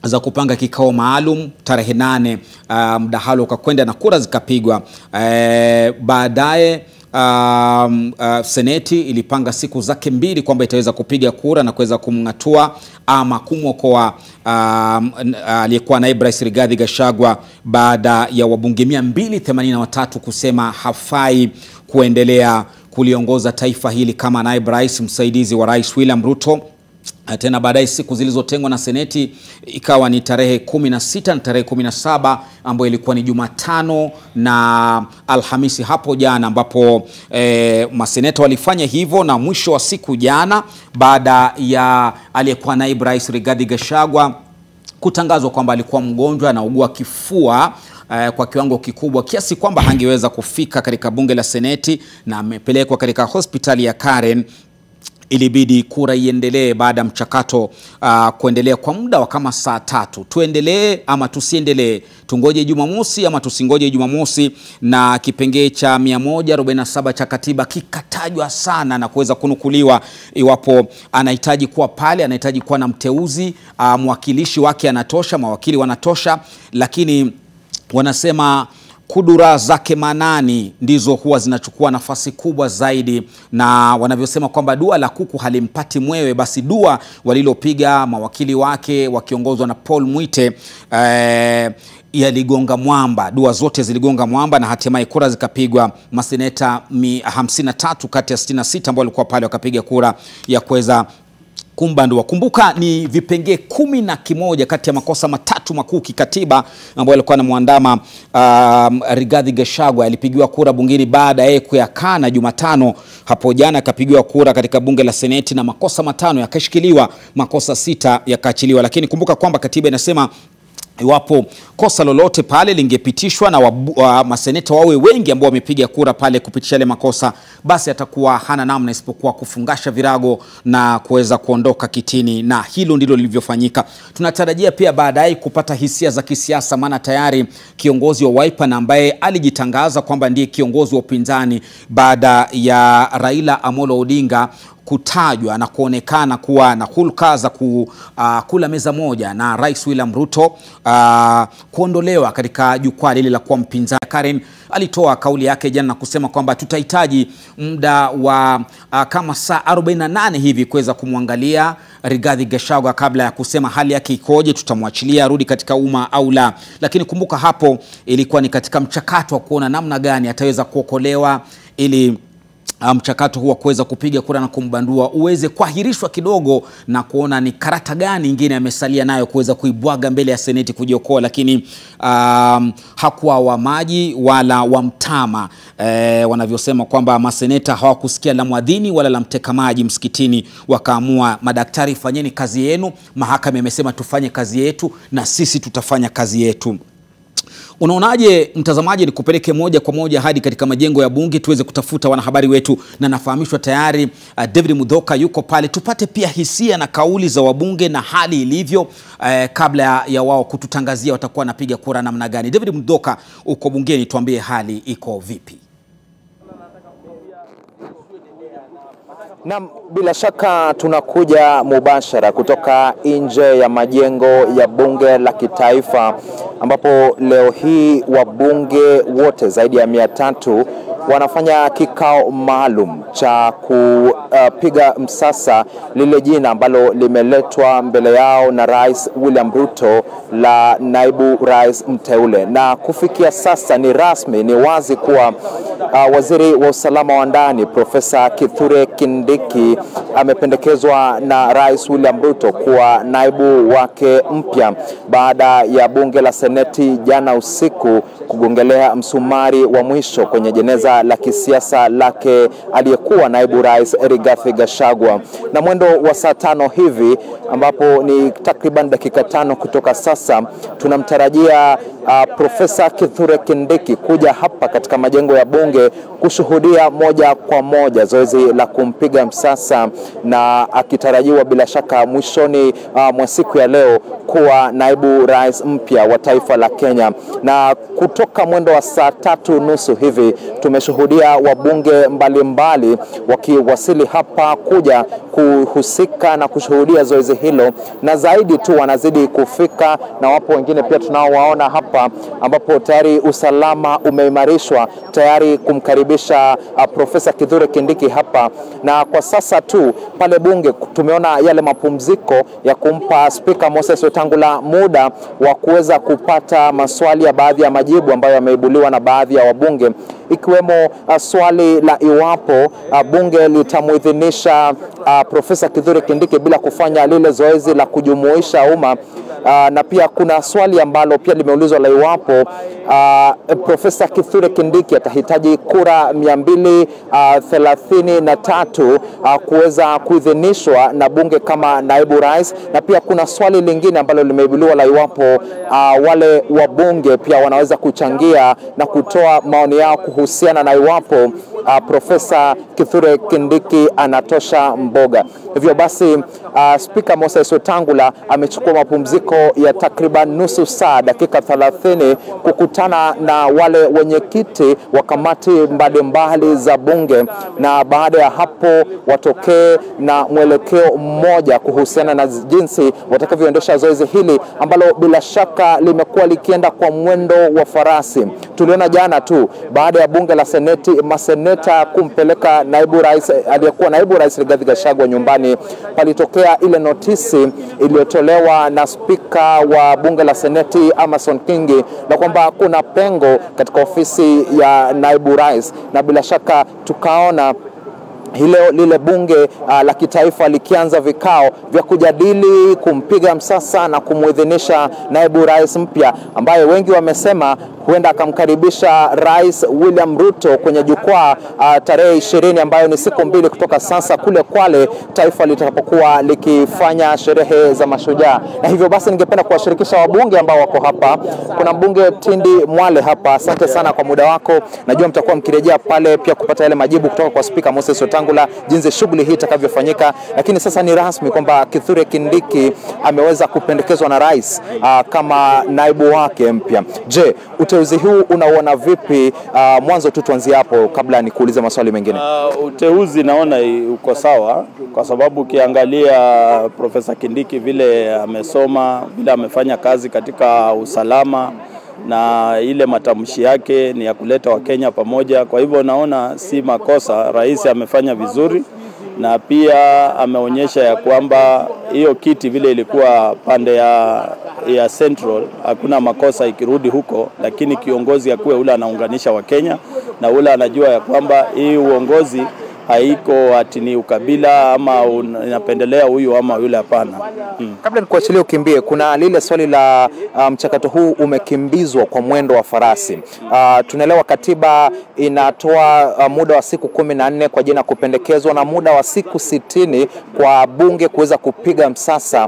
za kupanga kikao maalum tarehe 8, mdahalo ukakwenda na kura zikapigwa. Baadaye Seneti ilipanga siku zake 2 kwamba itaweza kupiga kura na kuweza kumngatua ama kumwokoa aliyekuwa naibu rais Rigathi Gachagua, baada ya wabunge 283 kusema hafai kuendelea kuliongoza taifa hili kama naibu rais msaidizi wa Rais William Ruto. Tena baadaye siku zilizotengwa na Seneti ikawa ni tarehe 16 na tarehe 17 ambayo ilikuwa ni Jumatano na Alhamisi hapo jana, ambapo maseneta walifanya hivyo, na mwisho wa siku jana baada ya aliyekuwa naibu rais Rigathi Gachagua kutangazwa kwamba alikuwa mgonjwa na ugua kifua kwa kiwango kikubwa kiasi kwamba hangeweza kufika katika bunge la Seneti na amepelekwa katika hospitali ya Karen, ilibidi kura iendelee baada mchakato kuendelea kwa muda wa kama saa 3. Tuendelee ama tusiendelee, tungoje Jumamosi ama tusingoje Jumamosi, na kipengee cha 147 cha katiba kikatajwa sana na kuweza kunukuliwa iwapo anahitaji kuwa pale, anahitaji kuwa na mteuzi, mwakilishi wake anatosha, mawakili wanatosha, lakini wanasema kudura zake manani ndizo huwa zinachukua nafasi kubwa zaidi, na wanavyosema kwamba dua la kuku halimpati mwewe, basi dua walilopiga mawakili wake wakiongozwa na Paul Mwite yaligonga mwamba. Dua zote ziligonga mwamba na hatimaye kura zikapigwa. Maseneta 53 kati ya 66 ambao walikuwa pale wakapiga kura ya kuweza kumbandua. Kumbuka ni vipengee 11 kati ya makosa matatu makuu kikatiba ambayo alikuwa anamuandama Rigathi Gachagua. Alipigiwa kura bungeni baada yeye kuyakana Jumatano hapo jana, akapigiwa kura katika bunge la Seneti na makosa 5 yakashikiliwa, makosa 6 yakaachiliwa. Lakini kumbuka kwamba katiba inasema iwapo kosa lolote pale lingepitishwa na maseneta wawe wengi ambao wamepiga kura pale kupitisha ile makosa, basi atakuwa hana namna isipokuwa kufungasha virago na kuweza kuondoka kitini, na hilo ndilo lilivyofanyika. Tunatarajia pia baadaye kupata hisia za kisiasa, maana tayari kiongozi wa Wiper na ambaye alijitangaza kwamba ndiye kiongozi wa upinzani baada ya Raila Amolo Odinga kutajwa na kuonekana kuwa na hulka za kula meza moja na Rais William Ruto, kuondolewa katika jukwaa lile la kuwa mpinzani. Karen alitoa kauli yake jana na kusema kwamba tutahitaji muda wa kama saa 48 hivi kuweza kumwangalia Rigathi Gachagua kabla ya kusema hali yake ikoje, tutamwachilia arudi katika umma au la. Lakini kumbuka hapo ilikuwa ni katika mchakato wa kuona namna gani ataweza kuokolewa ili mchakato huwa kuweza kupiga kura na kumbandua uweze kuahirishwa kidogo na kuona ni karata gani nyingine amesalia nayo kuweza kuibwaga mbele ya Seneti kujiokoa. Lakini hakuwa wa maji wala wa mtama, wanavyosema kwamba maseneta hawakusikia la mwadhini wala la mteka maji msikitini, wakaamua madaktari fanyeni kazi yenu, mahakama imesema tufanye kazi yetu na sisi tutafanya kazi yetu. Unaonaje mtazamaji, ni kupeleke moja kwa moja hadi katika majengo ya bunge tuweze kutafuta wanahabari wetu, na nafahamishwa tayari David Mudhoka yuko pale, tupate pia hisia na kauli za wabunge na hali ilivyo kabla ya wao kututangazia watakuwa napiga kura namna gani. David Mudhoka, uko bungeni, tuambie hali iko vipi? Na bila shaka tunakuja mubashara kutoka nje ya majengo ya bunge la kitaifa, ambapo leo hii wabunge wote zaidi ya 300 wanafanya kikao maalum cha kupiga msasa lile jina ambalo limeletwa mbele yao na Rais William Ruto la naibu rais mteule. Na kufikia sasa ni rasmi, ni wazi kuwa waziri wa usalama wa ndani Profesa Kithure Kindiki amependekezwa na Rais William Ruto kuwa naibu wake mpya baada ya bunge la Seneti jana usiku kugongelea msumari wa mwisho kwenye jeneza la kisiasa lake aliyekuwa naibu rais Rigathi Gachagua. Na mwendo wa saa 5 hivi, ambapo ni takriban dakika 5 kutoka sasa, tunamtarajia Profesa Kithure Kindiki kuja hapa katika majengo ya bunge kushuhudia moja kwa moja zoezi la kumpiga msasa, na akitarajiwa bila shaka mwishoni mwa siku ya leo kuwa naibu rais mpya wa taifa la Kenya. Na kutoka mwendo wa saa 3:30 hivi tumeshuhudia wabunge mbalimbali wakiwasili hapa kuja kuhusika na kushuhudia zoezi hilo, na zaidi tu wanazidi kufika, na wapo wengine pia tunaowaona hapa ambapo tayari usalama umeimarishwa tayari kumkaribisha Profesa Kithure Kindiki hapa. Na kwa sasa tu pale bunge tumeona yale mapumziko ya kumpa Speaker Moses Wetangula muda wa kuweza kupata maswali ya baadhi ya majibu ambayo yameibuliwa na baadhi ya wabunge, ikiwemo swali la iwapo bunge litamuidhinisha Profesa Kithure Kindiki bila kufanya lile zoezi la kujumuisha umma. Na pia kuna swali ambalo pia limeulizwa la iwapo Profesa Kithure Kindiki atahitaji kura 233 kuweza kuidhinishwa na bunge kama naibu rais. Na pia kuna swali lingine ambalo limeibuliwa la iwapo wale wabunge pia wanaweza kuchangia na kutoa maoni yao kuhusiana na iwapo Profesa Kithure Kindiki anatosha mboga. Hivyo basi Spika Moses Wetangula amechukua mapumziko ya takriban nusu saa, dakika 30, kukutana na wale wenyekiti wa kamati mbalimbali za bunge, na baada ya hapo watokee na mwelekeo mmoja kuhusiana na jinsi watakavyoendesha zoezi hili ambalo bila shaka limekuwa likienda kwa mwendo wa farasi. Tuliona jana tu baada ya bunge la seneti maseneta kumpeleka naibu rais aliyekuwa naibu rais Rigathi Gachagua nyumbani, palitokea ile notisi iliyotolewa na spika wa bunge la seneti Amason Kingi na kwamba kuna pengo katika ofisi ya naibu rais, na bila shaka tukaona lile bunge la kitaifa likianza vikao vya kujadili kumpiga msasa na kumwidhinisha naibu rais mpya ambaye wengi wamesema huenda akamkaribisha Rais William Ruto kwenye jukwaa tarehe 20 ambayo ni siku 2 kutoka sasa kule Kwale, taifa litakapokuwa likifanya sherehe za mashujaa. Na hivyo basi ningependa kuwashirikisha wabunge ambao wako hapa. Kuna mbunge Tindi Mwale hapa. Asante sana kwa muda wako. Najua mtakuwa mkirejea pale pia kupata yale majibu kutoka kwa Spika Moses Wetangula jinsi shughuli hii itakavyofanyika. Lakini sasa ni rasmi kwamba Kithure Kindiki ameweza kupendekezwa na rais kama naibu wake mpya. Je, uteuzi huu unaona vipi? Mwanzo tu tuanzie hapo kabla nikuulize maswali mengine. Uteuzi naona uko sawa, kwa sababu ukiangalia Profesa Kindiki vile amesoma, vile amefanya kazi katika usalama, na ile matamshi yake ni ya kuleta Wakenya pamoja. Kwa hivyo naona si makosa, rais amefanya vizuri, na pia ameonyesha ya kwamba hiyo kiti vile ilikuwa pande ya Central, hakuna makosa ikirudi huko, lakini kiongozi akuwe ule anaunganisha Wakenya na ule anajua ya kwamba hii uongozi haiko ati ni ukabila ama unapendelea huyu ama yule, hapana. Kabla nikuachilie ukimbie, kuna lile swali la mchakato huu umekimbizwa kwa mwendo wa farasi. Tunaelewa katiba inatoa muda wa siku 14 kwa jina kupendekezwa na muda wa siku 60 kwa bunge kuweza kupiga msasa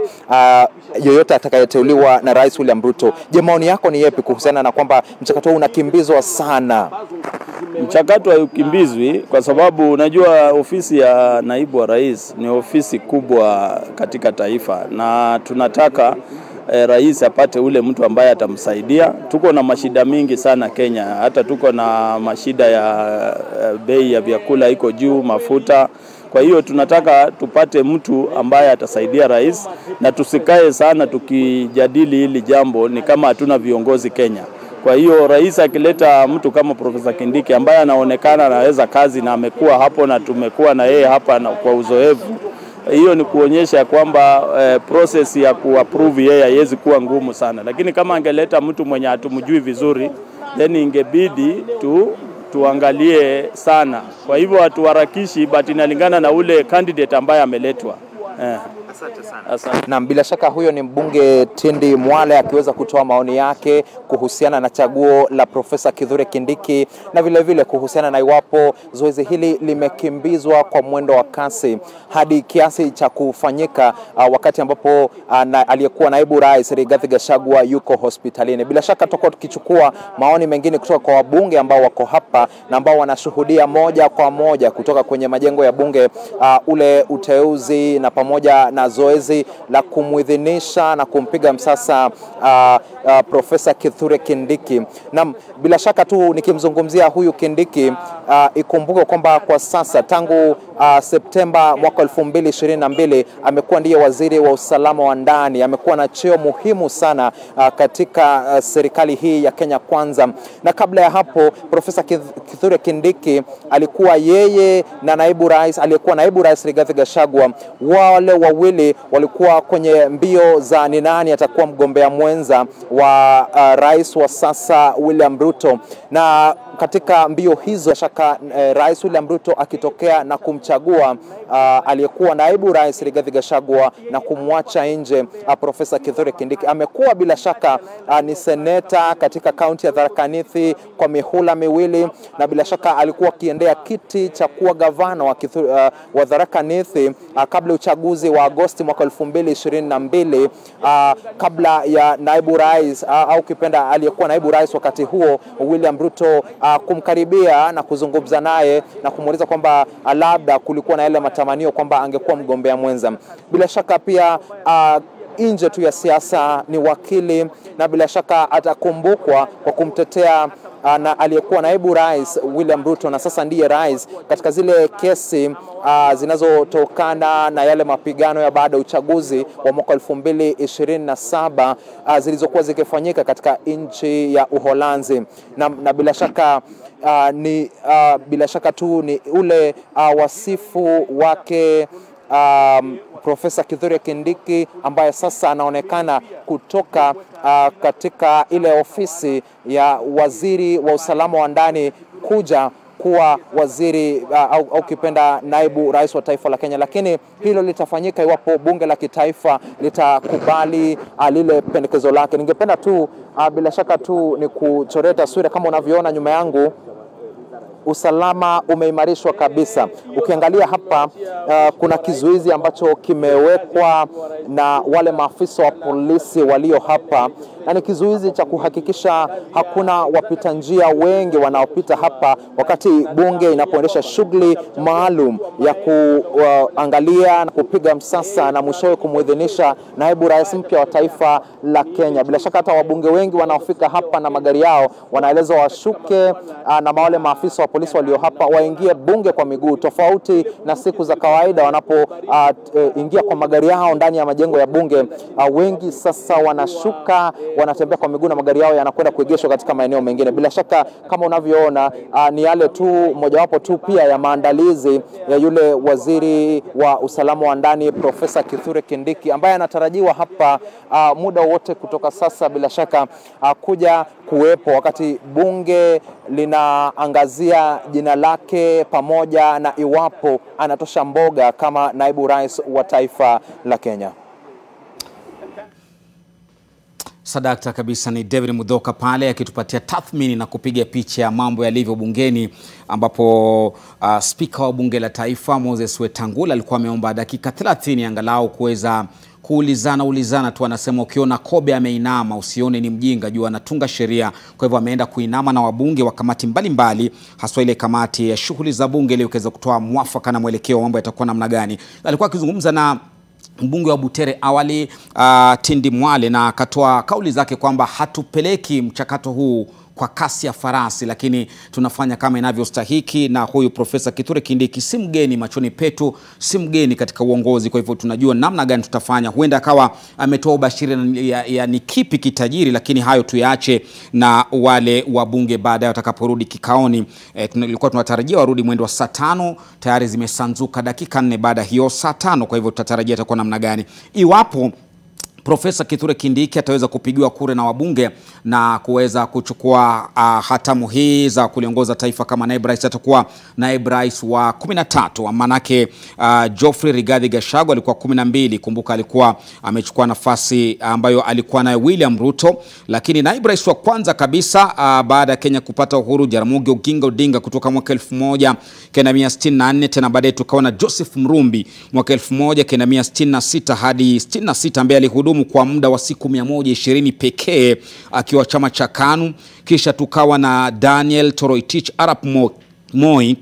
yoyote atakayeteuliwa na Rais William Ruto. Je, maoni yako ni yapi kuhusiana na kwamba mchakato huu unakimbizwa sana? Mchakato haukimbizwi kwa sababu unajua ofisi ya naibu wa rais ni ofisi kubwa katika taifa, na tunataka rais apate ule mtu ambaye atamsaidia. Tuko na mashida mingi sana Kenya, hata tuko na mashida ya bei ya vyakula iko juu, mafuta. Kwa hiyo tunataka tupate mtu ambaye atasaidia rais, na tusikae sana tukijadili hili jambo ni kama hatuna viongozi Kenya. Kwa hiyo rais akileta mtu kama Profesa Kindiki ambaye anaonekana anaweza kazi na amekuwa hapo na tumekuwa na yeye hapa na kwa uzoefu, hiyo ni kuonyesha kwamba process ya kuapprove yeye haiwezi kuwa ngumu sana. Lakini kama angeleta mtu mwenye hatumjui vizuri, then ingebidi tuangalie sana. Kwa hivyo hatuharakishi, but inalingana na ule candidate ambaye ameletwa. Asante sana. Asante. Na bila shaka huyo ni mbunge Tindi Mwale akiweza kutoa maoni yake kuhusiana na chaguo la Profesa Kithure Kindiki, na vile vile kuhusiana na iwapo zoezi hili limekimbizwa kwa mwendo wa kasi hadi kiasi cha kufanyika wakati ambapo aliyekuwa naibu rais Rigathi Gachagua yuko hospitalini. Bila shaka tutakuwa tukichukua maoni mengine kutoka kwa wabunge ambao wako hapa na ambao wanashuhudia moja kwa moja kutoka kwenye majengo ya bunge ule uteuzi na pamoja na zoezi la kumwidhinisha na kumpiga msasa Profesa Kithure Kindiki. Na bila shaka tu nikimzungumzia huyu Kindiki, ikumbuke kwamba kwa sasa tangu Septemba mwaka 2022 amekuwa ndiye waziri wa usalama wa ndani. Amekuwa na cheo muhimu sana katika serikali hii ya Kenya Kwanza. Na kabla ya hapo Profesa Kithure Kindiki alikuwa yeye na naibu rais, aliyekuwa naibu rais Rigathi Gachagua, wale wawili walikuwa kwenye mbio za ni nani atakuwa mgombea mwenza wa rais wa sasa William Ruto. Na katika mbio hizo shaka Rais William Ruto akitokea na kumchagua aliyekuwa naibu rais Rigathi Gachagua na kumwacha nje Profesa Kithure Kindiki. Amekuwa bila shaka ni seneta katika kaunti ya Tharaka Nithi kwa mihula miwili, na bila shaka alikuwa akiendea kiti cha kuwa gavana wa Tharaka Nithi kabla uchaguzi wa Agosti mwaka 2022, kabla ya naibu rais au kipenda aliyekuwa naibu rais wakati huo William Ruto kumkaribia na kuzungumza naye na kumuuliza kwamba labda kulikuwa na yale matamanio kwamba angekuwa mgombea mwenza. Bila shaka pia nje tu ya siasa ni wakili, na bila shaka atakumbukwa kwa kumtetea na aliyekuwa naibu rais William Ruto na sasa ndiye rais katika zile kesi zinazotokana na yale mapigano ya baada ya uchaguzi wa mwaka 2027 zilizokuwa zikifanyika katika nchi ya Uholanzi, na bila shaka bila shaka tu ni ule wasifu wake Profesa Kithure Kindiki ambaye sasa anaonekana kutoka katika ile ofisi ya waziri wa usalama wa ndani kuja kuwa waziri au kipenda naibu rais wa taifa la Kenya. Lakini hilo litafanyika iwapo bunge la kitaifa litakubali lile pendekezo lake. Ningependa tu bila shaka tu ni kuchorea taswira kama unavyoona nyuma yangu. Usalama umeimarishwa kabisa. Ukiangalia hapa kuna kizuizi ambacho kimewekwa na wale maafisa wa polisi walio hapa, na ni kizuizi cha kuhakikisha hakuna wapita njia wengi wanaopita hapa wakati bunge inapoendesha shughuli maalum ya kuangalia na kupiga msasa na mwishowe kumuidhinisha naibu rais mpya wa taifa la Kenya. Bila shaka hata wabunge wengi wanaofika hapa na magari yao wanaelezwa washuke na wale maafisa wa polisi walio hapa waingie bunge kwa miguu, tofauti na siku za kawaida wanapoingia kwa magari yao ndani ya majengo ya bunge. Wengi sasa wanashuka, wanatembea kwa miguu na magari yao yanakwenda kuegeshwa katika maeneo mengine. Bila shaka kama unavyoona ni yale tu mojawapo tu pia ya maandalizi ya yule waziri wa usalama wa ndani Profesa Kithure Kindiki ambaye anatarajiwa hapa muda wote kutoka sasa bila shaka kuja kuwepo wakati bunge linaangazia jina lake pamoja na iwapo anatosha mboga kama naibu rais wa taifa la Kenya. Sadakta kabisa, ni David Mudhoka pale akitupatia tathmini na kupiga picha ya mambo yalivyo bungeni, ambapo spika wa bunge la taifa Moses Wetangula alikuwa ameomba dakika 30 angalau kuweza kuulizana tu. Anasema ukiona kobe ameinama usione ni mjinga, jua anatunga sheria. Kwa hivyo ameenda kuinama na wabunge wa kamati mbalimbali, haswa ile kamati ya shughuli za bunge ili ukaweza kutoa mwafaka na mwelekeo mambo yatakuwa namna gani. Alikuwa akizungumza na mbunge wa Butere awali Tindi Mwale, na akatoa kauli zake kwamba hatupeleki mchakato huu kwa kasi ya farasi, lakini tunafanya kama inavyostahiki. Na huyu Profesa Kithure Kindiki si mgeni machoni petu, si mgeni katika uongozi. Kwa hivyo tunajua namna gani tutafanya. Huenda akawa ametoa ubashiri ya ni kipi kitajiri, lakini hayo tuyaache na wale wabunge baadaye watakaporudi kikaoni. Tulikuwa tunatarajia warudi mwendo wa saa 5, tayari zimesanzuka dakika 4 baada hiyo saa 5. Kwa hivyo tutatarajia itakuwa namna gani iwapo Profesa Kithure Kindiki ataweza kupigiwa kura na wabunge na kuweza kuchukua hatamu hii za kuliongoza taifa kama naibu rais. Atakuwa naibu rais wa 13, manake Geoffrey Rigathi Gachagua alikuwa 12. Kumbuka alikuwa amechukua nafasi ambayo alikuwa nayo William Ruto. Lakini naibu rais wa kwanza kabisa baada ya Kenya kupata uhuru, Jaramogi Oginga Odinga kutoka mwaka 1964, tena baadaye tukaona Joseph Mrumbi mwaka 1966 hadi 66 ambaye alihudumu kwa muda wa siku 120 pekee akiwa chama cha KANU. Kisha tukawa na Daniel Toroitich Arap Moi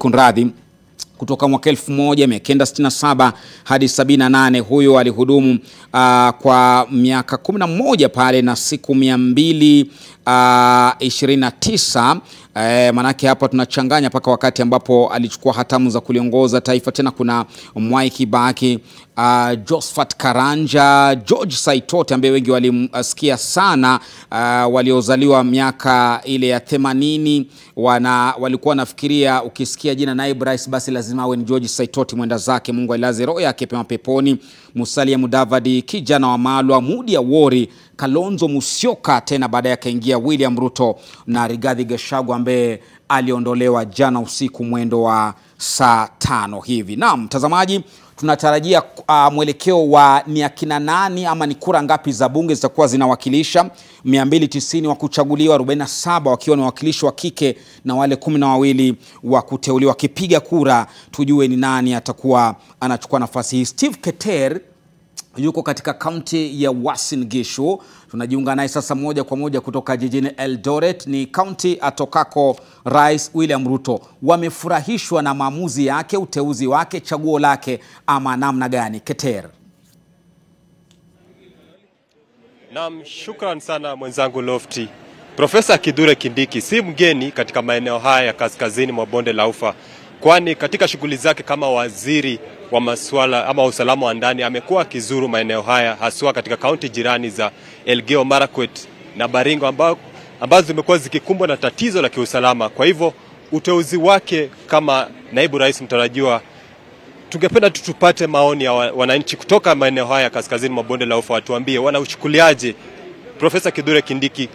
kutoka mwaka 1967 hadi 78. Huyo alihudumu kwa miaka 11 pale na siku 229. Manake hapa tunachanganya paka wakati ambapo alichukua hatamu za kuliongoza taifa. Tena kuna Mwai Kibaki, Josephat Karanja, George Saitoti ambaye wengi walimsikia sana, waliozaliwa miaka ile ya 80. Walikuwa nafikiria ukisikia jina naibu rais basi lazima awe ni George Saitoti, mwenda zake Mungu ailaze roho yake pema peponi. Musalia Mudavadi, kijana wa Malwa, Mudi Awori, Kalonzo Musyoka, tena baadaye akaingia William Ruto na Rigathi Gachagua ambaye aliondolewa jana usiku mwendo wa saa 5 hivi. Naam, mtazamaji, tunatarajia mwelekeo wa ni akina nani ama ni kura ngapi za bunge zitakuwa zinawakilisha. 290 wa kuchaguliwa, 47 wakiwa ni wawakilishi wa kike na wale 12 wa kuteuliwa. Kipiga kura tujue ni nani atakuwa anachukua nafasi hii. Steve Keter yuko katika kaunti ya Uasin Gishu. Tunajiunga naye sasa moja kwa moja kutoka jijini Eldoret. Ni kaunti atokako Rais William Ruto. Wamefurahishwa na maamuzi yake, uteuzi wake, chaguo lake ama namna gani? Keter. Naam, shukran sana mwenzangu Lofty. Profesa Kithure Kindiki si mgeni katika maeneo haya ya kaskazini mwa bonde la Ufa, kwani katika shughuli zake kama waziri wa masuala ama usalama wa ndani amekuwa akizuru maeneo haya, haswa katika kaunti jirani za Elgeyo Marakwet na Baringo ambazo zimekuwa zikikumbwa na tatizo la kiusalama. Kwa hivyo uteuzi wake kama naibu rais mtarajiwa, tungependa tupate maoni ya wananchi kutoka maeneo haya ya kaskazini mwa bonde la Ufa, watuambie wanauchukuliaje Profesa Kithure Kindiki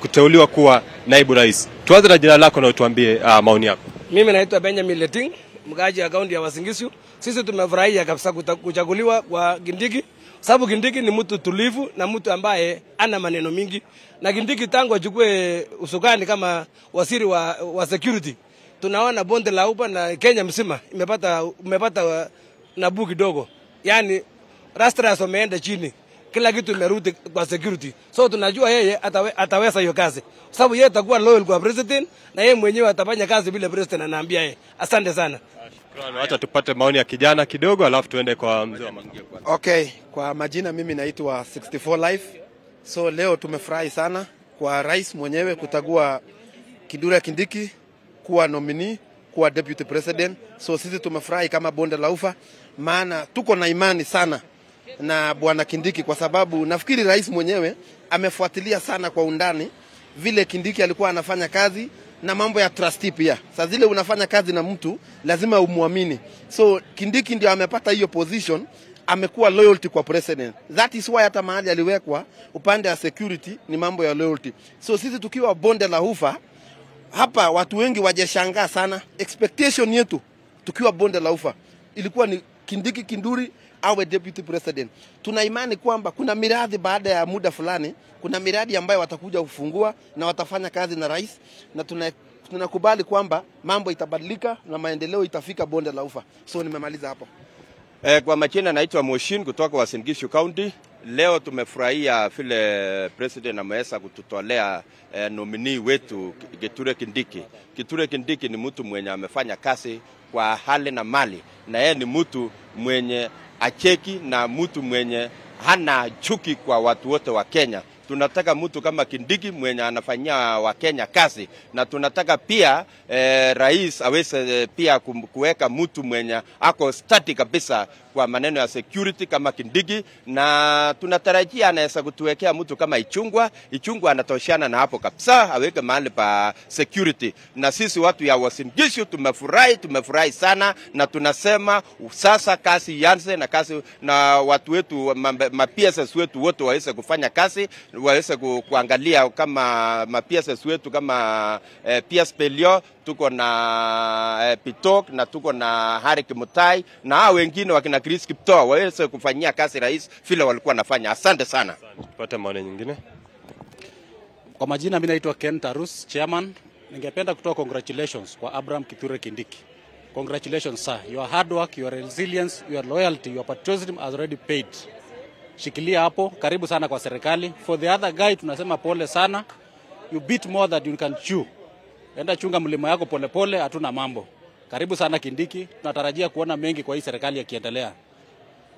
kuteuliwa kuwa naibu rais. Tuanze na jina lako na utuambie maoni yako. Mimi naitwa Benjamin Leting, mkaaji wa kaunti ya Uasin Gishu. Sisi tumefurahia kabisa kuchaguliwa kwa Kindiki, sababu Kindiki ni mtu tulivu na mtu ambaye ana maneno mingi. Na Kindiki tangu achukue usukani kama waziri wa security, tunaona bonde la Ufa na Kenya mzima imepata nafuu kidogo. Yaani rastras wameenda chini, kila kitu imerudi kwa security. So tunajua yeye ataweza hiyo kazi, sababu yeye atakuwa loyal kwa president na yeye mwenyewe atafanya kazi bila president anaambia yeye. Asante sana. Shukrani. Acha tupate maoni ya kijana kidogo alafu tuende kwa mzee wa Mangia. Okay, kwa majina mimi naitwa 64 Life. So leo tumefurahi sana kwa rais mwenyewe kutagua Kithure Kindiki kuwa nominee, kuwa deputy president. So sisi tumefurahi kama bonde la Ufa, maana tuko na imani sana na bwana Kindiki, kwa sababu nafikiri rais mwenyewe amefuatilia sana kwa undani vile Kindiki alikuwa anafanya kazi na mambo ya trustee pia. Sasa zile unafanya kazi na mtu lazima umuamini. So Kindiki ndio amepata hiyo position, amekuwa loyalty kwa president. That is why hata mahali aliwekwa upande wa security ni mambo ya loyalty. So sisi tukiwa bonde la Ufa hapa, watu wengi wajeshangaa sana. Expectation yetu tukiwa bonde la Ufa ilikuwa ni Kindiki Kinduri awe deputy president. Tuna imani kwamba kuna miradi baada ya muda fulani, kuna miradi ambayo watakuja kufungua na watafanya kazi na rais, na tunakubali kwamba mambo itabadilika na maendeleo itafika bonde la Ufa. So nimemaliza hapo. Kwa majina naitwa Moshin kutoka Uasin Gishu County. Leo tumefurahia vile president ameweza kututolea nominee wetu Kithure Kindiki. Kithure Kindiki ni mtu mwenye amefanya kazi kwa hali na mali, na yeye ni mtu mwenye acheki na mtu mwenye hana chuki kwa watu wote wa Kenya. Tunataka mtu kama Kindiki mwenye anafanyia wa Kenya kazi, na tunataka pia rais aweze pia kuweka mtu mwenye ako stati kabisa kwa maneno ya security kama Kindiki, na tunatarajia anaweza kutuwekea mtu kama Ichungwa anatoshana na hapo kabisa, aweke mahali pa security. Na sisi watu ya Uasin Gishu tumefurahi sana, na tunasema sasa kazi ianze na watu wetu ma-PSS wetu wote waweze kufanya kazi, waweze kuangalia kama ma-PSS wetu kama PS Pelio, tuko na Pitok na tuko na Harry Kimutai na hao wengine wakina Chris Kipto waweze kufanyia kazi rais vile walikuwa nafanya. Asante sana. Tupate maoni nyingine. Kwa majina mimi naitwa Ken Tarus, chairman. Ningependa kutoa congratulations kwa Abraham Kithure Kindiki. Congratulations sir. Your hard work, your resilience, your loyalty, your patriotism has already paid. Shikilia hapo, karibu sana kwa serikali. For the other guy tunasema pole sana. You beat more than you can chew. Enda chunga mlima yako pole pole, hatuna mambo. Karibu sana Kindiki, tunatarajia kuona mengi kwa hii serikali yakiendelea.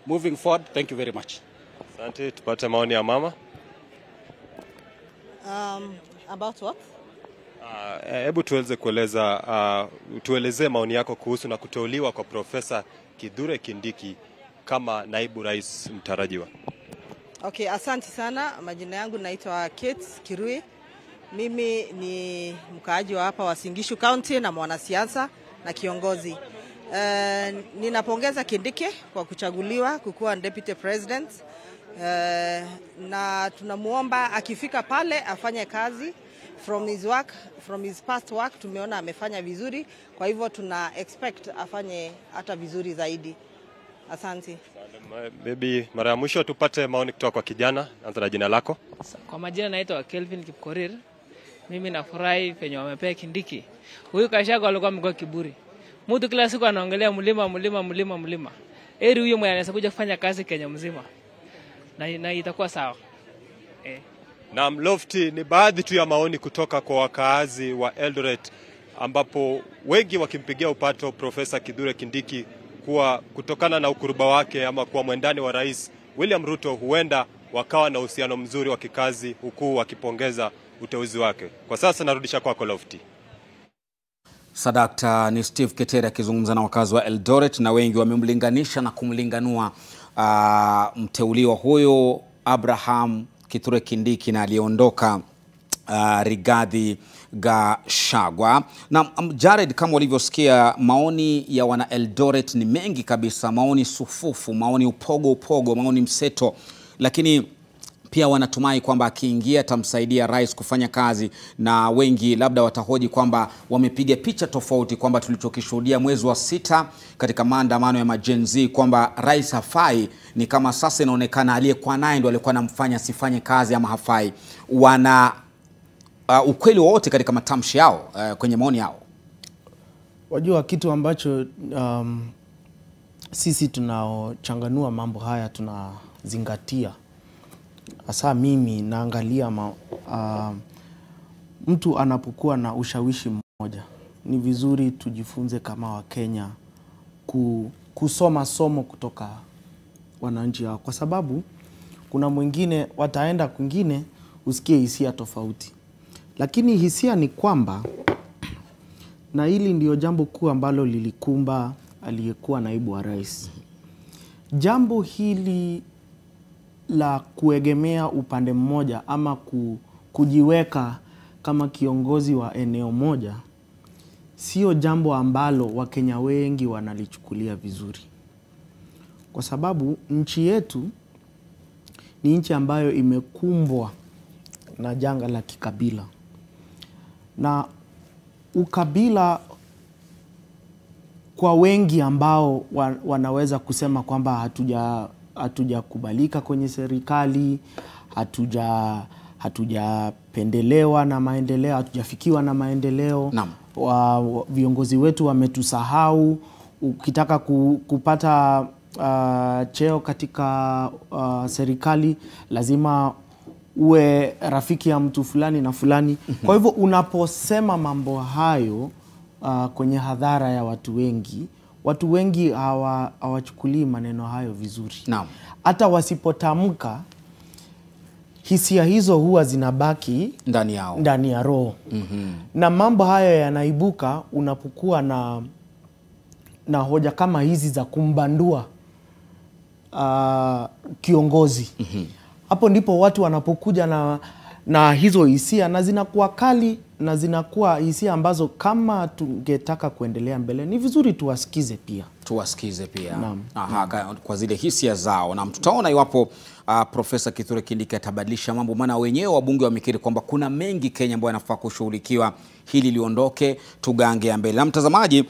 Moving forward, thank you very much. Asante, tupate maoni ya mama. About what? Hebu tuelezee maoni yako kuhusu na kuteuliwa kwa Profesa Kithure Kindiki kama naibu rais mtarajiwa. Okay, asante sana. Majina yangu naitwa Kate Kirui. Mimi ni mkaaji wa hapa Uasin Gishu County na mwanasiasa na kiongozi. Ninapongeza Kindiki kwa kuchaguliwa kukuwa deputy president. Na tunamuomba akifika pale afanye kazi from his past work tumeona amefanya vizuri, kwa hivyo tuna expect afanye hata vizuri zaidi. Asante. Maybe mara ya mwisho tupate maoni kutoka kwa kijana. Anza na jina lako. Kwa majina naitwa Kelvin Kipkorir. Mimi nafurahi penye wamepea Kindiki. Huyu Kashago alikuwa mko kiburi. Mtu kila siku anaongelea mlima. Eri huyo mwenye anaweza kuja kufanya kazi Kenya mzima. Na itakuwa sawa. Na Lofty, ni baadhi tu ya maoni kutoka kwa wakaazi wa Eldoret ambapo wengi wakimpigia upato Profesa Kithure Kindiki kuwa kutokana na ukuruba wake ama kuwa mwendani wa Rais William Ruto huenda wakawa na uhusiano mzuri wa kikazi huku wakipongeza uteuzi wake. Kwa sasa narudisha kwako Lofty. Sadakta ni Steve Ketere akizungumza na wakazi wa Eldoret, na wengi wamemlinganisha na kumlinganua mteuliwa huyo Abraham Kithure Kindiki na aliondoka Rigathi Gachagua. Na Jared, kama ulivyosikia, maoni ya wana Eldoret ni mengi kabisa, maoni sufufu, maoni upogo, maoni mseto, lakini pia wanatumai kwamba akiingia atamsaidia rais kufanya kazi, na wengi labda watahoji kwamba wamepiga picha tofauti, kwamba tulichokishuhudia mwezi wa 6 katika maandamano ya majenzi kwamba rais hafai, ni kama sasa inaonekana aliyekuwa naye ndio alikuwa anamfanya asifanye kazi ama hafai. Wana ukweli wote katika matamshi yao, kwenye maoni yao? Wajua kitu ambacho sisi tunaochanganua mambo haya tunazingatia, hasa mimi naangalia mtu anapokuwa na ushawishi mmoja, ni vizuri tujifunze kama Wakenya kusoma somo kutoka wananchi hao, kwa sababu kuna mwingine wataenda kwingine usikie hisia tofauti. Lakini hisia ni kwamba, na hili ndio jambo kuu ambalo lilikumba aliyekuwa naibu wa rais, jambo hili la kuegemea upande mmoja ama kujiweka kama kiongozi wa eneo moja, sio jambo ambalo Wakenya wengi wanalichukulia vizuri, kwa sababu nchi yetu ni nchi ambayo imekumbwa na janga la kikabila, na ukabila kwa wengi ambao wanaweza kusema kwamba hatujakubalika kwenye serikali, hatujapendelewa na maendeleo, hatujafikiwa na maendeleo, viongozi wetu wametusahau. Ukitaka kupata cheo katika serikali lazima uwe rafiki ya mtu fulani na fulani. Kwa hivyo unaposema mambo hayo kwenye hadhara ya watu wengi hawachukulii maneno hayo vizuri. Hata wasipotamka, hisia hizo huwa zinabaki ndani ya roho. Na mambo hayo yanaibuka unapokuwa na hoja kama hizi za kumbandua kiongozi. Hapo ndipo watu wanapokuja na hizo hisia, na zinakuwa kali, na zinakuwa hisia ambazo kama tungetaka kuendelea mbele ni vizuri tuwasikize pia. Kwa zile hisia zao. Na tutaona iwapo Profesa Kithure Kindiki atabadilisha mambo, maana wenyewe wabunge wamekiri kwamba kuna mengi Kenya ambayo yanafaa kushughulikiwa, hili liondoke, tugange mbele. Na mtazamaji,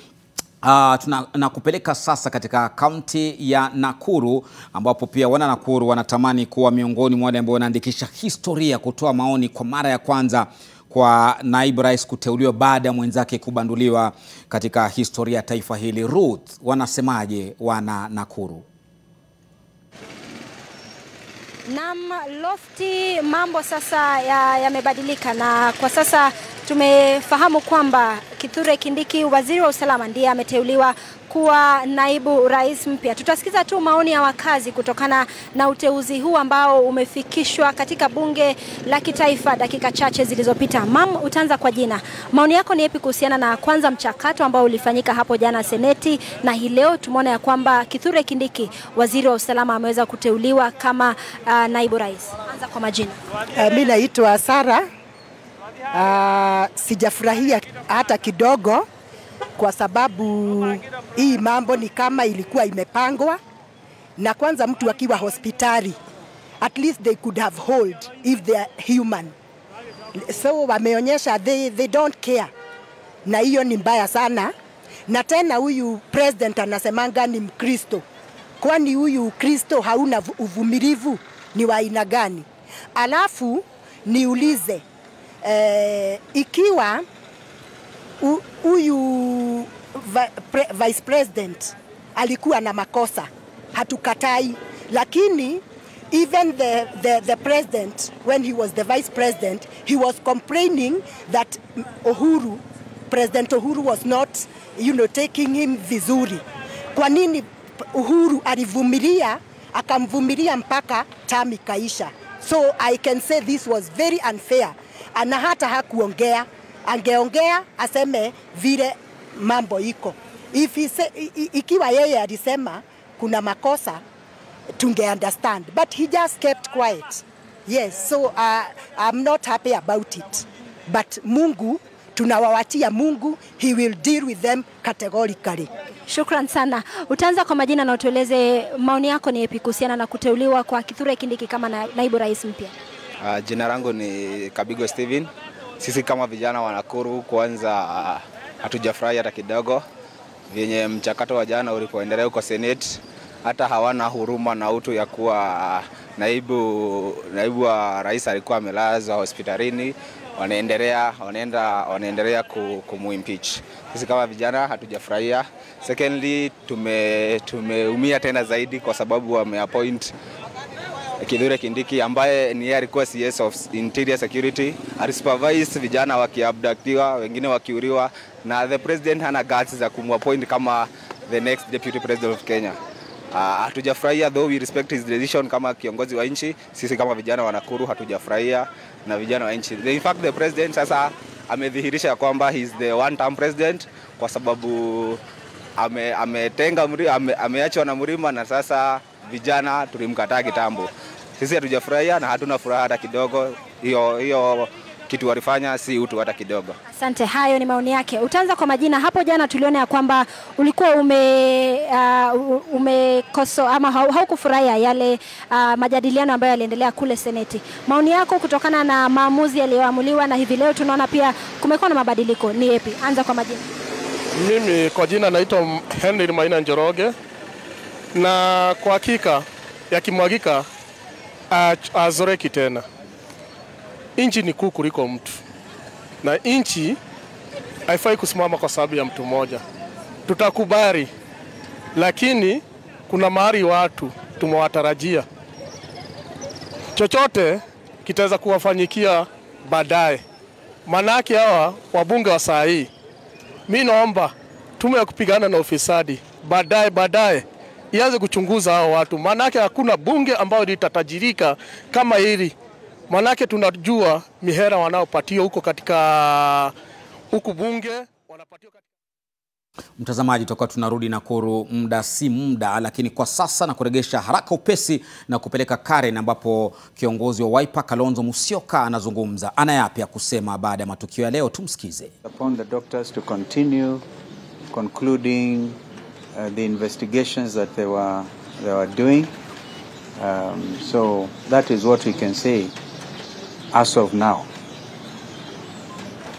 tunakupeleka sasa katika kaunti ya Nakuru, ambapo pia wana Nakuru wanatamani kuwa miongoni mwa wale ambao wanaandikisha historia, kutoa maoni kwa mara ya kwanza kwa naibu rais kuteuliwa baada ya mwenzake kubanduliwa katika historia ya taifa hili. Ruth, wanasemaje wana Nakuru? Naam, Lofty, mambo sasa yamebadilika, na kwa sasa tumefahamu kwamba Kithure Kindiki, waziri wa usalama, ndiye ameteuliwa kuwa naibu rais mpya. Tutasikiza tu maoni ya wakazi kutokana na uteuzi huu ambao umefikishwa katika bunge la kitaifa dakika chache zilizopita. Mam, utaanza kwa jina. Maoni yako ni yapi kuhusiana na kwanza mchakato ambao ulifanyika hapo jana seneti, na hii leo tumeona ya kwamba Kithure Kindiki, waziri wa usalama, ameweza kuteuliwa kama naibu rais? Anza kwa majina. Mimi naitwa Sara. Sijafurahia hata kidogo, kwa sababu hii mambo ni kama ilikuwa imepangwa. Na kwanza mtu akiwa hospitali, at least they could have hold if they are human. So wameonyesha they don't care, na hiyo ni mbaya sana. Na tena huyu president anasemanga ni Mkristo. Kwani huyu Kristo hauna uvumilivu? Ni wa aina gani? Alafu niulize ikiwa huyu vice president alikuwa na makosa, hatukatai, lakini even the president, when he was the vice president, he was complaining that President Uhuru was not, taking him vizuri. Kwa nini Uhuru alivumilia, akamvumilia mpaka term ikaisha? So I can say this was very unfair. Ana hata hakuongea, angeongea aseme vile mambo iko. Ikiwa yeye alisema kuna makosa, tunge understand, but he just kept quiet. Yes, so I'm not happy about it, but Mungu, tunawawatia Mungu, he will deal with them categorically. Shukran sana. Utaanza kwa majina na utueleze maoni yako ni yapi kuhusiana na kuteuliwa kwa Kithure Kindiki kama naibu rais mpya? Jina langu ni Kabigo Steven. Sisi kama vijana wa Nakuru kwanza hatujafurahi hata kidogo vyenye mchakato wa jana ulipoendelea kwa Senate. Hata hawana huruma na utu ya kuwa naibu wa rais alikuwa amelazwa hospitalini, wanaendelea kumuimpeach. Sisi kama vijana hatujafurahia. Secondly, tumeumia tena zaidi kwa sababu wameappoint Kithure Kindiki ambaye ni alikuwa CS of Interior Security, alisupervise vijana wakiabductiwa, wengine wakiuriwa, na the president hana guts za kumappoint kama the next deputy president of Kenya. Hatujafurahia, though we respect his decision kama kiongozi wa nchi. Sisi kama vijana wa Nakuru hatujafurahia na vijana wa nchi. In fact, the president sasa amedhihirisha kwamba he is the one term president kwa sababu ameachwa na mlima, na sasa vijana tulimkataa kitambo. Sisi hatujafurahia na hatuna furaha hata kidogo. Hiyo kitu walifanya si utu hata kidogo. Asante, hayo ni maoni yake. Utaanza kwa majina. Hapo jana tuliona ya kwamba ulikuwa umekoso ama haukufurahia yale majadiliano ambayo yaliendelea kule Seneti. Maoni yako kutokana na maamuzi yaliyoamuliwa na hivi leo tunaona pia kumekuwa na mabadiliko ni yapi? Anza kwa majina. Mimi kwa jina naitwa Henry Maina Njoroge, na kwa hakika yakimwagika azoreki tena. Inchi ni kuu kuliko mtu, na inchi haifai kusimama kwa sababu ya mtu mmoja. Tutakubali, lakini kuna mahali watu tumewatarajia chochote kitaweza kuwafanyikia baadaye. Manake hawa wabunge wa saa hii, mimi naomba tume ya kupigana na ufisadi baadaye ianze kuchunguza hao watu, manake hakuna bunge ambao litatajirika kama hili. Manake tunajua mihera wanaopatiwa huko katika huku bunge wanapatiwa katika... Mtazamaji, tutakuwa tunarudi Nakuru muda si muda, lakini kwa sasa na kuregesha haraka upesi na kupeleka Karen ambapo kiongozi wa Wiper Kalonzo Musyoka anazungumza. Ana yapi ya kusema baada ya matukio ya leo? Tumsikize. Upon the doctors to continue concluding the investigations that they were doing. So that is what we can say as of now.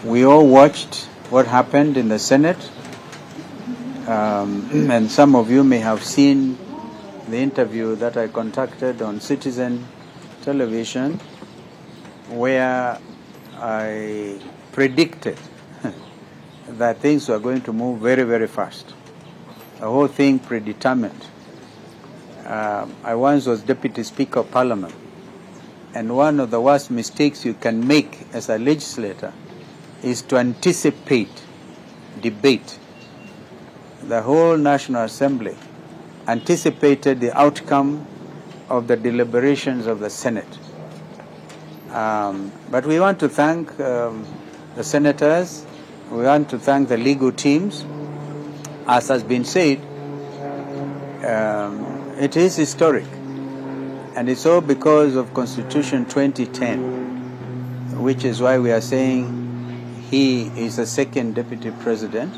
We all watched what happened in the Senate, and some of you may have seen the interview that I conducted on Citizen Television, where I predicted that things were going to move very, very fast. The whole thing predetermined. I once was Deputy Speaker of Parliament, and one of the worst mistakes you can make as a legislator is to anticipate debate. The whole National Assembly anticipated the outcome of the deliberations of the Senate. But we want to thank the senators, we want to thank the legal teams. As has been said, it is historic, and it's all because of Constitution 2010, which is why we are saying he is the second deputy president.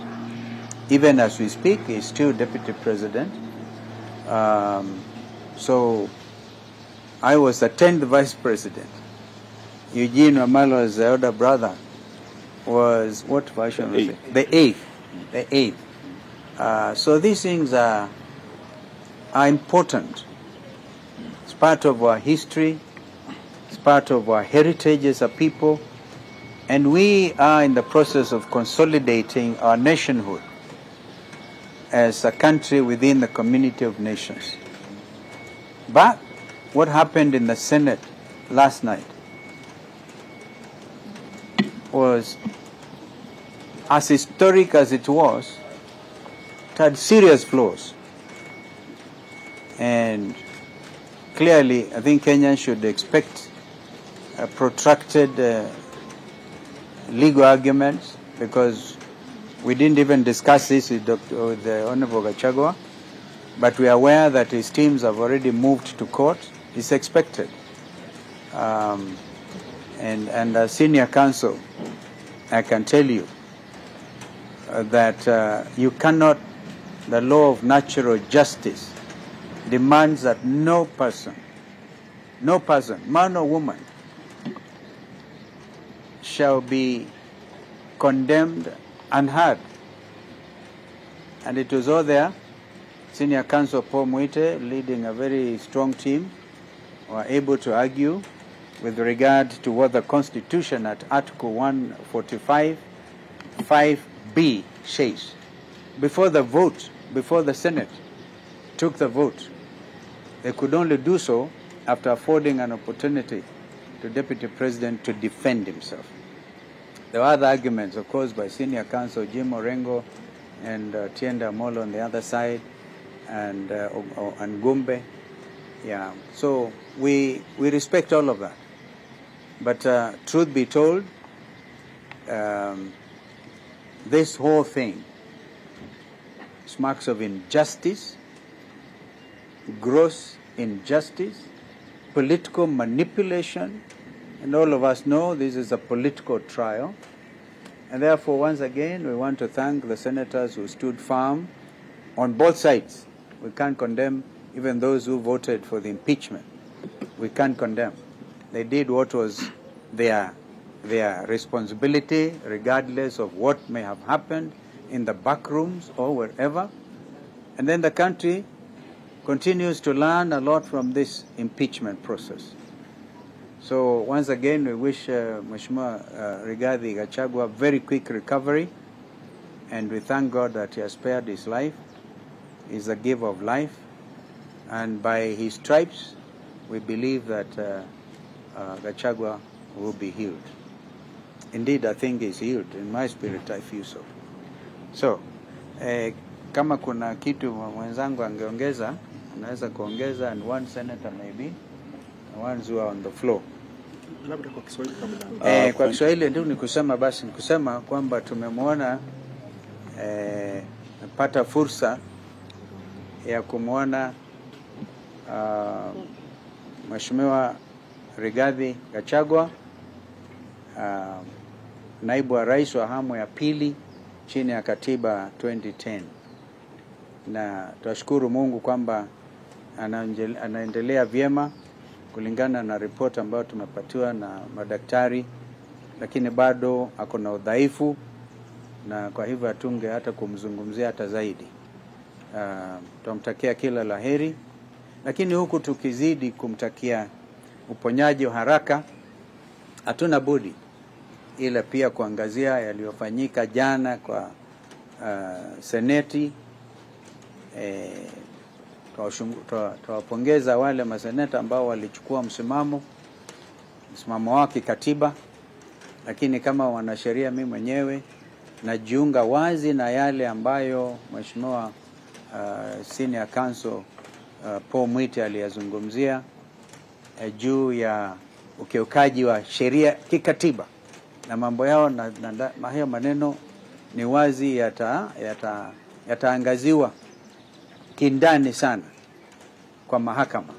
Even as we speak, he is still deputy president. So I was the 10th vice president, Eugene Wamalo's elder brother was, what version was it? The eighth. The eighth. So these things are important. It's part of our history. It's part of our heritage as a people. And we are in the process of consolidating our nationhood as a country within the community of nations. But what happened in the Senate last night was, as historic as it was, it had serious flaws. And clearly, I think Kenyans should expect a protracted legal arguments, because we didn't even discuss this with the Honorable Gachagua, but we are aware that his teams have already moved to court. It's expected. And as senior counsel, I can tell you that you cannot, the law of natural justice demands that no person, man or woman, shall be condemned unheard. And it was all there. Senior Counsel Paul Mwite, leading a very strong team, were able to argue with regard to what the Constitution at Article 145, 5B says. Before the vote, before the Senate took the vote, they could only do so after affording an opportunity to Deputy President to defend himself. There were other arguments, of course, by Senior Counsel Jim Orengo and Tienda Molo on the other side, and Gumbe. Yeah, so we respect all of that. But truth be told, this whole thing smacks of injustice, gross injustice, political manipulation, and all of us know this is a political trial. And therefore, once again, we want to thank the senators who stood firm on both sides. We can't condemn even those who voted for the impeachment. We can't condemn. They did what was their responsibility, regardless of what may have happened in the back rooms or wherever. And then the country continues to learn a lot from this impeachment process. So once again, we wish Mheshimiwa Rigathi Gachagua a very quick recovery, and we thank God that he has spared his life. He's the giver of life, and by his stripes, we believe that Gachagua will be healed. Indeed, I think he's healed. In my spirit, I feel so. So, kama kuna kitu mwenzangu angeongeza, anaweza kuongeza, and one senator maybe, the ones who are on the floor. Labda kwa Kiswahili kabla. Kwa Kiswahili ndio nikusema basi, nikusema kwamba tumemwona napata fursa ya kumwona Mheshimiwa Rigathi Gachagua, naibu wa rais wa awamu ya pili chini ya katiba 2010. Na tunashukuru Mungu kwamba anaendelea vyema kulingana na ripoti ambayo tumepatiwa na madaktari, lakini bado ako na udhaifu, na kwa hivyo atunge hata kumzungumzia hata zaidi. Tunamtakia kila laheri, lakini huku tukizidi kumtakia uponyaji wa haraka, hatuna budi ila pia kuangazia yaliyofanyika jana kwa seneti. Tuwapongeza wale maseneta ambao walichukua msimamo wa kikatiba, lakini kama wanasheria, mimi mwenyewe najiunga wazi na yale ambayo Mheshimiwa Senior Counsel Paul Mwite aliyazungumzia juu ya ukiukaji wa sheria kikatiba na mambo yao, na hayo maneno ni wazi yataangaziwa kindani sana kwa mahakama.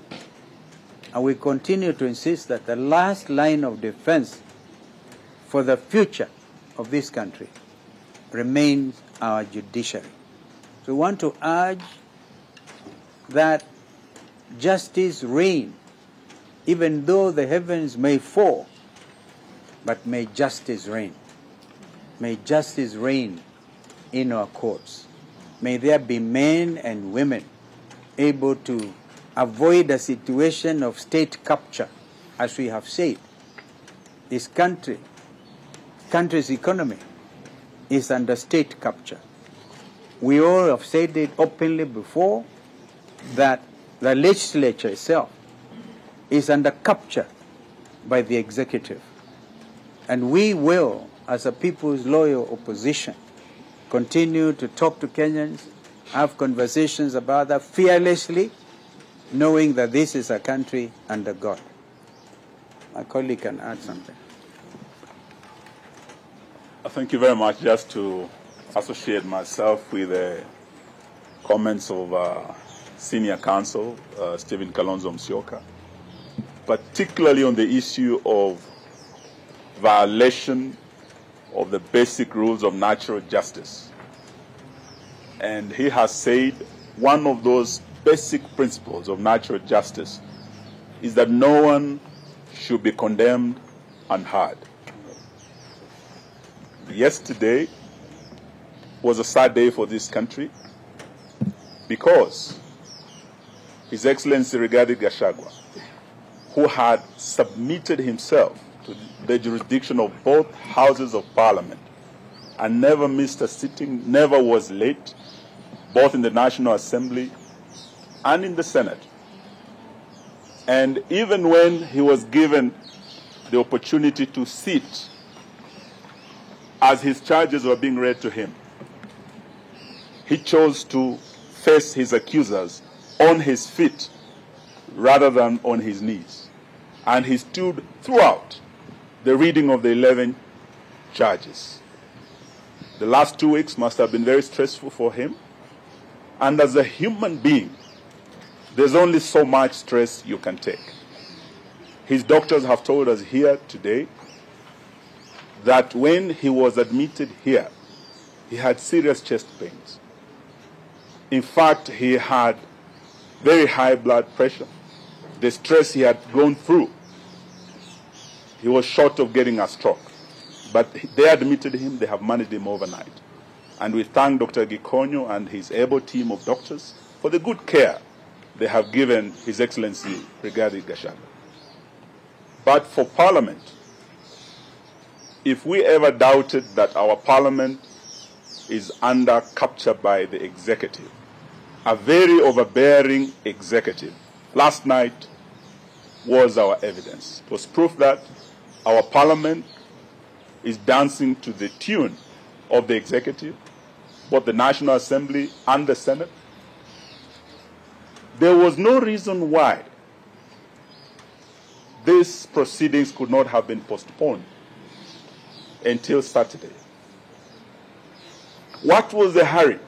And we continue to insist that the last line of defense for the future of this country remains our judiciary. So we want to urge that justice reign, even though the heavens may fall but may justice reign. May justice reign in our courts. May there be men and women able to avoid a situation of state capture, as we have said. This country's economy is under state capture. We all have said it openly before that the legislature itself is under capture by the executive. And we will, as a people's loyal opposition, continue to talk to Kenyans, have conversations about that fearlessly, knowing that this is a country under God. My colleague can add something. Thank you very much. Just to associate myself with the comments of Senior Counsel Stephen Kalonzo Musyoka, particularly on the issue of violation of the basic rules of natural justice. And he has said one of those basic principles of natural justice is that no one should be condemned unheard. Yesterday was a sad day for this country because His Excellency Rigathi Gachagua, who had submitted himself to the jurisdiction of both houses of parliament and never missed a sitting, never was late, both in the National Assembly and in the Senate. And even when he was given the opportunity to sit as his charges were being read to him, he chose to face his accusers on his feet rather than on his knees. And he stood throughout the reading of the 11 charges. The last 2 weeks must have been very stressful for him. And as a human being, there's only so much stress you can take. His doctors have told us here today that when he was admitted here, he had serious chest pains. In fact, he had very high blood pressure. The stress he had gone through, he was short of getting a stroke. But they admitted him, they have managed him overnight. And we thank Dr. Gikonyo and his able team of doctors for the good care they have given His Excellency Rigathi Gachagua. But for Parliament, if we ever doubted that our Parliament is under capture by the executive, a very overbearing executive, last night was our evidence. It was proof that our Parliament is dancing to the tune of the executive, both the National Assembly and the Senate. There was no reason why these proceedings could not have been postponed until Saturday. What was the hurry?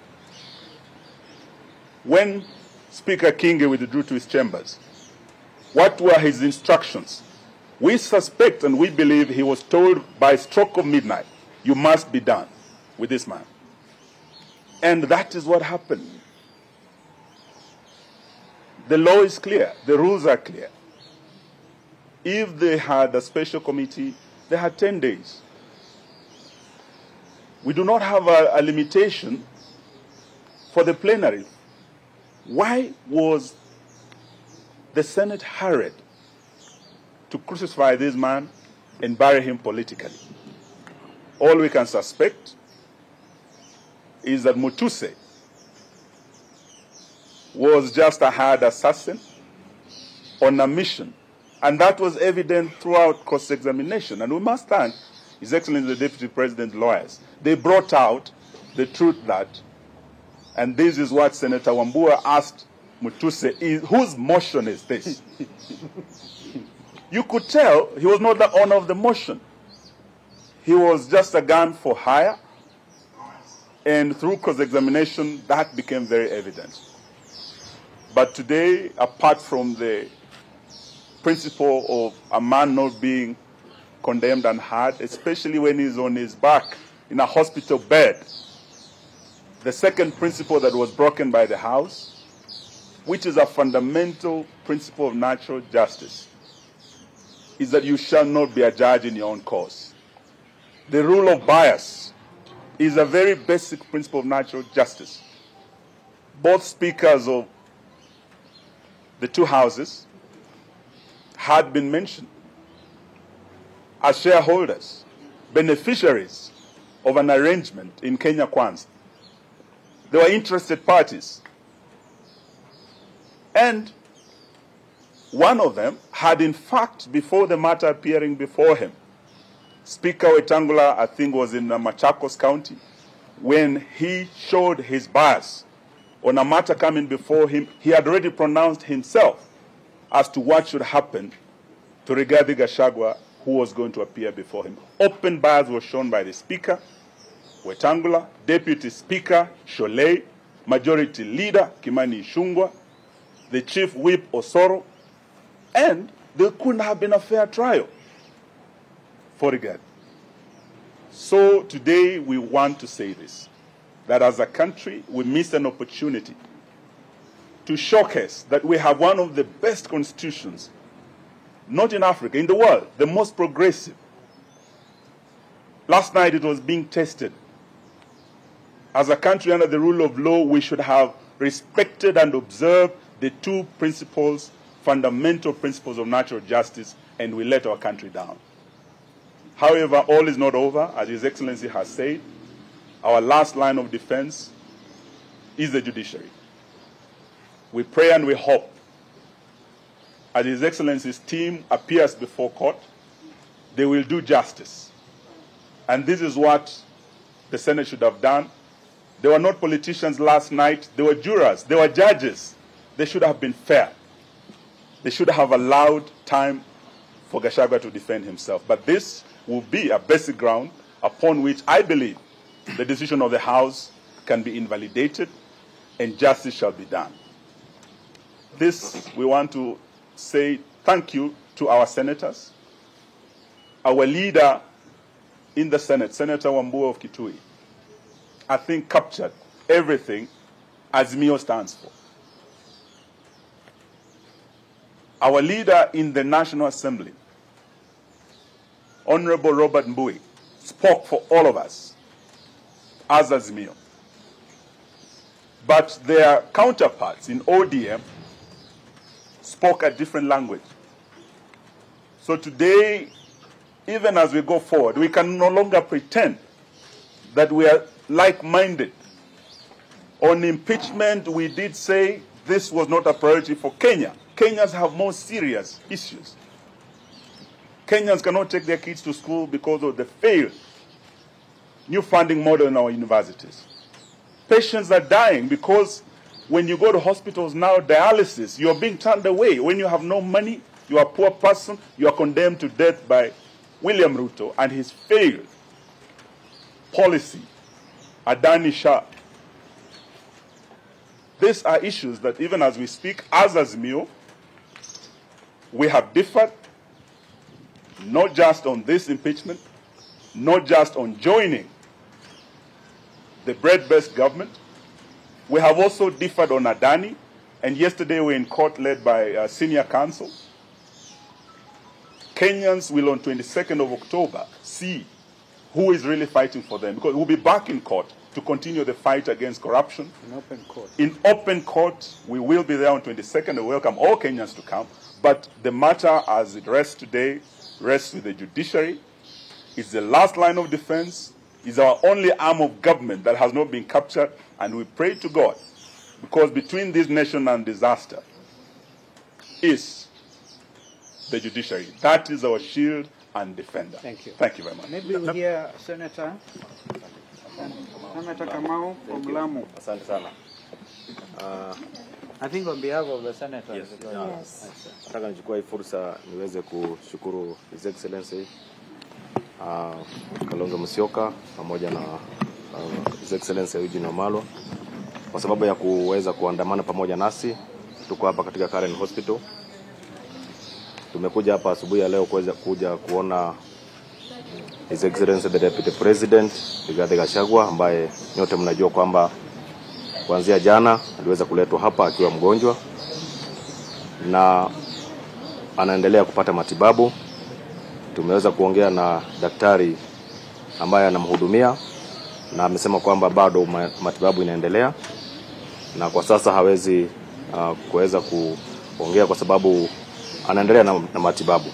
When Speaker Kindiki withdrew to his chambers, what were his instructions? We suspect and we believe he was told by stroke of midnight, you must be done with this man. And that is what happened. The law is clear. The rules are clear. If they had a special committee, they had 10 days. We do not have a limitation for the plenary. Why was the Senate hurried to crucify this man and bury him politically? All we can suspect is that Mutuse was just a hired assassin on a mission. And that was evident throughout cross-examination. And we must thank His Excellency the Deputy President's lawyers. They brought out the truth that, and this is what Senator Wambua asked Mutuse, whose motion is this? You could tell he was not the owner of the motion. He was just a gun for hire. And through cross-examination, that became very evident. But today, apart from the principle of a man not being condemned and hard, especially when he's on his back in a hospital bed, the second principle that was broken by the House, which is a fundamental principle of natural justice, is that you shall not be a judge in your own cause. the rule of bias is a very basic principle of natural justice. Both speakers of the two houses had been mentioned as shareholders, beneficiaries of an arrangement in Kenya Kwanza. They were interested parties. And one of them had, in fact, before the matter appearing before him, Speaker Wetangula, I think, was in Machakos County, when he showed his bias on a matter coming before him, he had already pronounced himself as to what should happen to Rigathi Gachagua, who was going to appear before him. Open bias was shown by the Speaker, Wetangula, Deputy Speaker, Sholei, Majority Leader, Kimani Ichung'wah, the Chief Whip, Osoro, and there couldn't have been a fair trial for Rigathi. So today we want to say this, that as a country we missed an opportunity to showcase that we have one of the best constitutions, not in Africa, in the world, the most progressive. Last night it was being tested. As a country under the rule of law, we should have respected and observed the two principles, fundamental principles of natural justice, and we let our country down. However, all is not over, as His Excellency has said. Our last line of defense is the judiciary. We pray and we hope, as His Excellency's team appears before court, they will do justice. And this is what the Senate should have done. They were not politicians last night. They were jurors. They were judges. They should have been fair. They should have allowed time for Gachagua to defend himself. But this will be a basic ground upon which I believe the decision of the House can be invalidated and justice shall be done. This, we want to say thank you to our senators. Our leader in the Senate, Senator Wambua of Kitui, I think captured everything Azimio stands for. Our leader in the National Assembly, Honorable Robert Mbui, spoke for all of us as Azimio. But their counterparts in ODM spoke a different language. So today, even as we go forward, we can no longer pretend that we are like-minded. On impeachment, we did say this was not a priority for Kenya. Kenyans have more serious issues. Kenyans cannot take their kids to school because of the failed new funding model in our universities. Patients are dying because when you go to hospitals now, dialysis, you're being turned away. When you have no money, you are a poor person, you are condemned to death by William Ruto and his failed policy, Adani Shah. These are issues that even as we speak, as Azimio, we have differed, not just on this impeachment, not just on joining the bread-based government. We have also differed on Adani, and yesterday we were in court led by senior counsel. Kenyans will on 22nd of October see who is really fighting for them, because we'll be back in court to continue the fight against corruption. In open court. In open court, we will be there on 22nd. We welcome all Kenyans to come. But the matter as it rests today rests with the judiciary. It's the last line of defense. It's our only arm of government that has not been captured. And we pray to God, because between this nation and disaster is the judiciary. That is our shield and defender. Thank you. Thank you very much. Maybe we hear Senator Kamau from Lamu. Asante sana. I think on behalf of the Senator. Yes. Nataka nichukue hii fursa niweze kushukuru His Excellency Kalonzo Musyoka pamoja na His Excellency Eugene Wamalwa kwa sababu ya kuweza kuandamana pamoja nasi. Tuko hapa katika Karen Hospital. Tumekuja hapa asubuhi ya leo kuja kuona His Excellency the Deputy President Rigathi Gachagua, ambaye nyote mnajua kwamba kuanzia jana aliweza kuletwa hapa akiwa mgonjwa na anaendelea kupata matibabu. Tumeweza kuongea na daktari ambaye anamhudumia, na amesema kwamba bado matibabu inaendelea na kwa sasa hawezi kuweza kuongea kwa sababu anaendelea na matibabu.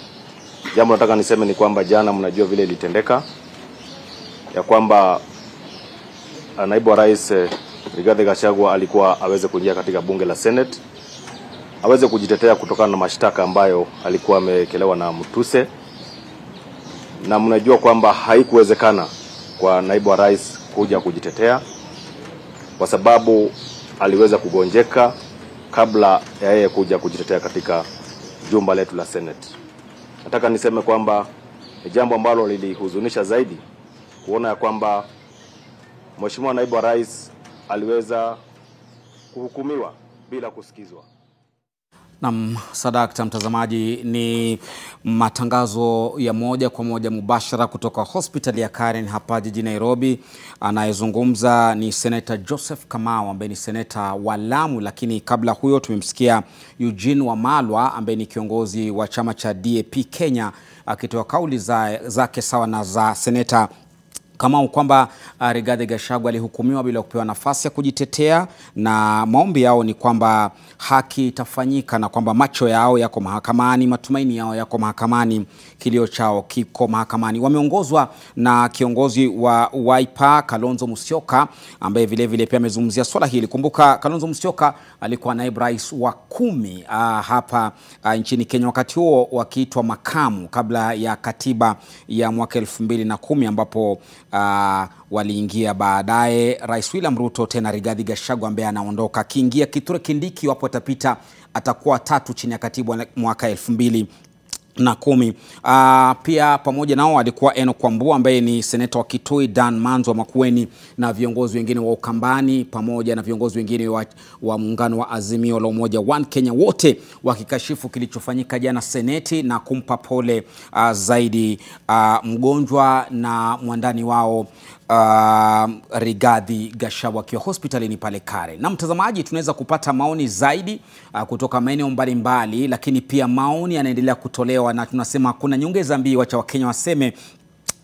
Jambo nataka niseme ni kwamba jana, mnajua vile ilitendeka ya kwamba naibu wa rais Rigathi Gachagua alikuwa aweze kuingia katika bunge la Senate, aweze kujitetea kutokana na mashtaka ambayo alikuwa amekelewa na Mutuse, na mnajua kwamba haikuwezekana kwa naibu wa rais kuja kujitetea kwa sababu aliweza kugonjeka kabla ya yeye kuja kujitetea katika jumba letu la Senate. Nataka niseme kwamba ni jambo ambalo lilihuzunisha zaidi kuona ya kwamba Mheshimiwa naibu wa rais aliweza kuhukumiwa bila kusikizwa. Naam, Sadakta mtazamaji, ni matangazo ya moja kwa moja mubashara kutoka hospitali ya Karen hapa jijini Nairobi. Anayezungumza ni Senator Joseph Kamau ambaye ni seneta wa Lamu, lakini kabla huyo tumemsikia Eugene Wamalwa ambaye ni kiongozi wa chama cha DAP Kenya akitoa kauli zake sawa na za Senator Kamau kwamba Rigathi Gachagua alihukumiwa bila kupewa nafasi ya kujitetea, na maombi yao ni kwamba haki itafanyika na kwamba macho yao yako mahakamani, matumaini yao yako mahakamani, kilio chao kiko mahakamani. Wameongozwa na kiongozi wa Wiper Kalonzo Musyoka ambaye vile vile pia amezungumzia swala hili. Kumbuka Kalonzo Musyoka alikuwa naibu rais wa 10 hapa nchini Kenya, wakati huo wakiitwa makamu kabla ya katiba ya mwaka 2010 ambapo waliingia baadaye Rais William Ruto, tena Rigathi Gachagua ambaye anaondoka. Kiingia Kithure Kindiki wapo atapita, atakuwa 3 chini ya katiba mwaka 2010. Pia pamoja nao alikuwa Enoch Wambua ambaye ni seneta wa Kitui, Dan Manzo wa Makueni na viongozi wengine wa Ukambani pamoja na viongozi wengine wa muungano wa Azimio la Umoja One Kenya, wote wakikashifu kilichofanyika jana Seneti na kumpa pole zaidi mgonjwa na mwandani wao Rigathi Gachagua akiwa hospitalini pale Karen. Na mtazamaji, tunaweza kupata maoni zaidi kutoka maeneo mbalimbali, lakini pia maoni yanaendelea kutolewa na tunasema kuna nyongeza mbii. Wacha Wakenya waseme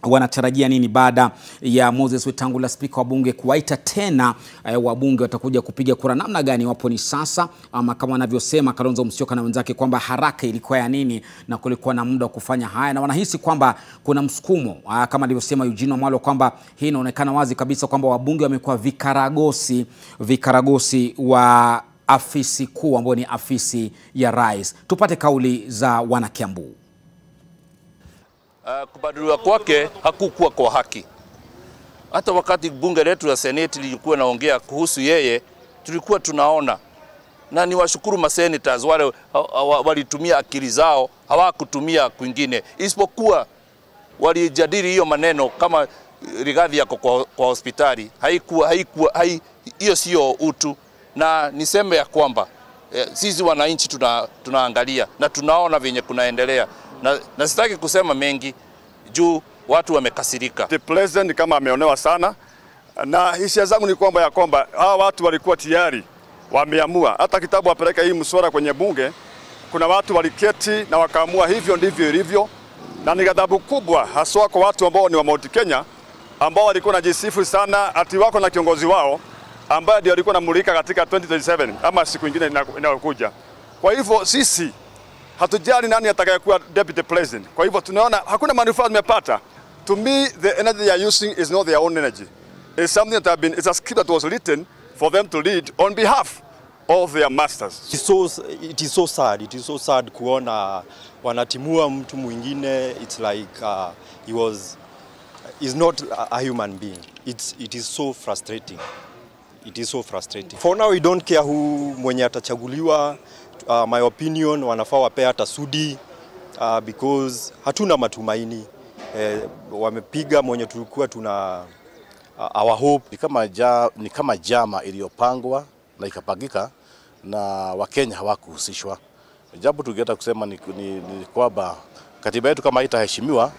wanatarajia nini baada ya Moses Wetangula, spika wa bunge, kuwaita tena wabunge watakuja kupiga kura namna gani, wapo ni sasa ama kama wanavyosema Kalonzo Musyoka na wenzake kwamba haraka ilikuwa ya nini na kulikuwa na muda wa kufanya haya, na wanahisi kwamba kuna msukumo kama alivyosema Eugene Wamalwa kwamba hii inaonekana wazi kabisa kwamba wabunge wamekuwa vikaragosi wa afisi kuu ambayo ni afisi ya rais. Tupate kauli za wana Kiambu. Kubadiliwa kwake hakukuwa kwa haki. Hata wakati bunge letu la Seneti lilikuwa naongea kuhusu yeye, tulikuwa tunaona, na ni washukuru masenators wale walitumia akili zao, hawakutumia kwingine, isipokuwa walijadili hiyo maneno kama Rigathi yako kwa hospitali. Hiyo sio utu, na niseme ya kwamba sisi wananchi tunaangalia na tunaona venye kunaendelea. Na sitaki kusema mengi juu watu wamekasirika. The president kama ameonewa sana, na hisia zangu ni kwamba hawa watu walikuwa tayari wameamua. Hata kitabu wapeleka hii mswada kwenye bunge, kuna watu waliketi na wakaamua hivyo ndivyo ilivyo, na ni ghadhabu kubwa haswa kwa watu ambao ni wa Mount Kenya ambao walikuwa najisifu sana ati wako na kiongozi wao ambaye ndio alikuwa namulika katika 2027 ama siku nyingine inayokuja. Kwa hivyo sisi hatujali nani atakayekuwa deputy president. Kwa hivyo tunaona hakuna manufaa tumepata. To me, the energy they are using is not their own energy. It's something that it's a script that was written for them to lead on behalf of their masters. It is so sad. It is so sad kuona wanatimua mtu mwingine. It's like he's not a human being. It is so frustrating. It is so frustrating. For now, we don't care who mwenye atachaguliwa. My opinion, wanafaa wapea hata Sudi because hatuna matumaini. Wamepiga mwenye tulikuwa tuna our hope. Ni kama jama iliyopangwa na ikapangika na Wakenya hawakuhusishwa. Jambo tungeta kusema ni kwamba katiba yetu kama haitaheshimiwa,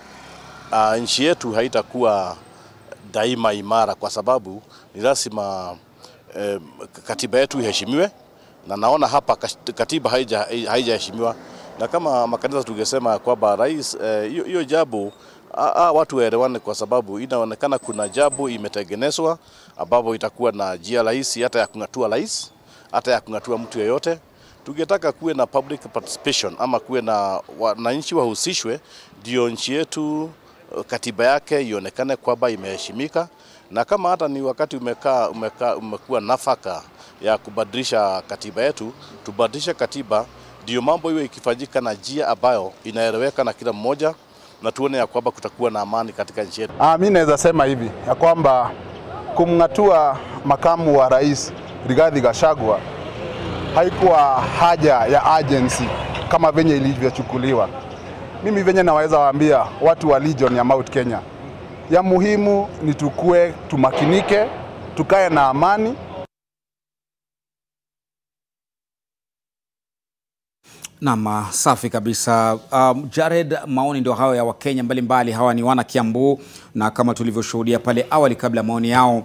nchi yetu haitakuwa daima imara, kwa sababu ni lazima katiba yetu iheshimiwe, na naona hapa katiba haijaheshimiwa. Na kama makanisa tungesema kwamba rais hiyo jambo watu waelewane, kwa sababu inaonekana kuna jambo imetengenezwa ambapo itakuwa na njia rahisi hata ya kungatua rais, hata ya kungatua mtu yeyote. Tungetaka kuwe na public participation ama kuwe na wananchi wahusishwe, ndio nchi yetu katiba yake ionekane kwamba imeheshimika. Na kama hata ni wakati umekuwa nafaka ya kubadilisha katiba yetu, tubadilishe katiba ndio mambo iwe ikifanyika na njia ambayo inaeleweka na kila mmoja, na tuone ya kwamba kutakuwa na amani katika nchi yetu. Mimi naweza sema hivi ya kwamba kumngatua makamu wa rais Rigathi Gachagua haikuwa haja ya agency kama venye ilivyochukuliwa. Mimi venye naweza waambia watu wa Legion ya Mount Kenya, ya muhimu ni tumakinike, tukae na amani. Naam, safi kabisa. Jared, maoni ndio hayo ya Wakenya mbalimbali. Hawa ni wana Kiambu, na kama tulivyoshuhudia pale awali kabla maoni yao,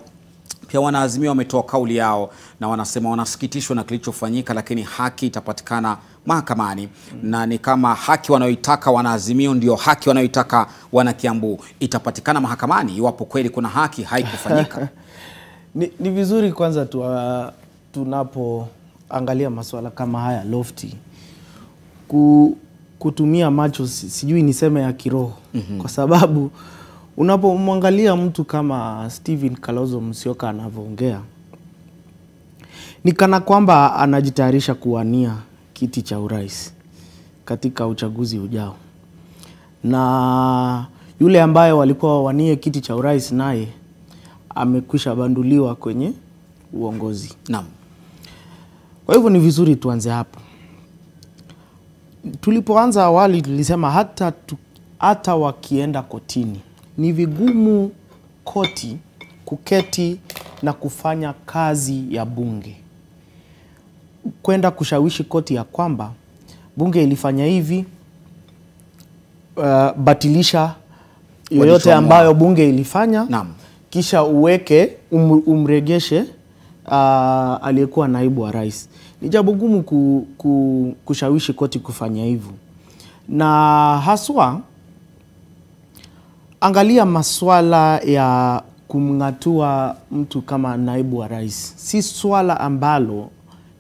pia wanaazimio wametoa kauli yao na wanasema wanasikitishwa na kilichofanyika, lakini haki itapatikana mahakamani. Na ni kama haki wanayoitaka wanaazimio ndio haki wanayoitaka wana Kiambu itapatikana mahakamani iwapo kweli kuna haki haikufanyika. Ni vizuri kwanza tunapoangalia masuala kama haya Lofty, kutumia macho sijui niseme ya kiroho. Kwa sababu unapomwangalia mtu kama Stephen Kalonzo Musyoka anavyoongea, ni kana kwamba anajitayarisha kuwania kiti cha urais katika uchaguzi ujao, na yule ambaye walikuwa wanie kiti cha urais naye amekwisha banduliwa kwenye uongozi. Naam. Kwa hivyo ni vizuri tuanze hapo. Tulipoanza awali tulisema hata wakienda kotini, ni vigumu koti kuketi na kufanya kazi ya bunge, kwenda kushawishi koti ya kwamba bunge ilifanya hivi, batilisha yoyote ambayo bunge ilifanya. Naam. Kisha uweke umregeshe aliyekuwa naibu wa rais. Ni jambo gumu kushawishi koti kufanya hivyo. Na haswa angalia maswala ya kumngatua mtu kama naibu wa rais, si swala ambalo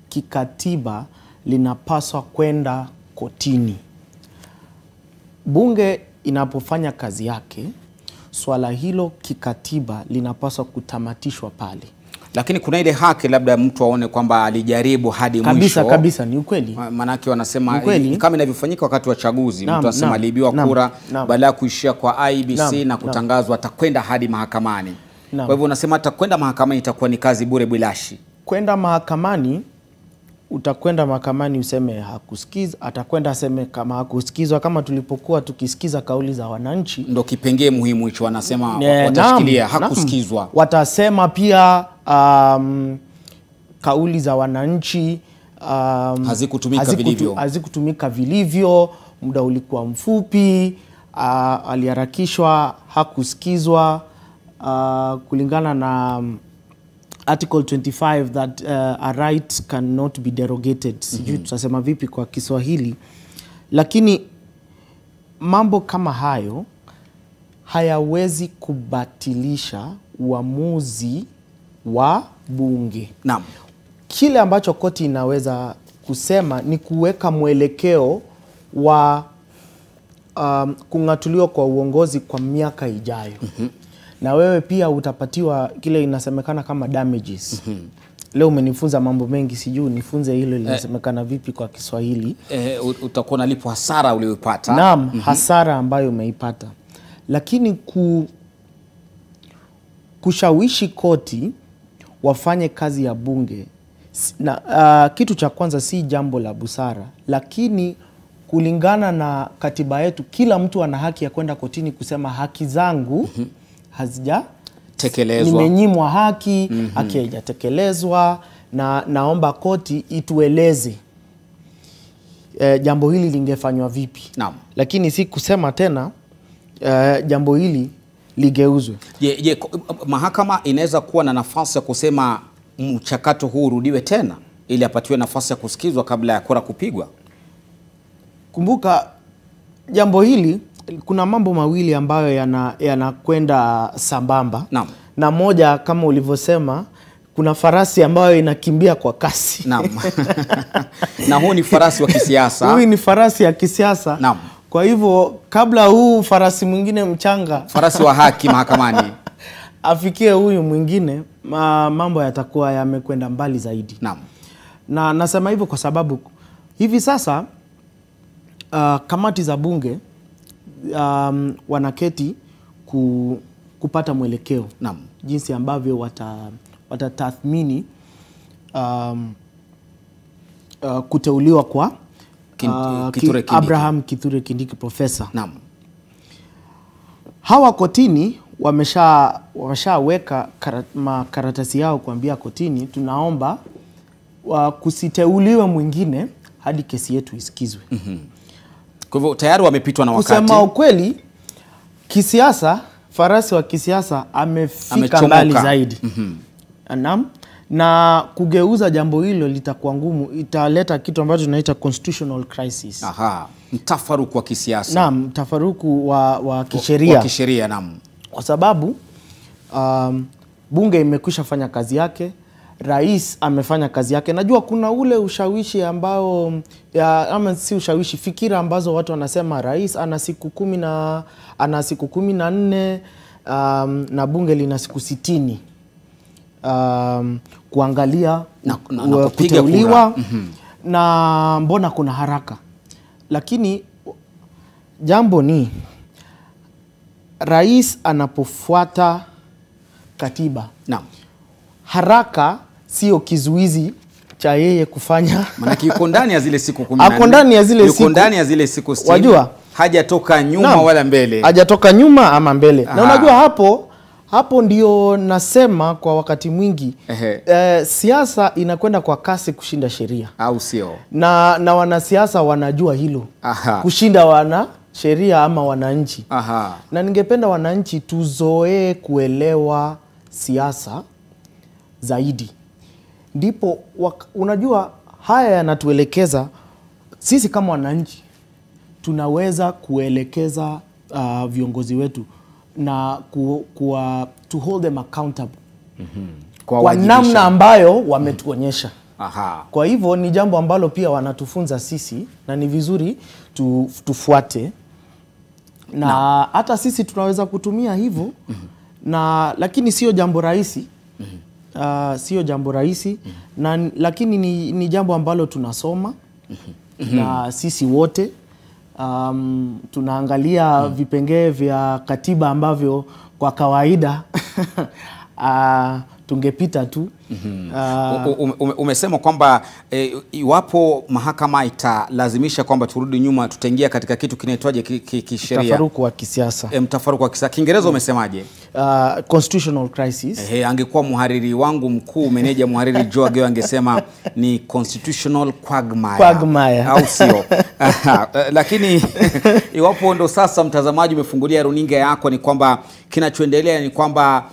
kikatiba linapaswa kwenda kotini. Bunge inapofanya kazi yake, swala hilo kikatiba linapaswa kutamatishwa pale. Lakini kuna ile haki labda mtu aone kwamba alijaribu hadi mwisho. Kabisa, ni ukweli. Manake wanasema kama inavyofanyika wakati wa chaguzi, mtu anasema aliibiwa kura, badala ya kuishia kwa IBC na kutangazwa atakwenda hadi mahakamani. Kwa hivyo unasema atakwenda mahakamani itakuwa ni kazi bure bilashi. Kwenda mahakamani, utakwenda mahakamani useme hakusikiza, atakwenda aseme kama hakusikizwa, kama tulipokuwa tukisikiza kauli za wananchi. Ndio kipengee muhimu hicho, wanasema watashikilia hakusikizwa. Watasema pia kauli za wananchi hazikutumika vilivyo, muda ulikuwa mfupi, aliharakishwa, hakusikizwa, kulingana na Article 25 that a right cannot be derogated. Sijui tutasema vipi kwa Kiswahili, lakini mambo kama hayo hayawezi kubatilisha uamuzi wa bunge. Naam. Kile ambacho koti inaweza kusema ni kuweka mwelekeo wa kungatuliwa kwa uongozi kwa miaka ijayo. Na wewe pia utapatiwa kile inasemekana kama damages. Leo umenifunza mambo mengi, sijui nifunze hilo linasemekana vipi kwa Kiswahili. Utakuwa nalipo hasara uliyopata. Naam, hasara ambayo umeipata. Lakini kushawishi koti wafanye kazi ya bunge na kitu cha kwanza si jambo la busara, lakini kulingana na katiba yetu kila mtu ana haki ya kwenda kotini kusema haki zangu tekelezwa, nimenyimwa haki, haki haijatekelezwa, na naomba koti itueleze jambo hili lingefanywa vipi. Naam. Lakini si kusema tena jambo hili ligeuzwe. Mahakama inaweza kuwa na nafasi ya kusema mchakato huu urudiwe tena ili apatiwe nafasi ya kusikizwa kabla ya kura kupigwa? Kumbuka jambo hili kuna mambo mawili ambayo yanakwenda sambamba. Naam. Na moja kama ulivyosema, kuna farasi ambayo inakimbia kwa kasi. Naam. Na huu ni farasi wa kisiasa. Huu ni farasi ya kisiasa. Naam. Kwa hivyo kabla huu farasi mwingine mchanga, farasi wa haki mahakamani, afikie huyu mwingine, mambo yatakuwa yamekwenda mbali zaidi. Naam. Na nasema hivyo kwa sababu hivi sasa kamati za bunge wanaketi kupata mwelekeo. Naam. Jinsi ambavyo watatathmini kuteuliwa kwa Abraham Kithure Kindiki profesa. Naam. Hawa kotini wameshaweka makaratasi yao kuambia kotini, tunaomba kusiteuliwe mwingine hadi kesi yetu isikizwe. Kwa hivyo tayari wamepitwa na wakati. Kusema ukweli, kisiasa, farasi wa kisiasa amefika mbali zaidi. Naam. Na kugeuza jambo hilo litakuwa ngumu, italeta kitu ambacho tunaita constitutional crisis. Aha, mtafaruku wa kisiasa. Naam, mtafaruku wa kisheria. Wa kisheria, naam. Kwa sababu bunge imekwisha fanya kazi yake, rais amefanya kazi yake. Najua kuna ule ushawishi ambao ama si ushawishi, fikira ambazo watu wanasema rais ana siku 14 na bunge lina siku 60 kuangalia na kuteuliwa na mbona kuna haraka. Lakini jambo ni rais anapofuata katiba. Naam. Haraka sio kizuizi cha yeye kufanya. Maana yuko ndani ya zile siku 14. Ako ndani ya zile siku. Yuko ndani ya zile siku 60. Wajua? Hajatoka nyuma wala mbele. Hajatoka nyuma ama mbele. Na unajua hapo ndio nasema kwa wakati mwingi siasa inakwenda kwa kasi kushinda sheria. Au sio? Na wanasiasa wanajua hilo. Kushinda wana sheria ama wananchi. Na ningependa wananchi tuzoee kuelewa siasa zaidi. Ndipo unajua haya yanatuelekeza sisi kama wananchi, tunaweza kuelekeza viongozi wetu na to hold them accountable kwa namna ambayo wametuonyesha. Kwa hivyo ni jambo ambalo pia wanatufunza sisi na ni vizuri tufuate. Na hata sisi tunaweza kutumia hivyo. Lakini sio jambo rahisi. Sio jambo rahisi. Lakini ni jambo ambalo tunasoma na sisi wote tunaangalia vipengee vya katiba ambavyo kwa kawaida tungepita tu. Umesema kwamba iwapo mahakama italazimisha kwamba turudi nyuma, tutaingia katika kitu kinaitwaje kisheria? Mtafaruku wa kisiasa. Mtafaruku wa kisiasa. Kiingereza umesemaje? Constitutional crisis. Angekuwa muhariri wangu mkuu, meneja muhariri Joe Ageo, angesema ni constitutional quagmire. Au sio? Lakini iwapo ndo sasa mtazamaji umefungulia runinga yako, ni kwamba kinachoendelea ni kwamba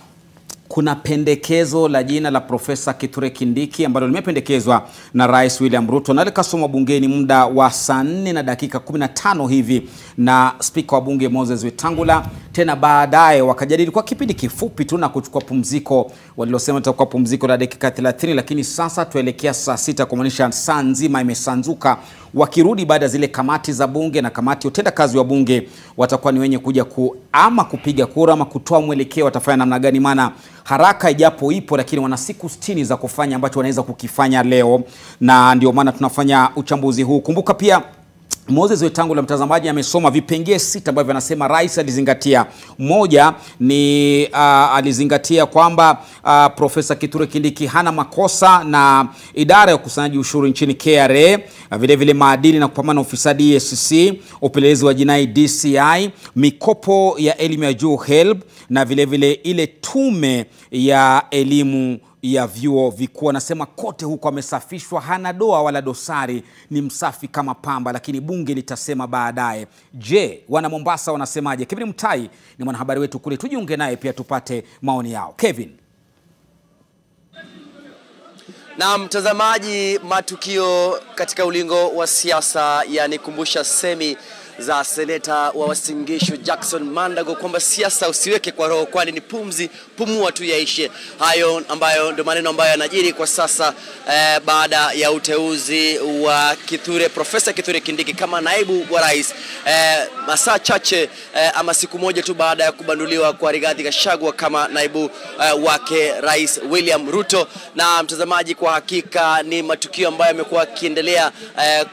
kuna pendekezo la jina la Profesa Kithure Kindiki ambalo limependekezwa na Rais William Ruto na likasomwa bungeni muda wa saa 4 na dakika 15 hivi na Spika wa bunge Moses Wetangula. Tena baadaye wakajadili kwa kipindi kifupi tu na kuchukua pumziko, walilosema tutakuwa pumziko la dakika 30, lakini sasa tuelekea saa 6, kumaanisha saa nzima imesanzuka. Wakirudi baada zile kamati za bunge na kamati utenda kazi wa bunge watakuwa ni wenye kuja ama kupiga kura ama kutoa mwelekeo watafanya namna gani. Maana haraka ijapo ipo, lakini wana siku 60 za kufanya ambacho wanaweza kukifanya leo, na ndio maana tunafanya uchambuzi huu. Kumbuka pia Moses Wetangula, mtazamaji, amesoma vipengee 6 ambavyo anasema rais alizingatia. Moja ni alizingatia kwamba Profesa Kithure Kindiki hana makosa na idara ya ukusanyaji ushuru nchini KRA, vile vile maadili na kupambana na ufisadi EACC, upelelezi wa jinai DCI, mikopo ya elimu ya juu HELB, na vile vile ile tume ya elimu ya vyuo vikuu. Anasema kote huko amesafishwa, hana doa wala dosari, ni msafi kama pamba, lakini bunge litasema baadaye. Je, wana Mombasa wanasemaje? Kevin Mutai ni mwanahabari wetu kule, tujiunge naye pia tupate maoni yao. Kevin. Na mtazamaji, matukio katika ulingo wa siasa yanikumbusha semi za seneta wa Uasin Gishu Jackson Mandago kwamba siasa usiweke kwa roho, kwani ni pumzi, pumua tu yaishe. Hayo ambayo ndio maneno ambayo yanajiri kwa sasa baada ya uteuzi wa Profesa Kithure Kindiki kama naibu wa rais, masaa chache ama siku moja tu baada ya kubanduliwa kwa Rigathi Gachagua kama naibu wake Rais William Ruto. Na mtazamaji, kwa hakika ni matukio ambayo yamekuwa yakiendelea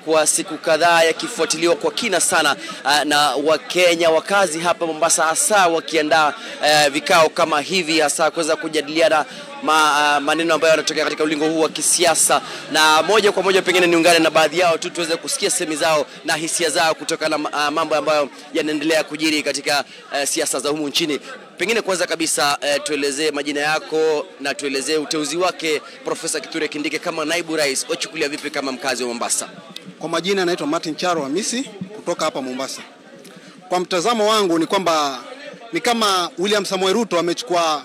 kwa siku kadhaa yakifuatiliwa kwa kina sana na Wakenya wakazi hapa Mombasa, hasa wakiandaa vikao kama hivi, hasa kuweza kujadiliana maneno ambayo yanatokea katika ulingo huu wa kisiasa. Na moja kwa moja pengine niungane na baadhi yao tu tuweze kusikia semi zao na hisia zao kutokana na mambo ambayo yanaendelea kujiri katika siasa za humu nchini. Pengine kwanza kabisa tuelezee majina yako na tuelezee uteuzi wake Profesa Kithure Kindiki kama naibu rais, wachukulia vipi kama mkazi wa Mombasa? Kwa majina naitwa Martin Charo Hamisi kutoka hapa Mombasa. Kwa mtazamo wangu ni kwamba ni kama William Samoei Ruto amechukua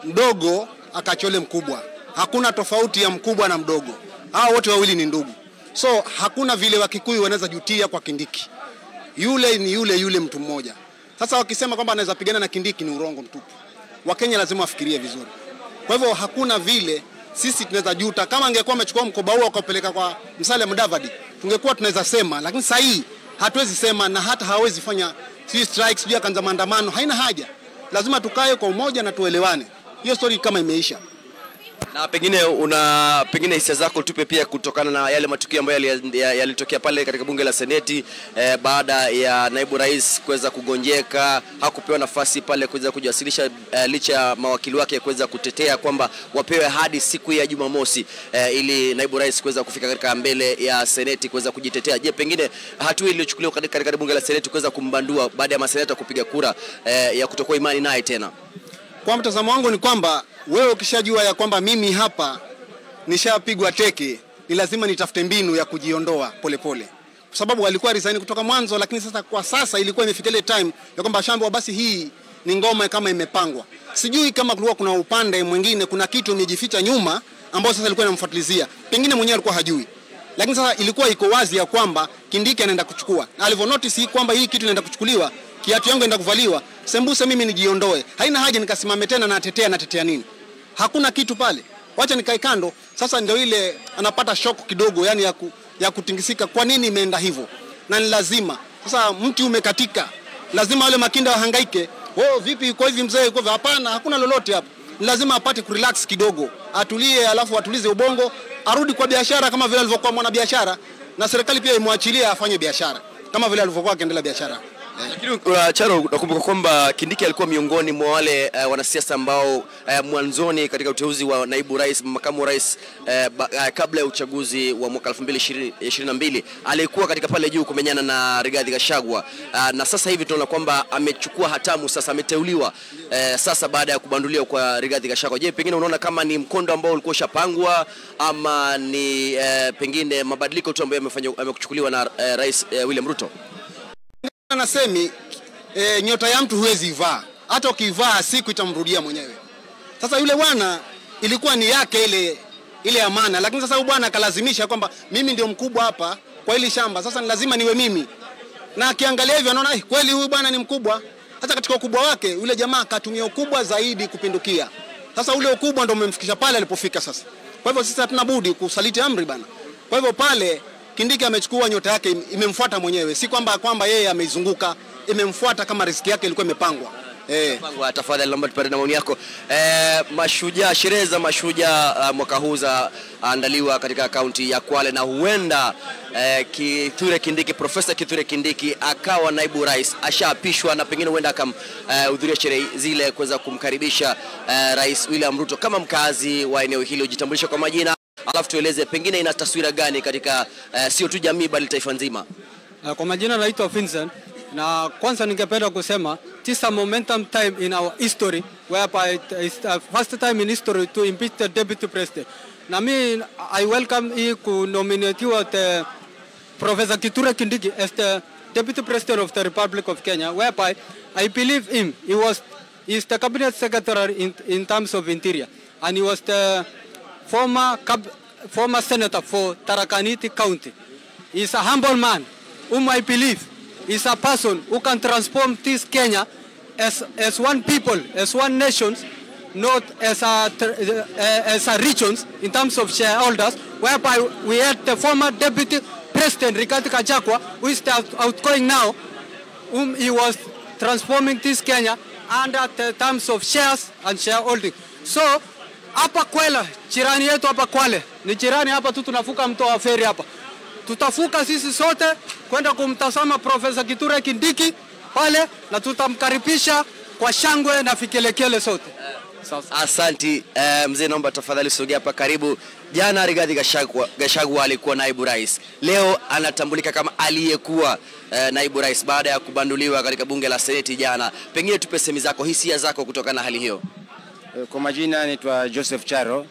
mdogo akachole mkubwa. Hakuna tofauti ya mkubwa na mdogo. Hao wote wawili ni ndugu. So hakuna vile Wakikuyu wanaweza jutia kwa Kindiki. Yule ni yule mtu mmoja. Sasa wakisema kwamba anaweza pigana na Kindiki ni urongo mtupu. Wakenya lazima wafikirie vizuri. Kwa hivyo hakuna vile sisi tunaweza juta. Kama angekuwa amechukua mkoba huo akapeleka kwa Musalia Mudavadi, tungekuwa tunaweza sema, lakini sasa hii hatuwezi sema na hata hawezi fanya strikes sijui akaanza maandamano, haina haja. Lazima tukae kwa umoja na tuelewane. Hiyo story kama imeisha. Na pengine hisia zako tupe pia kutokana na yale matukio ambayo yalitokea pale katika bunge la Seneti baada ya naibu rais kuweza kugonjeka, hakupewa nafasi pale kuweza kujiwasilisha licha ya mawakili wake kuweza kutetea kwamba wapewe hadi siku ya Jumamosi ili naibu rais kuweza kufika katika mbele ya Seneti kuweza kujitetea. Je, pengine hatua iliyochukuliwa katika bunge la Seneti kuweza kumbandua baada ya maseneta kupiga kura ya kutokuwa imani naye tena? Kwa mtazamo wangu ni kwamba wewe ukishajua ya kwamba mimi hapa nishapigwa teke, ni lazima nitafute mbinu ya kujiondoa polepole. Kwa sababu alikuwa resign kutoka mwanzo, lakini sasa kwa sasa ilikuwa imefika ile time ya kwamba shamba basi hii ni ngoma kama imepangwa. Sijui kama kulikuwa kuna upande mwingine, kuna kitu imejificha nyuma ambao sasa ilikuwa inamfuatilizia. Pengine mwenyewe alikuwa hajui. Lakini sasa ilikuwa iko wazi ya kwamba Kindiki anaenda kuchukua. Na alivyo notice hii kwamba hii kitu inaenda kuchukuliwa, kiatu yangu inaenda kuvaliwa, sembuse mimi nijiondoe. Haina haja nikasimame tena na natetea nini? Hakuna kitu pale. Wacha nikae kando. Sasa ndio ile anapata shock kidogo, yani ya kutingisika. Kwa nini imeenda hivyo? Na ni lazima. Sasa mti umekatika. Lazima wale makinda wahangaike. Oh, vipi kwa hivi mzee kwa hapana, hakuna lolote hapo. Ni lazima apate kurelax kidogo. Atulie, alafu atulize ubongo, arudi kwa biashara kama vile alivyokuwa mwanabiashara, na serikali pia imwachilie afanye biashara kama vile alivyokuwa akiendelea biashara. Lakini Charo, nakumbuka kwamba Kindiki alikuwa miongoni mwa wale wanasiasa ambao mwanzoni katika uteuzi wa naibu rais, makamu rais kabla ya uchaguzi wa mwaka 2022 alikuwa katika pale juu kumenyana na Rigathi Gachagua, na sasa hivi tunaona kwamba amechukua hatamu, sasa ameteuliwa sasa baada ya kubanduliwa kwa Rigathi Gachagua. Je, pengine unaona kama ni mkondo ambao ulikuwa ushapangwa ama ni pengine mabadiliko tu ambayo yamekuchukuliwa na Rais William Ruto? Anasemi nyota ya mtu huwezi ivaa. Hata ukivaa siku itamrudia mwenyewe. Sasa yule bwana ilikuwa ni yake ile amana, lakini sasa huyu bwana akalazimisha kwamba mimi ndio mkubwa hapa kwa hili shamba. Sasa ni lazima niwe mimi. Na akiangalia hivyo anaona kweli huyu bwana ni mkubwa. Hata katika ukubwa wake yule jamaa akatumia ukubwa zaidi kupindukia. Sasa ule ukubwa ndio umemfikisha pale alipofika sasa. Kwa hivyo sisi hatuna budi kusaliti amri bana. Kwa hivyo pale Kindiki amechukua nyota yake, imemfuata mwenyewe. Si kwamba yeye ameizunguka, imemfuata kama riziki yake ilikuwa imepangwa. Pangwa. Tafadhali naomba tupate na maoni yako. Mashujaa, sherehe za mashujaa mwaka huu zaandaliwa katika kaunti ya Kwale, na huenda Kithure Kindiki, Profesa Kithure Kindiki akawa naibu rais, ashaapishwa na pengine huenda akamhudhuria sherehe zile kuweza kumkaribisha Rais William Ruto. Kama mkazi wa eneo hilo, ujitambulishe kwa majina, alafu tueleze pengine ina taswira gani katika sio tu jamii bali taifa nzima. Kwa majina naitwa Vincent, na kwanza ningependa kusema this is a momentum time in our history whereby it's the first time in history to impeach the deputy president. Na mimi I welcome you to nominate the Professor Kithure Kindiki as the deputy president of the Republic of Kenya, whereby I believe him. He is the cabinet secretary in terms of interior, and he was the former senator for Tarakaniti County. He is a humble man whom I believe is a person who can transform this Kenya as one people, as one nation, not as a regions in terms of shareholders, whereby we had the former Deputy President Rigathi Gachagua, who is outgoing now, whom he was transforming this Kenya under the terms of shares and shareholding. So hapa Kwela, jirani yetu hapa Kwale, ni jirani hapa tu, tunafuka mto wa feri hapa. Tutafuka sisi sote kwenda kumtazama Profesa Kithure Kindiki pale, na tutamkaribisha kwa shangwe na fikelekele sote. Asanti mzee, naomba tafadhali sogea hapa karibu. Jana Rigathi Gachagua alikuwa naibu rais. Leo anatambulika kama aliyekuwa naibu rais baada ya kubanduliwa katika bunge la Seneti jana. Pengine tupe semi zako, hisia zako kutokana na hali hiyo. Kwa majina naitwa Joseph Charo.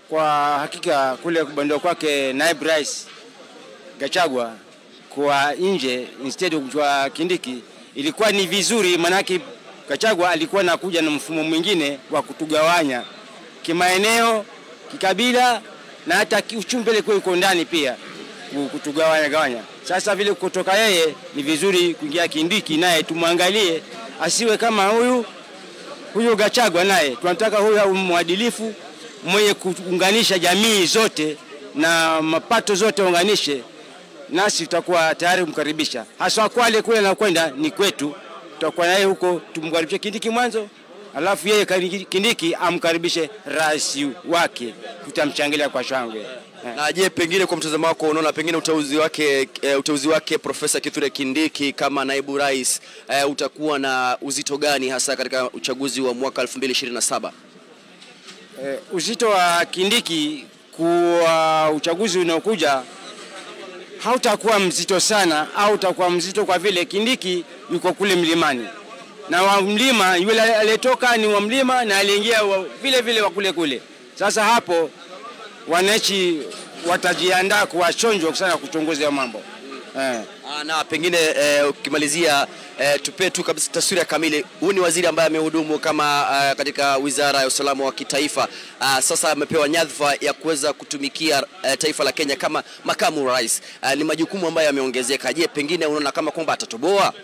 Kwa hakika kule kubanduliwa kwake naibu rais Gachagua kwa nje instead of kwa Kindiki ilikuwa ni vizuri, manaki Gachagua alikuwa anakuja na mfumo mwingine wa kutugawanya kimaeneo, kikabila na hata kiuchumi kwa uko ndani pia kutugawanya. Sasa vile kutoka yeye ni vizuri kuingia Kindiki, naye tumwangalie asiwe kama huyu Gachagua. Naye tunataka huyu mwadilifu mwenye kuunganisha jamii zote na mapato zote unganishe, nasi tutakuwa tayari kumkaribisha. Hasa Kwale kule na kwenda ni kwetu, tutakuwa naye huko, tumkaribishe Kindiki mwanzo, alafu yeye Kindiki amkaribishe rais wake, tutamchangilia kwa shangwe. Na je, pengine kwa mtazamo wako unaona pengine uteuzi wake Profesa Kithure Kindiki kama naibu rais utakuwa na uzito gani hasa katika uchaguzi wa mwaka 2027? Uzito wa Kindiki kwa uchaguzi unaokuja hautakuwa mzito sana, au utakuwa mzito kwa vile Kindiki yuko kule mlimani, na wa mlima yule aliyetoka ni wa mlima na aliingia vile vile wa kule. Sasa hapo wananchi watajiandaa kwa chonjo sana kuchunguza mambo. Na pengine ukimalizia tupe tu kabisa taswira kamili. Huyu ni waziri ambaye amehudumu kama katika Wizara ya Usalama wa Kitaifa. Sasa amepewa nyadhifa ya kuweza kutumikia taifa la Kenya kama makamu rais. Ni majukumu ambayo yameongezeka. Je, pengine unaona kama kwamba atatoboa?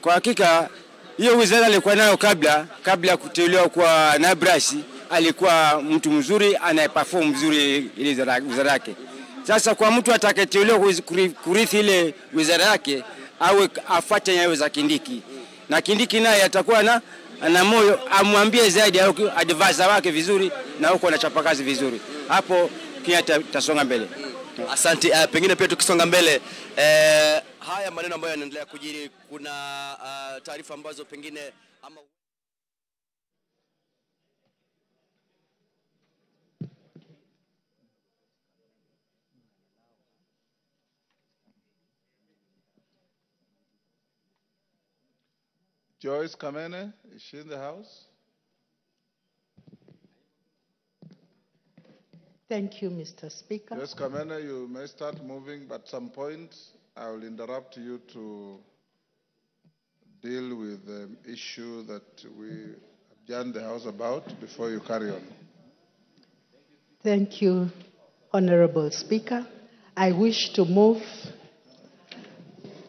Kwa hakika hiyo wizara alikuwa nayo kabla kuteuliwa kwa naibu rais, alikuwa mtu mzuri anayeperform vizuri ile wizara yake. Sasa kwa mtu atakayeteuliwa kurithi ile wizara yake awe afuate nyayo za Kindiki, na Kindiki naye atakuwa na moyo amwambie zaidi au advisor wake vizuri, na huko anachapa kazi vizuri, hapo Kenya tasonga mbele. Asante. Pengine pia tukisonga mbele, haya maneno ambayo yanaendelea kujiri, kuna taarifa ambazo pengine ama Joyce Kamene, is she in the house? Thank you, Mr. Speaker. Joyce Kamene, you may start moving, but at some point I will interrupt you to deal with the issue that we adjourned the House about before you carry on. Thank you, Honorable Speaker. I wish to move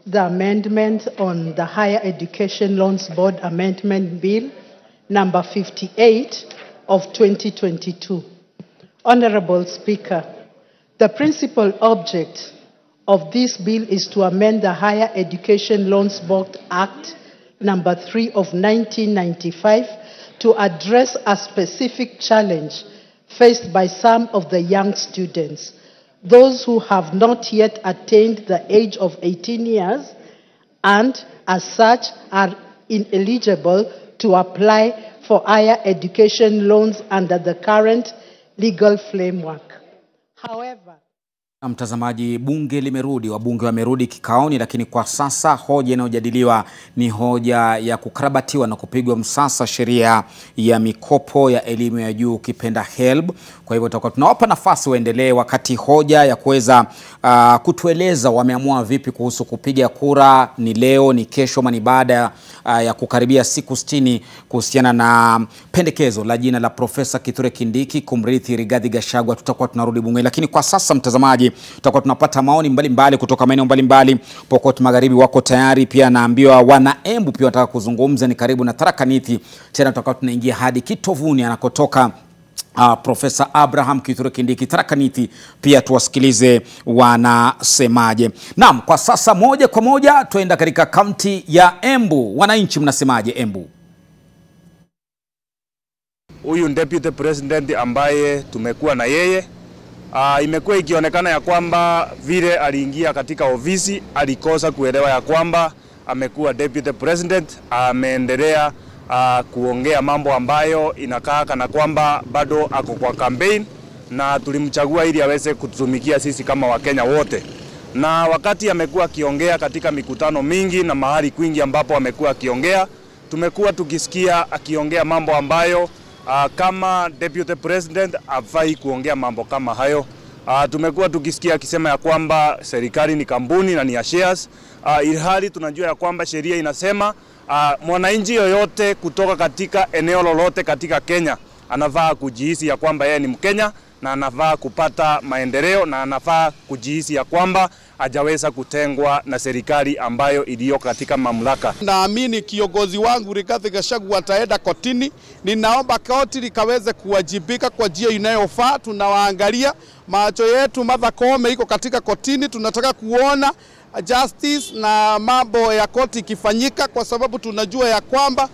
the amendment on the Higher Education Loans Board Amendment Bill number 58 of 2022. Honorable Speaker, the principal object of this bill is to amend the Higher Education Loans Board Act number 3 of 1995 to address a specific challenge faced by some of the young students, those who have not yet attained the age of 18 years and, as such, are ineligible to apply for higher education loans under the current legal framework. However, mtazamaji, bunge limerudi, wabunge wamerudi kikaoni, lakini kwa sasa hoja inayojadiliwa ni hoja ya kukarabatiwa na kupigwa msasa sheria ya mikopo ya elimu ya juu, ukipenda HELB. Kwa hivyo tutakuwa tunawapa nafasi waendelee wakati hoja ya kuweza kutueleza wameamua vipi kuhusu kupiga kura, ni leo, ni kesho, ama ni baada ya kukaribia siku 60 kuhusiana na pendekezo la jina la Profesa Kithure Kindiki kumrithi Rigathi Gachagua. Tutakuwa tunarudi bunge, lakini kwa sasa mtazamaji, tutakuwa tunapata maoni mbalimbali kutoka maeneo mbalimbali. Pokot Magharibi wako tayari, pia naambiwa wana Embu pia wataka kuzungumza, ni karibu na Tharaka Nithi. Tena tutakuwa tunaingia hadi kitovuni anakotoka Profesa Abraham Kithure Kindiki, Tharaka Nithi, pia tuwasikilize wanasemaje. Naam, kwa sasa moja kwa moja tuenda katika kaunti ya Embu. Wananchi mnasemaje Embu? Huyu deputy president ambaye tumekuwa na yeye, imekuwa ikionekana ya kwamba vile aliingia katika ofisi alikosa kuelewa ya kwamba amekuwa deputy president, ameendelea kuongea mambo ambayo inakaa kana kwamba bado ako kwa campaign, na tulimchagua ili aweze kututumikia sisi kama Wakenya wote. Na wakati amekuwa akiongea katika mikutano mingi na mahali kwingi ambapo amekuwa akiongea, tumekuwa tukisikia akiongea mambo ambayo kama deputy president hafai kuongea mambo kama hayo. Tumekuwa tukisikia akisema ya kwamba serikali ni kampuni na ni ya shares, ilhali tunajua ya kwamba sheria inasema mwananchi yoyote kutoka katika eneo lolote katika Kenya anafaa kujihisi ya kwamba yeye ni Mkenya na anafaa kupata maendeleo na anafaa kujihisi ya kwamba hajaweza kutengwa na serikali ambayo iliyo katika mamlaka. Naamini kiongozi wangu Rigathi Gachagua ataenda kotini. Ninaomba koti likaweze kuwajibika kwa njia inayofaa. Tunawaangalia, macho yetu Martha Koome iko katika kotini, tunataka kuona justice na mambo ya koti ikifanyika, kwa sababu tunajua ya kwamba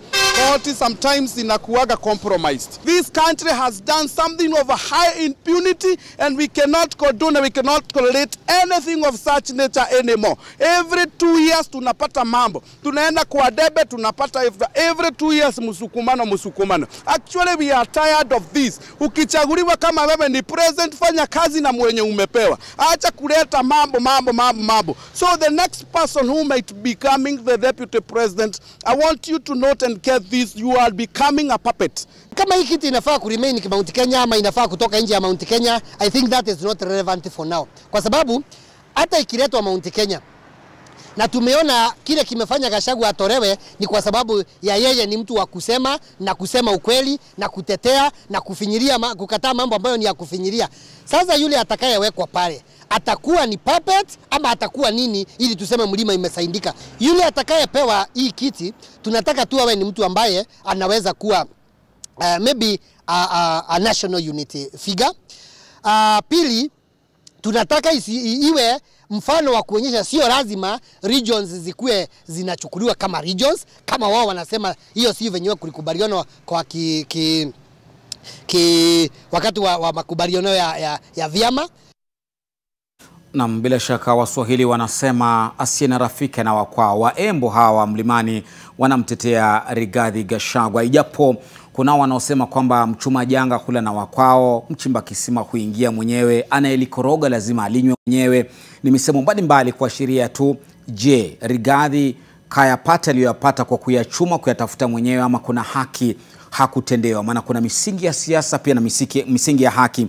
koti sometimes inakuwaga compromised. This country has done something of a high impunity and we cannot condone and we cannot tolerate anything of such nature anymore. Every 2 years tunapata mambo. Tunaenda kwa debe tunapata every 2 years musukumano. Actually we are tired of this. Ukichaguliwa kama wewe ni president, fanya kazi na mwenye umepewa. Acha kuleta mambo. So the next person who might be becoming the deputy president, I want you to note and get this, you are becoming a puppet. Kama hii kiti inafaa kuremain Mount Kenya ama inafaa kutoka nje ya Mount Kenya, I think that is not relevant for now. Kwa sababu hata ikiletwa Mount Kenya na tumeona kile kimefanya Gachagua atolewe ni kwa sababu ya yeye ni mtu wa kusema na kusema ukweli na kutetea na kufinyiria kukataa mambo ambayo ni ya kufinyiria. Sasa yule atakayewekwa pale atakuwa ni puppet ama atakuwa nini ili tuseme mlima imesaindika? Yule atakayepewa hii kiti tunataka tu awe ni mtu ambaye anaweza kuwa maybe a national unity figure. Pili, tunataka iwe mfano wa kuonyesha sio lazima regions zikuwe zinachukuliwa kama regions, kama wao wanasema hiyo si venyewe kulikubaliana kwa wakati wa makubaliano ya vyama. Na bila shaka Waswahili wanasema asiye na rafiki na wakwao. Waembo hawa mlimani wanamtetea Rigathi Gachagua, ijapo kuna wanaosema kwamba mchuma janga kula na wakwao, mchimba kisima huingia mwenyewe, anayelikoroga lazima alinywe mwenyewe. Ni misemo mbalimbali kuashiria tu, je, Rigathi kayapata aliyoyapata kwa kuyachuma, kuyatafuta mwenyewe, ama kuna haki hakutendewa? Maana kuna misingi ya siasa pia na misingi ya haki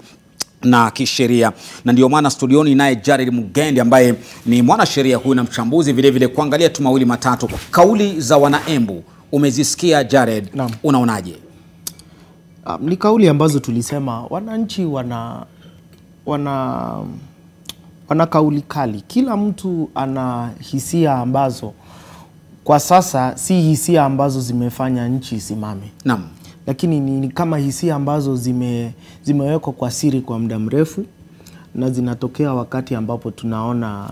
na kisheria. Na ndio maana studioni naye Jared Mugendi ambaye ni mwanasheria huyu na mchambuzi vile vile, kuangalia tu mawili matatu. Kauli za wanaembu umezisikia Jared, unaonaje? Ni kauli ambazo tulisema wananchi wana kauli kali. Kila mtu ana hisia ambazo kwa sasa si hisia ambazo zimefanya nchi isimame. Naam. Lakini ni kama hisia ambazo zimewekwa kwa siri kwa muda mrefu na zinatokea wakati ambapo tunaona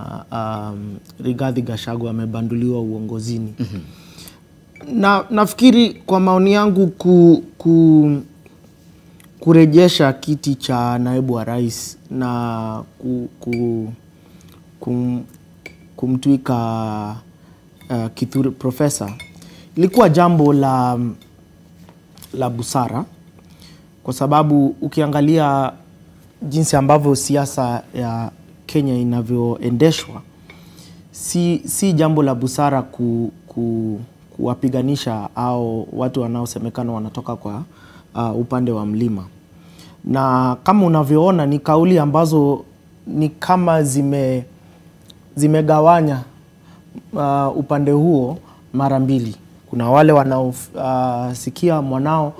Rigathi Gachagua amebanduliwa uongozini. Na nafikiri kwa maoni yangu kurejesha kiti cha naibu wa rais na kumtwika Kithure profesa ilikuwa jambo la busara, kwa sababu ukiangalia jinsi ambavyo siasa ya Kenya inavyoendeshwa, si jambo la busara kuwapiganisha au watu wanaosemekana wanatoka kwa upande wa mlima. Na kama unavyoona ni kauli ambazo ni kama zimegawanya upande huo mara mbili. Kuna wale wanaosikia mwanao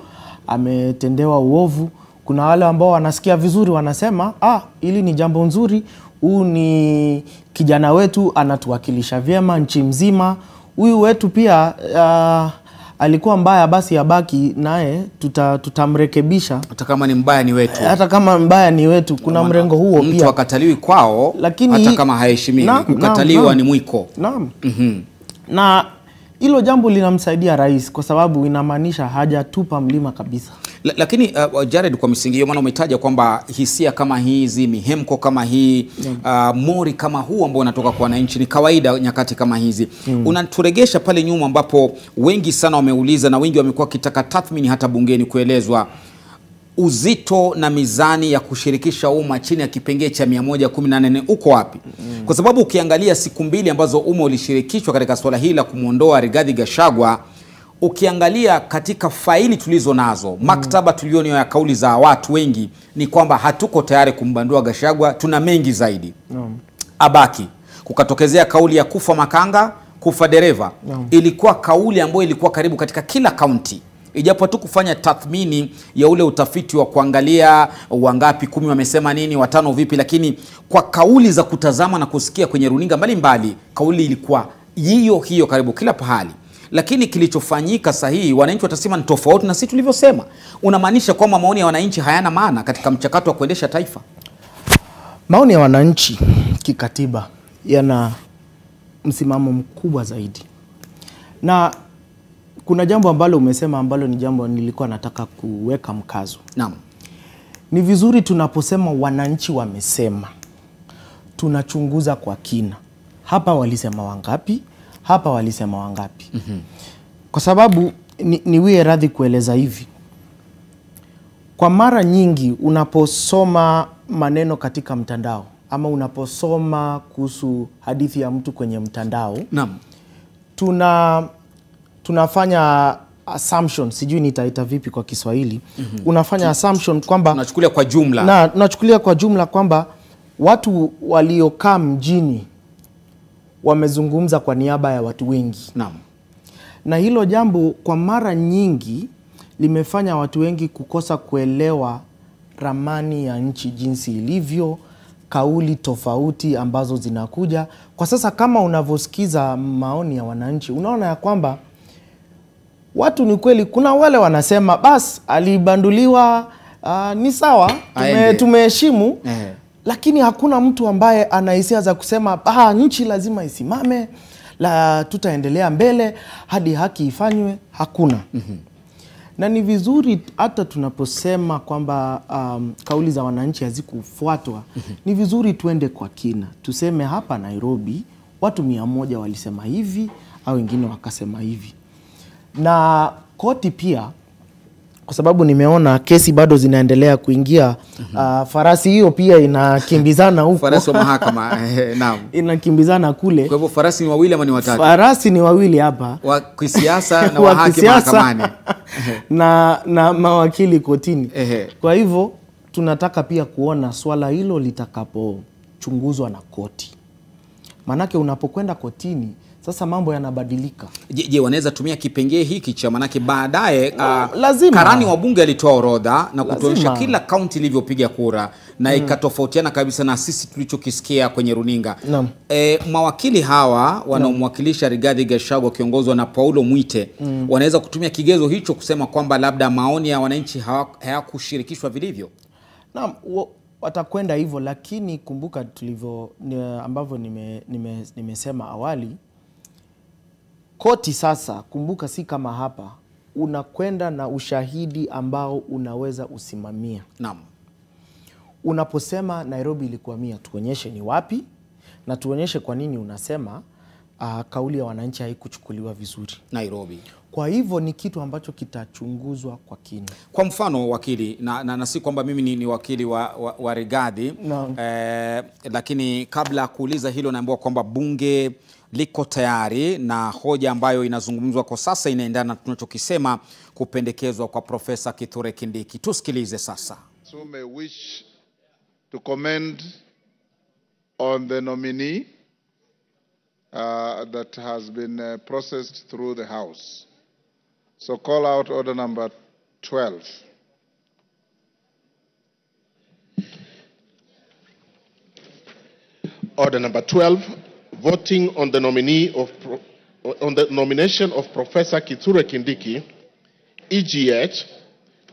ametendewa uovu, kuna wale ambao wanasikia vizuri wanasema hili ni jambo nzuri, Huyu ni kijana wetu, anatuwakilisha vyema nchi mzima. Huyu wetu pia alikuwa mbaya, basi abaki naye, tutamrekebisha. Hata kama ni mbaya ni wetu. Hata kama mbaya ni wetu, kuna mrengo huo pia. Mtu akataliwi kwao, lakini hata kama haheshimiwi, kukataliwa ni mwiko. Naam. Na hilo jambo linamsaidia rais kwa sababu inamaanisha hajatupa mlima kabisa. Lakini Jared, kwa misingi hiyo, maana umetaja kwamba hisia kama hizi, mihemko kama hii, mori kama huu ambao unatoka kwa wananchi ni kawaida nyakati kama hizi. Unaturegesha pale nyuma ambapo wengi sana wameuliza na wengi wamekuwa kitaka tathmini hata bungeni kuelezwa uzito na mizani ya kushirikisha umma chini ya kipengee cha 114 uko wapi? Kwa sababu ukiangalia siku mbili ambazo umma ulishirikishwa katika swala hili la kumuondoa Rigathi Gachagua, ukiangalia katika faili tulizo nazo, maktaba tulioni ya kauli za watu wengi ni kwamba hatuko tayari kumbandua Gachagua, tuna mengi zaidi. Abaki. Kukatokezea kauli ya kufa makanga, kufa dereva. Ilikuwa kauli ambayo ilikuwa karibu katika kila kaunti. Ijapo tu kufanya tathmini ya ule utafiti wa kuangalia wangapi 10 wamesema nini, 5 vipi, lakini kwa kauli za kutazama na kusikia kwenye runinga mbalimbali, kauli ilikuwa hiyo karibu kila pahali. Lakini kilichofanyika sahihi, wananchi watasema ni tofauti na sisi tulivyosema. Unamaanisha kwamba maoni ya wananchi hayana maana katika mchakato wa kuendesha taifa? Maoni ya wananchi kikatiba yana msimamo mkubwa zaidi. Na kuna jambo ambalo umesema ambalo ni jambo nilikuwa nataka kuweka mkazo. Naam. Ni vizuri tunaposema wananchi wamesema, tunachunguza kwa kina. Hapa walisema wangapi? Hapa walisema wangapi? Kwa sababu niwie radhi kueleza hivi. Kwa mara nyingi unaposoma maneno katika mtandao ama unaposoma kuhusu hadithi ya mtu kwenye mtandao, tunafanya assumption, sijui nitaita vipi kwa Kiswahili. Unafanya assumption kwamba tunachukulia kwa jumla. Na tunachukulia kwa jumla kwamba watu waliokaa mjini wamezungumza kwa niaba ya watu wengi. Na hilo jambo kwa mara nyingi limefanya watu wengi kukosa kuelewa ramani ya nchi jinsi ilivyo, kauli tofauti ambazo zinakuja. Kwa sasa kama unavosikiza maoni ya wananchi, unaona ya kwamba watu ni kweli, kuna wale wanasema bas alibanduliwa, ni sawa, tumeheshimu. Lakini hakuna mtu ambaye ana hisia za kusema nchi lazima isimame, tutaendelea mbele hadi haki ifanywe. Hakuna. Na ni vizuri hata tunaposema kwamba kauli za wananchi hazikufuatwa, ni vizuri tuende kwa kina. Tuseme hapa Nairobi watu 100 walisema hivi au wengine wakasema hivi. Na koti pia, kwa sababu nimeona kesi bado zinaendelea kuingia, farasi hiyo pia inakimbizana huko. Farasi wa mahakama, naam. Inakimbizana kule. Kwa hivyo farasi ni wawili ama ni watatu? Farasi ni wawili hapa. Wa kisiasa na wa haki mahakamani. na mawakili kotini. Kwa hivyo tunataka pia kuona swala hilo litakapochunguzwa na koti. Manake unapokwenda kotini, sasa mambo yanabadilika. Je, wanaweza tumia kipengee hiki cha manake baadaye lazima karani wa bunge alitoa orodha na kutuonyesha kila kaunti ilivyopiga kura na ikatofautiana kabisa na sisi tulichokisikia kwenye runinga. Mawakili hawa wanaomwakilisha Rigathi Gachagua kiongozwa na Paulo Mwite wanaweza kutumia kigezo hicho kusema kwamba labda maoni ya wananchi hayakushirikishwa vilivyo? Naam, watakwenda hivyo, lakini kumbuka ambavyo nimesema awali, koti sasa, kumbuka si kama hapa, unakwenda na ushahidi ambao unaweza usimamia. Unaposema Nairobi ilikuwa 100, tuonyeshe ni wapi na tuonyeshe kwa nini unasema kauli ya wananchi haikuchukuliwa vizuri Nairobi. Kwa hivyo ni kitu ambacho kitachunguzwa kwa kina. Kwa mfano wakili, na si kwamba mimi ni wakili wa Rigathi, lakini kabla kuuliza hilo naambiwa kwamba bunge liko tayari na hoja ambayo inazungumzwa kwa sasa inaendana na tunachokisema kupendekezwa kwa Profesa Kithure Kindiki. Tusikilize sasa. So may wish to comment on the nominee that has been processed through the House. So call out order number 12. Order number 12, voting on the nomination of Professor Kithure Kindiki, EGH,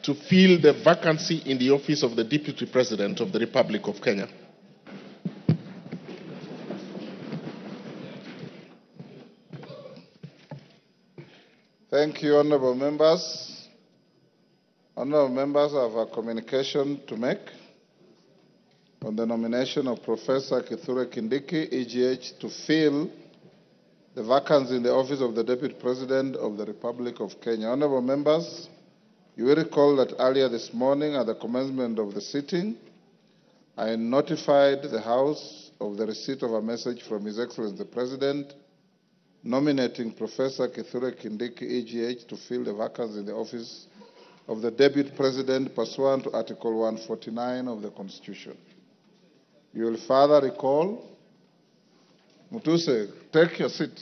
to fill the vacancy in the office of the Deputy President of the Republic of Kenya. Thank you, honorable members. Honorable members, I have a communication to make on the nomination of Professor Kithure Kindiki, EGH, to fill the vacancy in the office of the Deputy President of the Republic of Kenya. Honorable members, you will recall that earlier this morning at the commencement of the sitting, I notified the House of the receipt of a message from His Excellency the President nominating Professor Kithure Kindiki, EGH, to fill the vacancy in the office of the Deputy President pursuant to Article 149 of the Constitution. You will further recall. Mutuse, take your seat.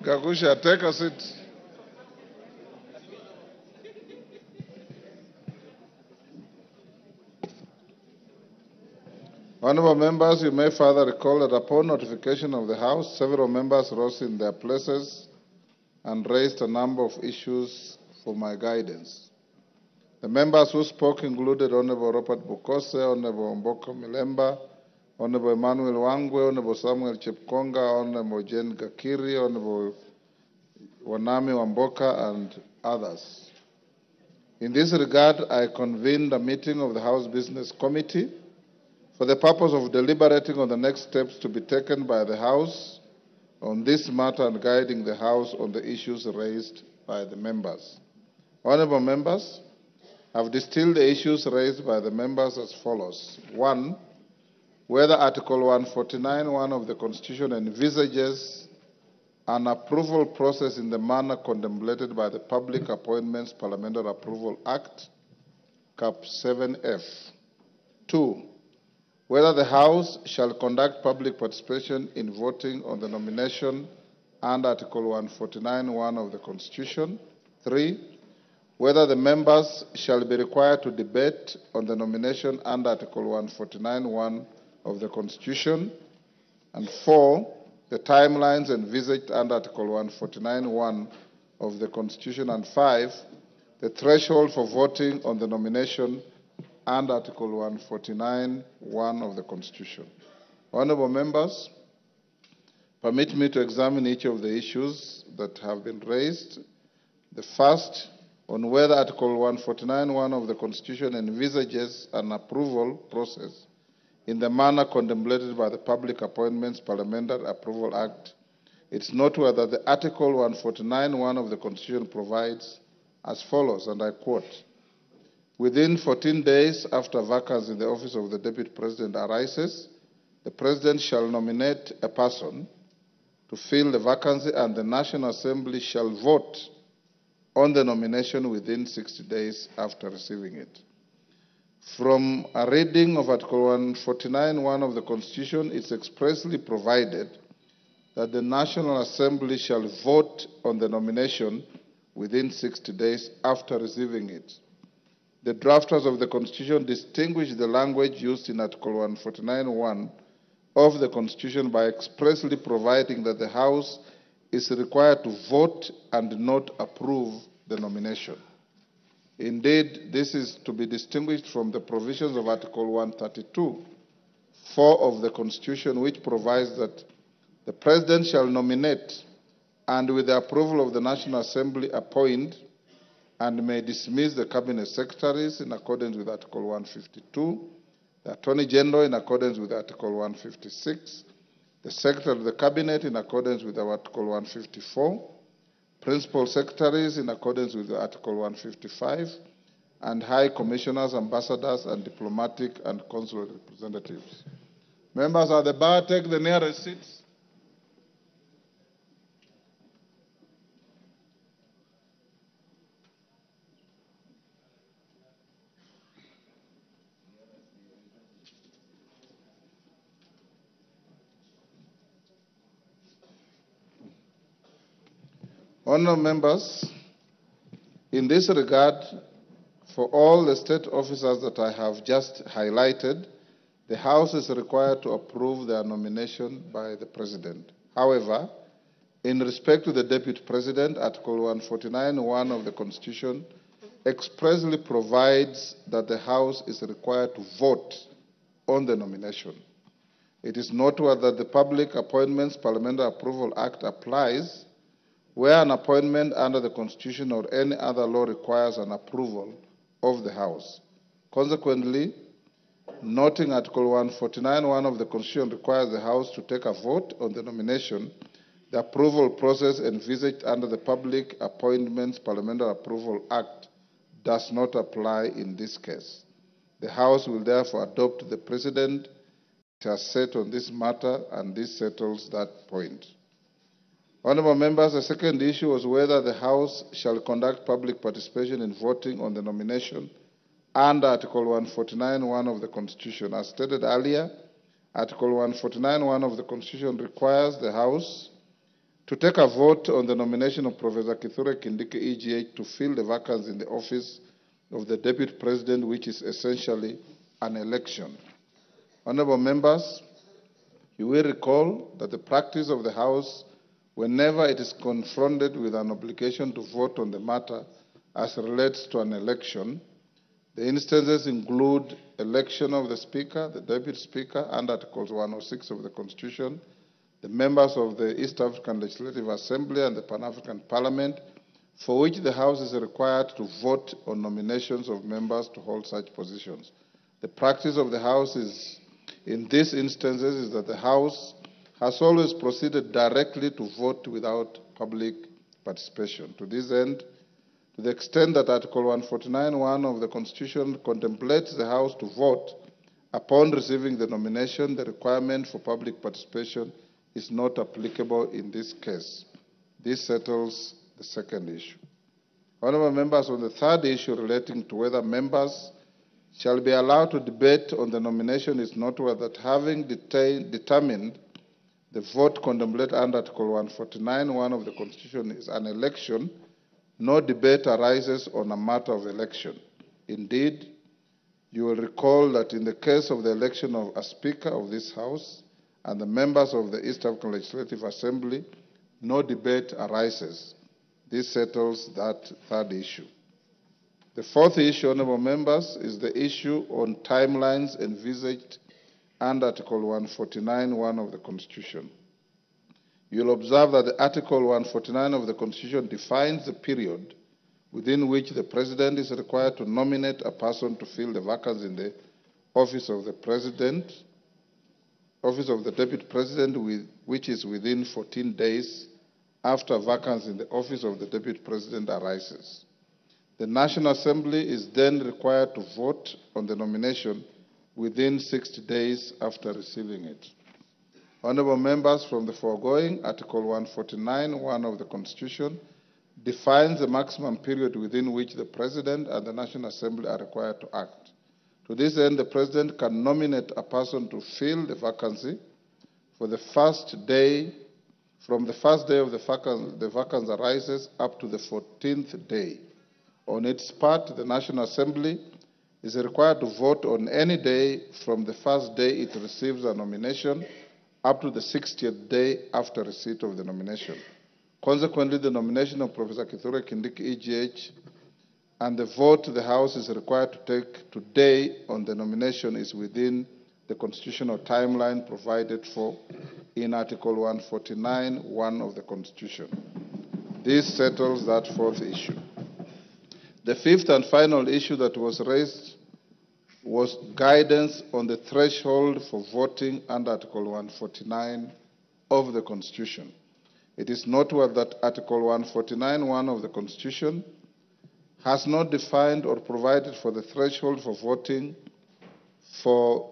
Gagusha, take a seat. Honorable members, you may further recall that upon notification of the House, several members rose in their places and raised a number of issues for my guidance. The members who spoke included Honorable Robert Bukose, Honorable Mboka Milemba, Honorable Emmanuel Wangwe, Honorable Samuel Chepkonga, Honorable Jane Gakiri, Honorable Wanami Wamboka, and others. In this regard, I convened a meeting of the House Business Committee for the purpose of deliberating on the next steps to be taken by the House on this matter and guiding the House on the issues raised by the members. Honorable members, I have distilled the issues raised by the members as follows. 1. Whether Article 149(1) of the Constitution envisages an approval process in the manner contemplated by the Public Appointments Parliamentary Approval Act, Cap 7F. 2. Whether the House shall conduct public participation in voting on the nomination under Article 149(1) of the Constitution. 3. Whether the members shall be required to debate on the nomination under Article 149(1) of the Constitution. And 4. The timelines envisaged under Article 149(1) of the Constitution. And 5. The threshold for voting on the nomination and Article 149(1) of the Constitution. Honorable members, permit me to examine each of the issues that have been raised. The first, on whether Article 149(1) of the Constitution envisages an approval process in the manner contemplated by the Public Appointments Parliamentary Approval Act. It's noteworthy that the Article 149(1) of the Constitution provides as follows, and I quote, "Within 14 days after vacancy in the office of the Deputy President arises, the President shall nominate a person to fill the vacancy and the National Assembly shall vote on the nomination within 60 days after receiving it." From a reading of Article 149(1) of the Constitution, it's expressly provided that the National Assembly shall vote on the nomination within 60 days after receiving it. The drafters of the Constitution distinguish the language used in Article 149(1) of the Constitution by expressly providing that the House is required to vote and not approve the nomination. Indeed, this is to be distinguished from the provisions of Article 132(4) of the Constitution, which provides that the President shall nominate and, with the approval of the National Assembly, appoint and may dismiss the Cabinet Secretaries in accordance with Article 152, the Attorney General in accordance with Article 156, the Secretary of the Cabinet in accordance with Article 154, Principal Secretaries in accordance with Article 155, and High Commissioners, Ambassadors, and Diplomatic and Consular Representatives. Members of the bar, take the nearest seats. Honourable members, in this regard, for all the state officers that I have just highlighted, the House is required to approve their nomination by the President. However, in respect to the Deputy President, Article 149(1) of the Constitution expressly provides that the House is required to vote on the nomination. It is noteworthy that the Public Appointments Parliamentary Approval Act applies where an appointment under the Constitution or any other law requires an approval of the House. Consequently, noting Article 149(1) of the Constitution requires the House to take a vote on the nomination, the approval process envisaged under the Public Appointments Parliamentary Approval Act does not apply in this case. The House will therefore adopt the precedent it has set on this matter, and this settles that point. Honourable members, the second issue was whether the House shall conduct public participation in voting on the nomination under Article 149(1) of the Constitution. As stated earlier, Article 149(1) of the Constitution requires the House to take a vote on the nomination of Professor Kithure Kindiki, EGH, to fill the vacancy in the office of the Deputy President, which is essentially an election. Honourable members, you will recall that the practice of the House, whenever it is confronted with an obligation to vote on the matter as relates to an election, the instances include election of the Speaker, the Deputy Speaker, under Articles 106 of the Constitution, the members of the East African Legislative Assembly and the Pan-African Parliament, for which the House is required to vote on nominations of members to hold such positions. The practice of the House in these instances is that the House has always proceeded directly to vote without public participation. To this end, to the extent that Article 149(1) of the Constitution contemplates the House to vote upon receiving the nomination, the requirement for public participation is not applicable in this case. This settles the second issue. Honourable members, on the third issue relating to whether members shall be allowed to debate on the nomination, is noteworthy that having determined the vote contemplated under Article 149(1) of the Constitution is an election, no debate arises on a matter of election. Indeed, you will recall that in the case of the election of a Speaker of this House and the members of the East African Legislative Assembly, no debate arises. This settles that third issue. The fourth issue, honourable members, is the issue on timelines envisaged under Article 149(1) of the Constitution. You'll observe that the Article 149 of the Constitution defines the period within which the President is required to nominate a person to fill the vacancy in the office of the President, office of the Deputy President, which is within 14 days after vacancy in the office of the Deputy President arises. The National Assembly is then required to vote on the nomination within 60 days after receiving it. Honourable members, from the foregoing, Article 149(1) of the Constitution defines the maximum period within which the President and the National Assembly are required to act. To this end, the President can nominate a person to fill the vacancy from the first day of the vacancy arises up to the 14th day. On its part, the National Assembly is required to vote on any day from the first day it receives a nomination up to the 60th day after receipt of the nomination. Consequently, the nomination of Professor Kithure Kindiki, EGH, and the vote the House is required to take today on the nomination is within the constitutional timeline provided for in Article 149(1) of the Constitution. This settles that fourth issue. The fifth and final issue that was raised was guidance on the threshold for voting under Article 149 of the Constitution. It is noteworthy that Article 149(1) of the Constitution has not defined or provided for the threshold for voting for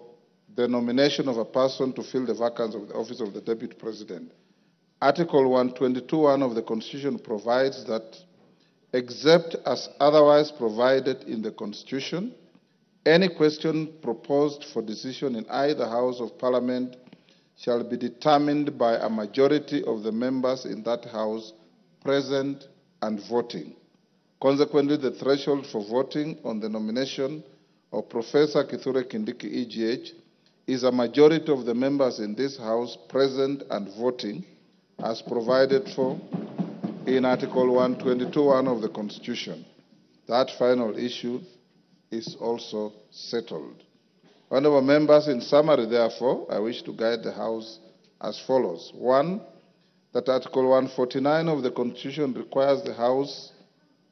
the nomination of a person to fill the vacancy of the office of the Deputy President. Article 122(1) of the Constitution provides that, except as otherwise provided in the Constitution, any question proposed for decision in either House of Parliament shall be determined by a majority of the members in that House present, and voting. Consequently, the threshold for voting on the nomination of Professor Kithure Kindiki EGH is a majority of the members in this House present and voting as provided for in Article 122(1) of the Constitution. That final issue is also settled. Honourable members, in summary, therefore, I wish to guide the House as follows. 1, that Article 149 of the Constitution requires the House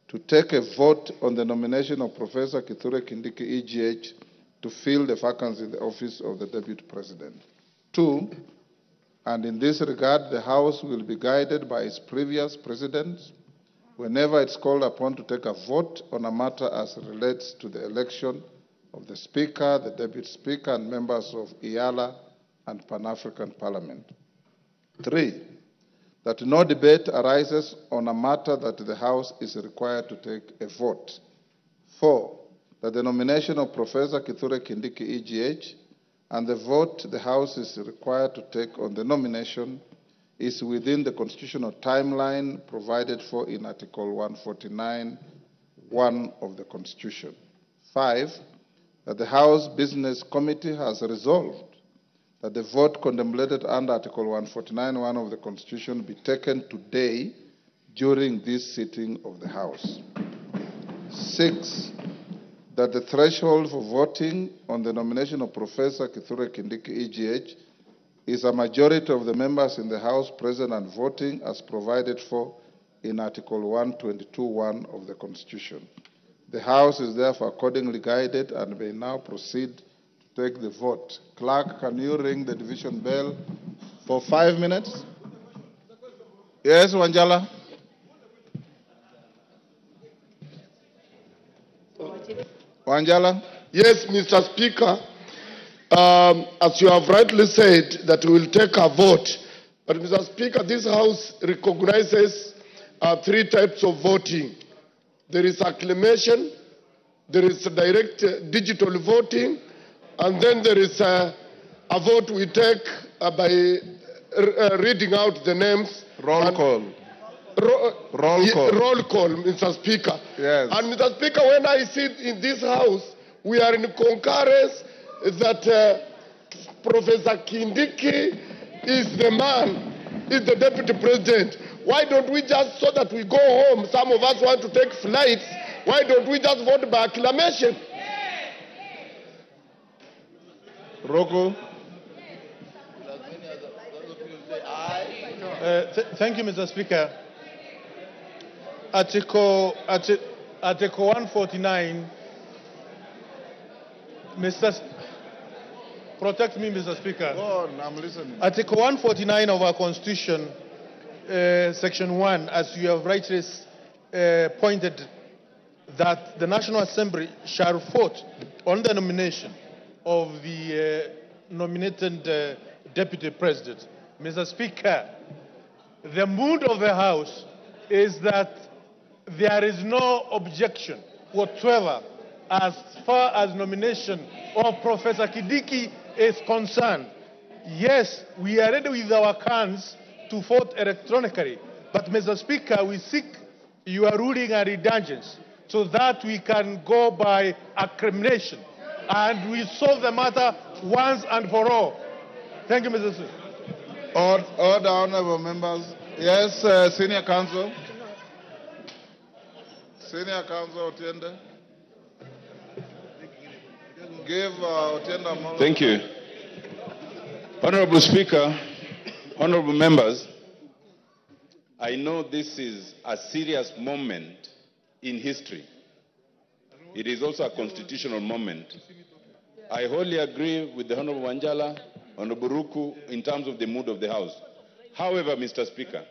to take a vote on the nomination of Professor Kithure Kindiki EGH to fill the vacancy in the office of the Deputy President. 2, and in this regard, the House will be guided by its previous precedents whenever it's called upon to take a vote on a matter as relates to the election of the Speaker, the Deputy Speaker, and members of IALA and Pan-African Parliament. 3, that no debate arises on a matter that the House is required to take a vote. 4, that the nomination of Professor Kithure Kindiki EGH and the vote the House is required to take on the nomination is within the constitutional timeline provided for in Article 149(1) of the Constitution. 5, that the House Business Committee has resolved that the vote contemplated under Article 149(1) of the Constitution be taken today during this sitting of the House. 6, that the threshold for voting on the nomination of Professor Kithure Kindiki EGH is a majority of the members in the House present and voting as provided for in Article 122(1) of the Constitution. The House is therefore accordingly guided and may now proceed to take the vote. Clerk, can you ring the division bell for 5 minutes? Yes, Wanjala. Wanjala? Yes, Mr. Speaker. As you have rightly said, that we will take a vote. But, Mr. Speaker, this House recognizes 3 types of voting. There is acclamation, there is direct digital voting, and then there is a vote we take by reading out the names. Roll call. Roll call, Mr. Speaker. Yes. And, Mr. Speaker, when I sit in this House, we are in concurrence that Professor Kindiki is the man, is the Deputy President. Why don't we just, so that we go home, some of us want to take flights, why don't we just vote by acclamation? Roko? Thank you, Mr. Speaker. Article 149, protect me, Mr. Speaker. Go on, I'm listening. Article 149 of our Constitution, Section 1, as you have rightly pointed, that the National Assembly shall vote on the nomination of the nominated Deputy President. Mr. Speaker, the mood of the House is that there is no objection whatsoever as far as nomination of Professor Kindiki is concerned. Yes, we are ready with our cards to vote electronically, but Mr. Speaker, we seek your ruling and indulgence so that we can go by acclamation and we solve the matter once and for all. Thank you, Mr. Speaker. Order, honorable members. Yes, Senior Counsel. Senior Counsel Otiende. Give Otiende a moment. Thank you. Honorable Speaker, honorable members, I know this is a serious moment in history. It is also a constitutional moment. I wholly agree with the Honorable Wanjala, Honorable Ruku, in terms of the mood of the House. However, Mr. Speaker,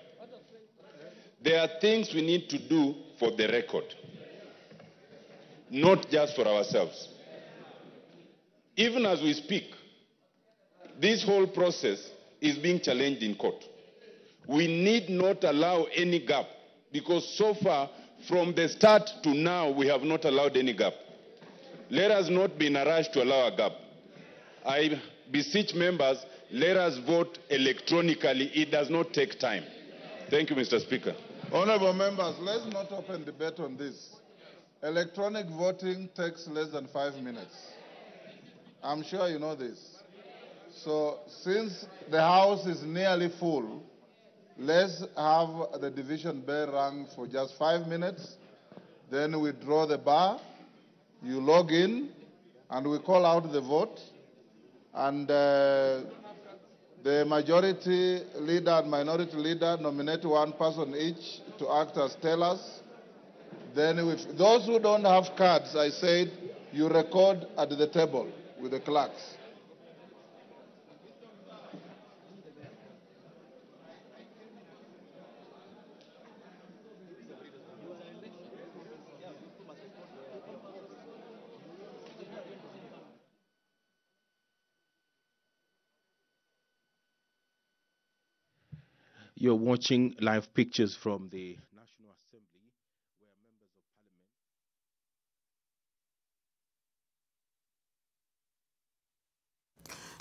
there are things we need to do for the record, not just for ourselves. Even as we speak, this whole process is being challenged in court. We need not allow any gap, because so far, from the start to now, we have not allowed any gap. Let us not be in a rush to allow a gap. I beseech members, let us vote electronically. It does not take time. Thank you, Mr. Speaker. Honorable members, let's not open debate on this. Electronic voting takes less than 5 minutes. I'm sure you know this. So since the House is nearly full, let's have the division bell rung for just 5 minutes. Then we draw the bar, you log in, and we call out the vote. And the majority leader and minority leader nominate one person each to act as tellers. Then with those who don't have cards, I said, you record at the table with the clerks. You're watching live pictures from the National Assembly, where members of parliament.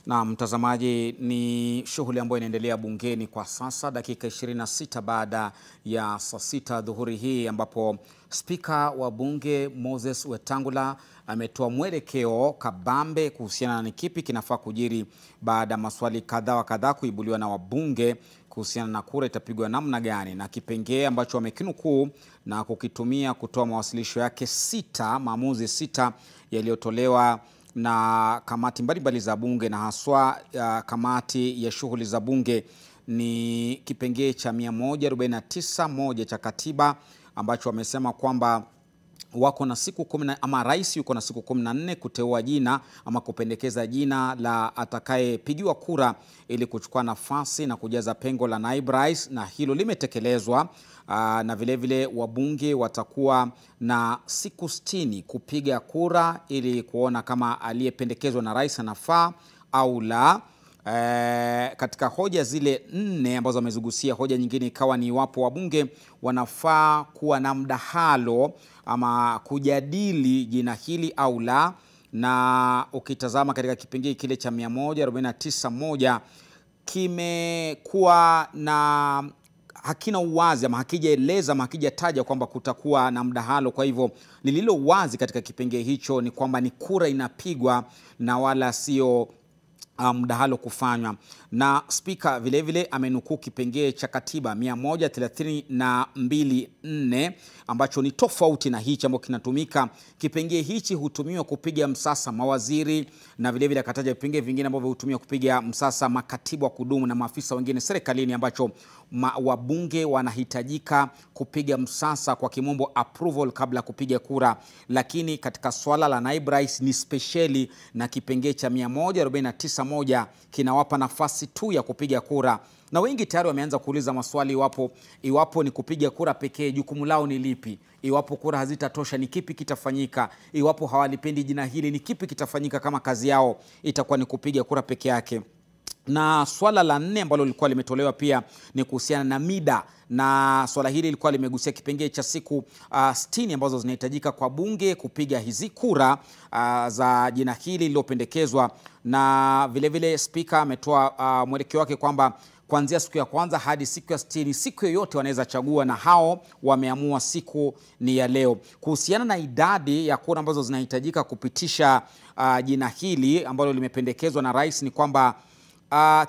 Na mtazamaji, ni shughuli ambayo inaendelea bungeni kwa sasa, dakika 26 baada ya saa 6 dhuhuri hii, ambapo Spika wa bunge Moses Wetangula ametoa mwelekeo kabambe kuhusiana na kipi kinafaa kujiri baada maswali kadhaa kuibuliwa na wabunge kuhusiana na kura itapigwa namna gani, na kipengee ambacho wamekinukuu na kukitumia kutoa mawasilisho yake 6, maamuzi 6 yaliyotolewa na kamati mbalimbali za bunge na haswa kamati ya shughuli za bunge ni kipengee cha 149(1) cha katiba, ambacho wamesema kwamba wako na siku 10 ama rais yuko na siku 14 kuteua jina ama kupendekeza jina la atakayepigiwa kura ili kuchukua nafasi na kujaza pengo la naibu rais, na hilo limetekelezwa. Na vile vile wabunge watakuwa na siku 60 kupiga kura ili kuona kama aliyependekezwa na rais anafaa au la. Katika hoja zile 4 ambazo wamezigusia, hoja nyingine ikawa ni iwapo wabunge wanafaa kuwa na mdahalo ama kujadili jina hili au la. Na ukitazama katika kipengee kile cha 149(1) kimekuwa na hakina uwazi ama hakijaeleza ama hakijataja kwamba kutakuwa na mdahalo. Kwa hivyo lililo wazi katika kipengee hicho ni kwamba ni kura inapigwa na wala sio mdahalo kufanywa. Na spika vile vile amenukuu kipengee cha katiba 132(4) ambacho ni tofauti na hichi ambacho kinatumika. Kipengee hichi hutumiwa kupiga msasa mawaziri, na vile vile akataja vipengee vingine ambavyo hutumiwa kupiga msasa makatibu wa kudumu na maafisa wengine serikalini, ambacho wabunge wanahitajika kupiga msasa, kwa kimombo approval, kabla kupiga kura. Lakini katika swala la naibu rais ni speciali, na kipengee cha 149(1) kinawapa nafasi tu ya kupiga kura. Na wengi tayari wameanza kuuliza maswali iwapo ni kupiga kura pekee, jukumu lao ni lipi? Iwapo kura hazitatosha, ni kipi kitafanyika? Iwapo hawalipendi jina hili, ni kipi kitafanyika kama kazi yao itakuwa ni kupiga kura peke yake? Na swala la 4 ambalo lilikuwa limetolewa pia ni kuhusiana na mida, na swala hili lilikuwa limegusia kipengee cha siku 60 ambazo zinahitajika kwa bunge kupiga hizi kura za jina hili lililopendekezwa. Na vile vile spika ametoa mwelekeo wake kwamba kuanzia siku ya kwanza hadi siku ya 60, siku yoyote wanaweza chagua, na hao wameamua siku ni ya leo. Kuhusiana na idadi ya kura ambazo zinahitajika kupitisha jina hili ambalo limependekezwa na rais ni kwamba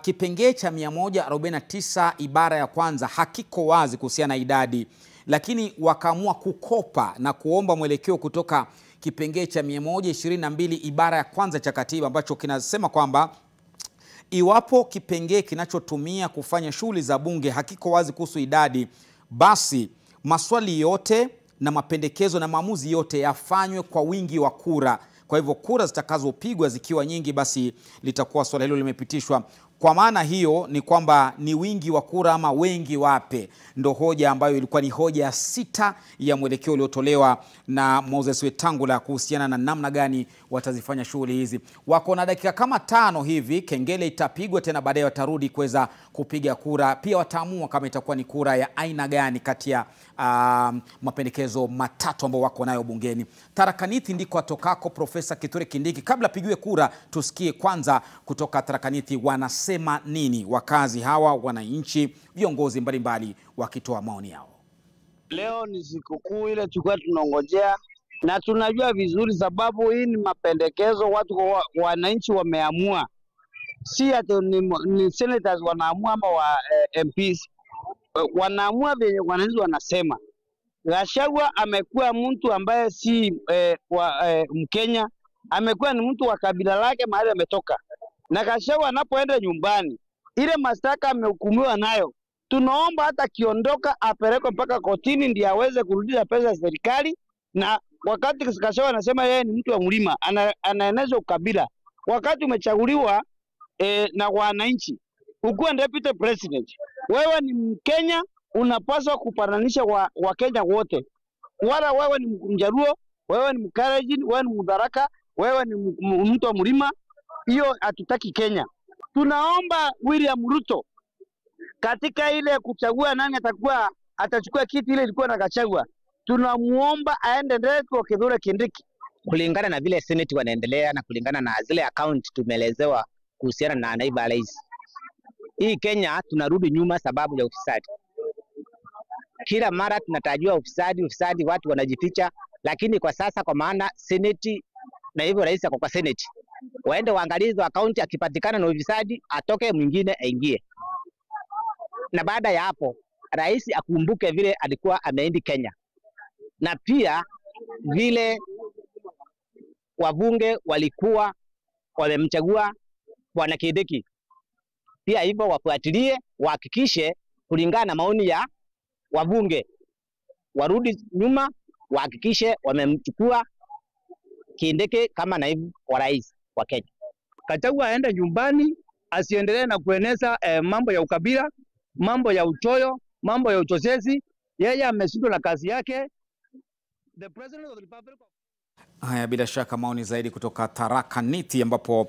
kipengee cha 149 ibara ya kwanza hakiko wazi kuhusiana na idadi, lakini wakaamua kukopa na kuomba mwelekeo kutoka kipengee cha 122 ibara ya kwanza cha katiba, ambacho kinasema kwamba iwapo kipengee kinachotumia kufanya shughuli za bunge hakiko wazi kuhusu idadi, basi maswali yote na mapendekezo na maamuzi yote yafanywe kwa wingi wa kura. Kwa hivyo kura zitakazopigwa zikiwa nyingi, basi litakuwa swala hilo limepitishwa. Kwa maana hiyo ni kwamba ni wingi wa kura ama wengi wape, ndo hoja ambayo ilikuwa ni hoja ya 6 ya mwelekeo uliotolewa na Moses Wetangula kuhusiana na namna gani watazifanya shughuli hizi. Wako na dakika kama 5 hivi, kengele itapigwa tena, baadaye watarudi kuweza kupiga kura. Pia wataamua kama itakuwa ni kura ya aina gani kati ya mapendekezo 3 ambao wako nayo bungeni. Tharakanithi ndiko atokako Profesa Kithure Kindiki. Kabla pigiwe kura, tusikie kwanza kutoka Tharakanithi wanasema nini wakazi hawa, wananchi, viongozi mbalimbali wakitoa maoni yao. Leo ni sikukuu ile tulikuwa tunongojea, na tunajua vizuri sababu hii ni mapendekezo watu wananchi wameamua, si ati ni senators wanaamua ama MPs wanaamua vile wananchi wanasema. Gachagua amekuwa mtu ambaye si Mkenya, amekuwa ni mtu wa kabila lake mahali ametoka, na Gachagua anapoenda nyumbani ile mashtaka amehukumiwa nayo, tunaomba hata kiondoka apelekwe mpaka kotini ndiye aweze kurudisha pesa za serikali. Na wakati Gachagua anasema yeye ni mtu wa mlima, anaeneza ukabila. Wakati umechaguliwa na wananchi ukuwa deputy president, wewe ni Mkenya, unapaswa kupatanisha wa Kenya wote. Wala wewe ni Mjaluo, wewe ni Mkalenjin, wewe ni Mudharaka, wewe ni mtu wa mlima, hiyo hatutaki Kenya. Tunaomba William Ruto katika ile kuchagua nani atachukua kiti ile ilikuwa na Gachagua, tunamuomba aende direct kwa Kithure Kindiki. Kulingana na vile Senate wanaendelea na kulingana na zile account tumeelezewa kuhusiana na naibu rais, hii Kenya tunarudi nyuma sababu ya ufisadi. Kila mara tunatajua ufisadi, watu wanajificha, lakini kwa sasa kwa maana Senate na hivyo rais ako kwa Senate, waende waangalie hizo account, akipatikana na ufisadi atoke, mwingine aingie. Na baada ya hapo rais akumbuke vile alikuwa ameenda Kenya, na pia vile wabunge walikuwa wamemchagua bwana Kindiki, pia hivyo wafuatilie, wahakikishe kulingana na maoni ya wabunge, warudi nyuma, wahakikishe wamemchukua Kindiki kama naibu wa rais wa Kenya. Gachagua aende nyumbani, asiendelee na kueneza mambo ya ukabila, mambo ya uchoyo, mambo ya uchochezi. Yeye ameshindwa na kazi yake. The President of the Republic of... Haya, bila shaka maoni zaidi kutoka Tharaka Nithi, ambapo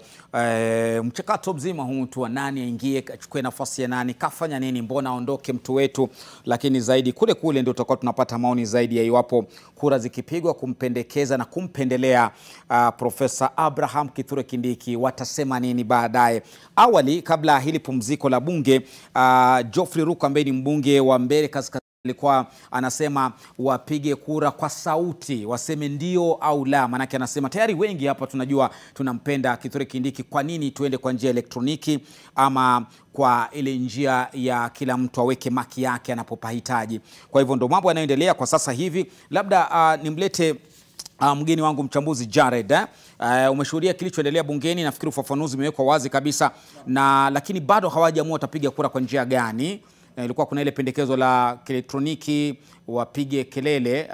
mchakato mzima huu tu wa nani aingie, achukue nafasi ya nani, kafanya nini, mbona aondoke mtu wetu, lakini zaidi kule ndio tutakuwa tunapata maoni zaidi ya iwapo kura zikipigwa kumpendekeza na kumpendelea Profesa Abraham Kithure Kindiki watasema nini baadaye. Awali, kabla hili pumziko la bunge, Geoffrey Ruku ambaye ni mbunge wa Mbeere Kaskazini alikuwa anasema wapige kura kwa sauti, waseme ndio au la. Manake anasema tayari wengi hapa tunajua tunampenda Kithure Kindiki, kwa nini tuende kwa njia elektroniki ama kwa ile njia ya kila mtu aweke maki yake anapopahitaji. Kwa hivyo ndo mambo yanayoendelea kwa sasa hivi. Labda nimlete mgeni wangu mchambuzi Jared. Umeshuhudia kilichoendelea bungeni, nafikiri ufafanuzi umewekwa wazi kabisa, na lakini bado hawajaamua watapiga kura kwa njia gani. Ilikuwa kuna ile pendekezo la elektroniki, wapige kelele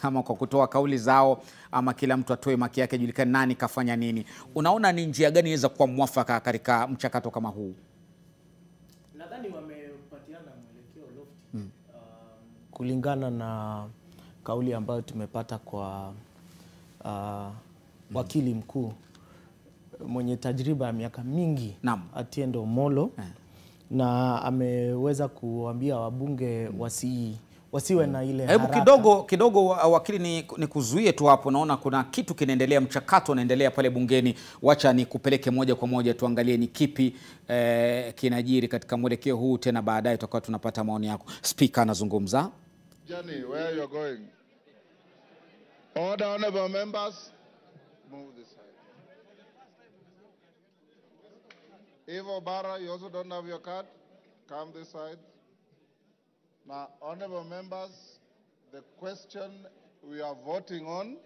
ama kwa kutoa kauli zao, ama kila mtu atoe maki yake julikane nani kafanya nini. Unaona ni njia gani inaweza kuwa mwafaka katika mchakato kama huu? Nadhani wamepatiana mwelekeo lofti kulingana na kauli ambayo tumepata kwa wakili mkuu mwenye tajriba ya miaka mingi, Atiendo Molo, na ameweza kuambia wabunge wasiwe na ile haraka. Hebu kidogo wakili, ni kuzuie tu hapo, naona kuna kitu kinaendelea, mchakato unaendelea pale bungeni. Wacha ni kupeleke moja kwa moja tuangalie ni kipi kinajiri katika mwelekeo huu, tena baadaye tutakuwa tunapata maoni yako. Speaker anazungumza. Johnny, where you're going? Order, honorable members. Move this side. Evo Barra, you also don't have your card. Come this side. Now, honorable members, the question we are voting on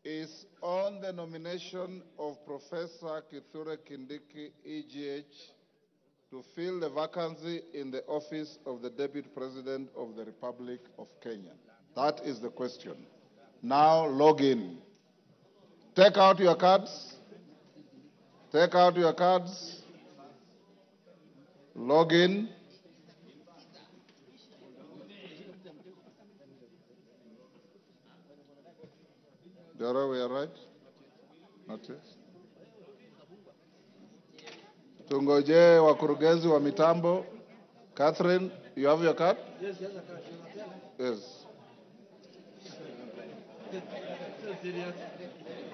is on the nomination of Professor Kithure Kindiki, EGH, to fill the vacancy in the office of the Deputy President of the Republic of Kenya. That is the question. Now, log in. Take out your cards. Take out your cards. Log in. Dara, we are right? Not yes. Tungoje wakurugenzi wa mitambo. Catherine, you have your card? Yes, yes, yes.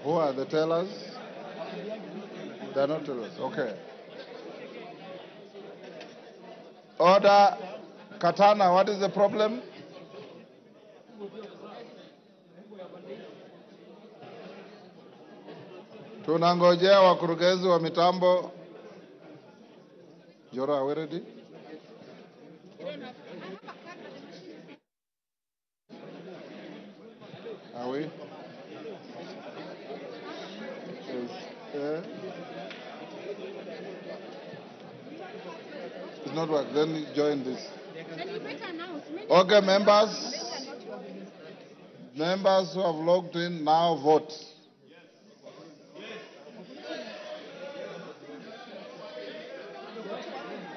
Who are the tellers? They're not tellers. Okay. Order. Katana, what is the problem? Tunangojea wakurugenzi wa mitambo. Jora, are we ready? Are we? Yes. It's not work. Then join this. Okay, members. Members who have logged in now vote.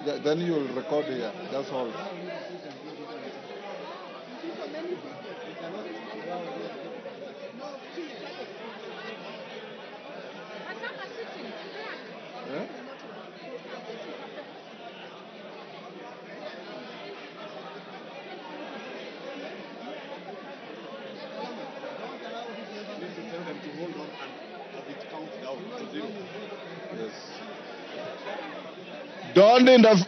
Then you will record here. That's all. Yeah? Yes.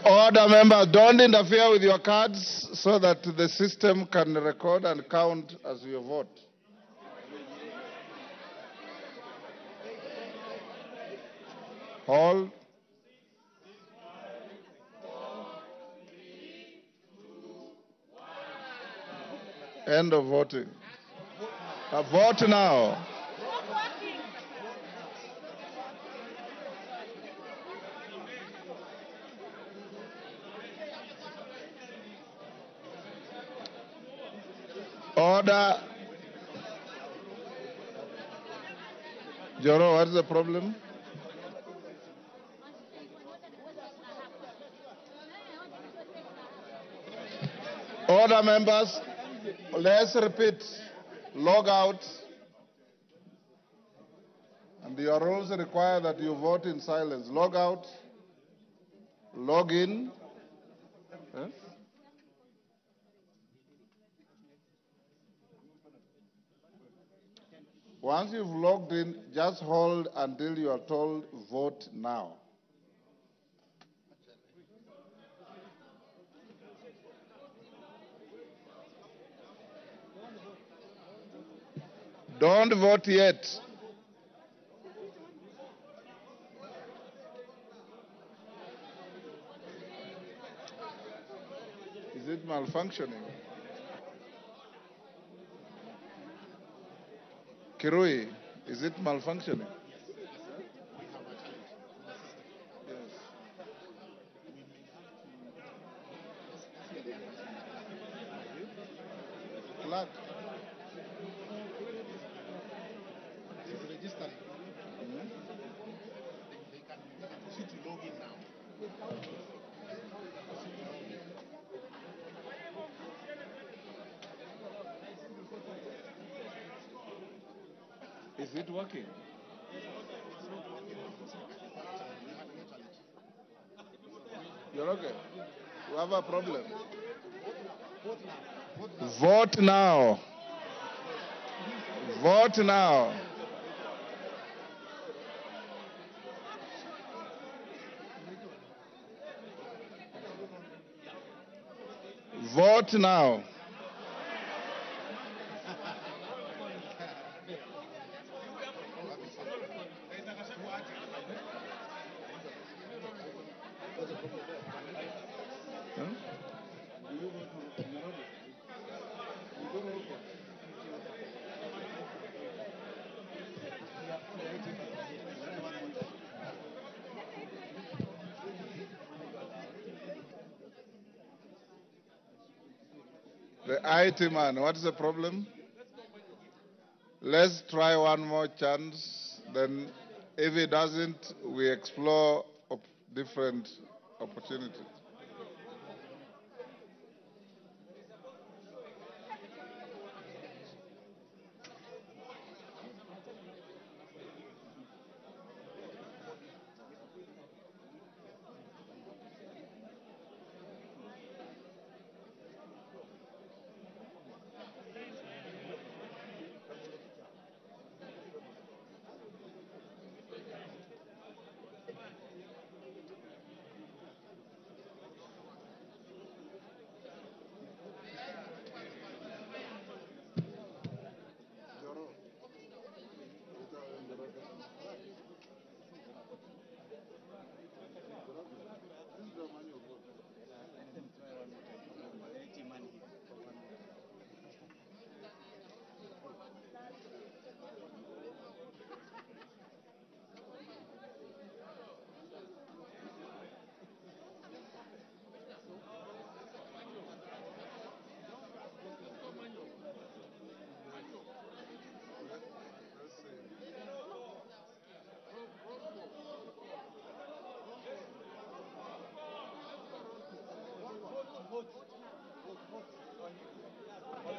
Order members, don't interfere with your cards so that the system can record and count as you vote. Hold. End of voting. Vote now. Order. Joro, what's the problem? Order, members. Let's repeat. Log out. And your rules require that you vote in silence. Log out. Log in. Eh? Once you've logged in, just hold until you are told vote now. Don't vote yet. Is it malfunctioning? Kirui, is it malfunctioning? Flag. It's registering. They can see to log in now. Is it working? You're okay? You have a problem? Vote now. Vote now. Vote now. The IT man, what's the problem? Let's try one more chance. Then if it doesn't, we explore different opportunities.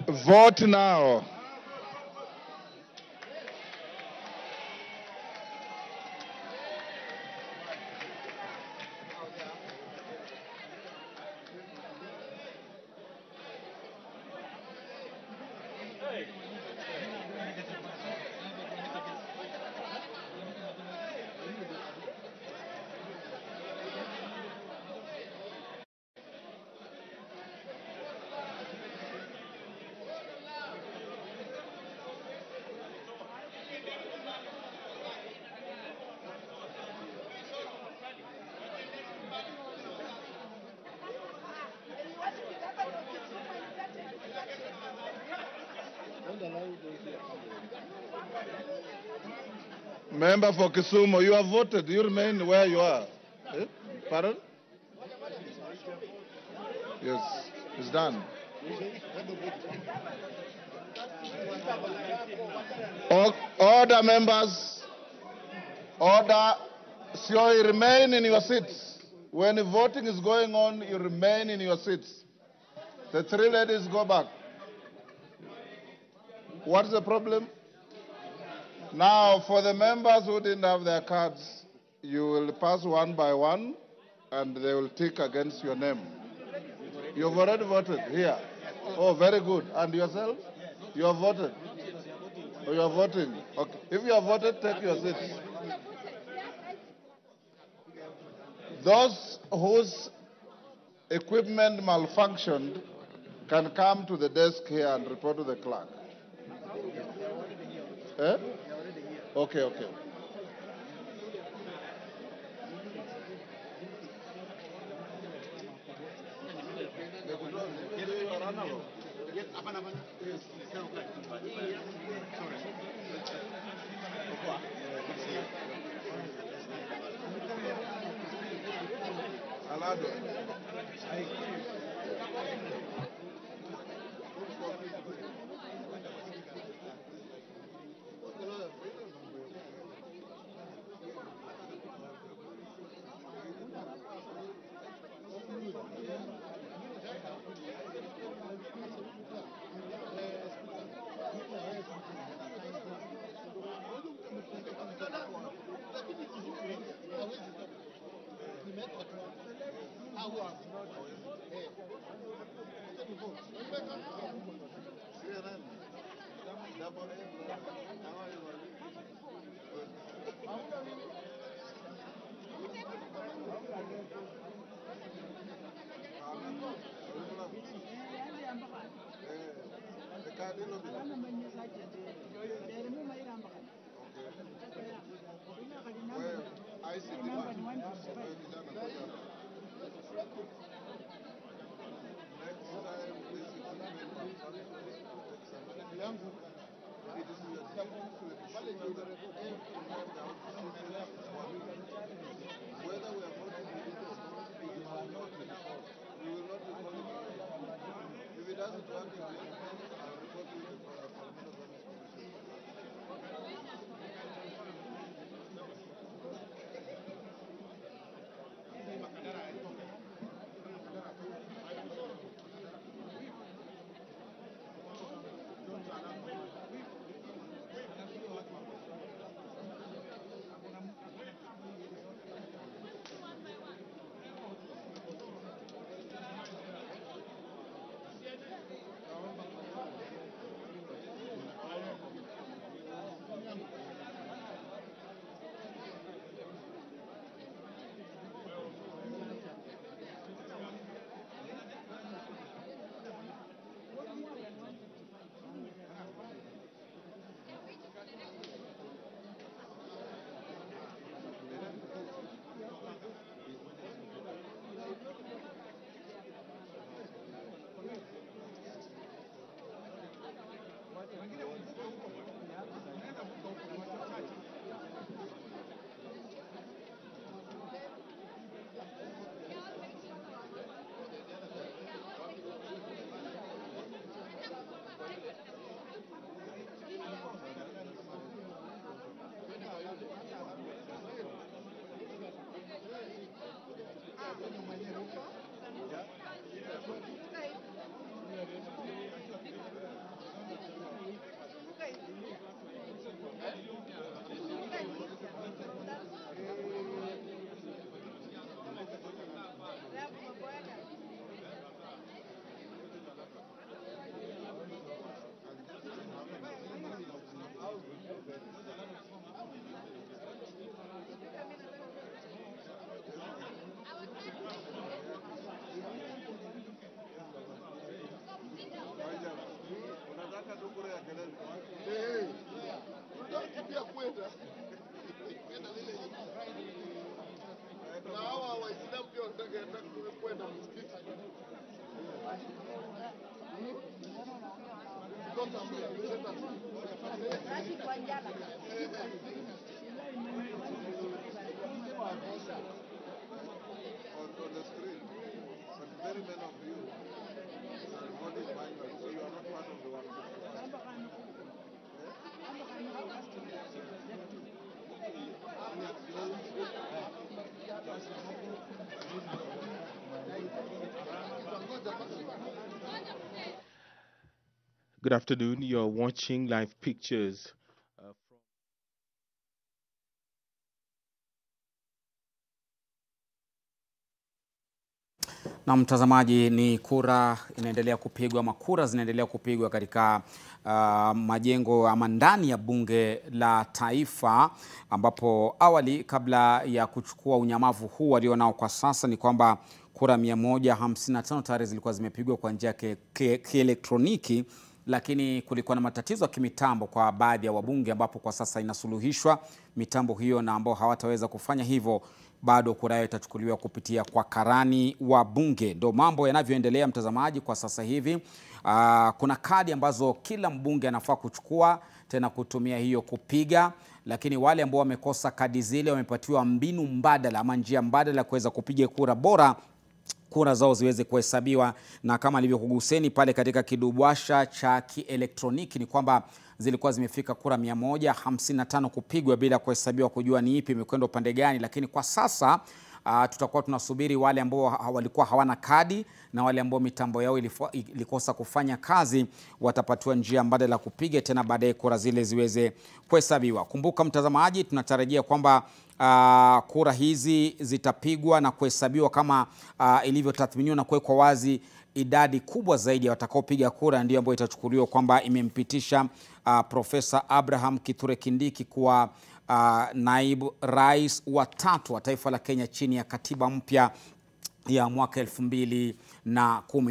Vote now. Member for Kisumu, you have voted. You remain where you are. Eh? Pardon? Yes, it's done. Order, members. Order. So you remain in your seats. When the voting is going on, you remain in your seats. The three ladies go back. What's the problem? Now, for the members who didn't have their cards, you will pass one by one, and they will tick against your name. You've already voted here. Oh, very good. And yourself? You have voted? Oh, you are voting? Okay. If you have voted, take your seats. Those whose equipment malfunctioned can come to the desk here and report to the clerk. Eh? Okay, okay. the screen, but very many of you are voting manually, so you are not part of the 155. Good afternoon. You're watching live pictures Na mtazamaji, ni kura inaendelea kupigwa, makura zinaendelea kupigwa katika majengo ama ndani ya bunge la taifa, ambapo awali kabla ya kuchukua unyamavu huu walionao kwa sasa ni kwamba kura 155 tayari zilikuwa zimepigwa kwa njia ya kielektroniki, lakini kulikuwa na matatizo ya kimitambo kwa baadhi ya wabunge, ambapo kwa sasa inasuluhishwa mitambo hiyo, na ambao hawataweza kufanya hivyo bado kura yao itachukuliwa kupitia kwa karani wa bunge. Ndio mambo yanavyoendelea mtazamaji kwa sasa hivi. Kuna kadi ambazo kila mbunge anafaa kuchukua tena kutumia hiyo kupiga, lakini wale ambao wamekosa kadi zile wamepatiwa mbinu mbadala ama njia mbadala kuweza kupiga kura bora kura zao ziweze kuhesabiwa. Na kama nilivyokuguseni pale katika kidubwasha cha kielektroniki ni kwamba zilikuwa zimefika kura 155 kupigwa bila kuhesabiwa kujua ni ipi imekwenda upande gani, lakini kwa sasa tutakuwa tunasubiri wale ambao walikuwa hawana kadi na wale ambao mitambo yao ilikosa kufanya kazi watapatiwa njia mbadala kupiga tena baadaye kura zile ziweze kuhesabiwa. Kumbuka mtazamaji, tunatarajia kwamba kura hizi zitapigwa na kuhesabiwa kama ilivyotathminiwa na kuwekwa wazi. Idadi kubwa zaidi ya watakaopiga kura ndio ambayo itachukuliwa kwamba imempitisha Profesa Abraham Kithure Kindiki kuwa naibu rais wa 3 wa taifa la Kenya chini ya katiba mpya ya mwaka 2010.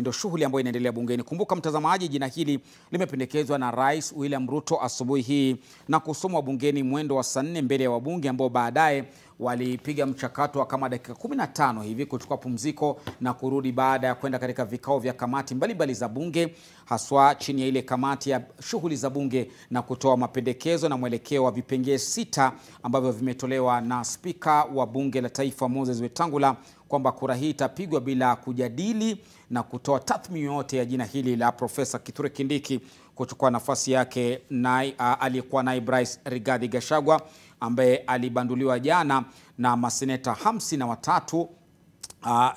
Ndio shughuli ambayo inaendelea bungeni. Kumbuka mtazamaji, jina hili limependekezwa na Rais William Ruto asubuhi hii na kusomwa bungeni mwendo wa saa 4 mbele ya wabunge ambao baadaye walipiga mchakato wa kama dakika 15 hivi kuchukua pumziko na kurudi baada ya kwenda katika vikao vya kamati mbalimbali za bunge, haswa chini ya ile kamati ya shughuli za bunge, na kutoa mapendekezo na mwelekeo wa vipengee 6 ambavyo vimetolewa na spika wa bunge la taifa Moses Wetangula kwamba kura hii itapigwa bila kujadili na kutoa tathmini yote ya jina hili la Profesa Kithure Kindiki kuchukua nafasi yake aliyekuwa naibu rais Rigathi Gachagua ambaye alibanduliwa jana na maseneta 53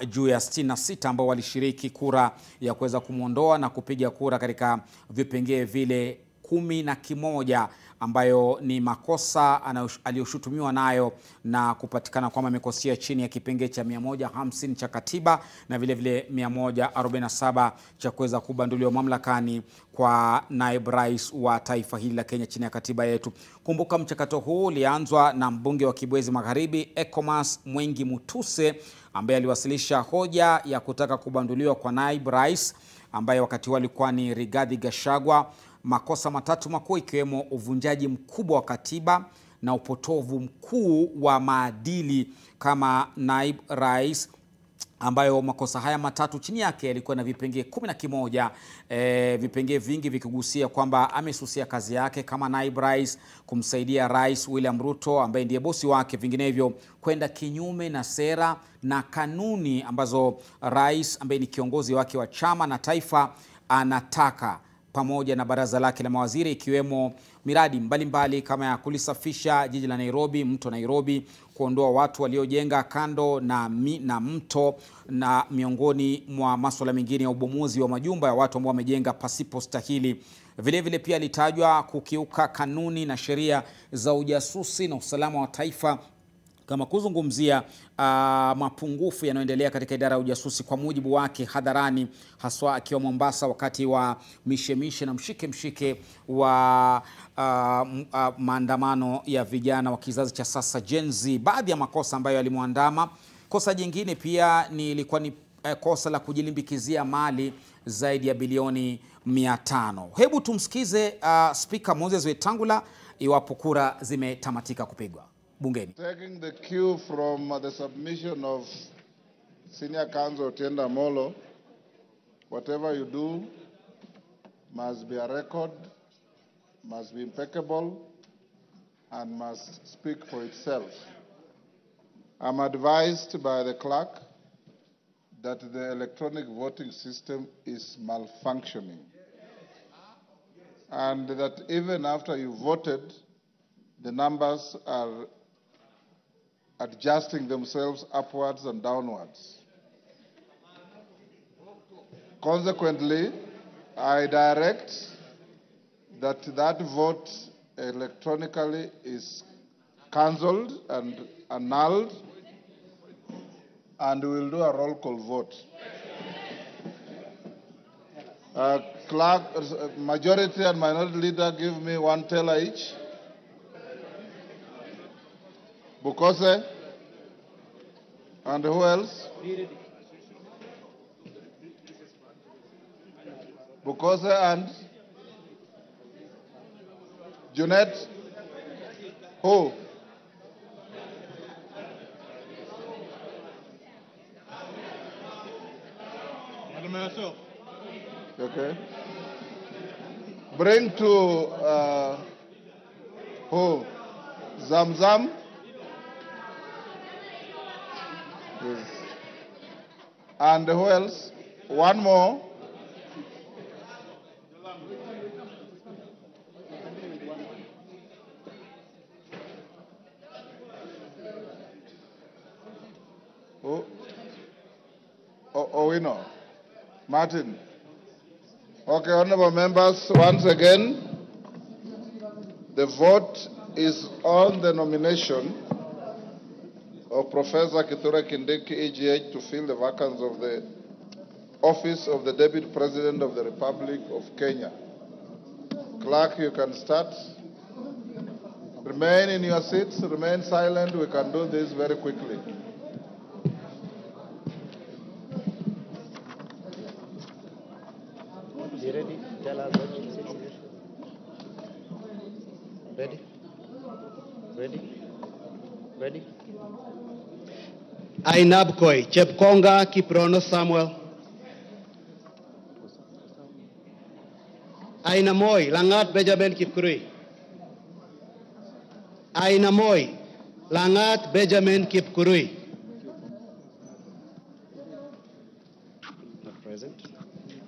juu ya 66 ambao walishiriki kura ya kuweza kumuondoa na kupiga kura katika vipengee vile 11 ambayo ni makosa aliyoshutumiwa nayo na kupatikana kwamba amekosea chini ya kipengee cha 150 cha katiba na vile vile 147 cha kuweza kubanduliwa mamlakani kwa naibu rais wa taifa hili la Kenya chini ya katiba yetu. Kumbuka mchakato huu ulianzwa na mbunge wa Kibwezi Magharibi Ecomas Mwengi Mutuse ambaye aliwasilisha hoja ya kutaka kubanduliwa kwa naibu rais ambaye wakati huo alikuwa ni Rigathi Gachagua, makosa 3 makuu ikiwemo uvunjaji mkubwa wa katiba na upotovu mkuu wa maadili kama naibu rais, ambayo makosa haya 3 chini yake yalikuwa na vipengee 11, vipengee vingi vikigusia kwamba amesusia kazi yake kama naibu rais, kumsaidia Rais William Ruto ambaye ndiye bosi wake, vinginevyo kwenda kinyume na sera na kanuni ambazo rais ambaye ni kiongozi wake wa chama na taifa anataka, pamoja na baraza lake la mawaziri, ikiwemo miradi mbalimbali kama ya kulisafisha jiji la Nairobi, mto Nairobi, kuondoa watu waliojenga kando na mto, na miongoni mwa masuala mengine ya ubomozi wa majumba ya watu ambao wamejenga pasipo stahili. Vile vile pia litajwa kukiuka kanuni na sheria za ujasusi na usalama wa taifa, kama kuzungumzia mapungufu yanayoendelea katika idara ya ujasusi kwa mujibu wake hadharani, haswa akiwa Mombasa wakati wa mishemishe na mshike wa maandamano ya vijana wa kizazi cha sasa Gen Z. Baadhi ya makosa ambayo yalimwandama. Kosa jingine pia ilikuwa ni kosa la kujilimbikizia mali zaidi ya bilioni 500. Hebu tumsikize Speaker Moses Wetangula iwapo kura zimetamatika kupigwa bungeni. Taking the cue from the submission of Senior Counsel Otienda Molo, whatever you do, must be a record, must be impeccable, and must speak for itself. I'm advised by the clerk that the electronic voting system is malfunctioning, and that even after you voted, the numbers are adjusting themselves upwards and downwards. Consequently, I direct that that vote electronically is cancelled and annulled, and we will do a roll call vote. Clerk, majority and minority leader, give me one teller each. Bukose? And who else? Bukose and Junet? Who? Okay. Bring to who? Zamzam? Yes. And who else? One more. Who? Owino. Martin. Okay, honorable members, once again, the vote is on the nomination of Professor Kithure Kindiki, EGH, to fill the vacancy of the office of the Deputy President of the Republic of Kenya. Clerk, you can start. Remain in your seats, remain silent. We can do this very quickly. You ready? Tell us what you say. Ready? Ready? Ready? Ainabkoi, Chepkonga Kiprono Samuel. Ainamoi, Langat Benjamin Kipkurui. Ainamoi, Langat Benjamin Kipkurui. Not present.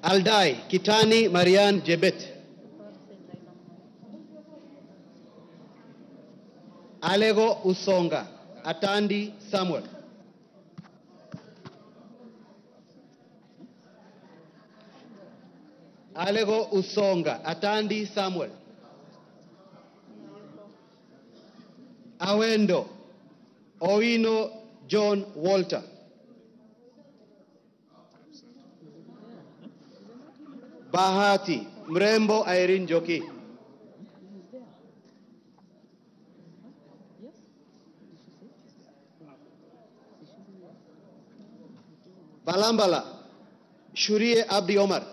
Aldai, Kitani Marian Jebet. Alego Usonga, Atandi Samuel. Alego Usonga, Atandi Samuel. Awendo, Owino John Walter. Bahati, Mrembo Irene Joki. Balambala, Shurie Abdi Omar.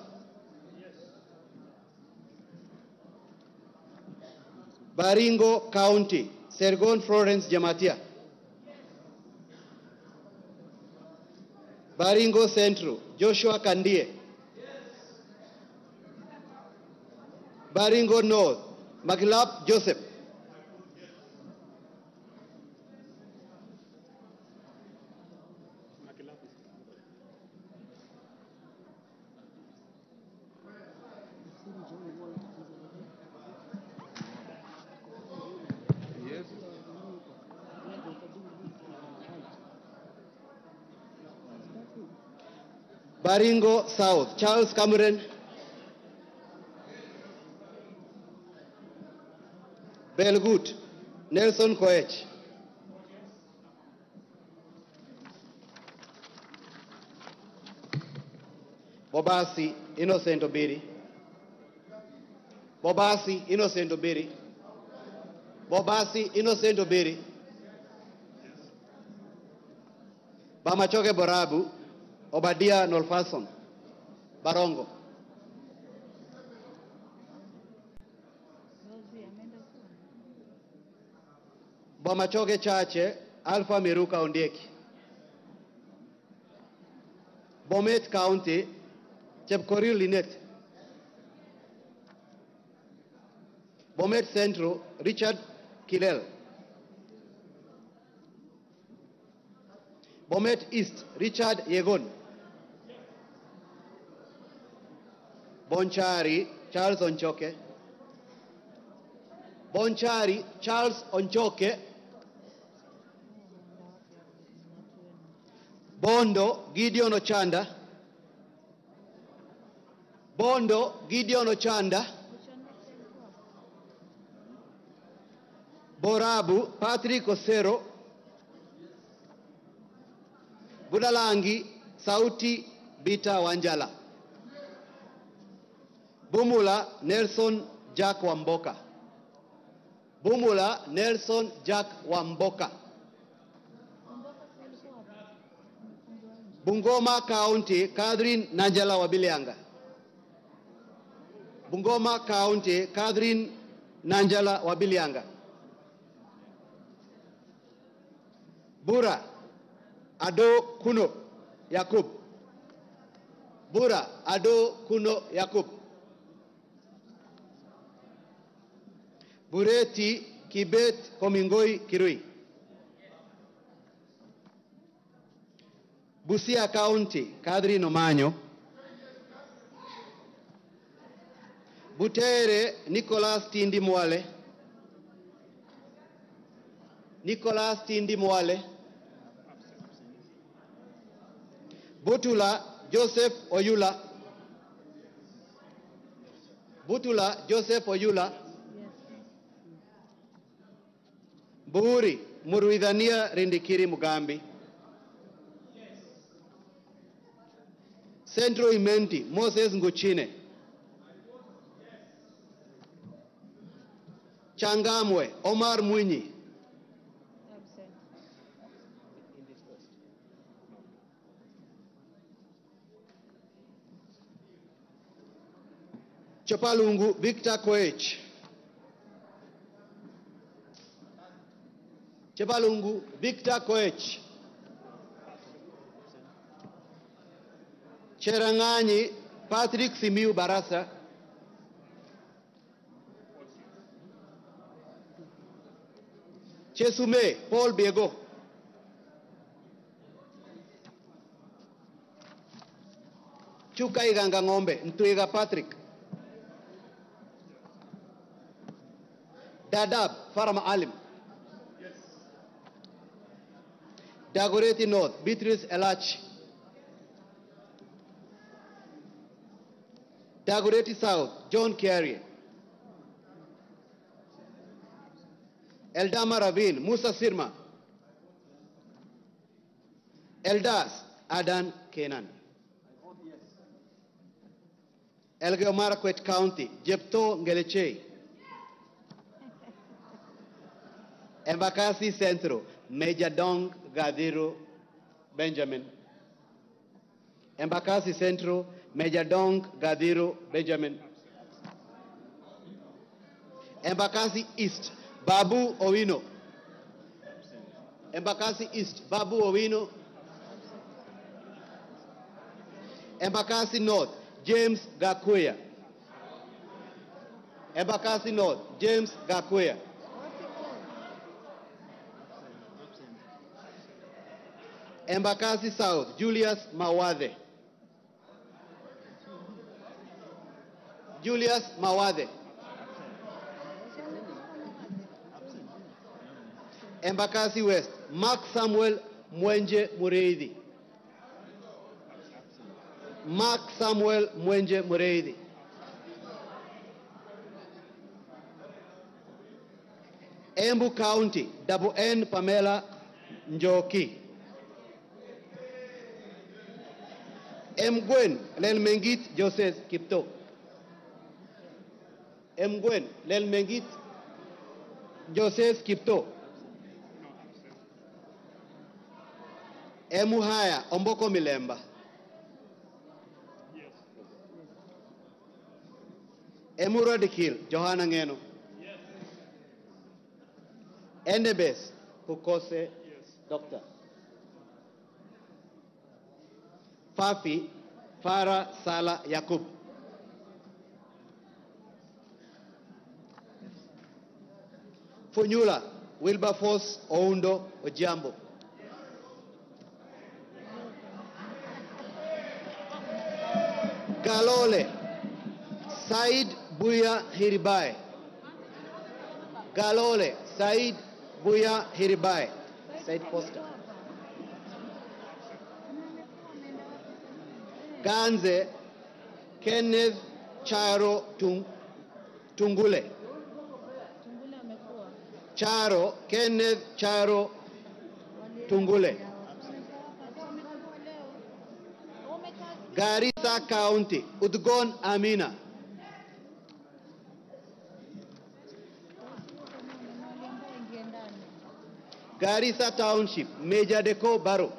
Baringo County, Sergon Florence Jamatia. Baringo Central, Joshua Kandie. Baringo North, Magilap Joseph. Baringo South, Charles Cameron. Belgut, Nelson Koech. Bobasi, Innocent Obiri. Bobasi, Innocent Obiri. Bobasi, Innocent Obiri. Bamachoke Borabu, Obadia Nolfason. Barongo. Bamachoke Chache, Alpha Miruka Ondieki. Bomet County, Chepkorir Linet. Bomet Central, Richard Kilel. Bomet East, Richard Yegon. Bonchari, Charles Onchoke. Bonchari, Charles Onchoke. Bondo, Gideon Ochanda. Bondo, Gideon Ochanda. Borabu, Patrick Osero. Budalangi, Sauti Bita Wanjala. Bumula, Nelson Jack Wamboka. Bumula, Nelson Jack Wamboka. Bungoma County, Catherine Nanjala Wabilianga. Bungoma County, Catherine Nanjala Wabilianga. Bura, Ado Kuno Yakub. Bura, Ado Kuno Yakub. Bureti Kibet Komingoi Kirui. Busia County, Kadri Nomanyo. Butere Nicholas Tindi Mwale. Nicholas Tindi Mwale. Butula Joseph Oyula. Butula Joseph Oyula. Buhuri Muruidhania Rindikiri Mugambi. Central Imenti Moses Nguchine. Changamwe Omar Mwinyi. Chopalungu Victor Koech. Chopalungu Victor Koech. Cherangani Patrick Simiu Barasa. Chesume Paul Biego. Chuka Iganga Ngombe Ntwiga Patrick. Dadab Farama Alim. Dagoretti North Beatrice Elachi. Dagoretti South John Carey. Eldama Ravine Musa Sirma. Eldas Adan Kenan. Elgeyo Marakwet County Jepto Ngelechei. Embakasi Central Major Dong Gadiro Benjamin. Embakasi Central Major Dong Gadiro Benjamin. Embakasi East Babu Owino. Embakasi East Babu Owino. Embakasi North James Gakuya. Embakasi North James Gakuya. Embakasi South Julius Mawade. Julius Mawade. Embakasi West Mark Samuel Mwenje Mureithi. Mark Samuel Mwenje Mureithi. Embu County Double N Pamela Njoki. Mgwen Lelmengit Joseph Kipto. Mgwen Lelmengit Joseph Kipto. Emuhaya Omboko Milemba. Emurodikil Johanna Ngeno. Endebes Hukose Doctor. Fafi Farah Sala Yakub. Funyula Wilberforce Oundo Ojambo. Galole Said Buya Hiribai. Galole Said Buya Hiribai. Said Poster. Ganze Kenneth Charo Tungule. Charo Kenneth Charo Tungule. Garissa County Udgon Amina. Garissa Township Major Deko Baro.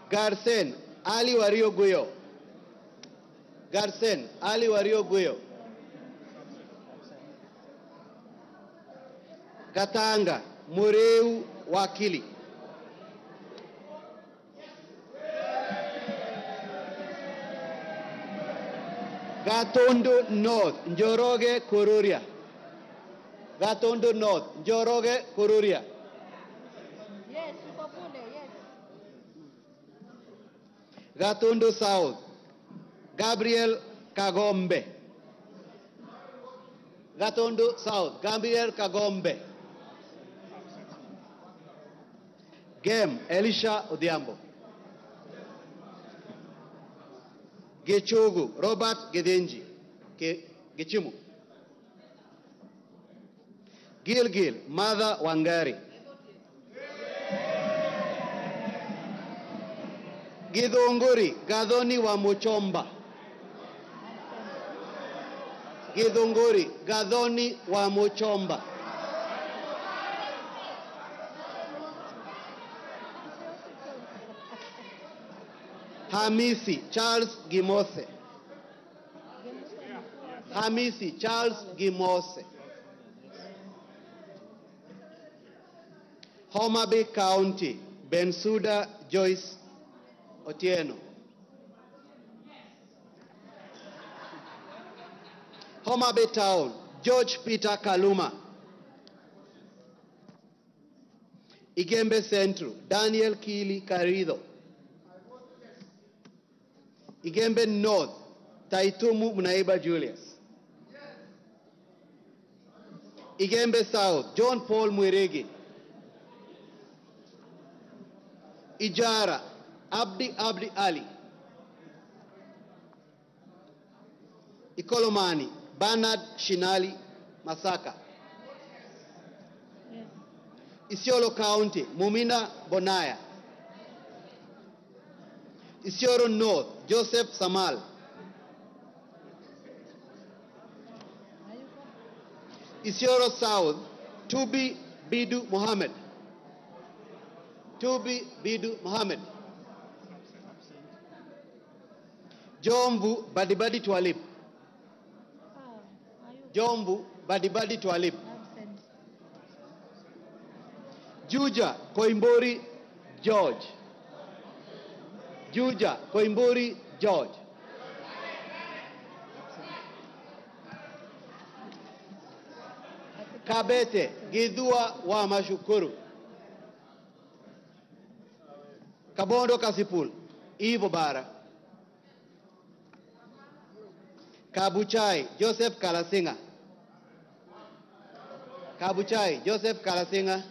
Garsen Ali Wario Guyo. Garsen Ali Wario Guyo. Katanga Mureu Wakili. Gatondo North Njoroge Kururia. Gatondo North Njoroge Kururia. Yes, Kupapule, yes. Gatondo South Gabriel Kagombe. Gatondo South Gabriel Kagombe. Gem Elisha Odhiambo. Gechogu Robert Gedenji Gechimu. Gilgil Mother Wangari. Githunguri Gathoni wa Muchomba. Githunguri Gathoni wa Muchomba. Hamisi Charles Gimose. Hamisi Charles Gimose. Homa Bay County Bensuda Joyce Otieno. Homa Bay Town George Peter Kaluma. Igembe Central Daniel Kili Karido. Igembe North Taitumu Mnaiba Julius. Igembe South John Paul Mwirigi. Ijara Abdi Ali. Ikolomani Bernard Shinali Masaka. Isiolo County Mumina Bonaya. Isiolo North Joseph Samal. Isiolo South Tubi Bidu Mohammed. Tubi Bidu Mohammed. Jomvu Badibadi Twalib. Jomvu Badibadi Twalib. Juja Koimbori George. Juja Koimbori George. Kabete Gidua wa Mashukuru. Kabondo Kasipul Ivo Bara. Kabuchai Joseph Kalasinga. Kabuchai Joseph Kalasinga.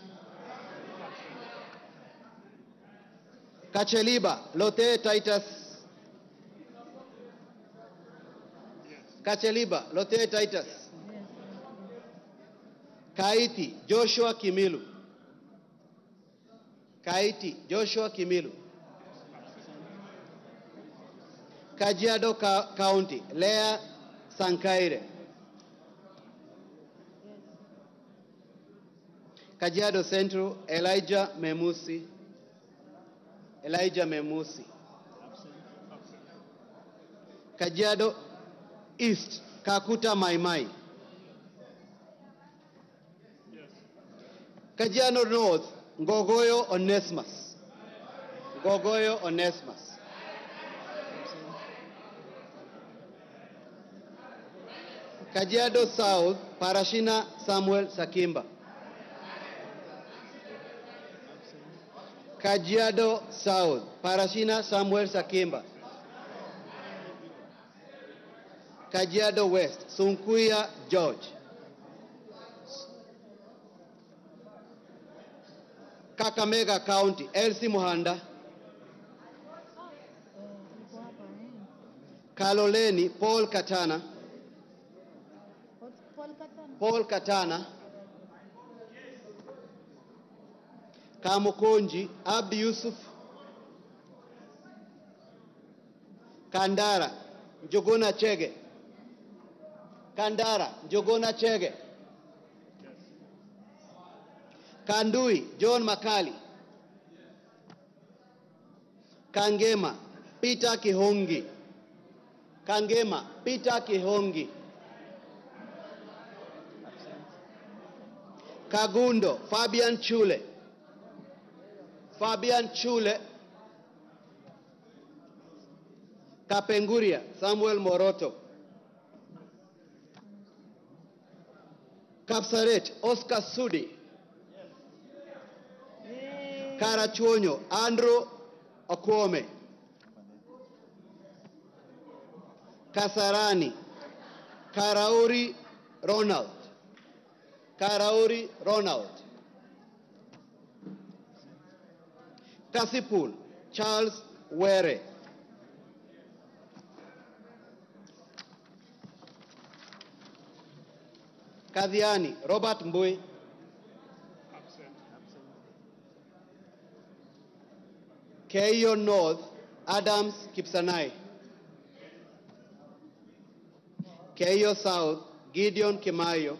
Kacheliba Lote Titus. Kacheliba Lote Titus. Kaiti Joshua Kimilu. Kaiti Joshua Kimilu. Kajiado County Lea Sankaire. Kajiado Central Elijah Memusi. Elijah Memusi. Kajiado East Kakuta Maimai. Kajiado North Ngogoyo Onesmus. Ngogoyo Onesmus. Kajiado South, Parashina Samuel Sakimba. Kajiado South, Parashina Samuel Sakimba. Kajiado West, Sunkuya George. Kakamega County, Elsie Muhanda. Kaloleni, Paul Katana. Paul Katana. Kamukonji, Abdi Yusuf. Kandara, Njogona Chege. Kandara, Njogona Chege. Kandui, John Makali. Kangema, Peter Kihongi. Kangema, Peter Kihongi. Kagundo, Fabian Chule. Fabian Chule. Kapenguria, Samuel Moroto. Kapsaret, Oscar Sudi. Karachuonyo, Andrew Okwome. Kasarani, Karauri Ronald. Karauri Ronald. Kasipul, Charles Were. Kadhiani, Robert Mbui. Keio North, Adams Kipsanai. Keio South, Gideon Kimayo.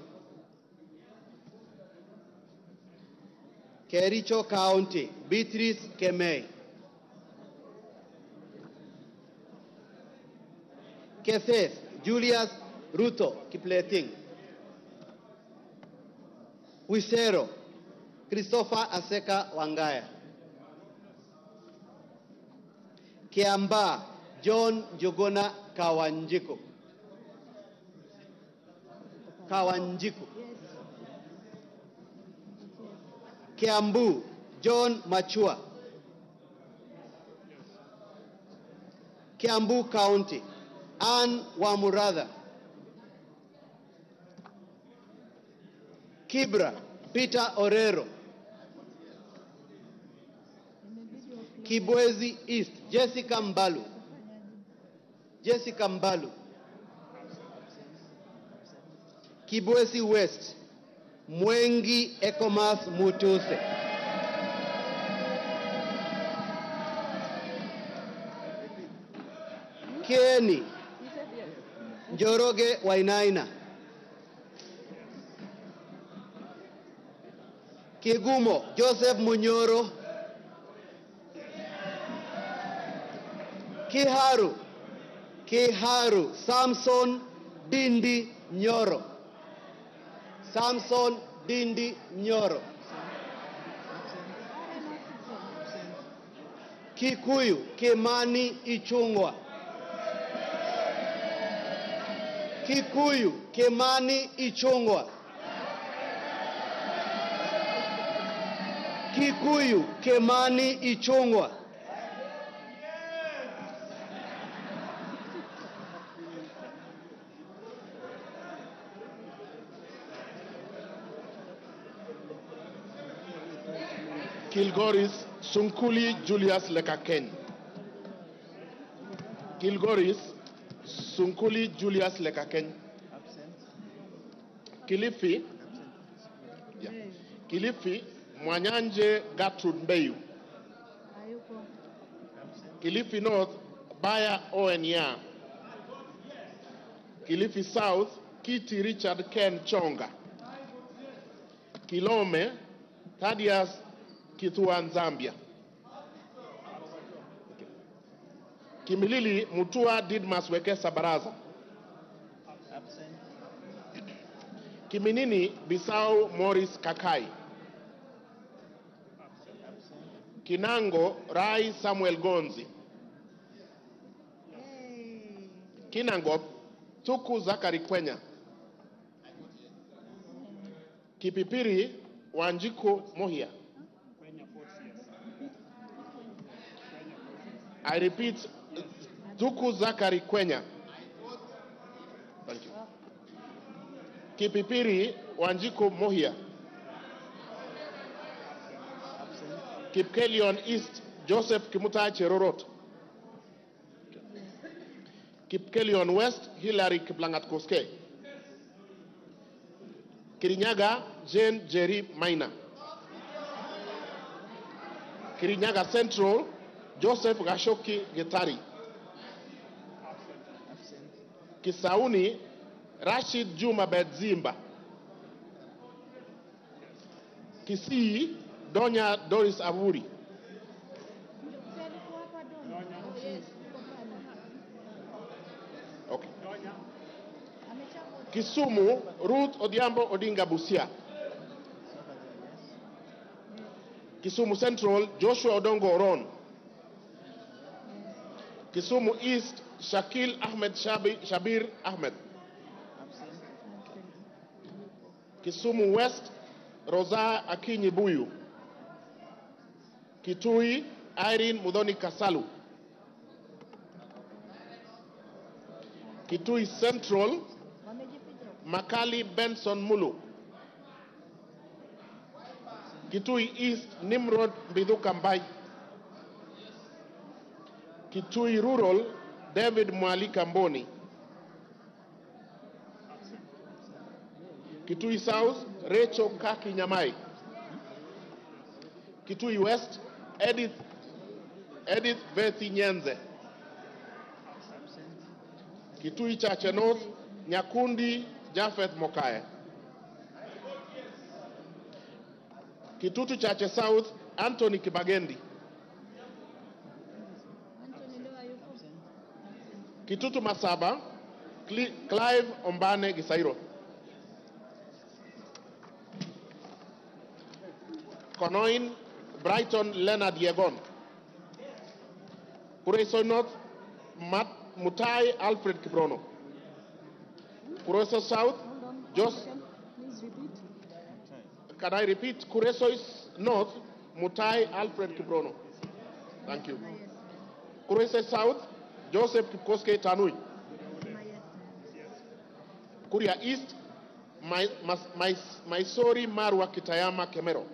Kericho County, Beatrice Kemei. Kesef, Julius Ruto Kipleting. Wisero, Christopher Aseka Wangaya. Kiamba, John Jogona Kawanjiku. Kawanjiku. Kiambu, John Machua. Kiambu County, Ann Wamuratha. Kibra, Peter Orero. Kibwezi East, Jessica Mbalu. Jessica Mbalu. Kibwezi West, Mwengi Ekomas Mutuse. Kieni, Njoroge Wainaina. Kigumo, Joseph Munyoro. Kiharu, Kiharu, Samson Dindi Nyoro. Samson Dindi Nyoro. Kikuyu, Kimani Ichungwa. Kikuyu, Kimani Ichungwa. Kikuyu, Kimani Ichungwa. Kilgoris, Sunkuli Julius Lekaken. Kilgoris, Sunkuli Julius Lekaken. Kilifi, yeah. Kilifi, Mwanyanje Gertrude Mbeyu. Kilifi North, Baya Owenya. Kilifi South, Kiti Richard Ken Chonga. Kilome, Thaddeus Kituan Zambia. Kimilili Mutua Didmas Wekesa Baraza. Kiminini Bisau Morris Kakai. Kinango Rai Samuel Gonzi. Kinangop Tuku Zakari Kwenya. Kipipiri Wanjiko Mohia. I repeat, Duku Zakari Kwenya. Thank you. Kipipiri Wanjiko Mohia. Kipkelion East Joseph Kimutai Cherorot. Kipkelion West Hilary Kiplangat Koske. Kirinyaga Jane Jerry Maina. Kirinyaga Central Joseph Gashoki Getari. Kisauni Rashid Juma Bedzimba. Kisii Donya Doris Avuri. Okay. Kisumu Ruth Odhiambo Odinga Busia. Kisumu Central Joshua Odongo Oron. Kisumu East Shakil Ahmed Shabir Ahmed. Kisumu West Rosa Akinyi Buyu. Kitui Irene Mudhoni Kasalu. Kitui Central Makali Benson Mulu. Kitui East Nimrod Biduka Mbai. Kitui Rural David Mwalika Mboni. Kitui South Rachel Kaki Nyamai. Kitui West Edith Vethi Nyenze. Kitui Chache North Nyakundi Jafeth Mokaya. Kitutu Chache South Anthony Kibagendi. Kitutu Masaba Clive Ombane Gisairo. Konoin Brighton Leonard Yegon. Kureso North Mutai Alfred Kibrono. Kureso South Please repeat. Can I repeat? Kureso North Mutai Alfred Kibrono. Thank you. Kureso South Joseph Kipkoske Tanui. Kuria East Maisori Marwa Kitayama Kemero.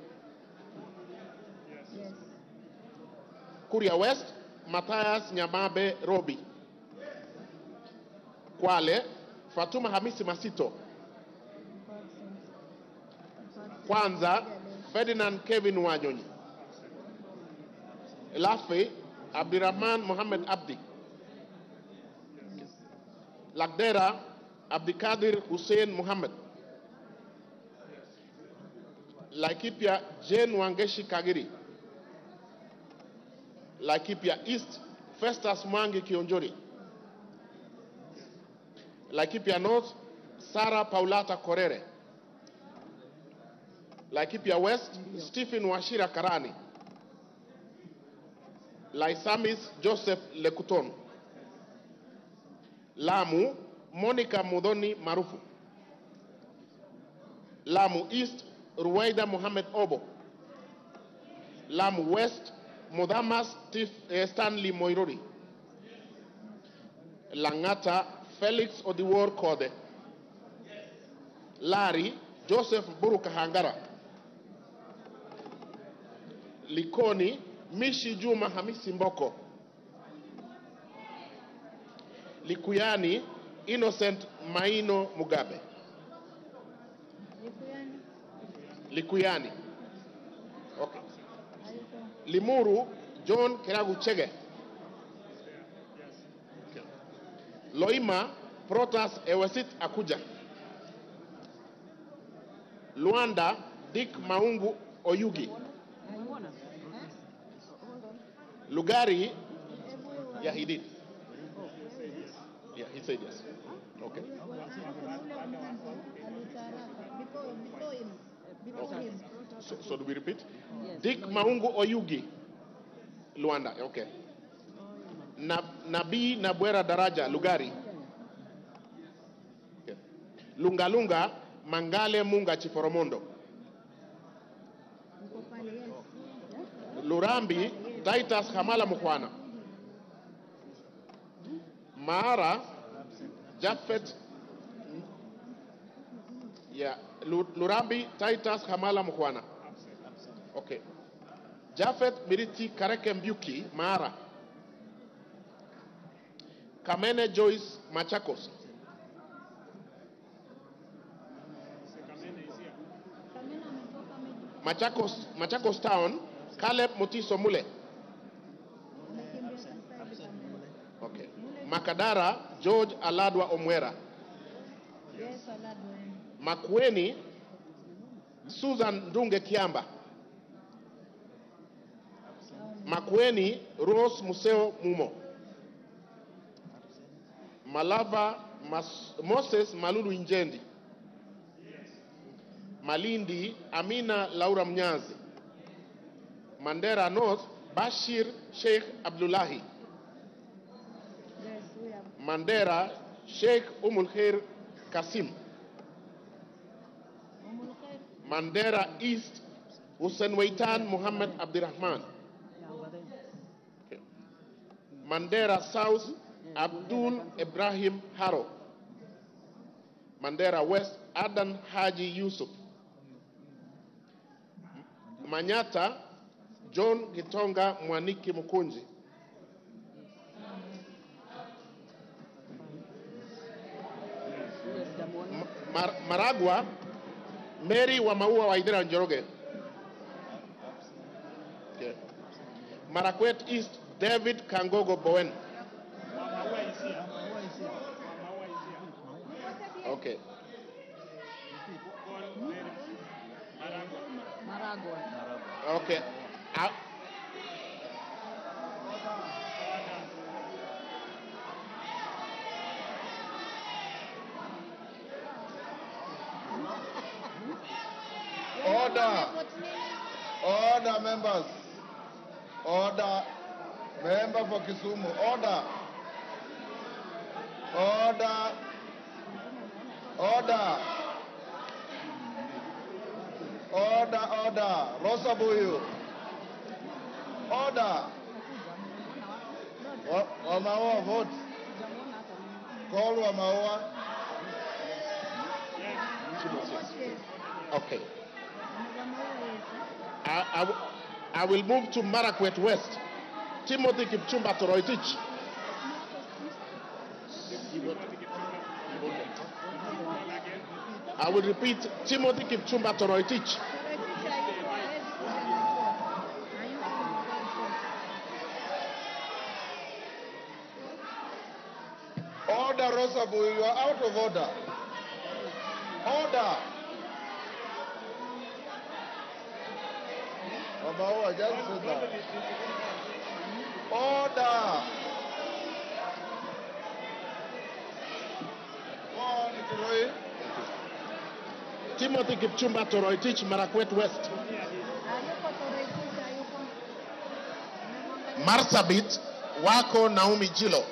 Kuria West Matthias Nyamabe Robi. Kwale Fatuma Hamisi Masito. Kwanza Ferdinand Kevin Wanyonyi. Lafe Abdirahman Mohamed Abdi. Lagdera Abdikadir Hussein Mohamed. Laikipia Jane Wangeshi Kagiri. Laikipia East Festus Mwangi Kionjori. Laikipia North Sarah Paulata Korere. Laikipia West Stephen Washira Karani. Laisamis Joseph Lekuton. Lamu Monica Mudhoni Marufu. Lamu East Ruwaida Mohamed Obo. Lamu West Mudamas Stanley Moirori. Langata Felix Odiwor Kode. Lari Joseph Buruka Hangara. Likoni Mishi Juma Hamisi Mboko. Likuyani Innocent Maino Mugabe. Likuyani. Okay. Limuru John Keragu Chege. Loima Protas Ewesit Akuja. Luanda Dick Maungu Oyugi. Lugari, yeah, he did. Yeah, he said yes. Okay. So do we repeat? Yes. Dick Maungu Oyugi. Luanda, okay. Nabi Nabwera Daraja, Lugari. Okay. Lunga Lunga, Mangale Munga Chiforomondo. Lurambi Titus Hamala Mukwana. Mara Jafet Lurambi Titus Hamala Mukwana. Okay. Jafet Miriti Kareke Mbuki Mara. Kamene Joyce Machakos. Machakos Town, Caleb Mutiso Mule. Okay. Makadara, George Aladwa Omwera. Yes, Aladwa. Makueni, Susan Ndunge Kiamba. Makueni, Rose Museo Mumo. Malava, Moses Malulu Injendi. Malindi, Amina Laura Mnyazi. Mandera North, Bashir Sheikh Abdullahi. Yes, we have. Mandera, Sheikh Umulkhair Kasim. Mandera East, Hussein Waitan Muhammad Abdirahman. Okay. Mandera South, Abdul Ibrahim Haro. Mandera West, Adan Haji Yusuf. Manyata, John Gitonga Mwaniki Mukunji. Maragwa, Mary Wamaua Waidera Njoroge. Okay. Marakwet East, David Kangogo Bowen. Okay. Okay. Order. Order, members. Order. Member for Kisumu. Order. Order. Order. Order, order. Rosabuyu. Order. Wamaua, vote. Call Wamaua. Okay. I will move to Marakwet West. Timothy Kipchumba Toroitich. I will repeat, Timothy Kipchumba Toroitich. Order, Rosabu, you are out of order. Order. Obawa, just sit down. Order. Go on, Kiroi. Timothy Kipchumba Toroitich, Marakwet West. Marsabit, Wako Naomi Jilo.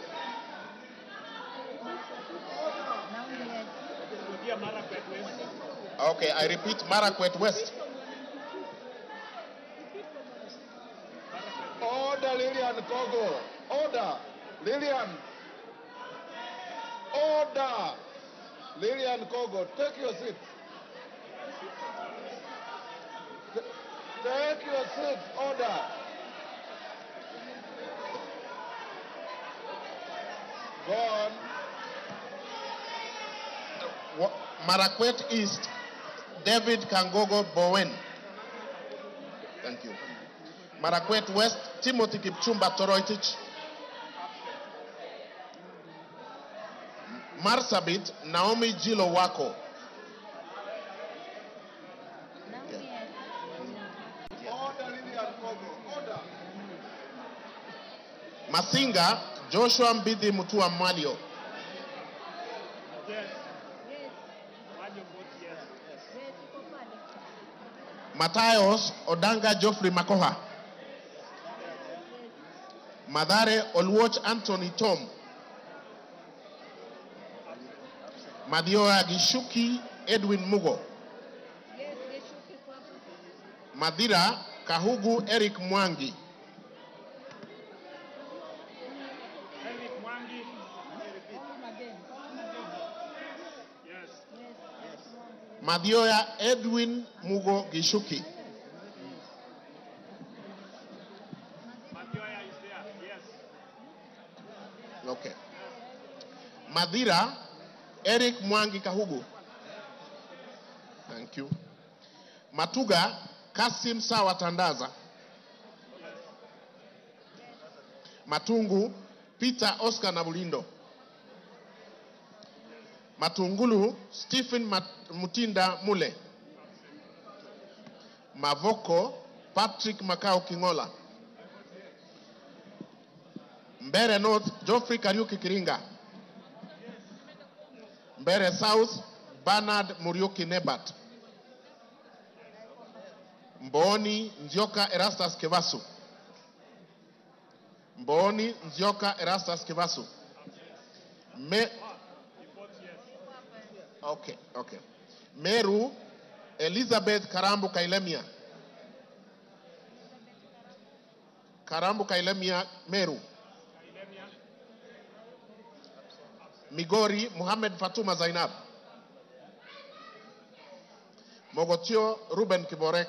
Okay, I repeat, Marakwet West. Order, Lillian Kogo. Order. Lillian. Order. Lillian Kogo, take your seat. Take your seat. Order. Go on. Marakwet East, David Kangogo Bowen. Thank you. Marakwet West, Timothy Kipchumba Toroitich. Marsabit, Naomi Jilo Wako. Order, Lillian Kogo. Order. Masinga, Joshua Mbidi Mutua Mwalio. Matayos Odanga Geoffrey Makoha. Madare Olwoch Anthony Tom. Madioa Gishuki Edwin Mugo. Madira Kahugu Eric Mwangi. Madioya Edwin Mugo Gishuki. Okay. Madira Eric Mwangi Kahugu. Thank you. Matuga Kasim Sawa Tandaza. Matungu Peter Oscar Nabulindo. Matungulu Stephen Mutinda Mule. Mavoko Patrick Makao Kingola. Mbere North Geoffrey Kariuki Kiringa. Mbere South Bernard Muriuki Nebat. Mboni Nzioka Erastus Kevasu. Mboni Nzioka Erastus Kevasu. Okay. Meru Elizabeth Karambu Kailemia. Karambu Kailemia Meru. Migori Muhammad Fatuma Zainab. Mogotio Ruben Kiborek.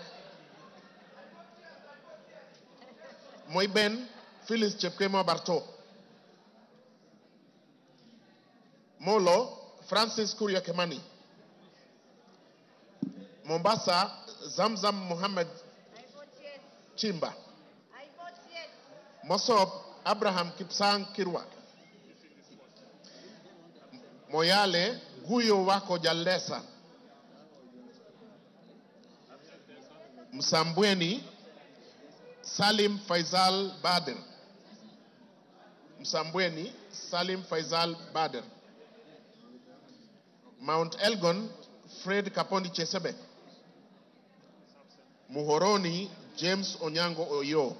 Moiben Phyllis Chepkemo Barto. Molo Francis Kuria Kemani. Mombasa Zamzam Muhammad Chimba. Mosop Abraham Kipsang Kirwa. Moyale Guyo Wako Jalesa. Msambweni Salim Faisal Bader. Msambweni Salim Faisal Bader. Mount Elgon Fred Kapondi Chesebe. Muhoroni James Onyango Oyo.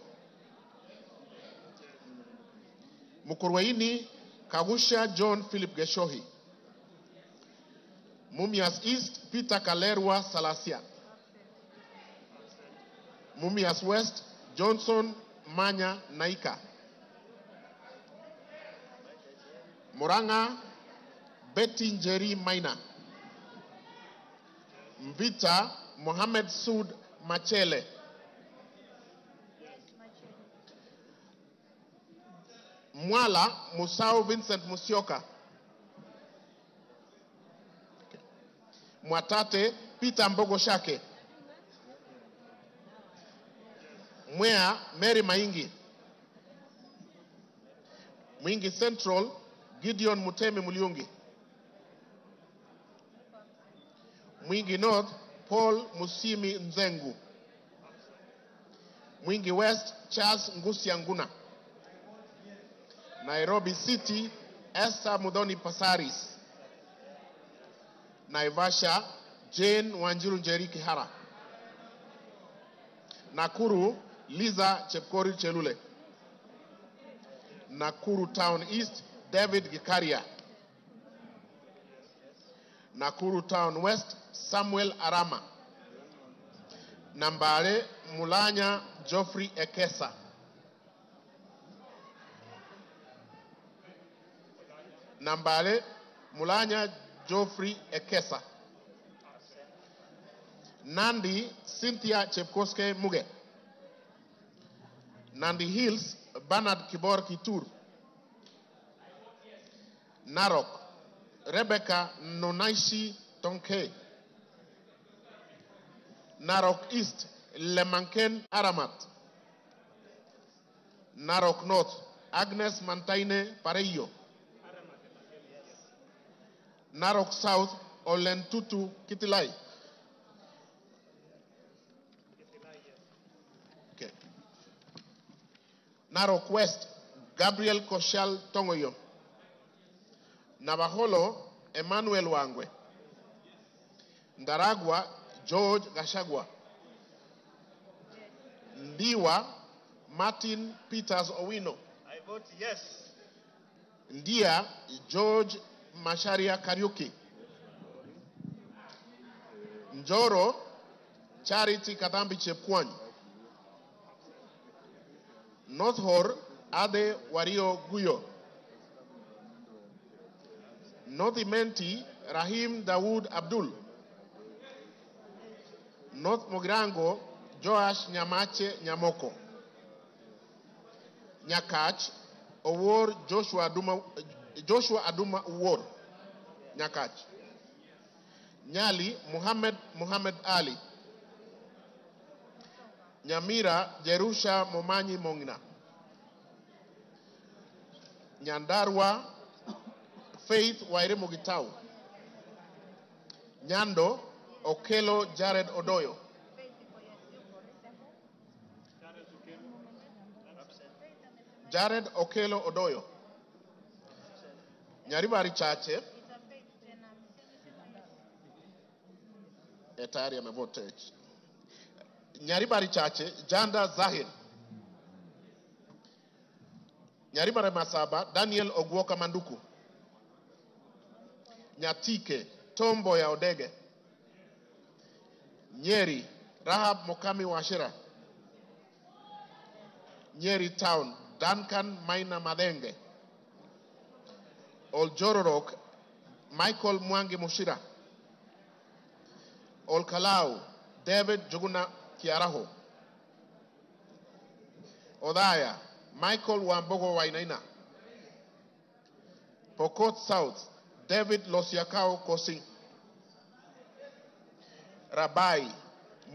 Mukurwaini Kagusha John Philip Geshohi. Mumias East Peter Kalerwa Salasia. Mumias West Johnson Manya Naika. Muranga Betty Njeri Maina. Mvita Mohamed Sud Machele. Mwala Musau Vincent Musioka. Mwatate Peter Mbogo Shake. Mwea Mary Maingi. Mwingi Central Gideon Mutemi Muliungi. Mwingi North Paul Musimi Nzengu. Mwingi West Charles Ngusi Anguna. Nairobi City Esther Mudoni Pasaris. Naivasha Jane Wanjiru Njeri Kihara. Nakuru Liza Chepkori Chelule. Nakuru Town East David Gikaria. Nakuru Town West Samuel Arama. Nambare Mulanya Geoffrey Ekesa. Nambare Mulanya Geoffrey Ekesa. Nandi Cynthia Chepkoske Muge. Nandi Hills Bernard Kibor Kitur. Narok Rebecca Nonaishi Tonke. Narok East Lemanken Aramat. Narok North Agnes Mantaine Pareyo. Narok South Olentutu Kitilai. Okay. Narok West Gabriel Koshal Tongoyo. Navaholo Emmanuel Wangwe. Ndaragwa George Gashagwa. Ndiwa Martin Peters Owino. I vote yes. Ndia George Masharia Kariuki. Njoro Charity Katambi Chepkwany. North Hor, Ade Wario Guyo. North Imenti, Rahim Dawood Abdul. North Mogrango, Joash Nyamache Nyamoko. Nyakach, Owor Joshua Aduma Owor. Nyakach. Nyali, Muhammad Ali. Nyamira, Jerusha Momanyi Mongina. Nyandarua, Faith Waire Mogitau. Nyando, Okelo Jared Odoyo. Jared Okelo Odoyo. Nyaribari Chache. Etari amevote. Nyaribari Chache, Janda Zahir. Nyaribari Masaba, Daniel Ogwoka Manduku. Nyatike, Tombo ya Odege. Nyeri, Rahab Mokami Washira. Nyeri Town, Duncan Maina Madenge. Oljororok, Michael Mwangi Mushira. Olkalau, David Juguna Kiaraho. Odaya, Michael Wambogo Wainaina. Pokot South, David Losiakao Kosing. Rabai,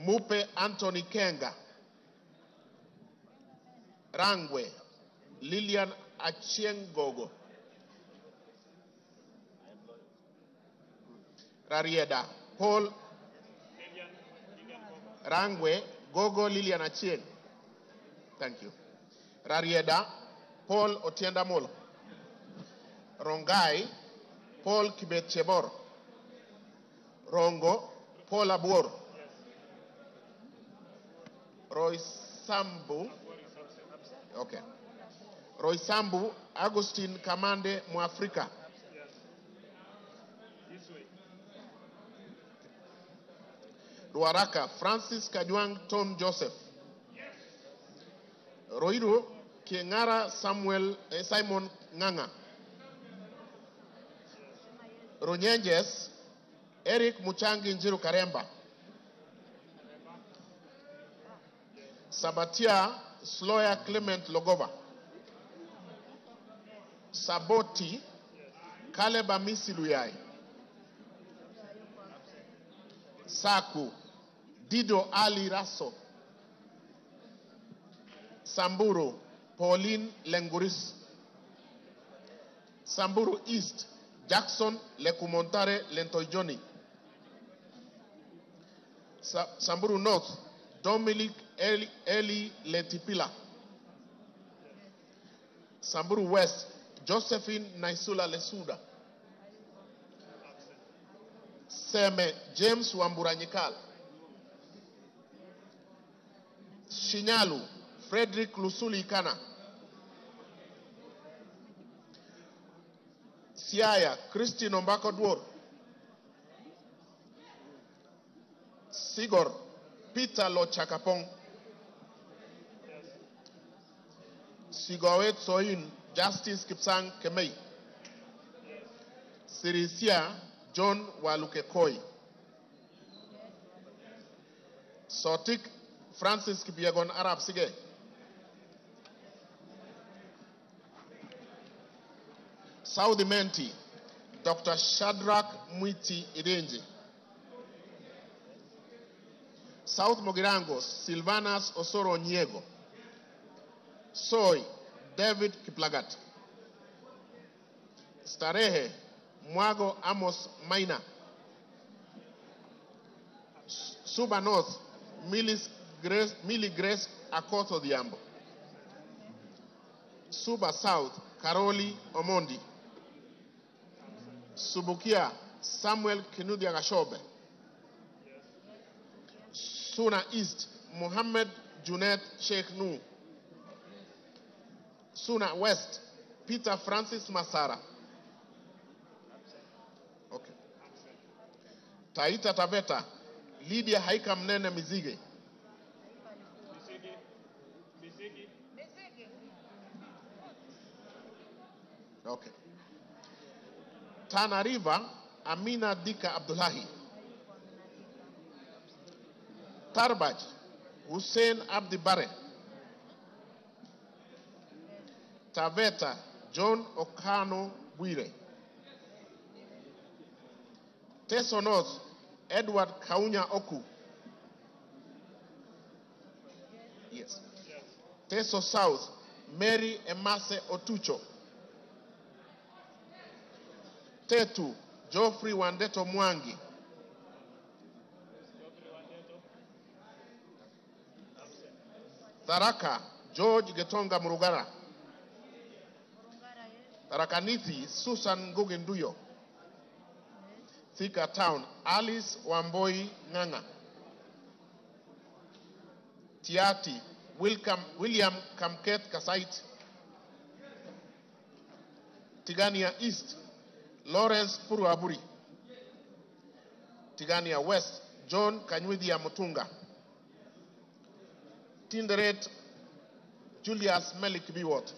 Mupe Anthony Kenga. Rangwe, Lilian Achiengogo. Rarieda, Paul Rangwe, Gogo Lilian Achieng. Thank you. Rarieda, Paul Otienda Molo. Rongai, Paul Kibet Chebor. Rongo, Paul Abuor. Roy Sambu. Okay. Roy Sambu, Agustin Kamande Muafrika. Ruaraka, Francis Kajwang Tom Joseph. Roido, Kiengara Simon Nganga. Runyenjes, Eric Muchangi Njiru Karemba. Sabatia, Sloya Clement Logova. Saboti, Kaleba Misi Luyai. Saku, Dido Ali Raso. Samburu, Pauline Lenguris. Samburu East, Jackson Lekumontare Lentoijoni. Samburu North, Dominic Eli Letipila. Samburu West, Josephine Naisula Lesuda. Seme James Wamburanyikal. Shinyalu Frederick Lusuli Ikana. Siaya Christine Ombako Dwor. Sigor Peter Lochakapong. Sigowet Soin Justice Kipsang Kemei. Sirisia John Walukekoi. Sotik Francis Kipiagon Arab Sige. Saudi Menti, Dr. Shadrach Mwiti Irenji. South Mogirango, Silvanas Osoro Nyego. Soy, David Kiplagat. Starehe, Mwago Amos Maina. Suba North, Millie Grace Akoto Diambo. Suba South, Karoli Omondi. Subukia, Samuel Kinudia Gashobe. Suna East, Muhammad Junet Sheikh Nu. Suna West, Peter Francis Masara. Okay. Taita Taveta, Lydia Haika Mnene Mizige. Okay. Tana River, Amina Dika Abdullahi. Tarbaj, Hussein Abdi Bare. Taveta, John Okano Bwire. Teso North, Edward Kaunya Oku. Yes. Teso South, Mary Emase Otucho. Tetu, Geoffrey Wandeto Mwangi. Tharaka, George Getonga Murugara. Tharakanithi, Susan Ngugenduyo. Thika Town, Alice Wamboi Nganga. Tiati, William Kamket Kasait. Tigania East, Lawrence Puruaburi. Tigania West, John Kanywidia Mutunga. Tinderet, Julius Melik Biwot.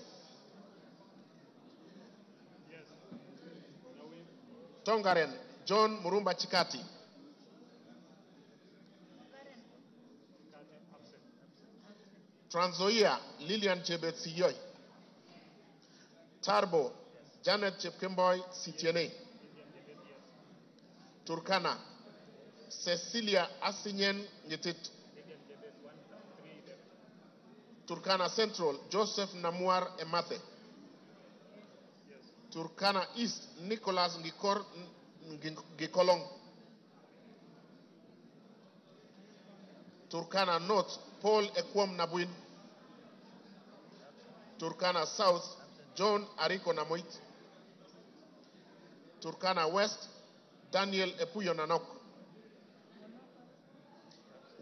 Tongaren, John Murumba Chikati. Transoia, Lillian Chebet Siyoy. Tarbo, Janet Chepkemboy Sitiene. Turkana, Cecilia Asinyen Nyetit. Turkana Central, Joseph Namuar Emate. Turkana East, Nicholas Gikolong. Turkana North, Paul Ekwom Nabuin. Turkana South, John Ariko Namoit. Turkana West, Daniel Epuyo Nanok.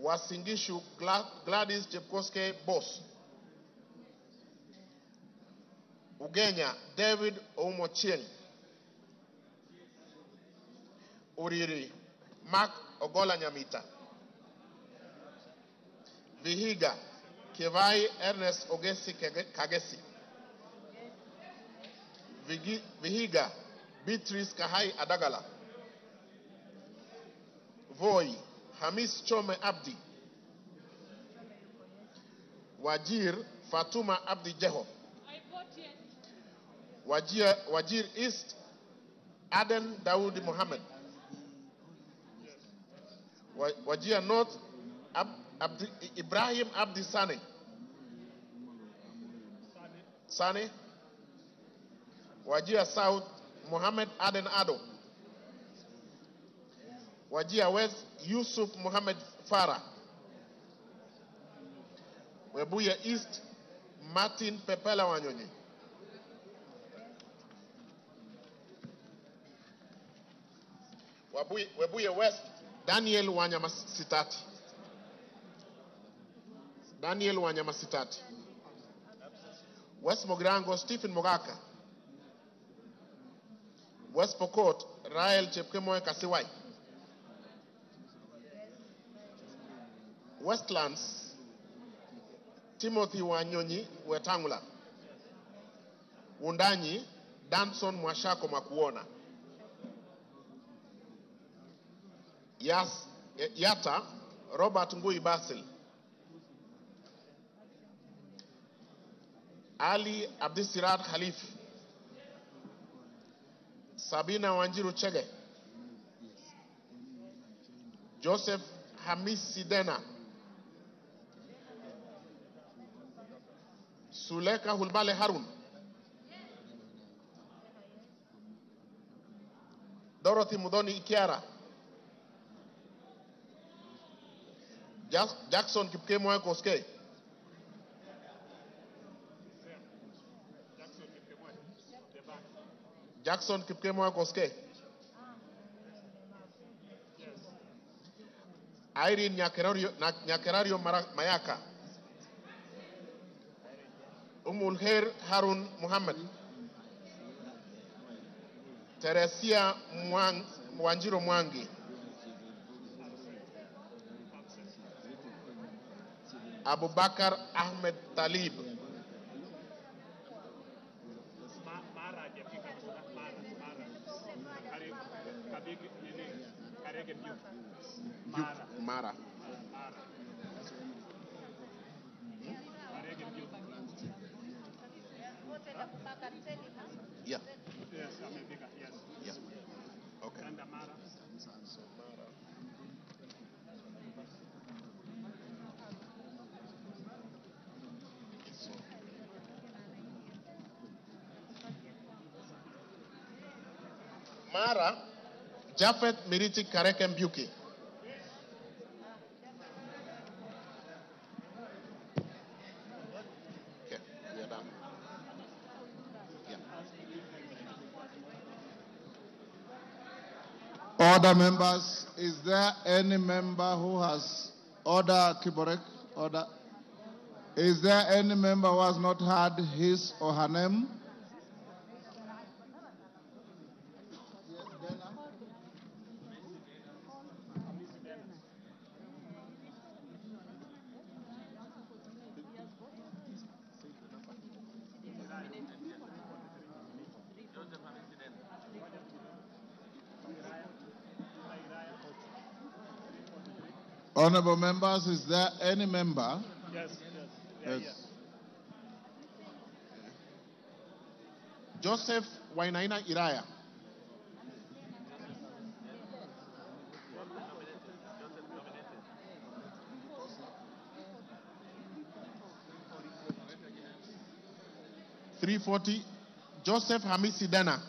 Wasingishu Gladys Chepkoske Boss. Ugenya David Oumochieng. Uriri Mark Ogola Nyamita. Vihiga Kevai Ernest Ogesi Kagesi. Vihiga Beatrice Kahai Adagala. Voi Hamis Chome Abdi. Wajir Fatuma Abdi Jeho. Wajir East, Aden Dawood Mohammed. Wajir North, Ibrahim Abdi Sane. Sane. Wajir South, Mohammed Aden Ado. Wajir West, Yusuf Mohammed Farah. Webuye East, Martin Pepela Wanyonyi. Webuye West, Daniel Wanyama Sitati. Daniel Wanyama Sitati. West Mogrango, Stephen Mogaka. West Pokot, Rael Chepkemoy Kasiwai. Westlands, Timothy Wanyonyi Wetangula. Wundanyi, Danson Mwashako Makuona. Yata, Robert Ngui Basil. Ali Abdisirat Khalif. Sabina Wanjiru Chege. Joseph Hamis Sidena. Suleka Hulbale Harun. Dorothy Mudoni Ikiara. Jackson Kipkemoy Koske. Jackson Kipkemoy Koske. Irene Nyakerario Mayaka. Umulher Harun Muhammad. Teresia Wanjiro Mwangi. Abubakar Ahmed Talib. Mara. Yeah. Yes, yes. Yeah. Okay. Mara, Jafet Miriti Kareke Mbuki. Okay, we are done. Yeah. Order, members. Is there any member who has order, Kiborek? Order. Is there any member who has not had his or her name? Honorable members, is there any member? Yes. Yes. Joseph Wainaina Iraya. $340. Joseph Hamisi Dana.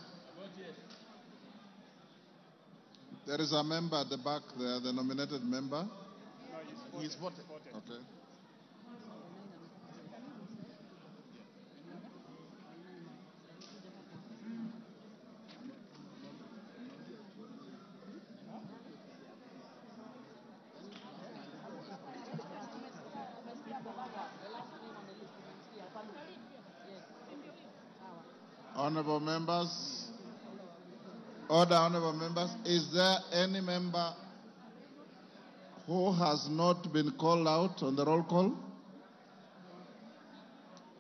There is a member at the back there, the nominated member. No, he's voted. Okay. Honorable members, order, honorable members, is there any member who has not been called out on the roll call?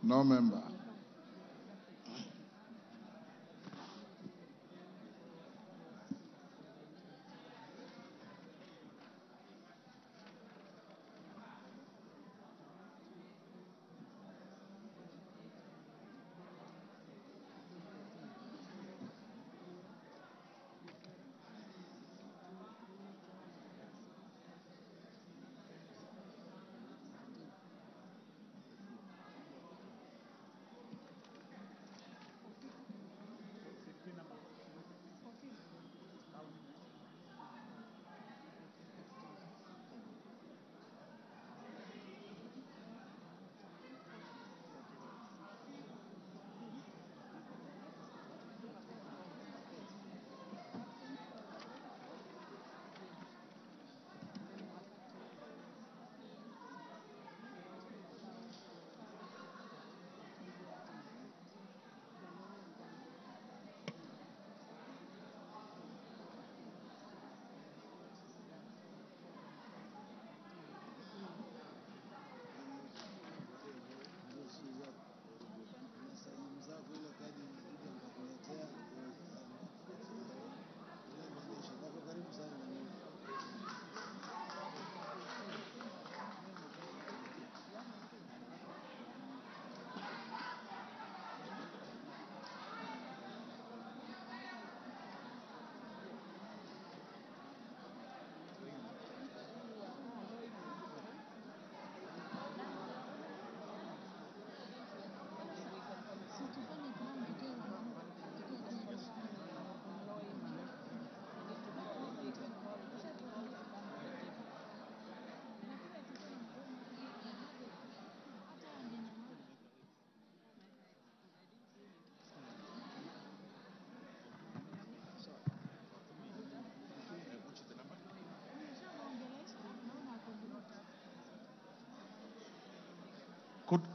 No member.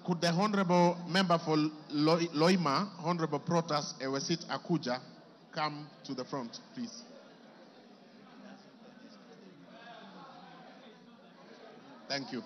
Could the Honorable Member for Loima, Honorable Protas Ewesit Akuja, come to the front, please? Thank you.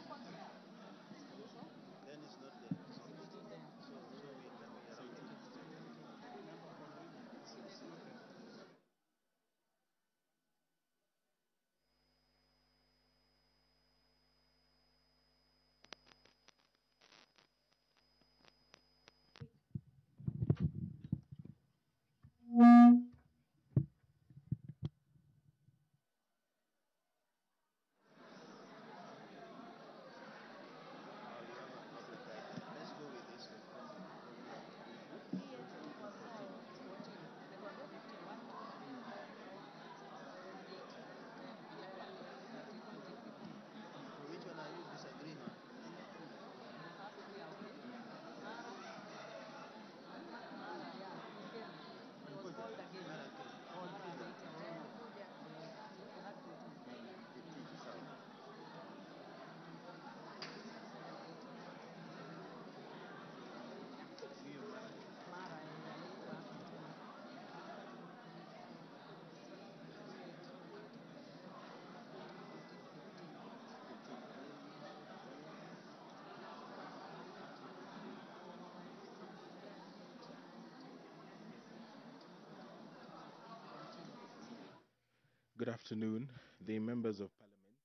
Good afternoon, the members of Parliament.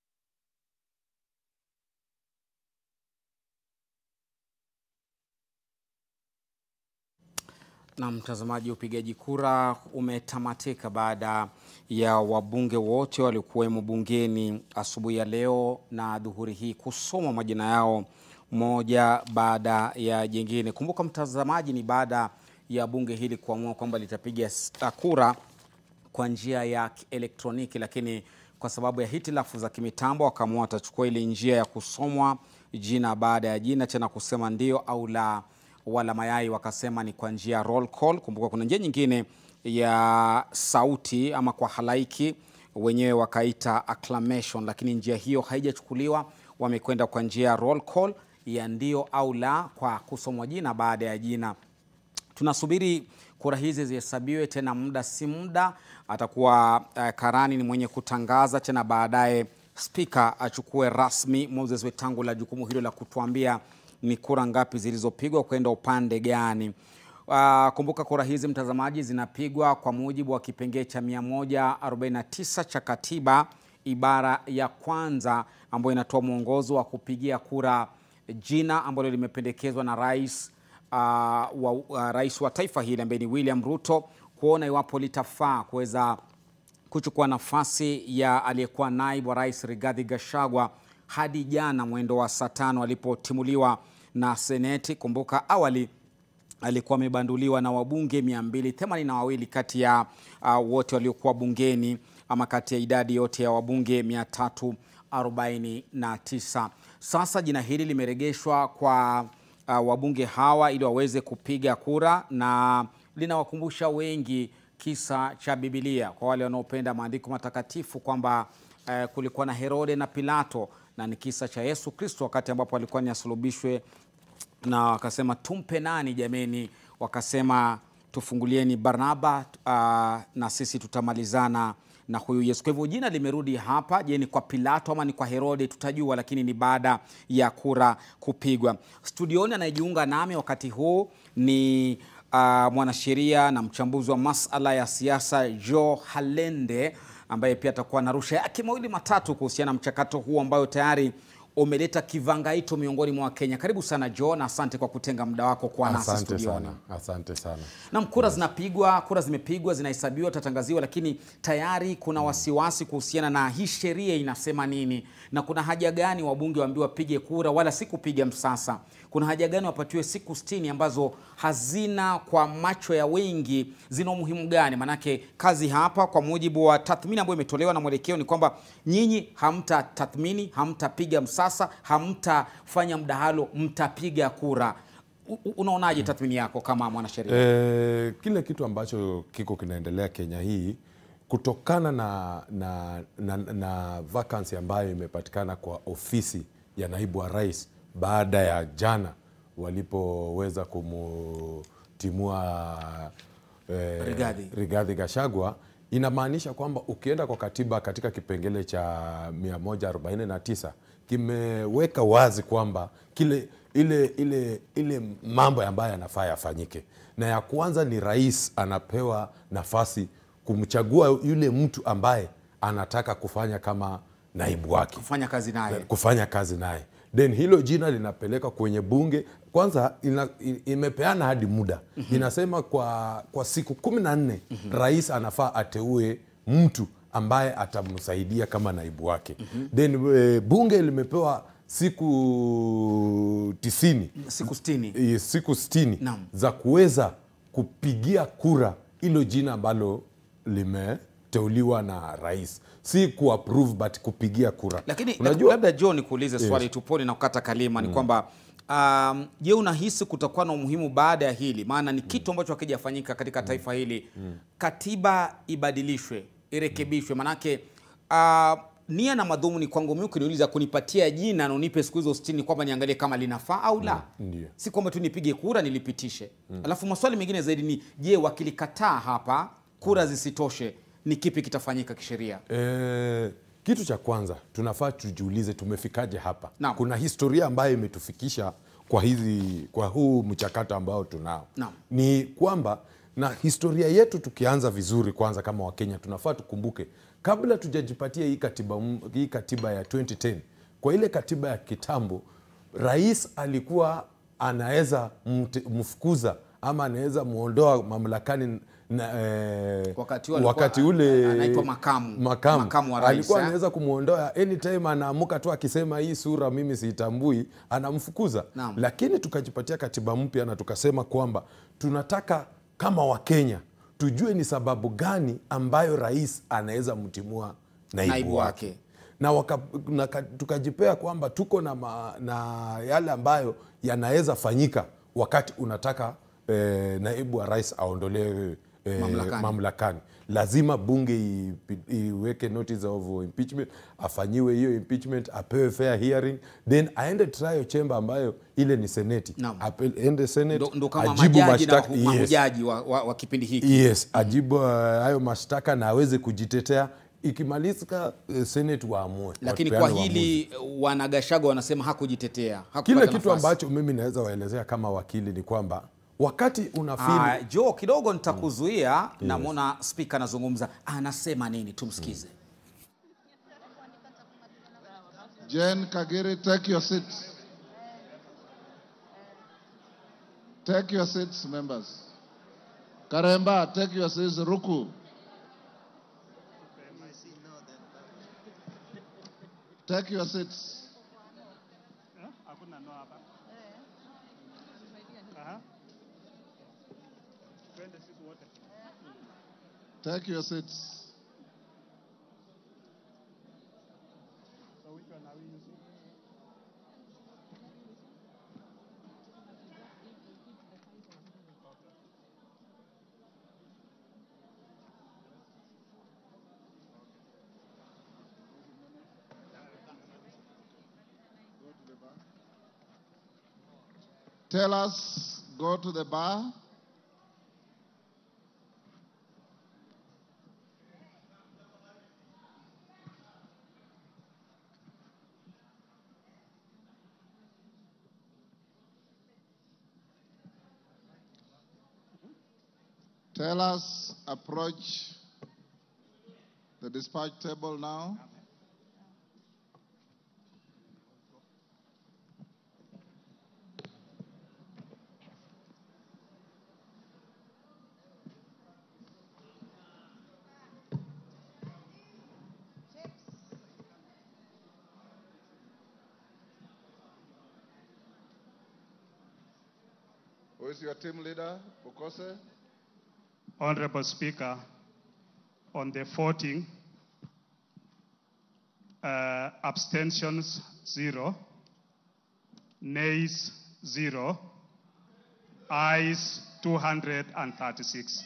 Na mtazamaji, upigaji kura umetamatika baada ya wabunge wote waliokuwemo bungeni asubuhi ya leo na dhuhuri hii kusoma majina yao moja baada ya jingine. Kumbuka mtazamaji, ni baada ya bunge hili kuamua kwamba litapiga kura kwa njia ya elektroniki, lakini kwa sababu ya hitilafu za kimitambo wakaamua watachukua ile njia ya kusomwa jina baada ya jina, tena kusema ndio au la, wala mayai wakasema ni kwa njia roll call. Kumbuka kuna njia nyingine ya sauti ama kwa halaiki, wenyewe wakaita acclamation, lakini njia hiyo haijachukuliwa. Wamekwenda kwa njia roll call ya ndio au la kwa kusomwa jina baada ya jina. Tunasubiri kura hizi zihesabiwe, tena muda si muda atakuwa karani ni mwenye kutangaza, tena baadaye speaker achukue rasmi Moses Wetangula jukumu hilo la kutuambia ni kura ngapi zilizopigwa kwenda upande gani. Kumbuka kura hizi mtazamaji zinapigwa kwa mujibu wa kipengee cha 149 cha katiba ibara ya kwanza, ambayo inatoa mwongozo wa kupigia kura jina ambalo limependekezwa na rais wa taifa hili ambaye ni William Ruto, kuona iwapo litafaa kuweza kuchukua nafasi ya aliyekuwa naibu wa rais Rigathi Gachagua hadi jana mwendo wa saa 5 alipotimuliwa na Seneti. Kumbuka awali alikuwa amebanduliwa na wabunge 282 kati ya wote waliokuwa bungeni, ama kati ya idadi yote ya wabunge 349. Sasa jina hili limeregeshwa kwa wabunge hawa ili waweze kupiga kura, na linawakumbusha wengi kisa cha Biblia, kwa wale wanaopenda maandiko matakatifu, kwamba kulikuwa na Herode na Pilato, na ni kisa cha Yesu Kristo wakati ambapo alikuwa ni asulubishwe, na wakasema tumpe nani jameni? Wakasema tufungulieni Barnaba, na sisi tutamalizana na huyu Yesu. Kwa hivyo jina limerudi hapa. Je, ni kwa Pilato ama ni kwa Herode? Tutajua, lakini ni baada ya kura kupigwa. Studioni anayejiunga nami wakati huu ni mwanasheria na mchambuzi wa masuala ya siasa Joe Halende, ambaye pia atakuwa narusha yake mawili matatu kuhusiana na mchakato huu ambayo tayari umeleta kivangaito miongoni mwa Kenya. Karibu sana Joe, na asante kwa kutenga muda wako kwa nasi studioni. Asante sana. Na kura zinapigwa, kura zimepigwa, zinahesabiwa, tatangaziwa, lakini tayari kuna wasiwasi kuhusiana na hii sheria inasema nini, na kuna haja gani wabunge waambiwa wapige kura wala si kupiga msasa? Kuna haja gani wapatiwe siku 60 ambazo hazina kwa macho ya wengi, zina umuhimu gani? Manake kazi hapa kwa mujibu wa tathmini ambayo imetolewa na mwelekeo ni kwamba nyinyi hamta tathmini, hamtapiga msasa, hamtafanya mdahalo, mtapiga kura. Unaonaje tathmini yako kama mwanasheria? Kile kitu ambacho kiko kinaendelea Kenya hii, kutokana na vacancy ambayo imepatikana kwa ofisi ya naibu wa rais baada ya jana walipoweza kumutimua Rigathi Gachagua, inamaanisha kwamba ukienda kwa katiba katika kipengele cha 149 kimeweka wazi kwamba ile mambo ambayo yanafaa yafanyike, na ya kwanza ni rais anapewa nafasi kumchagua yule mtu ambaye anataka kufanya kama naibu wake, kufanya kazi naye. Then hilo jina linapeleka kwenye bunge. Kwanza imepeana hadi muda. Inasema kwa siku 14 rais anafaa ateue mtu ambaye atamsaidia kama naibu wake. Then bunge limepewa siku 90, siku 60 za kuweza kupigia kura hilo jina ambalo limeteuliwa na rais. Si kuapprove but kupigia kura. Lakini labda John kuulize swali tuponi na kukata kalima ni kwamba je, unahisi kutakuwa na umuhimu baada ya hili? Maana ni kitu ambacho hakijafanyika katika taifa hili. Katiba ibadilishwe, irekebishwe, manake nia na madhumuni kwangu mimi kuniuliza kunipatia jina na unipe siku hizo 60 kwamba niangalie kama linafaa au la. Si kwamba tu nipige kura nilipitishe. Alafu maswali mengine zaidi ni je, wakilikataa hapa kura zisitoshe, ni kipi kitafanyika kisheria? Kitu cha kwanza tunafaa tujiulize tumefikaje hapa. Kuna historia ambayo imetufikisha kwa huu mchakato ambao tunao. Ni kwamba Na historia yetu tukianza vizuri, kwanza kama Wakenya tunafaa tukumbuke, kabla tujajipatia hii katiba ya 2010, kwa ile katiba ya kitambo, rais alikuwa anaweza mfukuza ama anaweza muondoa mamlakani wakati ule anaitwa makamu wa rais, alikuwa anaweza kumuondoa anytime, anaamuka tu akisema hii sura mimi siitambui, anamfukuza. Lakini tukajipatia katiba mpya na tukasema kwamba tunataka kama Wakenya tujue ni sababu gani ambayo rais anaweza mtimua naibu wake. Na tukajipea kwamba tuko na yale ambayo yanaweza fanyika wakati unataka naibu wa rais aondolewe mamlakani. Lazima bunge iweke notice of impeachment, afanyiwe hiyo impeachment, apewe fair hearing, then aende trial chamber ambayo ile ni seneti. Aende senate, ajibu mashtaka, mahujaji wa kipindi hiki. Yes, ajibu hayo mashtaka na aweze kujitetea. Ikimalizika senate waamue. Lakini kwa hili wanagashago wanasema hakujitetea. Kile kitu ambacho mimi naweza waelezea kama wakili ni kwamba wakati unafili Joe, kidogo nitakuzuia. Namwona speaker anazungumza, anasema nini? Tumsikize. Jen Kagere, take your seats. Take your seats, members. Karemba, take your seats. Ruku. Take your seats. Take your seats. Tell us, go to the bar. Tell us, approach the dispatch table now. Who is your team leader, Bukose? Honorable Speaker, on the voting, abstentions 0, nays 0, ayes 236.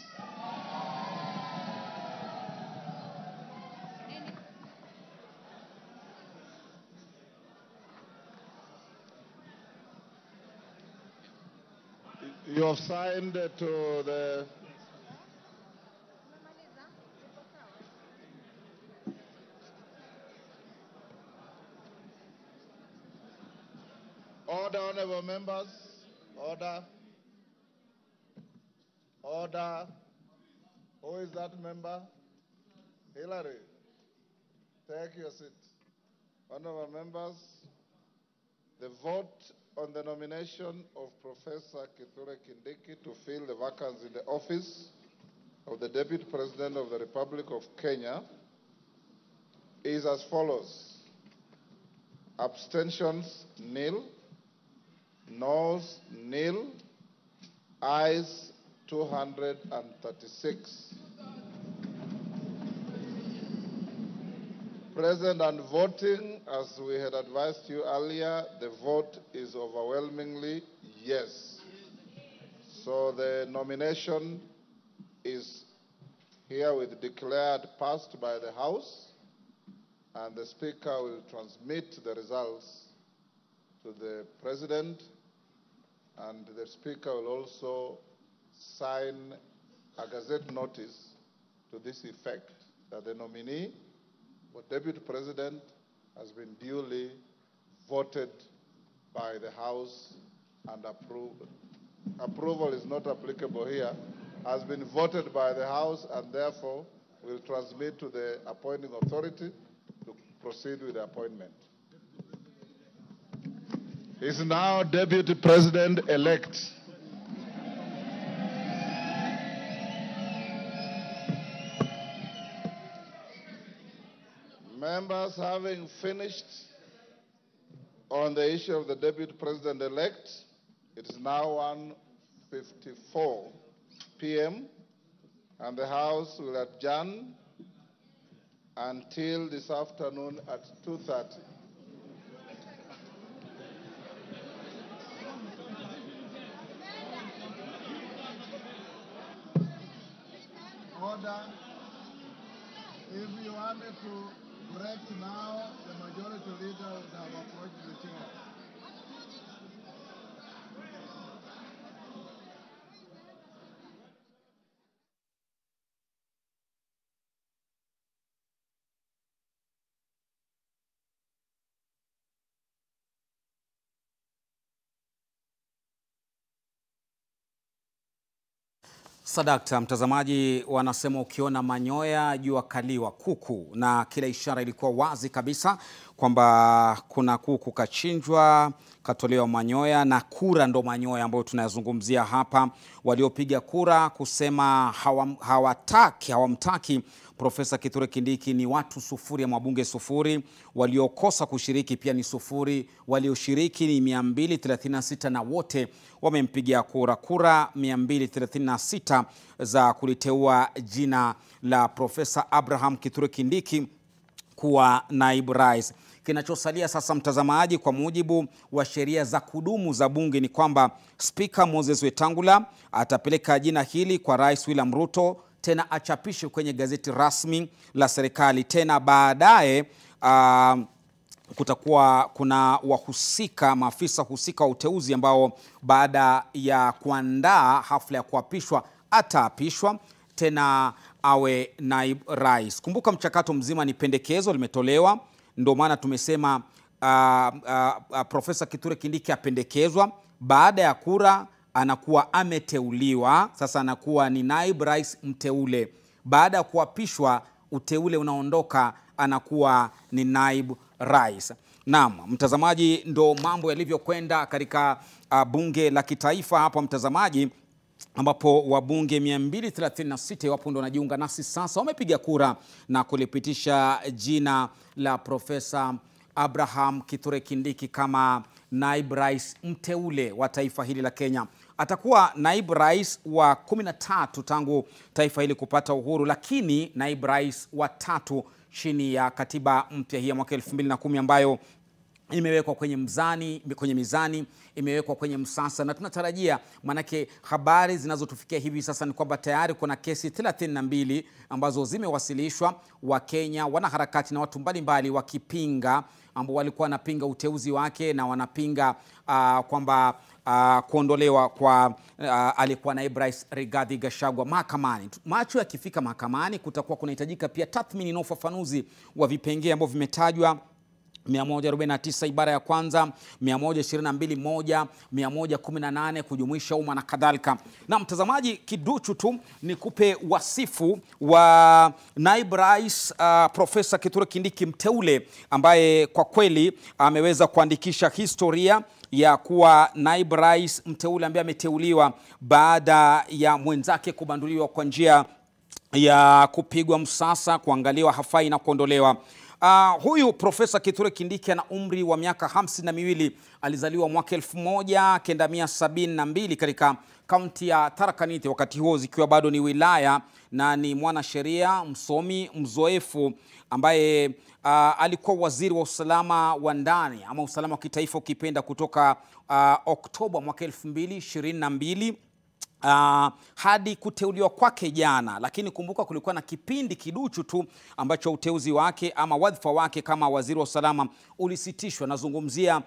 You have signed to the order, honorable members. Order. Order. Who is that member? Hillary. Take your seat. Honorable members, the vote on the nomination of Professor Kindiki to fill the vacancy in the office of the Deputy President of the Republic of Kenya is as follows. Abstentions, nil. Noes, nil. Ayes, 236. Present and voting, as we had advised you earlier, the vote is overwhelmingly yes. So the nomination is herewith declared passed by the House, and the Speaker will transmit the results to the President, and the Speaker will also sign a Gazette notice to this effect that the nominee for Deputy President has been duly voted by the House and approved. Approval is not applicable here. has been voted by the House and therefore will transmit to the appointing authority to proceed with the appointment. He is now Deputy President-elect. Members, having finished on the issue of the Deputy President-elect, it is now 1:54 p.m. and the House will adjourn until this afternoon at 2:30. Order. If you wanted to break now, the majority leader would have approached the chair. Sadakta, mtazamaji, wanasema ukiona manyoya jua kaliwa kuku, na kila ishara ilikuwa wazi kabisa kwamba kuna kuku kachinjwa, katolewa manyoya, na kura ndo manyoya ambayo tunayazungumzia hapa. Waliopiga kura kusema hawamtaki Profesa Kithure Kindiki ni watu 0 ya wabunge 0, waliokosa kushiriki pia ni 0, walioshiriki ni 236 na wote wamempigia kura. Kura 236 za kuliteua jina la Profesa Abraham Kithure Kindiki kuwa naibu rais. Kinachosalia sasa, mtazamaji, kwa mujibu wa sheria za kudumu za bunge ni kwamba Spika Moses Wetangula atapeleka jina hili kwa Rais William Ruto, tena achapishe kwenye gazeti rasmi la serikali. Tena baadaye kutakuwa kuna wahusika, maafisa husika wa uteuzi ambao baada ya kuandaa hafla ya kuapishwa ataapishwa tena awe naibu rais. Kumbuka mchakato mzima ni pendekezo limetolewa, ndio maana tumesema Profesa Kithure Kindiki apendekezwa, baada ya kura anakuwa ameteuliwa, sasa anakuwa ni naibu rais mteule. Baada ya kuapishwa uteule unaondoka, anakuwa ni naibu rais. Naam, mtazamaji, ndo mambo yalivyokwenda katika bunge la kitaifa hapa, mtazamaji, ambapo wabunge 236 wapo ndo wanajiunga nasi sasa, wamepiga kura na kulipitisha jina la Profesa Abraham Kithure Kindiki kama naibu rais mteule wa taifa hili la Kenya. Atakuwa naibu rais wa 13 tangu taifa hili kupata uhuru, lakini naibu rais wa 3 chini ya katiba mpya hii ya mwaka 2010 ambayo imewekwa kwenye mizani, imewekwa kwenye msasa, na tunatarajia, manake habari zinazotufikia hivi sasa ni kwamba tayari kuna kesi 32 ambazo zimewasilishwa, wa Kenya, wanaharakati na watu mbalimbali wakipinga, ambao walikuwa wanapinga uteuzi wake na wanapinga kwamba kuondolewa kwa alikuwa naibu rais Rigathi Gachagua mahakamani. Macho yakifika mahakamani, kutakuwa kunahitajika pia tathmini na ufafanuzi wa vipengee ambavyo vimetajwa 149 ibara ya kwanza, 122(1), 118 kujumuisha umma na kadhalika. Na mtazamaji, kiduchu tu nikupe wasifu wa naibu rais Profesa Kithure Kindiki mteule, ambaye kwa kweli ameweza kuandikisha historia ya kuwa naibu rais mteule ambaye ameteuliwa baada ya mwenzake kubanduliwa kwa njia ya kupigwa msasa, kuangaliwa hafai na kuondolewa. Huyu Profesa Kithure Kindiki ana umri wa miaka 52. Alizaliwa mwaka 1972 katika kaunti ya Tharaka Nithi, wakati huo zikiwa bado ni wilaya, na ni mwanasheria msomi mzoefu ambaye alikuwa waziri wa usalama wa ndani ama usalama wa kitaifa ukipenda kutoka Oktoba mwaka 2022 hadi kuteuliwa kwake jana. Lakini kumbuka kulikuwa na kipindi kiduchu tu ambacho uteuzi wake ama wadhifa wake kama waziri wa usalama ulisitishwa. Nazungumzia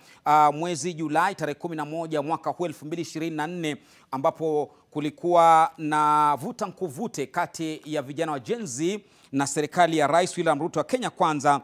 mwezi Julai tarehe 11 mwaka 2024, ambapo kulikuwa na vuta nkuvute kati ya vijana wa Gen Z na serikali ya Rais William Ruto wa Kenya Kwanza,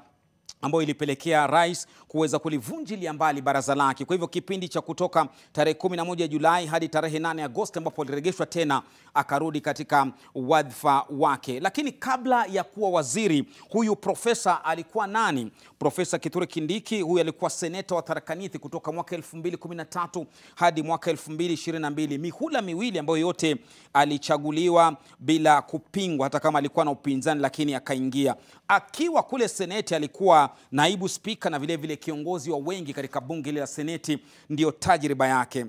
ambayo ilipelekea rais kuweza kulivunjilia mbali baraza lake. Kwa hivyo kipindi cha kutoka tarehe 11 Julai hadi tarehe 8 Agosti ambapo alirejeshwa tena akarudi katika wadhifa wake. Lakini kabla ya kuwa waziri, huyu profesa alikuwa nani? Profesa Kithure Kindiki, huyu alikuwa seneta wa Tharaka Nithi kutoka mwaka 2013 hadi mwaka 2022. Mihula miwili ambayo yote alichaguliwa bila kupingwa, hata kama alikuwa na upinzani lakini akaingia. Akiwa kule seneti alikuwa naibu spika na vile vile kiongozi wa wengi katika bunge la seneti, ndio tajriba yake.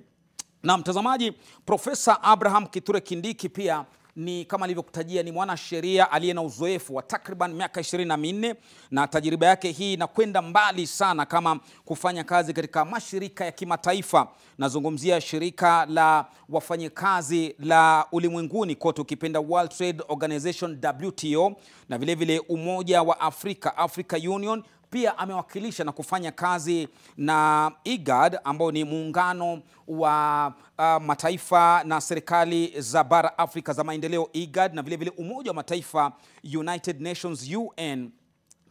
Na mtazamaji, Profesa Abraham Kithure Kindiki pia ni kama alivyokutajia ni mwanasheria aliye na uzoefu wa takriban miaka 24 na tajriba yake hii inakwenda mbali sana, kama kufanya kazi katika mashirika ya kimataifa. Nazungumzia shirika la wafanyakazi la ulimwenguni kote, ukipenda World Trade Organization WTO, na vile vile Umoja wa Afrika, Africa Union. Pia amewakilisha na kufanya kazi na IGAD ambao ni muungano wa mataifa na serikali za bara Afrika za maendeleo IGAD, na vile vile Umoja wa Mataifa United Nations UN.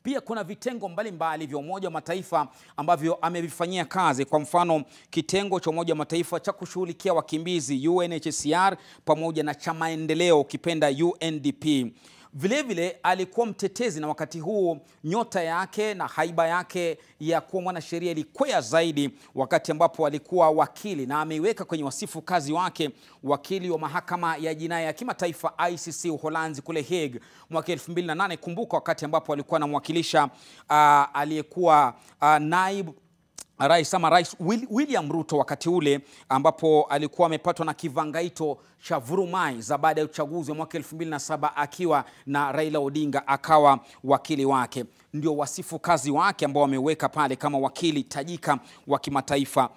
Pia kuna vitengo mbalimbali vya Umoja wa Mataifa ambavyo amevifanyia kazi. Kwa mfano, kitengo cha Umoja wa Mataifa cha kushughulikia wakimbizi UNHCR, pamoja na cha maendeleo ukipenda UNDP. Vile vile alikuwa mtetezi, na wakati huu nyota yake na haiba yake ya kuwa mwanasheria ilikwea zaidi wakati ambapo alikuwa wakili, na ameiweka kwenye wasifu kazi wake wakili wa mahakama ya jinai ya kimataifa ICC Uholanzi kule Hague mwaka 2008. Kumbuka wakati ambapo alikuwa anamwakilisha aliyekuwa naibu rais ama rais William Ruto wakati ule ambapo alikuwa amepatwa na kivangaito cha vurumai za baada ya uchaguzi wa mwaka 2007 akiwa na Raila Odinga akawa wakili wake. Ndio wasifu kazi wake ambao ameweka pale kama wakili tajika wa kimataifa.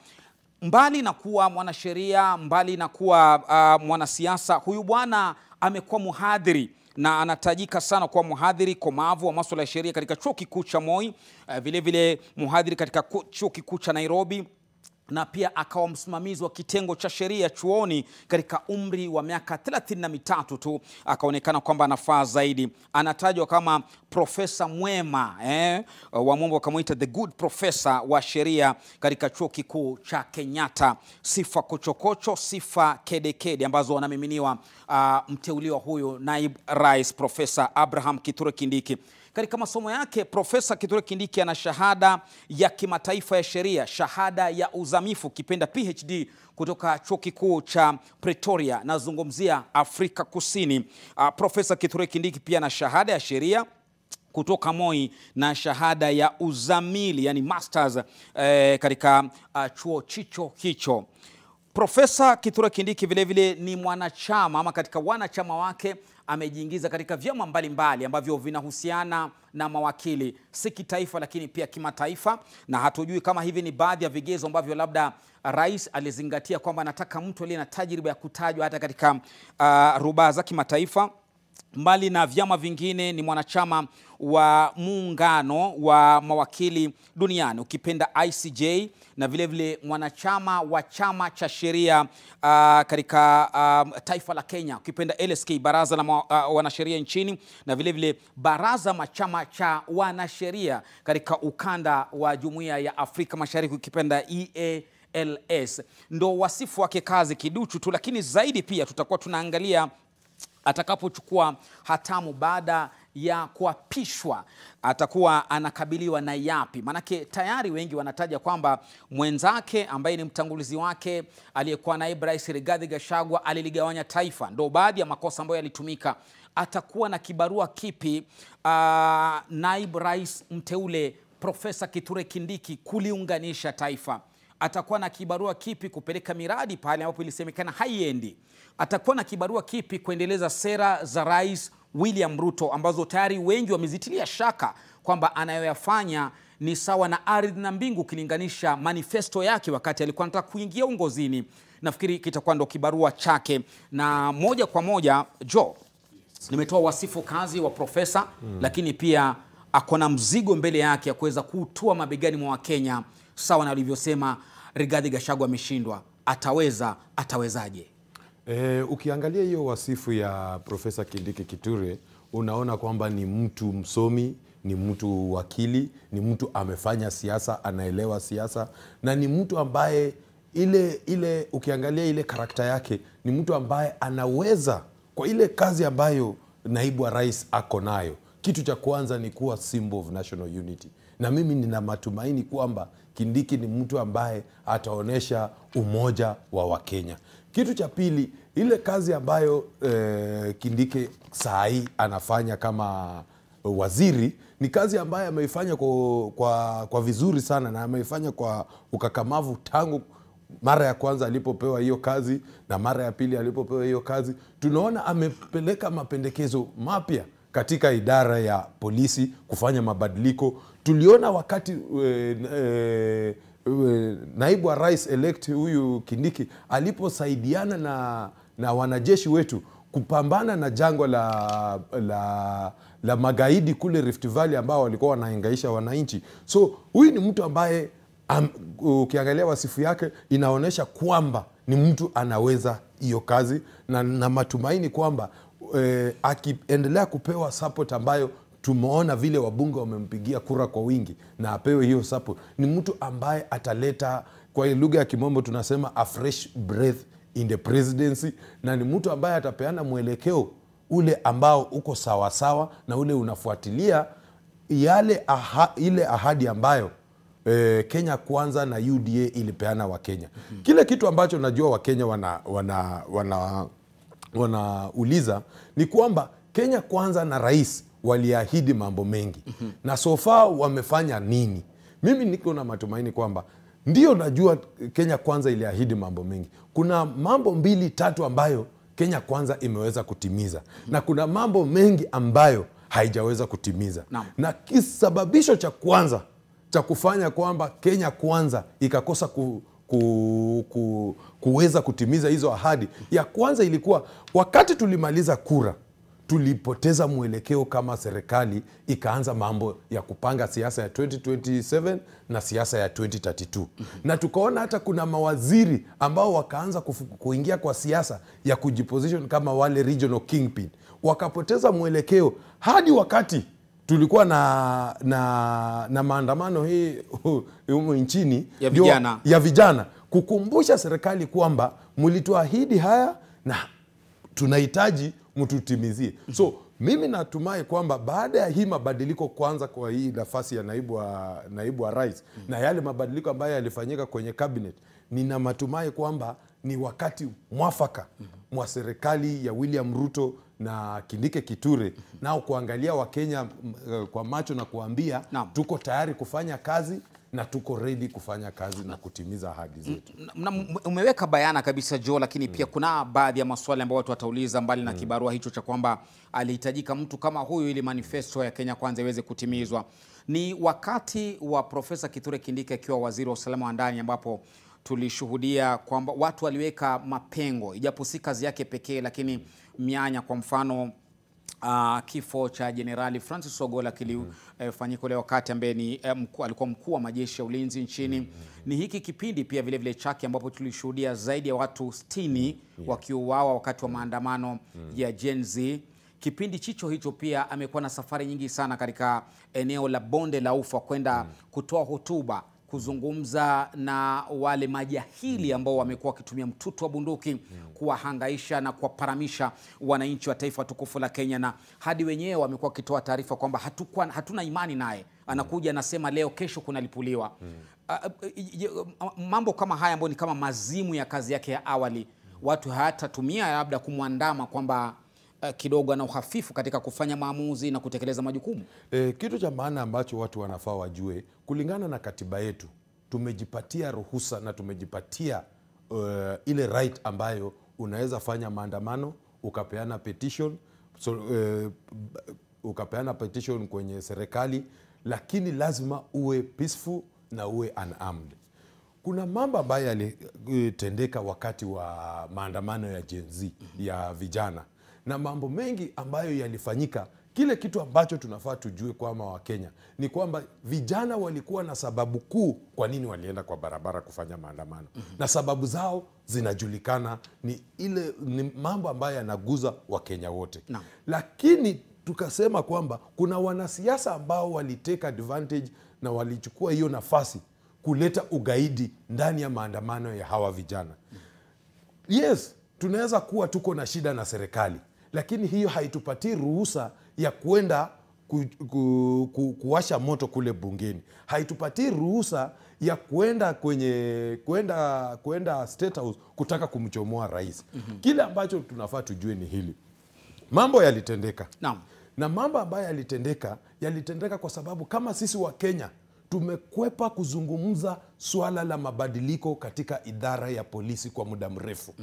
Mbali na kuwa mwanasheria, mbali na kuwa mwanasiasa, huyu bwana amekuwa mhadhiri na anatajika sana kwa mhadhiri komavu wa masuala ya sheria katika chuo kikuu cha Moi, vile vile mhadhiri katika chuo kikuu cha Nairobi, na pia akawa msimamizi wa kitengo cha sheria chuoni katika umri wa miaka 33 tu, akaonekana kwamba anafaa zaidi. Anatajwa kama profesa mwema, wa mambo wakamuita the good professor wa sheria katika chuo kikuu cha Kenyatta. Sifa kochokocho, sifa kedekede ambazo wanamiminiwa mteuliwa huyu naibu rais Profesa Abraham Kithure Kindiki. Katika masomo yake, Profesa Kithure Kindiki ana shahada ya kimataifa ya sheria, shahada ya uzamifu kipenda PhD kutoka chuo kikuu cha Pretoria, nazungumzia Afrika Kusini. Profesa Kithure Kindiki pia ana shahada ya sheria kutoka Moi na shahada ya uzamili, yani masters katika chuo chicho hicho. Profesa Kithure Kindiki vile vile ni mwanachama ama katika wanachama wake amejiingiza katika vyama mbalimbali ambavyo vinahusiana na mawakili, si kitaifa lakini pia kimataifa, na hatujui kama hivi ni baadhi ya vigezo ambavyo labda rais alizingatia kwamba anataka mtu aliye na tajriba ya kutajwa hata katika rubaa za kimataifa. Mbali na vyama vingine ni mwanachama wa muungano wa mawakili duniani ukipenda ICJ, na vile vile mwanachama wa chama cha sheria katika taifa la Kenya ukipenda LSK, baraza la wanasheria nchini, na vile vile baraza machama cha wanasheria katika ukanda wa Jumuiya ya Afrika Mashariki ukipenda EALS. Ndo wasifu wake kazi kiduchu tu, lakini zaidi pia tutakuwa tunaangalia atakapochukua hatamu baada ya kuapishwa atakuwa anakabiliwa na yapi. Manake tayari wengi wanataja kwamba mwenzake ambaye ni mtangulizi wake aliyekuwa naibu rais Rigathi Gachagua aliligawanya taifa. Ndo baadhi ya makosa ambayo yalitumika. Atakuwa na kibarua kipi naibu rais mteule Profesa Kithure Kindiki kuliunganisha taifa? Atakuwa na kibarua kipi kupeleka miradi pale ambapo ilisemekana haiendi? Atakuwa na kibarua kipi kuendeleza sera za rais William Ruto ambazo tayari wengi wamezitilia shaka kwamba anayoyafanya ni sawa na ardhi na mbingu ukilinganisha manifesto yake wakati alikuwa anataka kuingia uongozini? Nafikiri kitakuwa ndo kibarua chake. Na moja kwa moja nimetoa wasifu kazi wa profesa, lakini pia akona mzigo mbele yake ya kuweza kutua mabegani mwa Wakenya, sawa na alivyosema Rigathi Gachagua ameshindwa. Atawezaje? Ukiangalia hiyo wasifu ya Profesa Kindiki Kithure, unaona kwamba ni mtu msomi, ni mtu wakili, ni mtu amefanya siasa, anaelewa siasa, na ni mtu ambaye ile ukiangalia ile karakta yake, ni mtu ambaye anaweza kwa ile kazi ambayo naibu wa rais ako nayo. Kitu cha kwanza ni kuwa symbol of national unity, na mimi nina matumaini kwamba Kindiki ni mtu ambaye ataonesha umoja wa Wakenya. Kitu cha pili, ile kazi ambayo Kindiki saa hii anafanya kama waziri ni kazi ambayo ameifanya kwa vizuri sana, na ameifanya kwa ukakamavu tangu mara ya kwanza alipopewa hiyo kazi na mara ya pili alipopewa hiyo kazi. Tunaona amepeleka mapendekezo mapya katika idara ya polisi kufanya mabadiliko. Tuliona wakati naibu wa rais elect huyu Kindiki aliposaidiana na wanajeshi wetu kupambana na jangwa la magaidi kule Rift Valley ambao walikuwa wanahangaisha wananchi. So huyu ni mtu ambaye ukiangalia wasifu yake inaonyesha kwamba ni mtu anaweza hiyo kazi, na matumaini kwamba akiendelea kupewa support ambayo tumeona vile wabunge wamempigia kura kwa wingi na apewe hiyo support, ni mtu ambaye ataleta, kwa lugha ya kimombo tunasema a fresh breath in the presidency, na ni mtu ambaye atapeana mwelekeo ule ambao uko sawa sawa na ule unafuatilia ile ahadi ambayo Kenya Kwanza na UDA ilipeana wa Kenya. Kile kitu ambacho najua wa Kenya wanauliza ni kwamba Kenya Kwanza na rais waliahidi mambo mengi. Na so far wamefanya nini? Mimi niko na matumaini kwamba ndio, najua Kenya Kwanza iliahidi mambo mengi. Kuna mambo 2-3 ambayo Kenya Kwanza imeweza kutimiza, na kuna mambo mengi ambayo haijaweza kutimiza. Na kisababisho cha kwanza cha kufanya kwamba Kenya Kwanza ikakosa kuweza kutimiza hizo ahadi, ya kwanza ilikuwa wakati tulimaliza kura, tulipoteza mwelekeo kama serikali, ikaanza mambo ya kupanga siasa ya 2027 na siasa ya 2032. Na tukaona hata kuna mawaziri ambao wakaanza kuingia kwa siasa ya kujiposition kama wale regional kingpin, wakapoteza mwelekeo hadi wakati tulikuwa na maandamano hii humu nchini ya vijana kukumbusha serikali kwamba mlituahidi haya na tunahitaji mtutimizie. So mimi natumai kwamba baada ya hii mabadiliko kwanza kwa hii nafasi ya naibu wa rais na yale mabadiliko ambayo yalifanyika kwenye cabinet, nina matumai kwamba ni wakati mwafaka mwa serikali ya William Ruto na Kindiki Kithure nao kuangalia Wakenya kwa macho na kuambia tuko tayari kufanya kazi na tuko ready kufanya kazi na kutimiza ahadi zetu. Umeweka bayana kabisa Joe, lakini pia kuna baadhi ya maswali ambayo watu watauliza mbali na kibarua hicho cha kwamba alihitajika mtu kama huyu ili manifesto ya Kenya Kwanza iweze kutimizwa. Ni wakati wa Profesa Kithure Kindiki akiwa waziri wa usalama wa ndani ambapo tulishuhudia kwamba watu waliweka mapengo, ijapo si kazi yake pekee, lakini mianya, kwa mfano kifo cha Jenerali Francis Ogola kilifanyika leo wakati ambaye ni alikuwa mkuu wa majeshi ya ulinzi nchini. Ni hiki kipindi pia vile vile chake ambapo tulishuhudia zaidi ya watu 60 wakiuawa wakati wa maandamano ya Gen Z. Kipindi hicho pia amekuwa na safari nyingi sana katika eneo la Bonde la Ufa kwenda kutoa hotuba, kuzungumza na wale majahili ambao wamekuwa wakitumia mtutu wa bunduki kuwahangaisha na kuwaparamisha wananchi wa taifa tukufu la Kenya, na hadi wenyewe wamekuwa wakitoa taarifa kwamba hatuna imani naye. Anakuja anasema leo, kesho kunalipuliwa. Mambo kama haya ambayo ni kama mazimu ya kazi yake ya awali, watu hatatumia labda kumwandama kwamba kidogo ana uhafifu katika kufanya maamuzi na kutekeleza majukumu. Kitu cha maana ambacho watu wanafaa wajue, kulingana na katiba yetu tumejipatia ruhusa na tumejipatia ile right ambayo unaweza fanya maandamano, ukapeana petition, ukapeana petition kwenye serikali, lakini lazima uwe peaceful na uwe unarmed. Kuna mambo ambayo yalitendeka wakati wa maandamano ya Gen Z ya vijana, na mambo mengi ambayo yalifanyika. Kile kitu ambacho tunafaa tujue kwamba Wakenya ni kwamba vijana walikuwa na sababu kuu kwa nini walienda kwa barabara kufanya maandamano. Na sababu zao zinajulikana, ni mambo ambayo yanaguza Wakenya wote. Lakini tukasema kwamba kuna wanasiasa ambao walitake advantage na walichukua hiyo nafasi kuleta ugaidi ndani ya maandamano ya hawa vijana. Yes, tunaweza kuwa tuko na shida na serikali, lakini hiyo haitupatii ruhusa ya kuenda kuwasha moto kule bungeni. Haitupatii ruhusa ya kuenda State House kutaka kumchomoa rais. Kile ambacho tunafaa tujue ni hili. Mambo yalitendeka. Naam. Na mambo ambayo yalitendeka kwa sababu kama sisi wa Kenya tumekwepa kuzungumza swala la mabadiliko katika idara ya polisi kwa muda mrefu.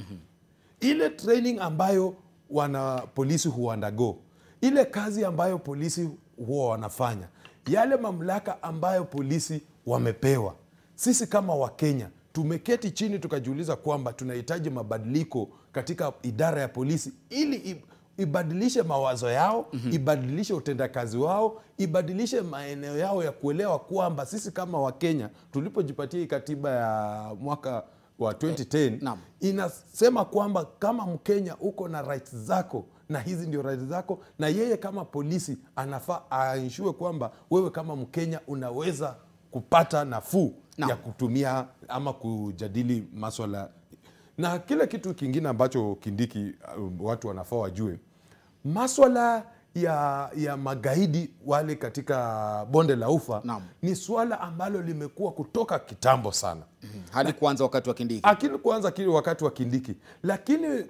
Ile training ambayo wana polisi huandago, ile kazi ambayo polisi huwa wanafanya, yale mamlaka ambayo polisi wamepewa, sisi kama Wakenya tumeketi chini tukajiuliza kwamba tunahitaji mabadiliko katika idara ya polisi ili ibadilishe mawazo yao, ibadilishe utendakazi wao, ibadilishe maeneo yao ya kuelewa kwamba sisi kama Wakenya tulipojipatia katiba ya mwaka wa 2010 inasema kwamba kama Mkenya uko na rights zako na hizi ndio rights zako, na yeye kama polisi anafaa aishue kwamba wewe kama Mkenya unaweza kupata nafuu ya kutumia ama kujadili masuala. Na kile kitu kingine ambacho Kindiki watu wanafaa wajue, masuala ya magaidi wale katika bonde la Ufa ni swala ambalo limekuwa kutoka kitambo sana. Hadi kuanza wakati wa Kindiki. Akili kuanza kile wakati wa Kindiki. Lakini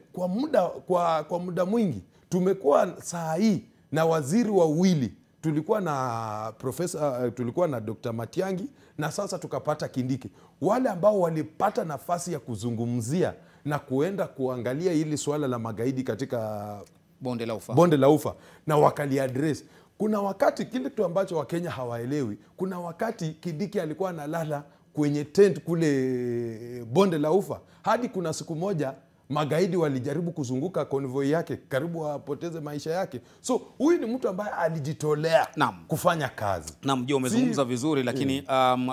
kwa muda mwingi tumekuwa saa hii na waziri wawili. Tulikuwa na tulikuwa na Dr. Matiangi na sasa tukapata Kindiki. Wale ambao walipata nafasi ya kuzungumzia na kuenda kuangalia hili swala la magaidi katika bonde la Ufa na wakaliaddress. Kuna wakati kile kitu ambacho Wakenya hawaelewi, kuna wakati Kindiki alikuwa analala kwenye tent kule bonde la Ufa. Hadi kuna siku moja magaidi walijaribu kuzunguka convoy yake, karibu wapoteze maisha yake. So huyu ni mtu ambaye alijitolea kufanya kazi. Naam, ndio umezungumza vizuri, lakini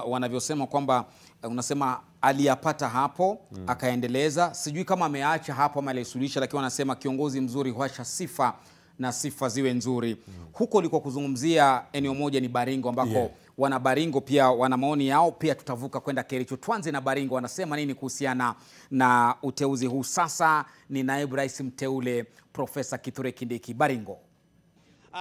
wanavyosema kwamba unasema aliyapata hapo akaendeleza, sijui kama ameacha hapo ama alisuluhisha, lakini wanasema kiongozi mzuri huacha sifa na sifa ziwe nzuri. Huko liko kuzungumzia eneo moja ni Baringo ambako wana Baringo pia wana maoni yao, pia tutavuka kwenda Kericho. Tuanze na Baringo, wanasema nini kuhusiana na uteuzi huu? Sasa ni naibu rais mteule Profesa Kithure Kindiki. Baringo.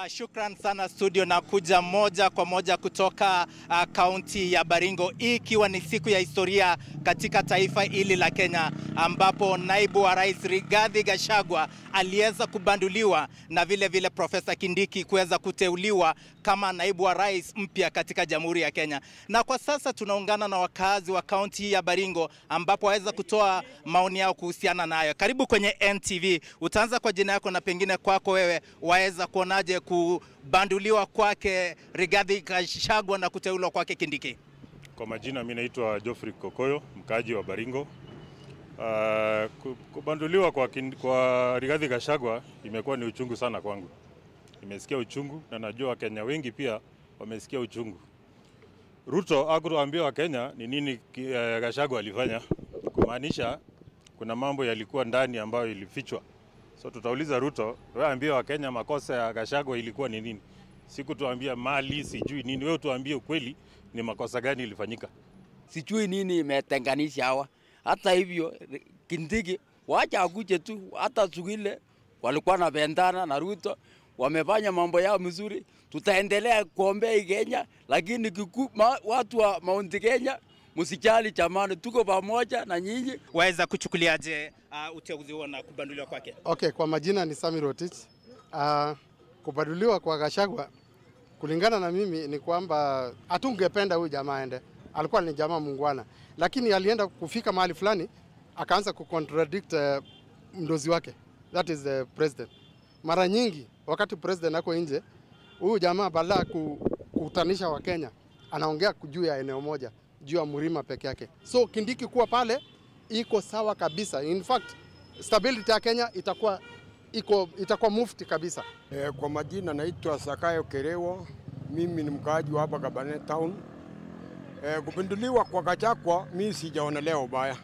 Shukran sana studio, na kuja moja kwa moja kutoka kaunti ya Baringo, hii ikiwa ni siku ya historia katika taifa hili la Kenya, ambapo naibu wa rais Rigathi Gachagua aliweza kubanduliwa na vile Profesa Kindiki kuweza kuteuliwa kama naibu wa rais mpya katika Jamhuri ya Kenya. Na kwa sasa tunaungana na wakazi wa kaunti ya Baringo ambapo waweza kutoa maoni yao kuhusiana nayo. Karibu kwenye NTV. Utaanza kwa jina yako na pengine kwako wewe waweza kuonaje kubanduliwa kwake Rigathi Gachagua na kuteuliwa kwake Kindiki? Kwa majina mimi naitwa Geoffrey Kokoyo, mkaaji wa Baringo. Kubanduliwa kwa Rigathi Gachagua imekuwa ni uchungu sana kwangu. Nimesikia uchungu na najua Wakenya wengi pia wamesikia uchungu. Ruto hakuambia Wakenya ni nini Gachagua alifanya, kumaanisha kuna mambo yalikuwa ndani ambayo ilifichwa. So tutauliza Ruto, wewe ambia Wakenya makosa ya Gachagua ilikuwa ni nini? Siku tuambia mali sijui nini, wewe tuambie ukweli ni makosa gani ilifanyika. Sijui nini imetenganisha hawa. Hata hivyo Kindiki wacha akuje tu, hata sugile walikuwa na bendana na Ruto wamefanya mambo yao mzuri. Tutaendelea kuombea Kenya, lakini watu wa Mount Kenya msijali jamani, tuko pamoja na nyinyi. Waweza kuchukuliaje uteuzi huo na kubanduliwa kwake? Okay, kwa majina ni Sami Rotich. Kubanduliwa kwa Gachagua kulingana na mimi ni kwamba hatungependa huyu jamaa aende. Alikuwa ni jamaa muungwana, lakini alienda kufika mahali fulani akaanza kucontradict mdozi wake, that is the president. Mara nyingi wakati president ako nje, huyu jamaa badala kukutanisha wa Kenya anaongea juu ya eneo moja, juu ya Mlima peke yake. So Kindiki kuwa pale iko sawa kabisa. In fact, stability ya Kenya itakuwa mufti kabisa. Kwa majina naitwa Sakayo Kerewo, mimi ni mkaaji wa hapa Kabarnet Town. Kupinduliwa kwa Gachagua mimi sijaona leo baya.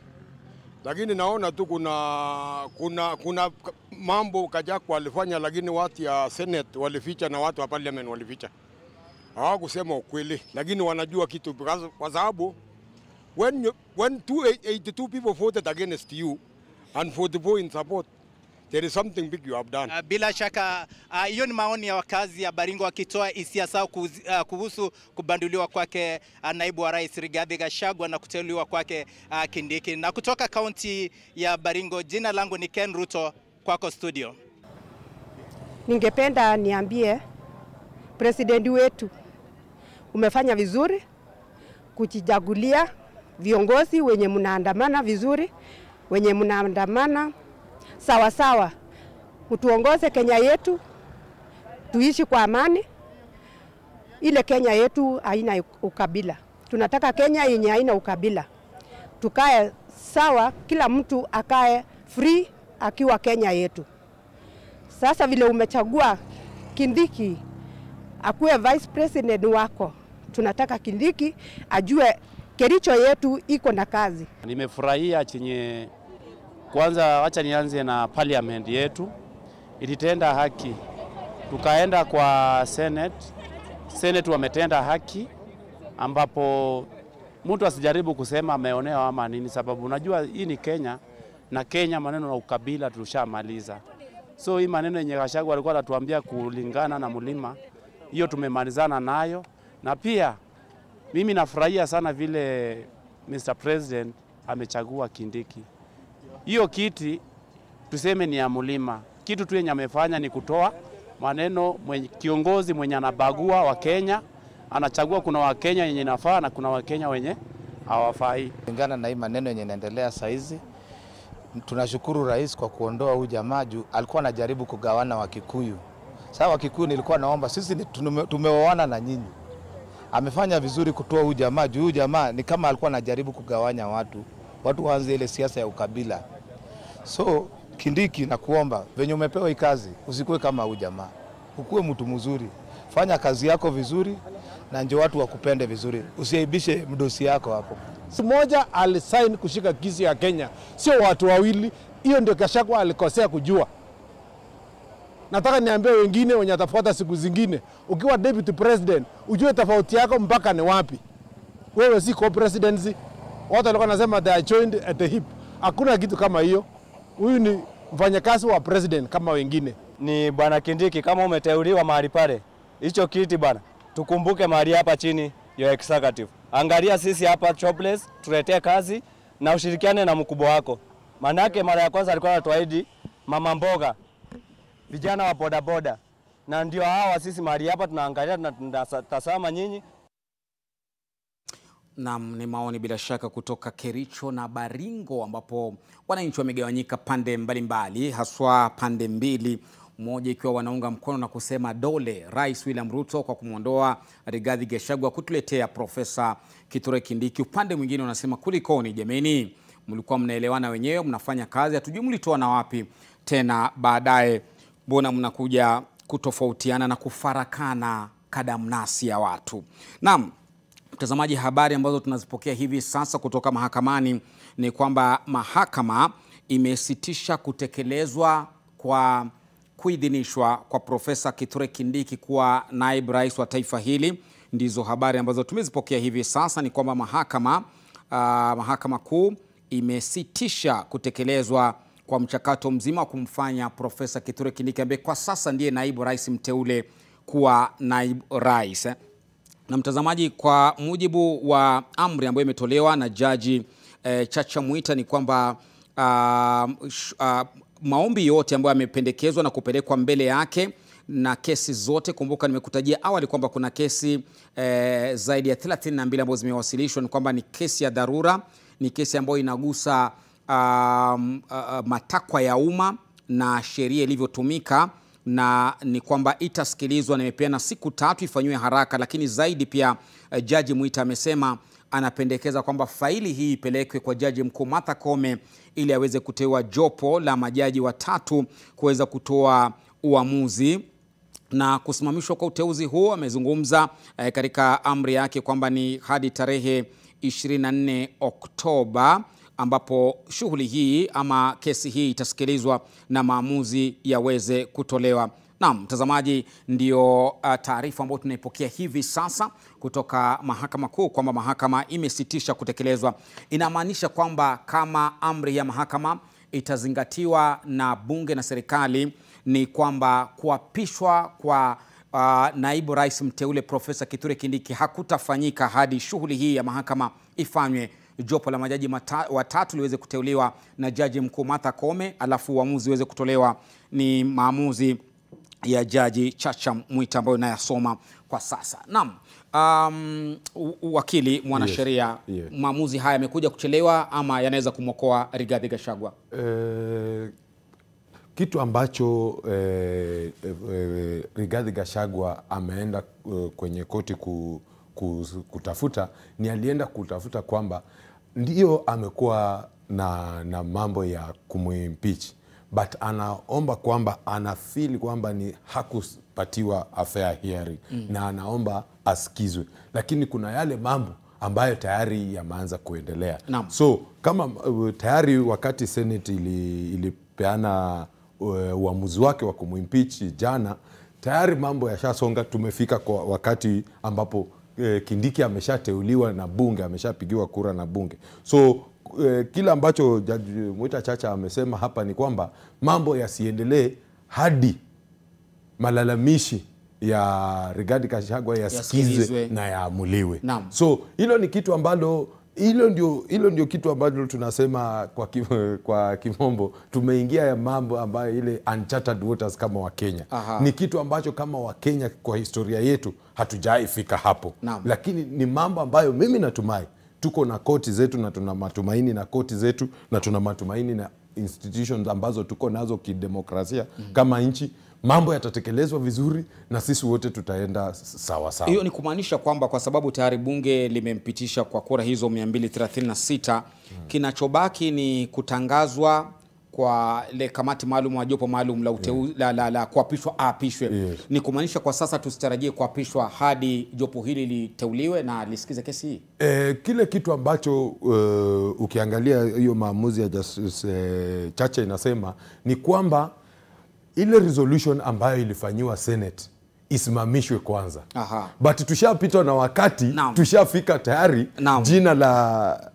lakini naona tu kuna mambo Kajako alifanya, lakini watu ya Senate walificha na watu wa Parliament walificha. Hawakusema ukweli, lakini wanajua kitu, kwa sababu when 282 people voted against you and 44 in support, there is something big you have done. Bila shaka hiyo ni maoni ya wakazi ya Baringo wakitoa hisia zao kuhusu kubanduliwa kwake naibu wa rais Rigathi Gachagua na kuteuliwa kwake Kindiki. Na kutoka kaunti ya Baringo, jina langu ni Ken Ruto, kwako studio. Ningependa niambie president wetu umefanya vizuri kujichagulia viongozi wenye mnaandamana vizuri, wenye mnaandamana sawa sawa. Utuongoze Kenya yetu, tuishi kwa amani. Ile Kenya yetu haina ukabila. Tunataka Kenya yenye haina ukabila. Tukae sawa, kila mtu akae free akiwa Kenya yetu. Sasa vile umechagua Kindiki akuwe vice president wako, tunataka Kindiki ajue Kericho yetu iko na kazi. Nimefurahia chenye, kwanza acha nianze na parliament yetu, ilitenda haki. Tukaenda kwa Senate wametenda haki, ambapo mtu asijaribu kusema ameonewa ama nini, sababu unajua hii ni Kenya, na Kenya maneno na ukabila tulishamaliza. So hii maneno yenye Gachagua alikuwa anatuambia kulingana na mlima, hiyo tumemalizana nayo. Na pia mimi nafurahia sana vile Mr. President amechagua Kindiki. Hiyo kiti tuseme ni ya mlima. Kitu tu yenye amefanya ni kutoa maneno, kiongozi mwenye anabagua wa Kenya, anachagua kuna wa Kenya yenye nafaa na kuna wa Kenya wenye hawafai. Kulingana na hii maneno yenye inaendelea saizi, tunashukuru rais kwa kuondoa huyu jamaa juu alikuwa anajaribu kugawana Wakikuyu. Sasa Wakikuyu nilikuwa naomba sisi tumeoana na nyinyi. Amefanya vizuri kutoa huyu jamaa juu huyu jamaa ni kama alikuwa anajaribu kugawanya watu waanze ile siasa ya ukabila. So Kindiki na kuomba venye umepewa hii kazi usikuwe kama huyu jamaa. Ukuwe mtu mzuri. Fanya kazi yako vizuri na ndio watu wakupende vizuri. Usiaibishe mdosi yako hapo. Mmoja alisign kushika kisi ya Kenya, sio watu wawili. Hiyo ndio Gachagua alikosea kujua. Nataka niambie wengine wenye atafuata siku zingine, ukiwa deputy president, ujue tofauti yako mpaka ni wapi. Wewe si co-presidency. Watu walikuwa wanasema they are joined at the hip. Hakuna kitu kama hiyo. Huyu ni mfanyakazi wa president kama wengine. Ni bwana Kindiki, kama umeteuliwa mahali pale, hicho kiti bwana, tukumbuke mahali hapa chini ya executive. Angalia sisi hapa jobless, tuletee kazi na ushirikiane na mkubwa wako. Manake mara ya kwanza alikuwa anatuahidi mama mboga, vijana wa bodaboda. Na ndio hawa sisi mahali hapa tunaangalia na tunatazama nyinyi. Naam, ni maoni bila shaka kutoka Kericho na Baringo, ambapo wananchi wamegawanyika pande mbalimbali, haswa pande mbili, moja ikiwa wanaunga mkono na kusema dole Rais William Ruto kwa kumuondoa Rigathi Gachagua kutuletea Profesa Kithure Kindiki. Upande mwingine wanasema kulikoni jameni, mlikuwa mnaelewana wenyewe, mnafanya kazi, hatujui mlitoa na wapi, tena baadaye mbona mnakuja kutofautiana na kufarakana kadamnasi ya watu. Naam, mtazamaji, habari ambazo tunazipokea hivi sasa kutoka mahakamani ni kwamba mahakama imesitisha kutekelezwa kwa kuidhinishwa kwa Profesa Kithure Kindiki kuwa naibu rais wa taifa hili. Ndizo habari ambazo tumezipokea hivi sasa, ni kwamba mahakama kuu imesitisha kutekelezwa kwa mchakato mzima wa kumfanya Profesa Kithure Kindiki, ambaye kwa sasa ndiye naibu rais mteule, kuwa naibu rais. Na mtazamaji, kwa mujibu wa amri ambayo imetolewa na Jaji Chacha Mwita ni kwamba maombi yote ambayo yamependekezwa na kupelekwa mbele yake na kesi zote, kumbuka nimekutajia awali kwamba kuna kesi zaidi ya 32 ambazo zimewasilishwa, ni kwamba ni kesi ya dharura, ni kesi ambayo inagusa matakwa ya umma na sheria ilivyotumika, na ni kwamba itasikilizwa na imepeana siku 3 ifanywe haraka. Lakini zaidi pia Jaji Mwita amesema anapendekeza kwamba faili hii ipelekwe kwa Jaji Mkuu Martha Koome ili aweze kuteua jopo la majaji watatu kuweza kutoa uamuzi. Na kusimamishwa kwa uteuzi huo, amezungumza katika amri yake kwamba ni hadi tarehe 24 Oktoba ambapo shughuli hii ama kesi hii itasikilizwa na maamuzi yaweze kutolewa. Naam, mtazamaji, ndio taarifa ambayo tunaipokea hivi sasa kutoka Mahakama Kuu kwamba mahakama imesitisha kutekelezwa. Inamaanisha kwamba kama amri ya mahakama itazingatiwa na bunge na serikali, ni kwamba kuapishwa kwa naibu rais mteule Profesa Kithure Kindiki hakutafanyika hadi shughuli hii ya mahakama ifanywe. Jopo la majaji watatu liweze kuteuliwa na Jaji Mkuu Martha Koome, alafu uamuzi uweze kutolewa. Ni maamuzi ya Jaji Chacha Mwita ambayo nayasoma kwa sasa. Naam, wakili mwanasheria, maamuzi haya yamekuja kuchelewa ama yanaweza kumwokoa Rigathi Gachagua? Kitu ambacho Rigathi Gachagua ameenda kwenye koti kutafuta, ni alienda kutafuta kwamba ndio amekuwa na mambo ya kumimpeach, but anaomba kwamba anafeel kwamba ni hakupatiwa a fair hearing na anaomba asikizwe, lakini kuna yale mambo ambayo tayari yameanza kuendelea. So kama tayari wakati Senate ilipeana uamuzi wake wa kumimpeach jana, tayari mambo yashasonga. Tumefika kwa wakati ambapo Kindiki ameshateuliwa na bunge, ameshapigiwa kura na bunge. So kila ambacho Jaji Mwita Chacha amesema hapa ni kwamba mambo yasiendelee hadi malalamishi ya Rigathi Gachagua yasikizwe na yaamuliwe. So hilo ni kitu ambalo hilo ndio kitu ambacho tunasema kwa kimombo tumeingia ya mambo ambayo ile uncharted waters kama wa Kenya. Ni kitu ambacho kama wa Kenya kwa historia yetu hatujaifika hapo. Lakini ni mambo ambayo mimi natumai tuko na koti zetu na tuna matumaini na koti zetu na tuna matumaini na institutions ambazo tuko nazo kidemokrasia kama nchi, mambo yatatekelezwa vizuri na sisi wote tutaenda sawa sawa. Hiyo ni kumaanisha kwamba kwa sababu tayari bunge limempitisha kwa kura hizo 236, kinachobaki ni kutangazwa kwa ile kamati maalum wa jopo maalum la uteuzi la kuapishwa aapishwe. Ni kumaanisha kwa sasa tusitarajie kuapishwa hadi jopo hili liteuliwe na lisikize kesi hii. Kile kitu ambacho ukiangalia hiyo maamuzi ya Justice Chacha inasema ni kwamba ile resolution ambayo ilifanywa Senate isimamishwe kwanza. But tushapitwa na wakati, tushafika tayari. Jina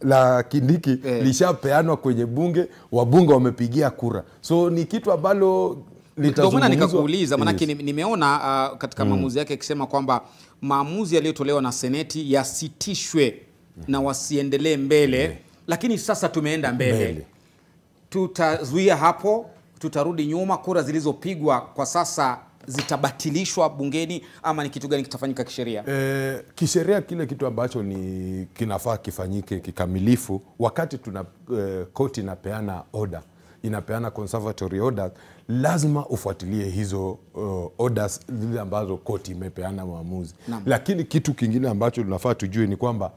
la Kindiki lishapeanwa kwenye bunge, wabunge wamepigia kura. So ni kitu ambalo litazungumzwa. Ndio nikakuuliza, manake nimeona katika maamuzi yake akisema kwamba maamuzi yaliyotolewa na Seneti yasitishwe na wasiendelee mbele. Lakini sasa tumeenda mbele. Tutazuia hapo, tutarudi nyuma, kura zilizopigwa kwa sasa zitabatilishwa bungeni, ama ni kitu gani kitafanyika kisheria? Kisheria kile kitu ambacho kinafaa kifanyike kikamilifu wakati tuna koti inapeana order, inapeana conservatory order, lazima ufuatilie hizo orders zile ambazo koti imepeana maamuzi. Lakini kitu kingine ambacho tunafaa tujue ni kwamba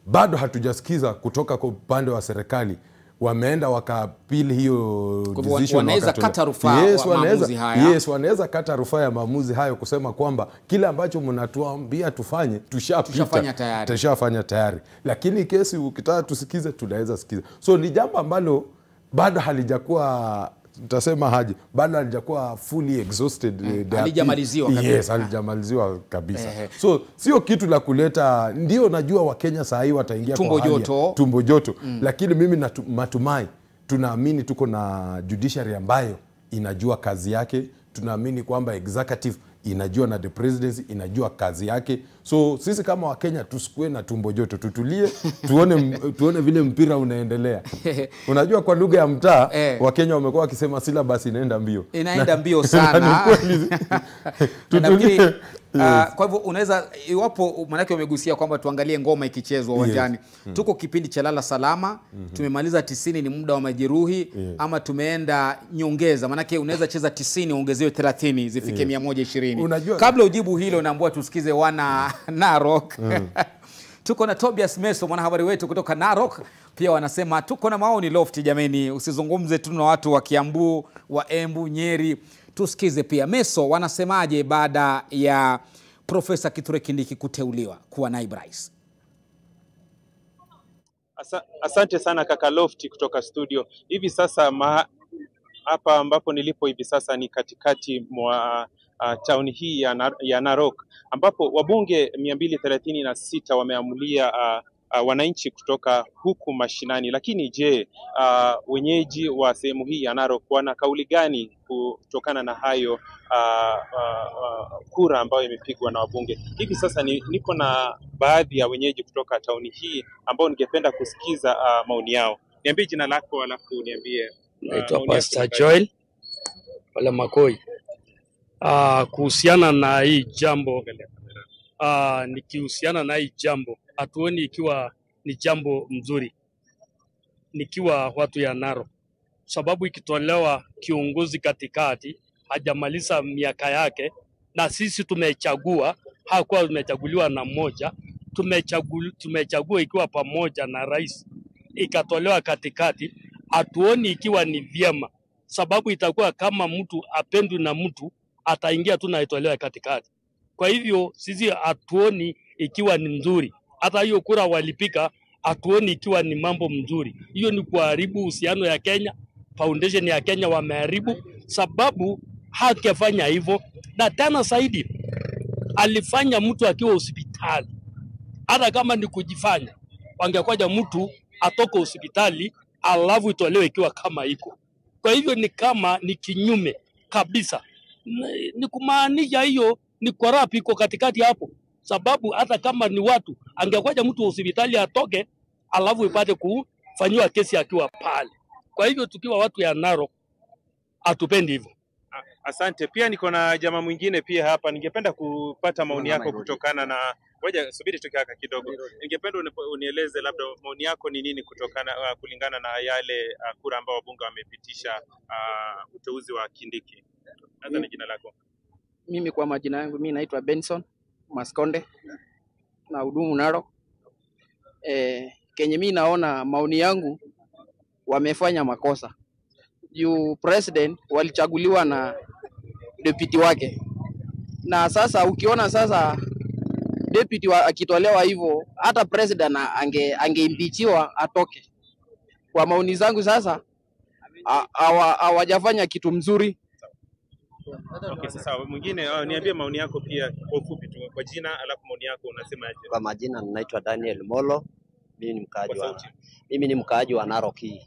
bado hatujasikiza kutoka kwa upande wa serikali wameenda wakapili hiyo decision, wanaweza kata rufaa maamuzi haya. Wanaweza kata rufaa ya maamuzi hayo kusema kwamba kile ambacho mnatuambia tufanye tushafanya tayari. Lakini kesi ukitaka tusikize tunaweza sikiza. So ni jambo ambalo bado halijakuwa bado halijakuwa fully exhausted. Halijamaliziwa kabisa. Halijamaliziwa kabisa. So sio kitu la kuleta, ndio najua Wakenya saa hii wataingia tumbo joto. Lakini mimi matumai, tunaamini tuko na judiciary ambayo inajua kazi yake. Tunaamini kwamba executive inajua na the presidency inajua kazi yake. So sisi kama Wakenya tusikue na tumbo joto, tutulie, tuone vile mpira unaendelea. Unajua kwa lugha ya mtaa Wakenya wamekuwa wakisema syllabus inaenda mbio. Inaenda mbio sana. Kwa hivyo unaweza, iwapo manake wamegusia kwamba tuangalie ngoma ikichezwa uwanjani. Tuko kipindi cha lala salama, tumemaliza 90 ni muda wa majeruhi, ama tumeenda nyongeza, manake unaweza cheza 90 ongezewe 30 zifike 120. Kabla ujibu hilo naambiwa tusikize wana Narok. Tuko na Tobias Meso, mwanahabari wetu kutoka Narok. Pia wanasema tuko na maoni lofti, jameni, usizungumze tu na watu wa Kiambu, wa Embu, Nyeri. Tusikize pia Meso wanasemaje baada ya Profesa Kithure Kindiki kuteuliwa kuwa naibu rais. Asante sana kaka Lofty kutoka studio. Hivi sasa hapa ambapo nilipo hivi sasa ni katikati mwa town hii ya Narok, ambapo wabunge 236 wameamulia wananchi kutoka huku mashinani. Lakini je, wenyeji wa sehemu hii ya Narok wana kauli gani kutokana na hayo kura ambayo imepigwa na wabunge? Hivi sasa niko na baadhi ya wenyeji kutoka tauni hii ambao ningependa kusikiza maoni yao. Niambie jina lako alafu niambie. Naitwa Pastor Joel wala Makoi. Kuhusiana na hii jambo, nikihusiana na hii jambo, hatuoni ikiwa ni jambo mzuri nikiwa watu ya Narok, sababu ikitolewa kiongozi katikati hajamaliza miaka yake, na sisi tumechagua, hakuwa tumechaguliwa na mmoja, tumechagua ikiwa pamoja na rais, ikatolewa katikati, hatuoni ikiwa ni vyema, sababu itakuwa kama mtu apendwi na mtu ataingia tu na itolewe katikati. Kwa hivyo sisi hatuoni ikiwa ni nzuri. Hata hiyo kura walipika hatuoni ikiwa ni mambo mzuri. Hiyo ni kuharibu uhusiano ya Kenya, foundation ya Kenya wameharibu, sababu hakufanya hivyo. Na tena zaidi alifanya mtu akiwa hospitali. Hata kama ni kujifanya, wangekwaja mtu atoke hospitali alafu itolewe ikiwa kama iko. Kwa hivyo ni kama ni kinyume kabisa. Ni kumaanisha hiyo ni corrupt iko katikati hapo, sababu hata kama ni watu angekwaja mtu hospitali atoke alafu ipate kufanywa kesi akiwa pale. Kwa hivyo tukiwa watu ya Narok hatupendi hivyo. Asante. Pia niko na jamaa mwingine pia hapa, ningependa kupata maoni yako kutokana na ngoja subiri tukaka kidogo. Ningependa unieleze labda maoni yako ni nini kutokana kulingana na yale kura ambao wabunge wamepitisha uteuzi wa Kindiki. Anza na jina lako. Mimi kwa majina yangu mimi naitwa Benson Maskonde na hudumu Narok. Kenye mimi naona maoni yangu wamefanya makosa. You president walichaguliwa na deputy wake. Na sasa ukiona sasa deputy akitolewa hivyo, hata president angeimpeachiwa atoke. Kwa maoni zangu sasa hawajafanya kitu mzuri. Okay, sasa mwingine niambie maoni yako pia kwa ufupi tu kwa jina alafu maoni yako unasema aje? Kwa majina ninaitwa Daniel Molo. Mimi ni mkaaji wa Narok hii.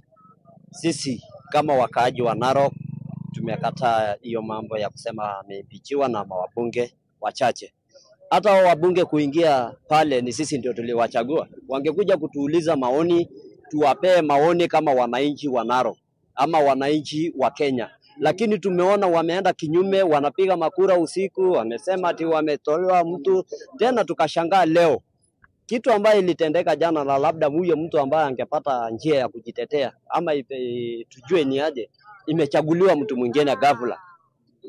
Sisi kama wakaaji wa Narok tumekataa hiyo mambo ya kusema ameimpeachiwa na mawabunge wachache. Hata wabunge kuingia pale ni sisi ndio tuliwachagua. Wangekuja kutuuliza maoni, tuwapee maoni kama wananchi wa Narok ama wananchi wa Kenya. Lakini tumeona wameenda kinyume, wanapiga makura usiku, wamesema ati wametolewa mtu, tena tukashangaa leo. Kitu ambayo ilitendeka jana na labda huyo mtu ambaye angepata njia ya kujitetea ama tujue ni aje, imechaguliwa mtu mwingine ghafla,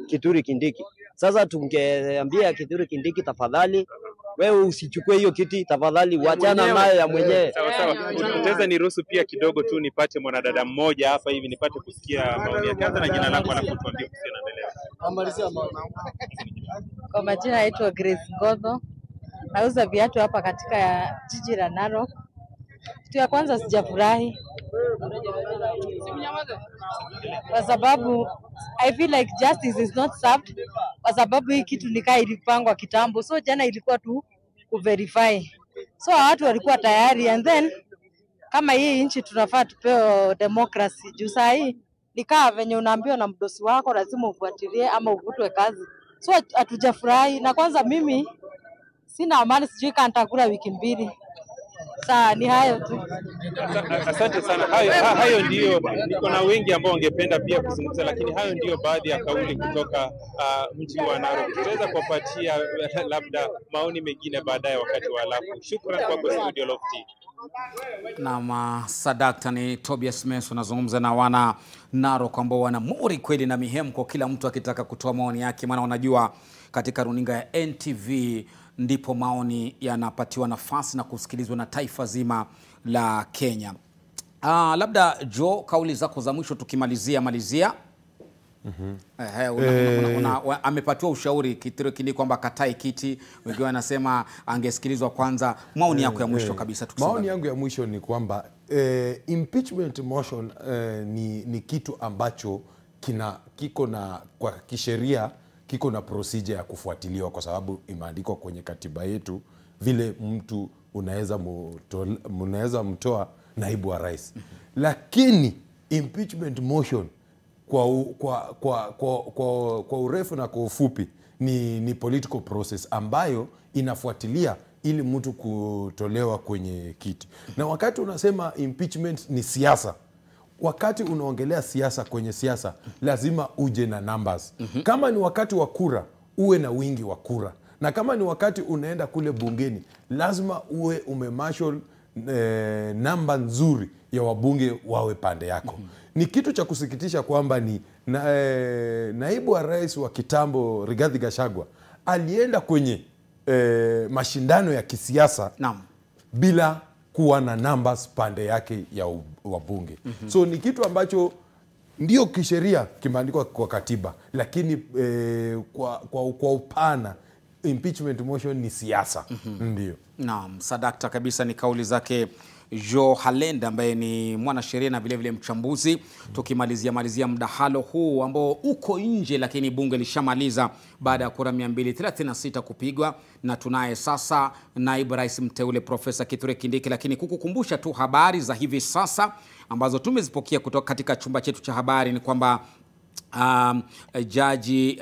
Kithure Kindiki. Sasa tungeambia Kithure Kindiki, tafadhali wewe usichukue hiyo kiti, tafadhali wachana naye ya mwenyewe. Sawa. Utaweza niruhusu pia kidogo tu nipate mwanadada mmoja hapa hivi nipate kusikia maoni yake. Anza na jina lako alafu tuambie kuhusiana na leo. Kwa majina naitwa Grace Godho. Nauza viatu hapa katika jiji la Narok. Kitu ya kwanza sijafurahi, kwa sababu I feel like justice is not served, kwa sababu hii kitu nikaa ilipangwa kitambo. So jana ilikuwa tu kuverify. So watu walikuwa tayari, and then kama hii nchi tunafaa tupewe democracy. Juu saa hii nikaa venye unaambiwa na mdosi wako lazima ufuatilie ama uvutwe kazi. So hatujafurahi, na kwanza mimi sina amani, sijui kama nitakula wiki mbili. Saa ni hayo tu. Asante sana. Hayo ndio, niko na wengi ambao wangependa pia kuzungumza, lakini hayo ndio baadhi ya kauli kutoka mji wa Narok. Tutaweza kuwapatia labda maoni mengine baadaye wakati wa alafu. Shukrani kwako studio Lofty. Na Sadakta ni Tobias Meso anazungumza na wana Narok ambao wana mori kweli na mihemko, kila mtu akitaka kutoa maoni yake, maana wanajua katika runinga ya NTV ndipo maoni yanapatiwa nafasi na kusikilizwa na taifa zima la Kenya. Labda Joe, kauli zako za mwisho tukimalizia. Amepatiwa ushauri Kithure Kindiki kwamba katai kiti, wengine wanasema angesikilizwa kwanza. Maoni yako ya mwisho kabisa tukisema. Maoni yangu ya mwisho ni kwamba impeachment motion ni kitu ambacho kiko na kwa kisheria kiko na procedure ya kufuatiliwa, kwa sababu imeandikwa kwenye katiba yetu vile mtu unaweza mtoa naibu wa rais. Lakini impeachment motion kwa urefu na kwa ufupi ni political process ambayo inafuatilia ili mtu kutolewa kwenye kiti. Na wakati unasema impeachment ni siasa, wakati unaongelea siasa, kwenye siasa lazima uje na numbers. Kama ni wakati wa kura, uwe na wingi wa kura. Na kama ni wakati unaenda kule bungeni, lazima uwe umemarshal namba nzuri ya wabunge wawe pande yako. Ni kitu cha kusikitisha kwamba ni naibu wa rais wa kitambo Rigathi Gachagua alienda kwenye mashindano ya kisiasa bila kuwa na numbers pande yake ya wabunge. So ni kitu ndio kisheria kimeandikwa kwa katiba, lakini kwa upana impeachment motion ni siasa. Ndio. Naam, sadakta kabisa, ni kauli zake Jo Halenda ambaye ni mwanasheria na vile vile mchambuzi. Tukimalizia mdahalo huu ambao uko nje, lakini bunge lishamaliza baada ya kura 236 kupigwa, na tunaye sasa naibu rais mteule Profesa Kithure Kindiki. Lakini kukukumbusha tu habari za hivi sasa ambazo tumezipokea kutoka katika chumba chetu cha habari ni kwamba Jaji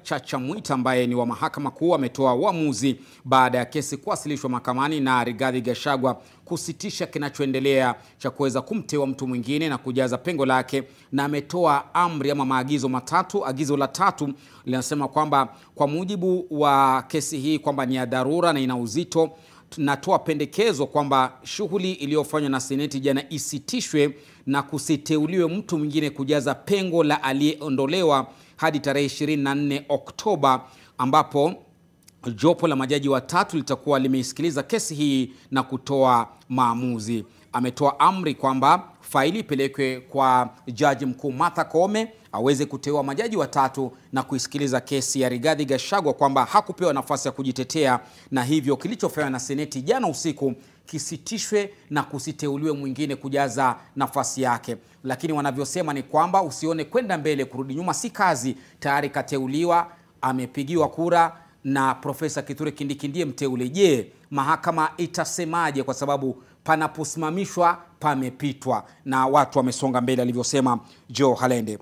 Chacha Mwita ambaye ni wa mahakama kuu ametoa uamuzi baada ya kesi kuwasilishwa mahakamani na Rigathi Gachagua kusitisha kinachoendelea cha kuweza kumteua mtu mwingine na kujaza pengo lake, na ametoa amri ama maagizo matatu. Agizo la tatu linasema kwamba kwa mujibu wa kesi hii kwamba ni ya dharura na ina uzito, tunatoa pendekezo kwamba shughuli iliyofanywa na seneti jana isitishwe na kusiteuliwe mtu mwingine kujaza pengo la aliyeondolewa hadi tarehe 24 Oktoba, ambapo jopo la majaji watatu litakuwa limeisikiliza kesi hii na kutoa maamuzi. Ametoa amri kwamba faili ipelekwe kwa jaji mkuu Martha Koome aweze kuteua majaji watatu na kuisikiliza kesi ya Rigathi Gachagua kwamba hakupewa nafasi ya kujitetea, na hivyo kilichofanywa na seneti jana usiku kisitishwe na kusiteuliwe mwingine kujaza nafasi yake. Lakini wanavyosema ni kwamba usione kwenda mbele kurudi nyuma si kazi. Tayari kateuliwa, amepigiwa kura na Profesa Kithure Kindiki ndiye mteule. Je, mahakama itasemaje? Kwa sababu panaposimamishwa pamepitwa na watu wamesonga mbele, alivyosema Jo Halende.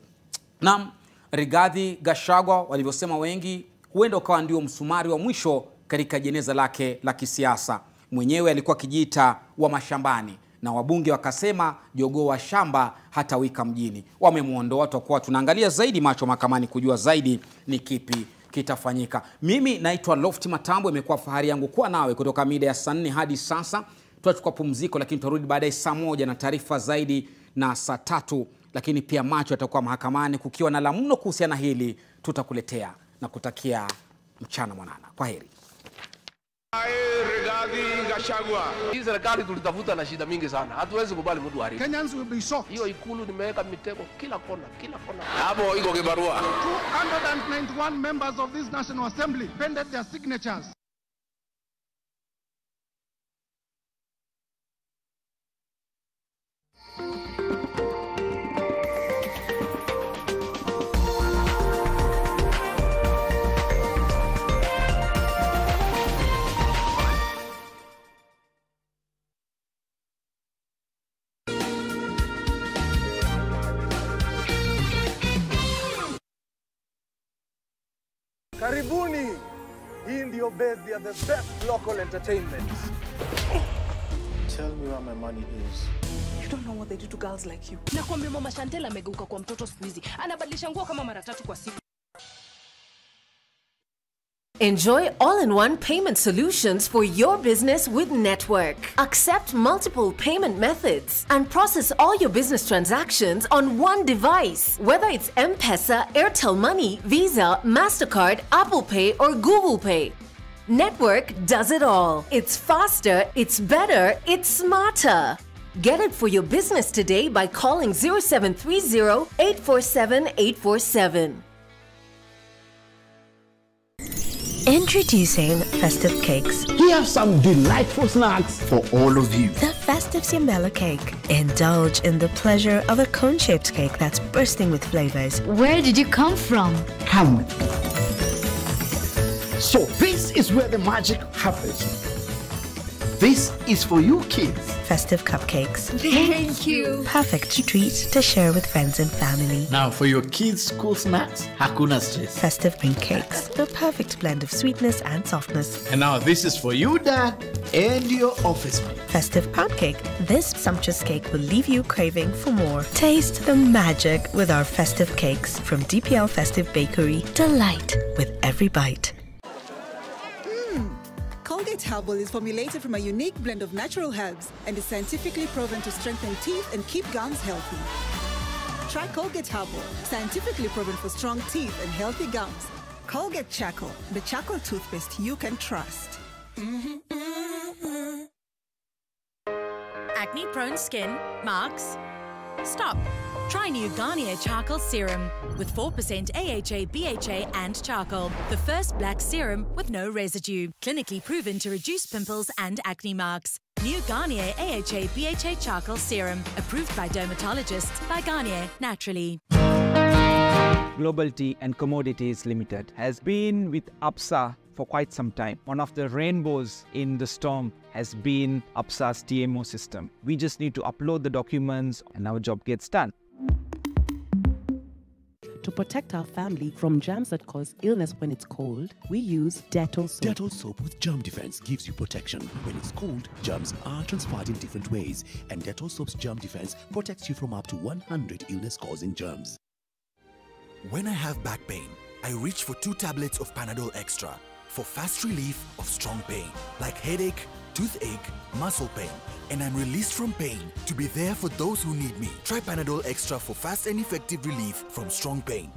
Na Rigathi Gachagua walivyosema wengi, huenda ukawa ndio msumari wa mwisho katika jeneza lake la kisiasa. Mwenyewe alikuwa kijiita wa mashambani, na wabunge wakasema jogoo wa shamba hata wika mjini. Wamemuondoa. Tutakuwa tunaangalia zaidi macho mahakamani kujua zaidi ni kipi kitafanyika. Mimi naitwa Lofty Matambo, imekuwa fahari yangu kuwa nawe kutoka mida ya saa 4 hadi sasa. Tutachukua pumziko, lakini tutarudi baadaye saa 1 na taarifa zaidi, na saa 3 lakini pia macho yatakuwa mahakamani kukiwa na la mno kuhusiana hili tutakuletea, na kutakia mchana mwanana. Kwaheri. Rigathi Gachagua. Hii serikali tulitafuta na shida mingi sana. Hatuwezi kubali mtu haribu. Kenyans will be shocked. Hiyo ikulu nimeweka mitego kila kona. Hapo iko kibarua. 291 members of this National Assembly pended their signatures. Karibuni. Hii ndio base ya the best local entertainment. Tell me where my money is. You don't know what they do to girls like you. Nakwambia mama Chantel amegeuka kwa mtoto siku hizi. Anabadilisha nguo kama mara 3 kwa siku. Enjoy all-in-one payment solutions for your business with Network. Accept multiple payment methods and process all your business transactions on one device. Whether it's M-Pesa, Airtel Money, Visa, MasterCard, Apple Pay, or Google Pay. Network does it all. It's faster, it's better, it's smarter. Get it for your business today by calling 0730-847-847. Introducing Festive Cakes. We have some delightful snacks for all of you. The Festive Ciambella Cake. Indulge in the pleasure of a cone-shaped cake that's bursting with flavors. Where did you come from? Come. So this is where the magic happens. This is for you kids. Festive cupcakes. Thank you. Perfect treat to share with friends and family. Now for your kids' school snacks, hakuna stress. Festive pink cakes. The perfect blend of sweetness and softness. And now this is for you, Dad, and your office mate. Festive pound cake. This sumptuous cake will leave you craving for more. Taste the magic with our festive cakes from DPL Festive Bakery. Delight with every bite. Colgate Herbal is formulated from a unique blend of natural herbs and is scientifically proven to strengthen teeth and keep gums healthy. Try Colgate Herbal, scientifically proven for strong teeth and healthy gums. Colgate Charcoal, the charcoal toothpaste you can trust. Acne-prone skin, marks? Stop. Try new Garnier Charcoal Serum with 4% AHA, BHA and charcoal. The first black serum with no residue. Clinically proven to reduce pimples and acne marks. New Garnier AHA, BHA Charcoal Serum. Approved by dermatologists by Garnier Naturally. Global Tea and Commodities Limited has been with APSA for quite some time. One of the rainbows in the storm has been APSA's TMO system. We just need to upload the documents and our job gets done. To protect our family from germs that cause illness when it's cold, we use Dettol soap. Dettol soap with germ defense gives you protection. When it's cold, germs are transferred in different ways, and Dettol soap's germ defense protects you from up to 100 illness-causing germs. When I have back pain, I reach for 2 tablets of Panadol Extra for fast relief of strong pain, like headache, toothache, muscle pain, and I'm released from pain to be there for those who need me. Try Panadol Extra for fast and effective relief from strong pain.